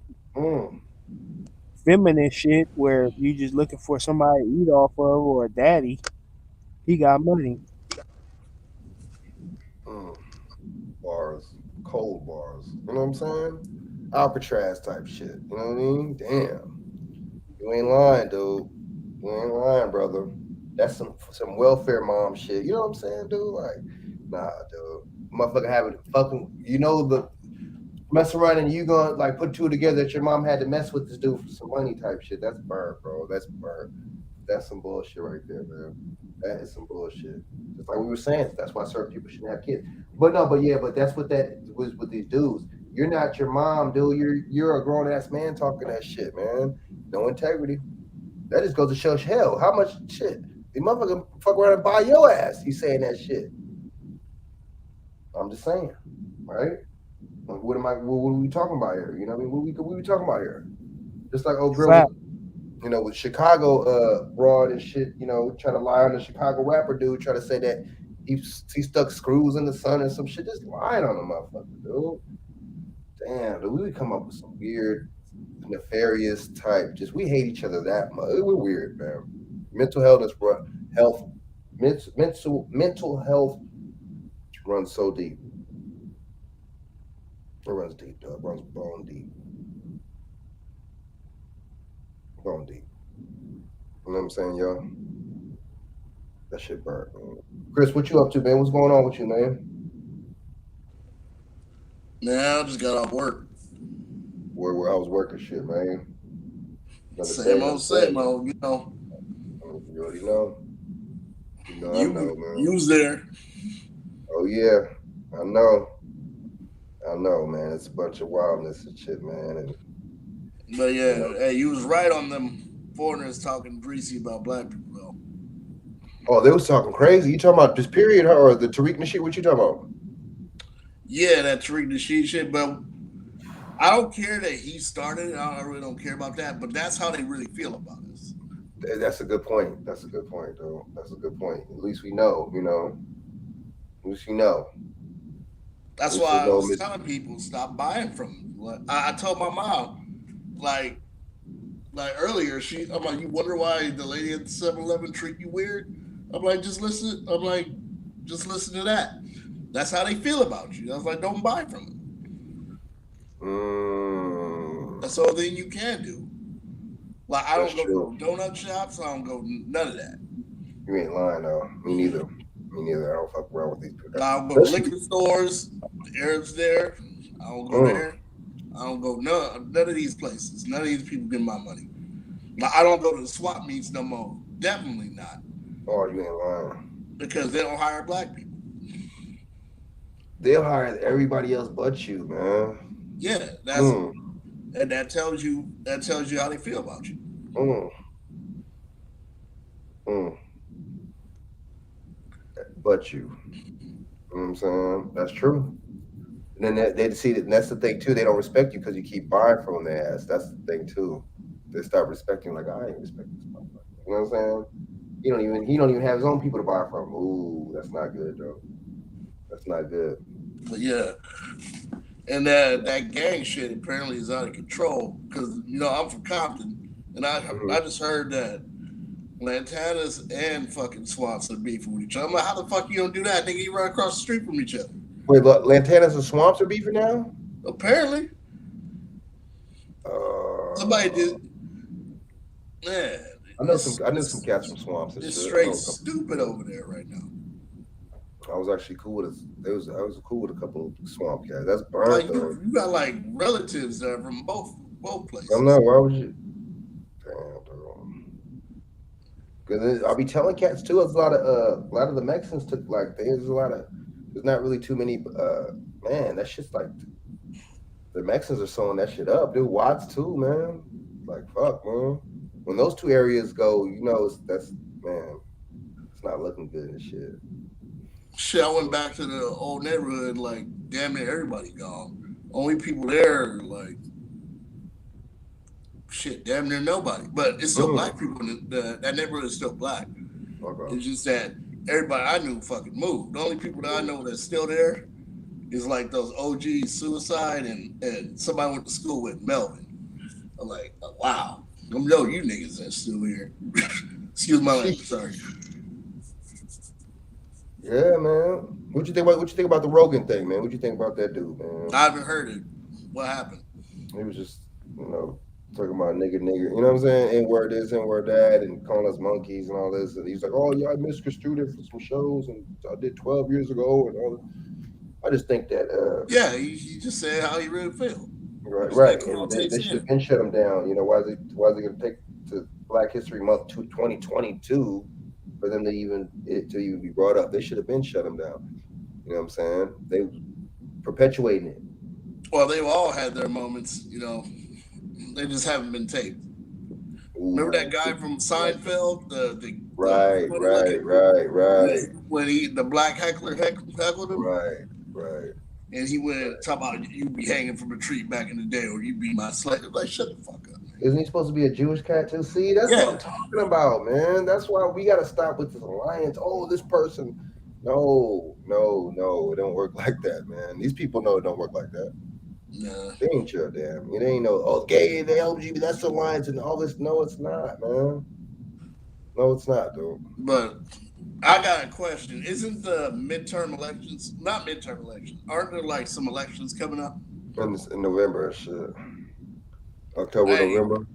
Feminine shit where you just looking for somebody to eat off of or a daddy. He got money. Bars, cold bars. You know what I'm saying? Alcatraz type shit. You know what I mean? Damn. You ain't lying, dude. You ain't lying, brother. That's some welfare mom shit. You know what I'm saying, dude? Like, nah, dude. Motherfucker having fucking, the mess around and you gonna like put two together that your mom had to mess with this dude for some money type shit. That's burn, bro. That's burn. That's some bullshit right there, man. That is some bullshit. Just like we were saying, that's why certain people shouldn't have kids. But that's what that was with these dudes. You're not your mom, dude. You're a grown ass man talking that shit, man. No integrity. That just goes to show hell. How much shit the motherfucker fuck around and buy your ass? You saying that shit? I'm just saying, right? Like, what are we talking about here? You know what I mean? What we talking about here? Just like old girl, with Chicago broad and shit. Trying to lie on the Chicago rapper dude, trying to say that he stuck screws in the sun and some shit. Just lying on the motherfucker, dude. Damn, dude, we come up with some weird, nefarious type. Just we hate each other that much. We're weird, man. Mental health runs so deep. It runs deep, dog. It runs bone deep. Bone deep. You know what I'm saying, y'all? That shit burnt, man. Chris, what you up to, man? What's going on with you, man? Nah, I just got off work. Where I was working shit, man. Same old, you know. You already know. I know, man. You was there. Oh yeah, I know, man. It's a bunch of wildness and shit, man. But yeah, hey, you was right on them foreigners talking greasy about black people, though. Oh, they was talking crazy. You talking about this period or the Tariq Nasheed? What you talking about? Yeah, that Tariq Nasheed shit. But I don't care that he started it. I really don't care about that. But that's how they really feel about us. That's a good point. That's a good point, though. That's a good point. At least we know, At least you know. That's why I was telling people stop buying from him. I told my mom, like earlier, I'm like, you wonder why the lady at the 7-Eleven treat you weird? I'm like, just listen to that. That's how they feel about you. I was like, don't buy from them. That's the only thing you can do. Like, I don't go to donut shops. I don't go none of that. You ain't lying, though. Me neither. I don't fuck around with these people. I don't go to liquor stores. The Arabs there. I don't go there. I don't go none of these places. None of these people get my money. Like, I don't go to the swap meets no more. Definitely not. Oh, you ain't lying. Because they don't hire black people. They'll hire everybody else but you, man. Yeah, and that tells you how they feel about you. But you. You know what I'm saying? That's true. And then they see that, and that's the thing too. They don't respect you because you keep buying from their ass. That's the thing too. They start respecting, like, I ain't respecting this motherfucker. You know what I'm saying? He don't even have his own people to buy from. Ooh, that's not good, though. That's not good. But yeah. And that gang shit apparently is out of control. Because, I'm from Compton, and I just heard that Lantanas and fucking Swamps are beefing with each other. I'm like, how the fuck you don't do that? Nigga, you run across the street from each other. Wait, Lantanas and Swamps are beefing now? Apparently. Somebody did. Man. I know some cats from Swamps. It's straight stupid over there right now. I was actually cool with I was cool with a couple of Swamp cats. That's burnt, though. You got like relatives that are from both places. I don't know. Why would you? Damn, bro. Because I'll be telling cats too. There's a lot of the Mexicans took there's not really too many. Man, that shit's like the Mexicans are sewing that shit up. Dude, Watts too, man. Like fuck, man. When those two areas go, that's it's not looking good and shit. Shit, I went back to the old neighborhood, like damn near everybody gone. Only people there, like shit, damn near nobody. But it's still black people. That neighborhood is still black. Okay. It's just that everybody I knew fucking moved. The only people that I know that's still there is like those OG Suicide and somebody I went to school with, Melvin. I'm like, oh, wow. I know you niggas that's still here. Excuse my language, sorry. Yeah, man. What you think about the Rogan thing, man? What you think about that dude, man? I haven't heard it. What happened? He was just, talking about nigger. You know what I'm saying? N-word this, N-word that, and calling us monkeys and all this. And he's like, oh, yeah, I misconstrued it for some shows, and I did 12 years ago and all that. I just think that... yeah, he just said how he really feel. Right. And they should have been shut him down. Why is it going to take to Black History Month 2022 for them to even be brought up? They should have been shut him down. You know what I'm saying? They perpetuating it. Well, they've all had their moments, you know. They just haven't been taped. Remember that guy from Seinfeld? Right. When the black heckler heckled him? Right. And he went talk about you be hanging from a tree back in the day, or you be my slave. Like, shut the fuck up. Isn't he supposed to be a Jewish cat too? See, that's what I'm talking about, man. That's why we got to stop with this alliance. Oh, this person. No, it don't work like that, man. These people know it don't work like that. Nah. They ain't your damn. It ain't no, oh, gay, the LGBT, that's alliance and all this. No, it's not, man. No, it's not, dude. But I got a question. Isn't the midterm elections, not midterm elections, aren't there like some elections coming up? In November, shit. October, November.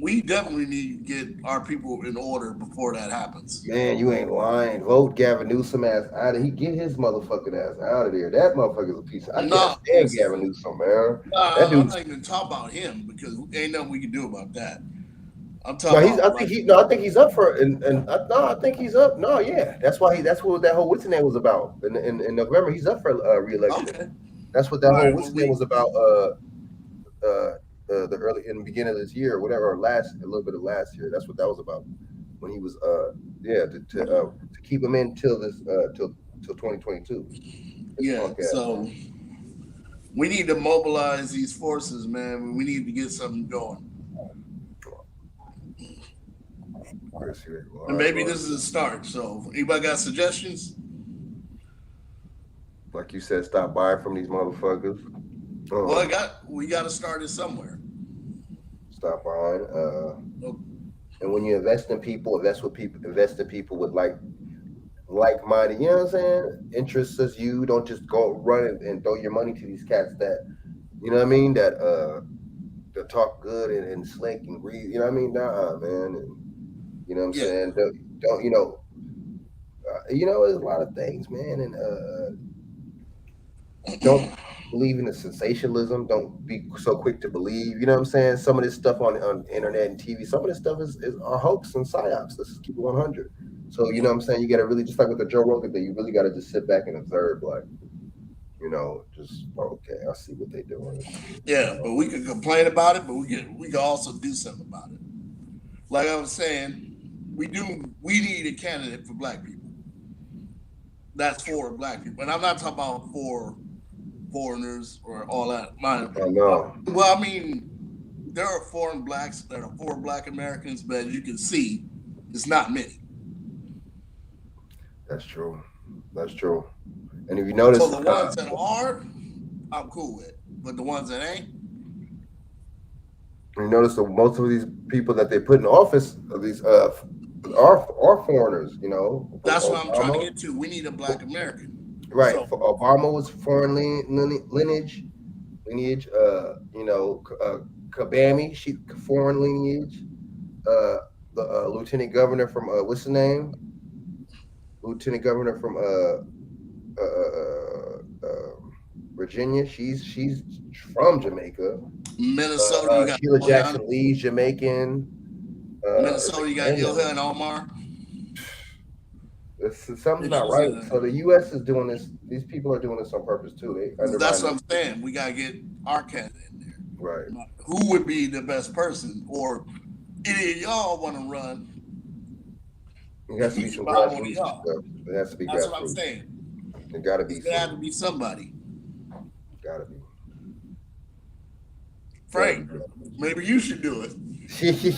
We definitely need to get our people in order before that happens. Man, you ain't lying. Vote Gavin Newsom ass out of. He get his motherfucking ass out of there. That motherfucker's a piece of. I can't stand Gavin Newsom, man. I'm not even talking about him because ain't nothing we can do about that. I'm talking. I think he's up for I think he's up. No, yeah, that's what that whole what's name was about in November. He's up for re-election. Okay. That's what that whole what's name was about. The early in the beginning of this year, or whatever, or a little bit of last year. That's what that was about. When he was to keep him in till 2022. Yeah. So we need to mobilize these forces, man. We need to get something going. And maybe this is a start. So anybody got suggestions? Like you said, stop buying from these motherfuckers. Well, we got to start it somewhere. Stop buying. And when you invest in people, invest in people with like-minded, you know what I'm saying? Interests as you. Don't just go run and throw your money to these cats that, you know what I mean, that talk good and slick and greedy, you know what I mean? Nah, man. And, you know what I'm saying? Don't you know, there's a lot of things, man, and don't believe in the sensationalism. Don't be so quick to believe. You know what I'm saying? Some of this stuff on internet and TV, some of this stuff is a hoax and psyops. Let's just keep it 100. So, you know what I'm saying? You got to really, just like with the Joe Rogan thing, you really got to just sit back and observe, like, just, okay, I see what they're doing. Yeah, but we can complain about it, but we can also do something about it. Like I was saying, we need a candidate for black people. That's for black people. And I'm not talking about for foreigners or all that. No. Well, I mean, there are foreign blacks that are for black Americans, but as you can see, it's not many. That's true. And if you notice, so the ones that are, I'm cool with. But the ones that ain't, you notice that most of these people that they put in office, these are foreigners. You know. That's what I'm trying to get to. We need a black American. Right. So, Obama was foreign lineage. Kabami, she foreign lineage. The lieutenant governor from what's the name? Lieutenant governor from Virginia. She's from Jamaica. Minnesota. Sheila Jackson Lee's Jamaican. Minnesota, you got Ilhan Omar. Something's not right. So the U.S. is doing this. These people are doing this on purpose too. That's what I'm saying. We gotta get our candidate in there. Right. Who would be the best person, or any of y'all want to run? It has to be some grassroots stuff. It has to be grassroots. That's what I'm saying. It gotta be. It's gotta have to be somebody. Gotta be. Frank, maybe you should do it.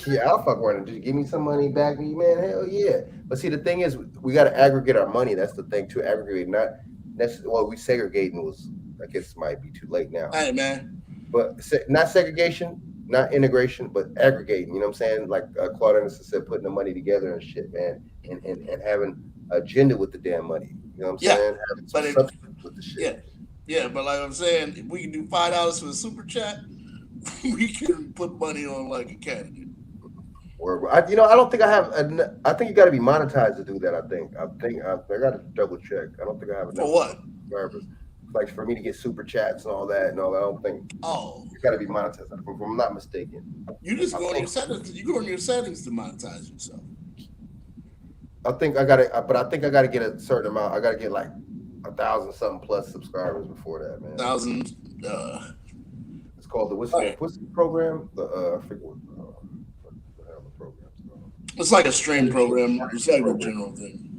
Yeah, I'll fuck around and just give me some money back, man. Hell yeah. But see, the thing is, we got to aggregate our money. That's the thing, to aggregate. We segregating was, I guess, might be too late now. Hey, man. But not segregation, not integration, but aggregating. You know what I'm saying? Like Claude Anderson said, putting the money together and shit, man, and having agenda with the damn money. You know what I'm saying? Having some substance with the shit. Yeah, but like I'm saying, if we can do $5 for the super chat, we can put money on like a candidate. I don't think I have. I think you got to be monetized to do that. I got to double check. I don't think I have enough. For what? Subscribers. Like for me to get super chats and all that and all that. I don't think. Oh. You got to be monetized. If I'm not mistaken. You just go in your settings. You go in your settings to monetize yourself. I think I got to get a certain amount. I got to get like 1,000 something plus subscribers before that, man. 1,000. It's called the What's the program? I forget what the hell the program's called. It's like a stream program. It's like a general thing.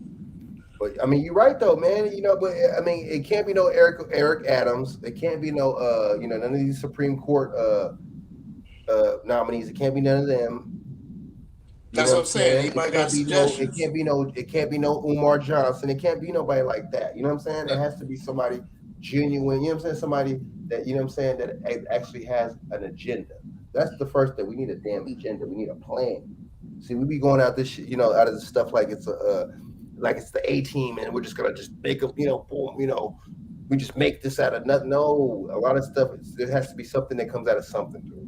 But I mean, you're right though, man. But I mean, it can't be no Eric Adams. It can't be no none of these Supreme Court nominees. It can't be none of them. That's what I'm saying. Anybody got suggestions? It can't be no Umar Johnson. It can't be nobody like that. You know what I'm saying? It has to be somebody genuine. You know what I'm saying? Somebody that that actually has an agenda. That's the first thing. We need a damn agenda. We need a plan. See, we be going out this shit, out of this stuff like it's like it's the A team, and we're just gonna just make them, boom, we just make this out of nothing. No, a lot of stuff. There has to be something that comes out of something, dude.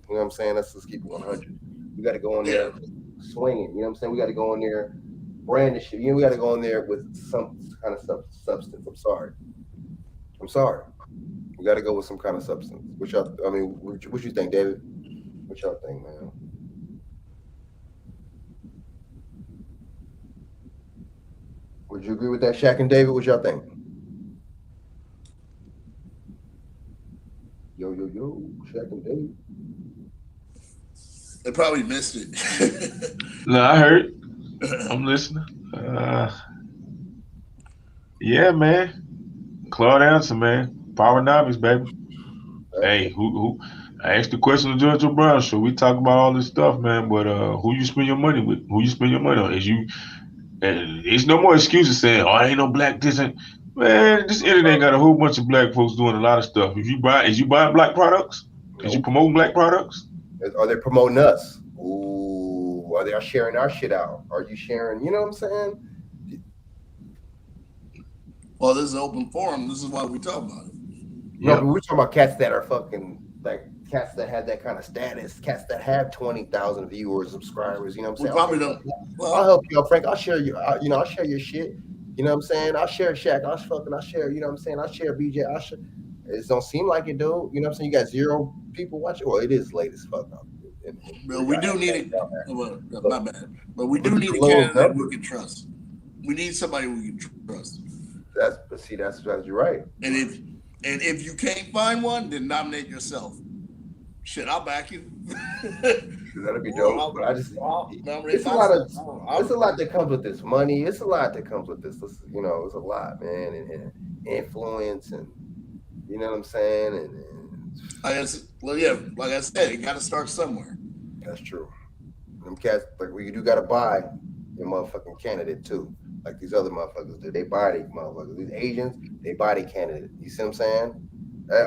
You know what I'm saying? Let's just keep it 100. We got to go in there swinging. You know what I'm saying? We got to go in there brandishing. We got to go in there with some kind of substance. I'm sorry. We got to go with some kind of substance. What you think, David? What y'all think, man? Would you agree with that, Shaq and David? What y'all think? Yo, Shaq and David. They probably missed it. No, I heard. I'm listening. Yeah, man. Claude Anderson, man. Powernomics, baby. Hey, who? I asked the question to Judge O'Brien, so we talk about all this stuff, man. But who you spend your money with? Who you spend your money on? There's no more excuses saying, "Oh, ain't no black this ain't." Man, this internet got a whole bunch of black folks doing a lot of stuff. Is you buying black products? Is you promoting black products? Are they promoting us? Ooh, are they sharing our shit out? Are you sharing? You know what I'm saying? Well, this is an open forum. This is why we talk about it. No, but we're talking about cats that are fucking like cats that have that kind of status, cats that have 20,000 viewers, subscribers. You know what I'm saying? We probably don't. Well, I'll help you out, Frank. I'll share you. I'll share your shit. You know what I'm saying? I'll share Shaq. I'll share. You know what I'm saying? I'll share BJ. It don't seem like it, dude. You know what I'm saying? You got 0 people watching. Well, it is late as fuck now. But we do need it. My bad. But we do need a candidate we can trust. We need somebody we can trust. That's you're right. And if you can't find one, then nominate yourself. Shit, I'll back you. That'd be dope. But it's a lot that comes with this money. It's a lot that comes with this. It's a lot, man, and influence, and you know what I'm saying. And like I said, you got to start somewhere. That's true. Them cats, like, you do got to buy your motherfucking candidate too. Like these other motherfuckers do. They buy these motherfuckers. These Asians, they buy their candidate. You see what I'm saying?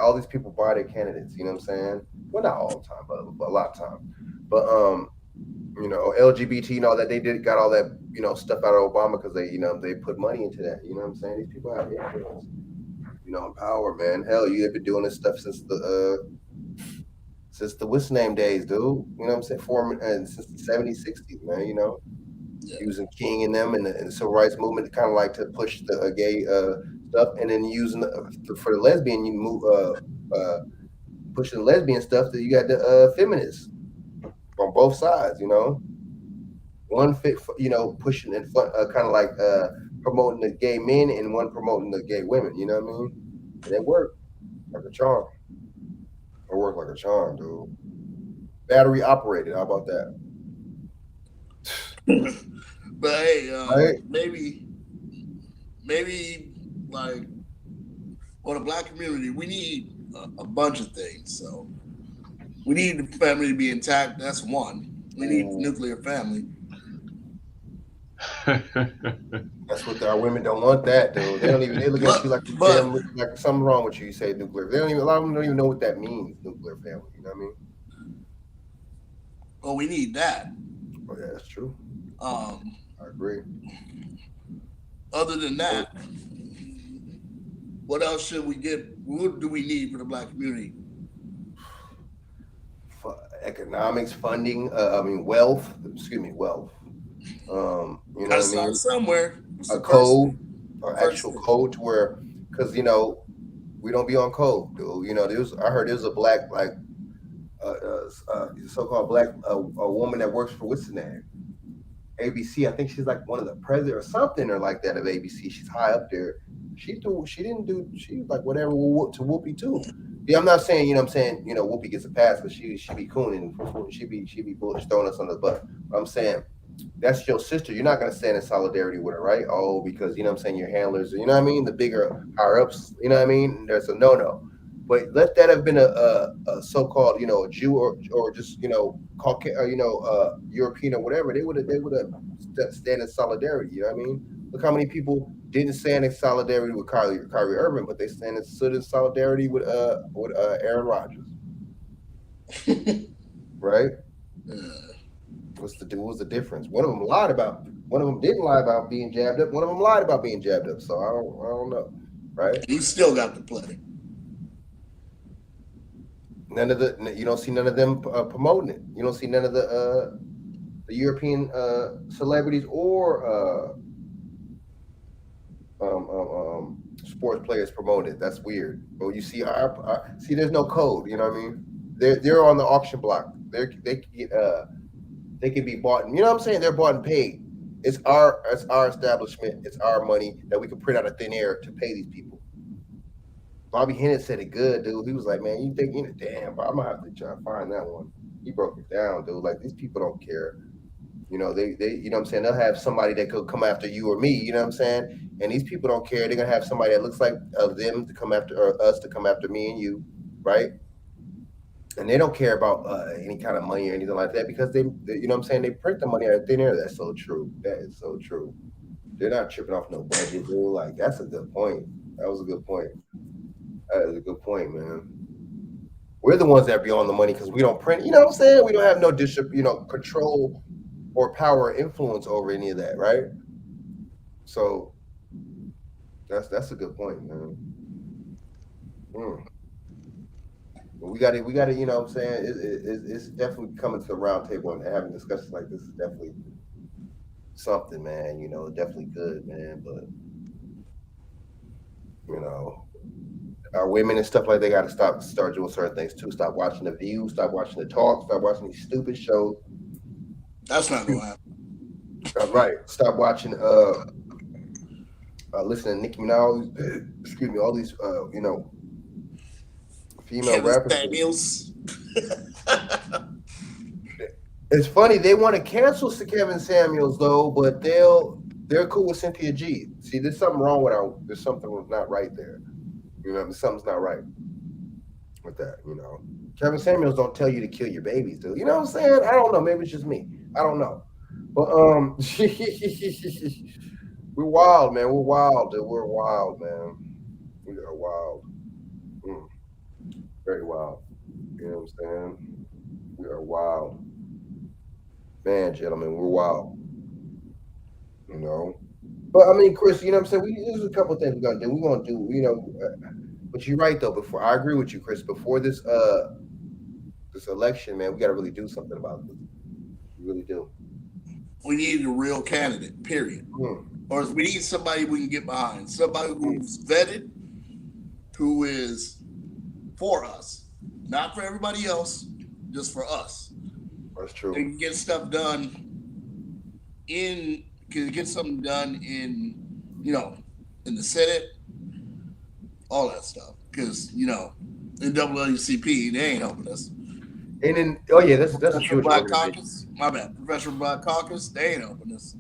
All these people buy their candidates. You know what I'm saying? Well, not all the time, but a lot of time. But LGBT and all that, they got all that stuff out of Obama because they put money into that. You know what I'm saying? These people have influence. Power, man. Hell, you've been doing this stuff since the what's name days, dude. You know what I'm saying? Since the 70s, 60s, man. Using King and them and the civil rights movement to kind of like to push the gay stuff, and then using for the lesbian, you move pushing the lesbian stuff. That you got the feminists on both sides. One pushing and kind of like promoting the gay men, and one promoting the gay women. You know what I mean? And it worked like a charm. It worked like a charm, dude. Battery operated. How about that? But hey, maybe like for the black community, we need a bunch of things. So we need the family to be intact. That's one. We need nuclear family. That's what our women don't want. That dude, they don't even. They look at you like something wrong with you. You say nuclear. A lot of them don't even know what that means. Nuclear family. You know what I mean? Well, we need that. Oh yeah, that's true. I agree. Other than that, what else should we get? What do we need for the black community? Economics, funding. Wealth. Excuse me, wealth. You know what I mean? Somewhere. A code, or actual code, to where, because we don't be on code, dude. I heard there's a black so-called black a woman that works for what's the name? ABC. I think she's like one of the president or something or like that of ABC. She's high up there, She didn't do. She was like whatever to Whoopi too. Yeah, I'm not saying Whoopi gets a pass, but she be cooning. She be bullish throwing us on the butt. But I'm saying that's your sister. You're not gonna stand in solidarity with her, right? Oh, because your handlers, the bigger higher ups, there's a no. But let that have been a so-called, a Jew or just Caucasian, European or whatever. They would have stand in solidarity. You know what I mean? Look how many people didn't stand in solidarity with Kyrie Irving, but they stood in solidarity with Aaron Rodgers. Right? What was the difference? One of them lied about. One of them didn't lie about being jabbed up. One of them lied about being jabbed up. So I don't know. Right? He still got to play. You don't see none of them promoting it. You don't see none of the European celebrities or sports players promoting it. That's weird. But you see, there's no code. You know what I mean? They're on the auction block. They can be bought. You know what I'm saying? They're bought and paid. It's our establishment. It's our money that we can print out of thin air to pay these people. Bobby Hennett said it good, dude. He was like, man, you think, damn, bro, I'm gonna have to try to find that one. He broke it down, dude. Like, these people don't care. They you know what I'm saying? They'll have somebody that could come after you or me, you know what I'm saying? And these people don't care. They're gonna have somebody that looks like them to come after, or us to come after me and you, right? And they don't care about any kind of money or anything like that because they you know what I'm saying? They print the money out of thin air. That's so true. That is so true. They're not tripping off no budget, dude. Like, that's a good point. That was a good point. That is a good point, man. We're the ones that be on the money because we don't print. You know what I'm saying? We don't have no control or power or influence over any of that, right? So that's a good point, man. We got to. You know what I'm saying? It's definitely coming to the round table and having discussions like this is definitely something, man. Definitely good, man. But our women and stuff like they got to start doing certain things too. Stop watching The View. Stop watching The Talk. Stop watching these stupid shows. That's not gonna happen. Right. Stop watching. Listening to Nicki Minaj. Excuse me. All these. Female rappers. Samuels. It's funny they want to cancel Kevin Samuels though, but they're cool with Cynthia G. See, there's something wrong with there's something not right there. Something's not right with that. Kevin Samuels don't tell you to kill your babies, dude. You know what I'm saying? I don't know. Maybe it's just me. I don't know. But we're wild, man. We're wild, dude. We're wild, man. We are wild. Very wild. You know what I'm saying? We are wild. Man, gentlemen, we're wild. But I mean, Chris, you know what I'm saying? There's a couple of things we're gonna do. We're gonna do, but you're right though. I agree with you, Chris. Before this election, man, we gotta really do something about this. We really do. We need a real candidate, period. Or we need somebody we can get behind. Somebody who's vetted, who is for us, not for everybody else, just for us. That's true. And get stuff done in in the Senate, all that stuff. Because in WWCP, they ain't helping us. And then, that's Professional Black Caucus. My bad. Professional Black Caucus, they ain't helping us.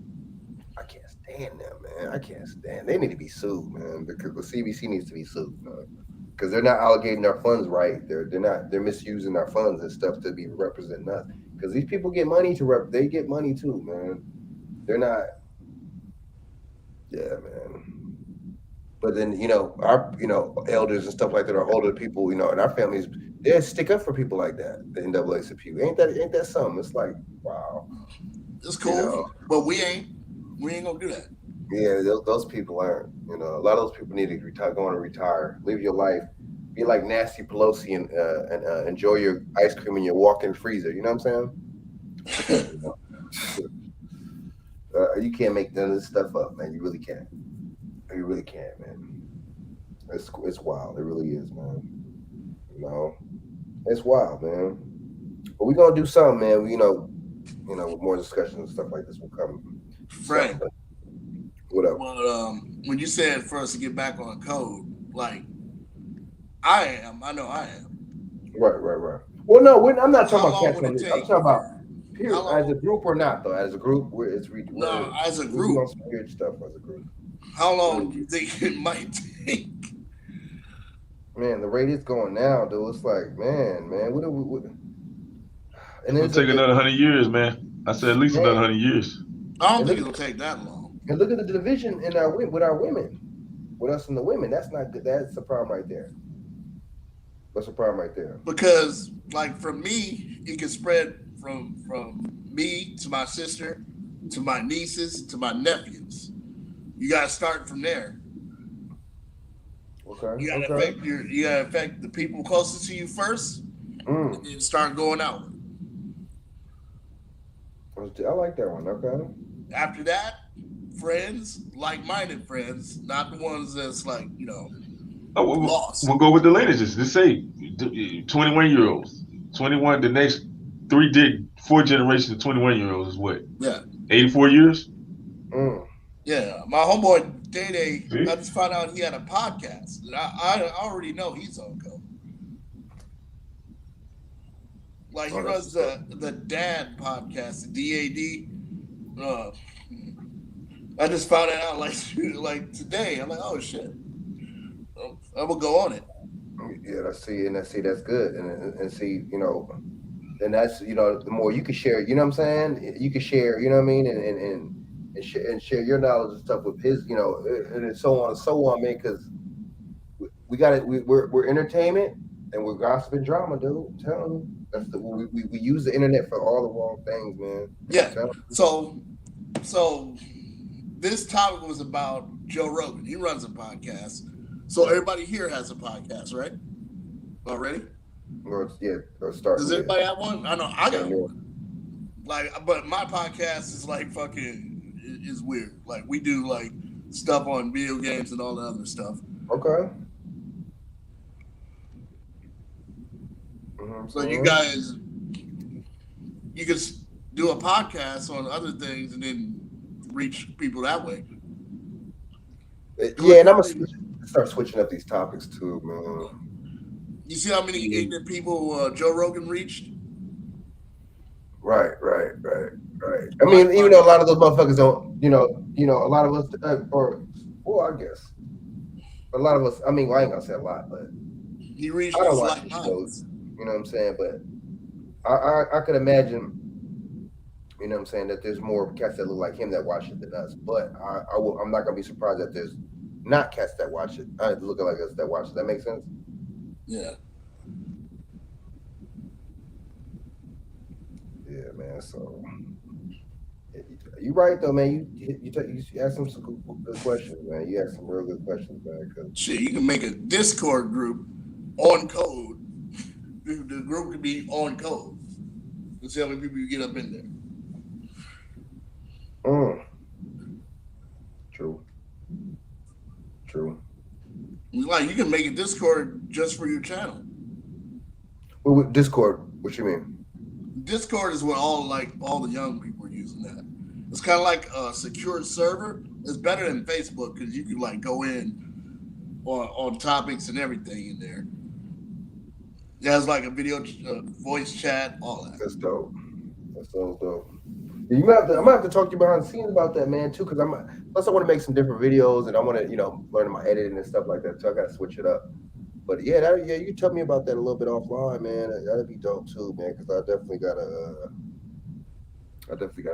I can't stand them, man. I can't stand. They need to be sued, man. Because the CBC needs to be sued, man. Because they're not allocating our funds right. They're misusing our funds and stuff to be representing us. Because these people get money they get money too, man. They're not. Yeah, man. But then our elders and stuff like that, or older people, and our families, they stick up for people like that. The NAACP, ain't that something? It's like, wow. It's cool, but we ain't gonna do that. Yeah, those people aren't. A lot of those people need to retire. Go on and retire. Live your life. Be like Nancy Pelosi and enjoy your ice cream in your walk-in freezer. You know what I'm saying? You can't make none of this stuff up, man. You really can't. You really can't, man. It's wild. It really is, man. It's wild, man. But we're gonna do something, man. With more discussions and stuff like this will come. Frank, what up? Well, when you said for us to get back on code, like I know I am. Right. Well, no, I'm not talking about long cats. would I'm it take talking about period, as a group or not though. As a group, as a we group on some weird stuff as a group. How long do you think it might take? Man, the rate is going now, dude. It's like, man, what? And it'll take another 100 years, man. I said at least another 100 years. I don't think it'll take that long. And look at the division with our women, with us and the women. That's not good. That's the problem right there. What's the problem right there? Because, like, for me, it can spread from me to my sister, to my nieces, to my nephews. You gotta start from there. Okay. You gotta affect the people closest to you first, and then start going out. I like that one. Okay. After that, friends, like-minded friends, not the ones that's like, lost. We'll go with the lineages. Let's say 21-year-olds. 21, the next 4 generations of 21-year-olds is what? Yeah. 84 years? Yeah. My homeboy, Day, I just found out he had a podcast. I already know he's on code. Like, he runs the Dad podcast, the DAD. I just found it out like today. I'm like, oh shit, I'm gonna go on it. Yeah, that's good, and see, and that's the more you can share, you know what I'm saying? You can share, you know what I mean, and share your knowledge and stuff with his, and so on and so on, man. Because we got it. We're entertainment and we're gossip and drama, dude. I'm telling you, that's we use the internet for all the wrong things, man. Yeah. So this topic was about Joe Rogan. He runs a podcast. So everybody here has a podcast, right? Already? Or start. Does everybody have one? I know I got one. But my podcast is like is weird. Like, we do like stuff on video games and all the other stuff. Okay. So you guys, you can do a podcast on other things and then reach people that way. Yeah, and I'm gonna start switching up these topics too, man. You see how many ignorant people Joe Rogan reached? Right. I mean, even though a lot of those motherfuckers don't, a lot of us, I guess a lot of us. I mean, I ain't gonna say a lot, but he reached. I don't watch these shows. You know what I'm saying? But I could imagine. You know what I'm saying, that there's more cats that look like him that watch it than us. But I'm not gonna be surprised that there's not cats that watch it. Looking like us that watch it. That makes sense? Yeah. Yeah, man. So you right though, man. You asked some good questions, man. You asked some real good questions, man. Shit, you can make a Discord group on code. The group could be on code. Let's see how many people you get up in there. True. Like, you can make a Discord just for your channel. Well, with Discord, what you mean? Discord is what all the young people are using that. It's kind of like a secure server. It's better than Facebook because you can like go in on topics and everything in there. It has like a video, voice chat, all that. That's dope. That sounds dope. I'm gonna have to talk to you behind the scenes about that, man, too, because plus I want to make some different videos and I want to, learn my editing and stuff like that. So I gotta switch it up. But you tell me about that a little bit offline, man. That'd be dope too, man, because I definitely gotta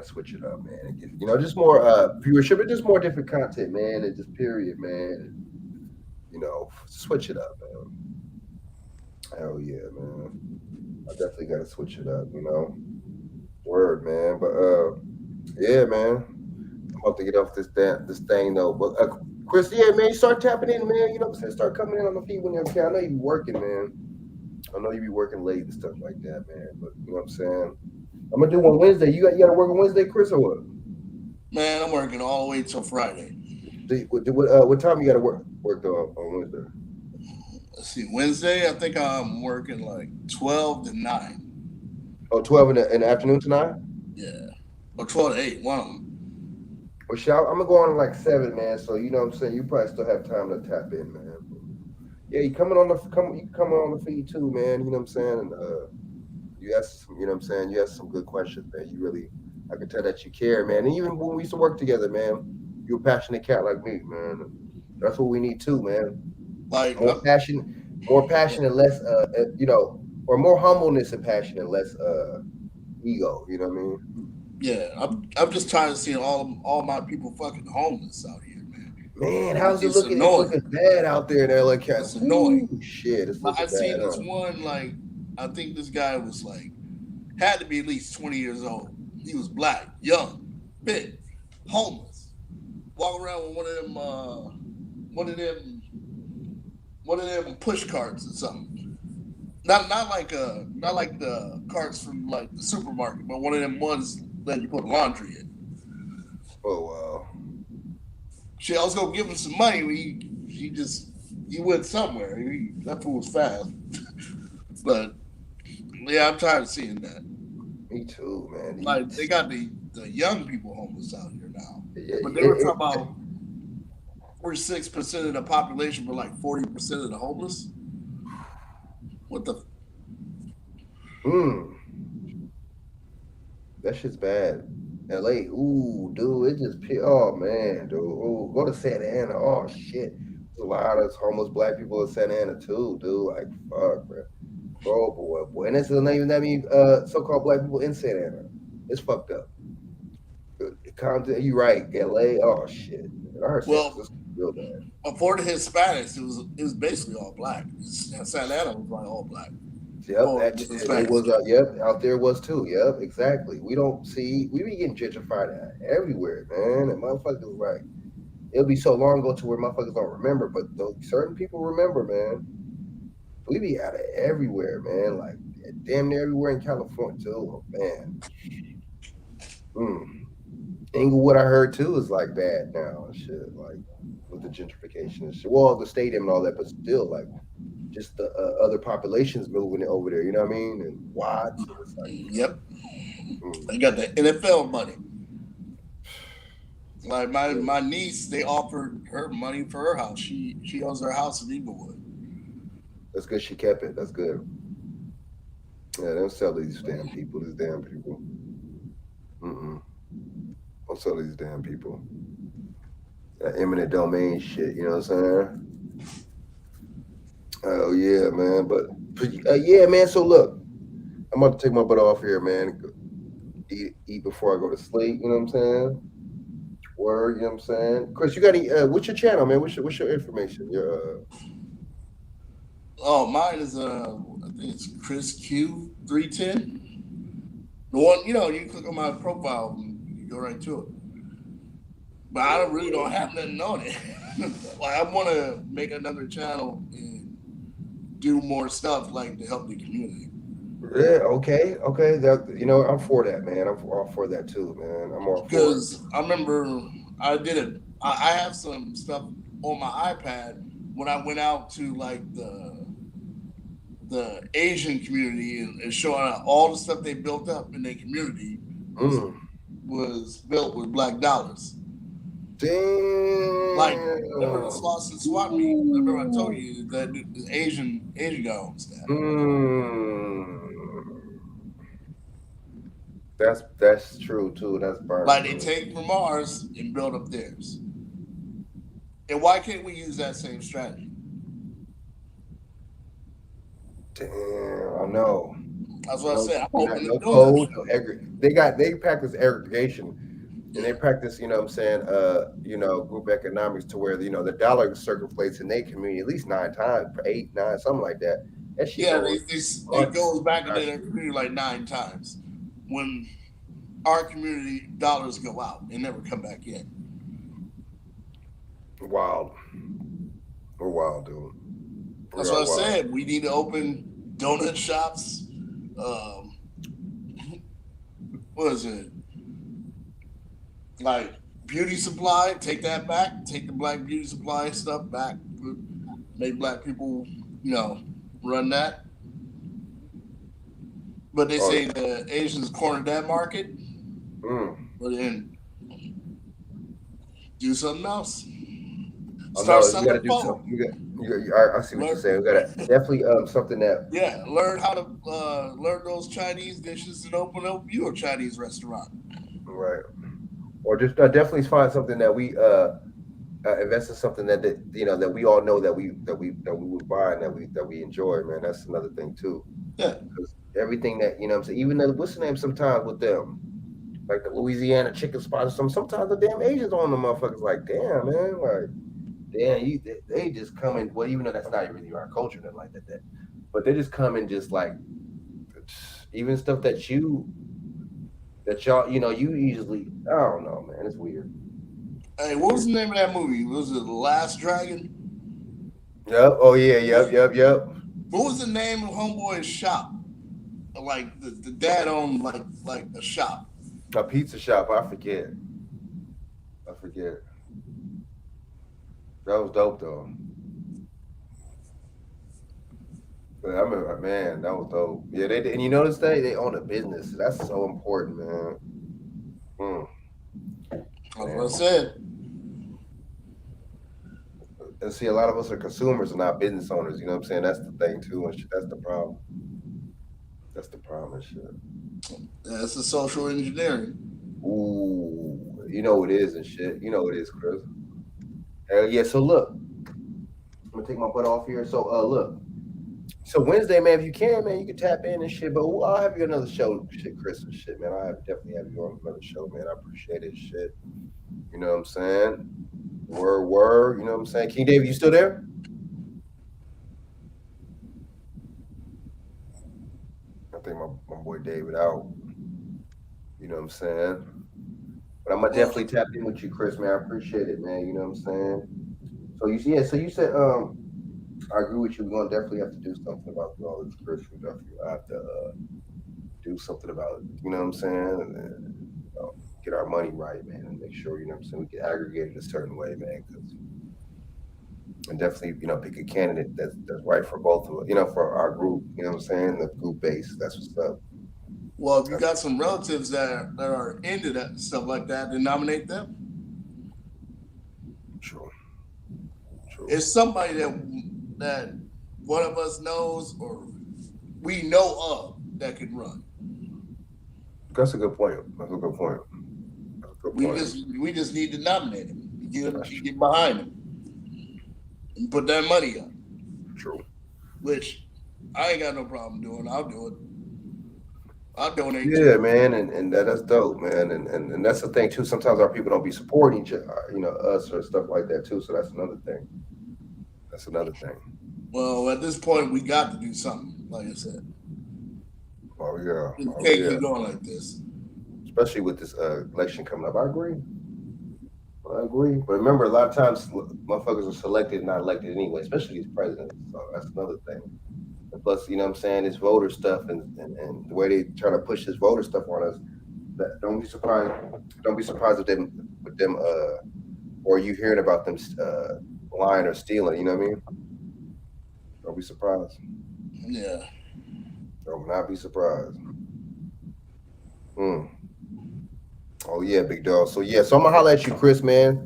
switch it up, man. And get, just more viewership and just more different content, man, and just period, man. Switch it up, man. Hell yeah, man. I definitely gotta switch it up, Word, man. But yeah, man. I'm about to get off this thing though. But Chris, yeah, man, you start tapping in, man. You know what I'm saying? Start coming in on the feed when you can. I know you be working, man. I know you be working late and stuff like that, man. But you know what I'm saying? I'm gonna do one Wednesday. You gotta work on Wednesday, Chris, or what? Man, I'm working all the way till Friday. What time you gotta work on Wednesday? Let's see, Wednesday, I think I'm working like 12 to 9. Oh, 12 in the afternoon to 9? Yeah. Or 12 to 8, one of them. Well, shit, I'm gonna go on like 7, man. So you know what I'm saying. You probably still have time to tap in, man. Yeah, you coming on the feed too, man. You know what I'm saying. And you asked some, you know what I'm saying. You asked some good questions, man. You really, I can tell that you care, man. And even when we used to work together, man, you're a passionate cat like me, man. That's what we need too, man. Like more passion and less, you know, or more humbleness and passion and less ego. You know what I mean? Yeah, I'm just tired of seeing all my people fucking homeless out here, man. Man, how's it looking? Annoying. It's looking bad out there in LA County. It's annoying. Ooh, shit, it's looking I seen bad. this one, like, I think this guy was like, had to be at least 20 years old. He was black, young, big, homeless, walking around with one of them push carts or something. Not like the carts from like the supermarket, but one of them ones that you put laundry in. Oh wow. Shit, I was gonna give him some money. He went somewhere. That fool was fast. But yeah, I'm tired of seeing that. Me too, man. Like they got the young people homeless out here now. Yeah, But they were talking about we're 6% of the population, but like 40% of the homeless. What the? That shit's bad. LA, ooh, dude, it just oh man, dude. Ooh, go to Santa Ana. Oh shit. There's a lot of homeless black people in Santa Ana too, dude. Like fuck, bro. Oh boy. And it's not even that many so-called black people in Santa Ana. It's fucked up. Compton, you right. LA, oh shit. I heard this real bad. For the Hispanics, it was basically all black. Santa Ana was like all black. Yep, it was. Yep, out there was too. Yep, exactly. We be getting gentrified everywhere, man. And motherfuckers, right? It'll be so long ago to where motherfuckers don't remember, but those certain people remember, man. We be out of everywhere, man. Like damn near everywhere in California too. Oh, man. Inglewood, I heard too, is like bad now and shit. Like with the gentrification and shit. Well, the stadium and all that, but still, like. Just the other populations moving it over there, you know what I mean? And Watts. Like, yep. They got the NFL money. Like my niece, they offered her money for her house. She owns her house in Inglewood. That's good. She kept it. That's good. Yeah, don't sell these damn people. Don't sell these damn people. That eminent domain shit. You know what I'm saying? Oh yeah, man. But yeah, man. So look, I'm about to take my butt off here, man. Eat before I go to sleep. You know what I'm saying? Word. You know what I'm saying? Chris, you got any? What's your channel, man? What's your information? Your Oh, mine is I think it's Chris Q310. The one, you click on my profile and you go right to it. But I don't have nothing on it. Like I want to make another channel and do more stuff like to help the community. Yeah, okay. That I'm for that, man. I'm all for that too, man. I'm all for it. Because I remember I did it. I have some stuff on my iPad when I went out to like the Asian community and showing out all the stuff they built up in their community was built with black dollars. Damn. Like remember the Slauson swap meet? Remember I told you that the Asian guy owns that. That's true too. That's burn. Like they take from ours and build up theirs. And why can't we use that same strategy? Damn, I know. That's what I said. I'm hoping no code, they practice aggregation. And they practice, you know what I'm saying, group economics to where, the dollar circulates in their community at least 9 times, 8, 9, something like that. That shit it goes back into their community like 9 times. When our community dollars go out, they never come back in. Wild. We're wild, dude. That's what I said. We need to open donut shops. What is it? Like beauty supply, take that back. Take the black beauty supply stuff back. Make black people, run that. But they say the Asians cornered that market. But then Do something else. Oh, no, you got to do something. I see what you're saying. We got to definitely something that. Yeah, learn how to learn those Chinese dishes and open up your Chinese restaurant. Right. Or just definitely find something that we invest in something that that we all know that we would buy and that we enjoy, man. That's another thing too. Yeah. Because everything that what I'm saying, even the what's the name sometimes with them, like the Louisiana chicken spots, sometimes the damn Asians on the motherfuckers like, damn man, like damn they just come in. Well, even though that's not really our culture, nothing like that, but they just come in just like even stuff that y'all you usually, I don't know, man, it's weird. Hey, what was the name of that movie? Was it The Last Dragon? Yep. Oh yeah. Yep. What was the name of Homeboy's shop? Like the dad owned like a shop. A pizza shop. I forget. That was dope though. But I remember, man, that was dope. Yeah, they did. And you notice they own a business. That's so important, man. That's what I said. And see, a lot of us are consumers and not business owners. You know what I'm saying? That's the thing too, and shit. That's the problem. That's the problem and shit. Yeah, it's a social engineering. Ooh, you know what it is and shit. You know what it is, Chris. Hell yeah. So look, I'm gonna take my butt off here. So look. So Wednesday, man, if you can, man, you can tap in and shit. But I'll have you another show, shit, Chris and shit, man. I'll definitely have you on another show, man. I appreciate it, shit. You know what I'm saying? Word. You know what I'm saying? King David, you still there? I think my boy David out. You know what I'm saying? But I'm gonna definitely tap in with you, Chris, man. I appreciate it, man. You know what I'm saying? So you said I agree with you. We're gonna definitely have to do something about all this, Chris. We definitely have to do something about it. You know what I'm saying? And get our money right, man, and make sure, you know what I'm saying, we get aggregated a certain way, man. And definitely, pick a candidate that's right for both of us, for our group, you know what I'm saying? The group base. That's what's up. Well, if you got some relatives that are into that stuff like that, then nominate them. True. It's somebody that one of us knows or we know of that can run. That's a good point. We just need to nominate him. Get behind him and put that money up. True. Which I ain't got no problem doing. I'll do it. I'll donate. Yeah, man, and that's dope, man. And that's the thing too. Sometimes our people don't be supporting each other, us or stuff like that too. So that's another thing. Well, at this point, we got to do something. Like I said. Oh yeah. You can't keep going like this. Especially with this election coming up. I agree. But remember, a lot of times motherfuckers are selected and not elected anyway, especially these presidents. So that's another thing. And plus, you know what I'm saying, this voter stuff and the way they try to push this voter stuff on us, that don't be surprised if them or you hearing about them lying or stealing, you know what I mean? Don't be surprised. Yeah. Don't not be surprised. Oh yeah, big dog. So I'm gonna holler at you, Chris, man.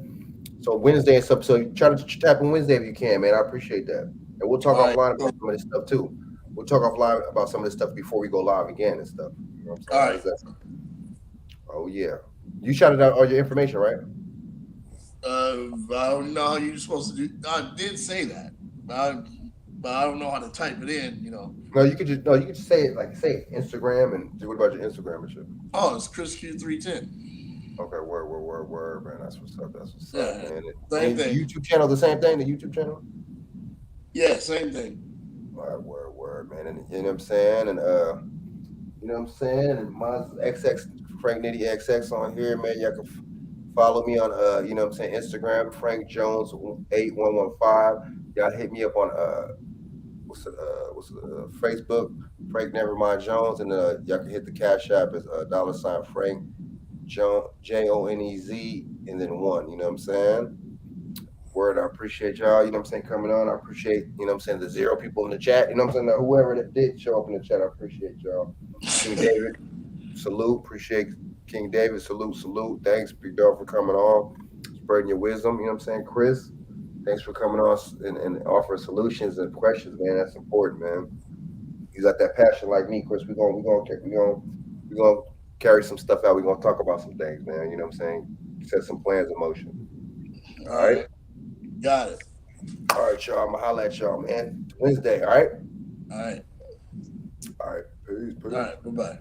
So Wednesday and stuff. So try to tap in Wednesday if you can, man. I appreciate that. And we'll talk offline about some of this stuff too. We'll talk offline about some of this stuff before we go live again and stuff. You know what I'm saying? All right. Oh yeah. You shouted out all your information, right? I don't know how you're supposed to do. I did say that, but I don't know how to type it in. No, you could just say it Instagram and what about your Instagram and shit? Oh, it's Chris Q310. Okay, word, man. That's what's up, man. Same thing. YouTube channel, the same thing. The YouTube channel. Yeah, same thing. Word, man. And you know what I'm saying, and you know what I'm saying, and mine's XX Frank Nitty XX on here, man. Y'all can follow me on you know what I'm saying, Instagram, Frank Jones 8115. Y'all hit me up on Facebook, Frank Nevermind Jones, and y'all can hit the Cash App as $ Frank Jones JONEZ and then 1. You know what I'm saying? Word, I appreciate y'all. You know what I'm saying, coming on. I appreciate, you know what I'm saying, the 0 people in the chat. You know what I'm saying? Whoever that did show up in the chat, I appreciate y'all. King David, salute. Appreciate King David. Salute. Thanks, big dog, for coming on. spreading your wisdom. You know what I'm saying, Chris? Thanks for coming on and offering solutions and questions, man. That's important, man. You got that passion like me, Chris. We're gonna carry some stuff out. We're gonna talk about some things, man. You know what I'm saying? Set some plans in motion. All right. Got it. All right, y'all. I'm gonna holler at y'all, man. Wednesday, all right? All right. All right. Peace. All right. Bye-bye.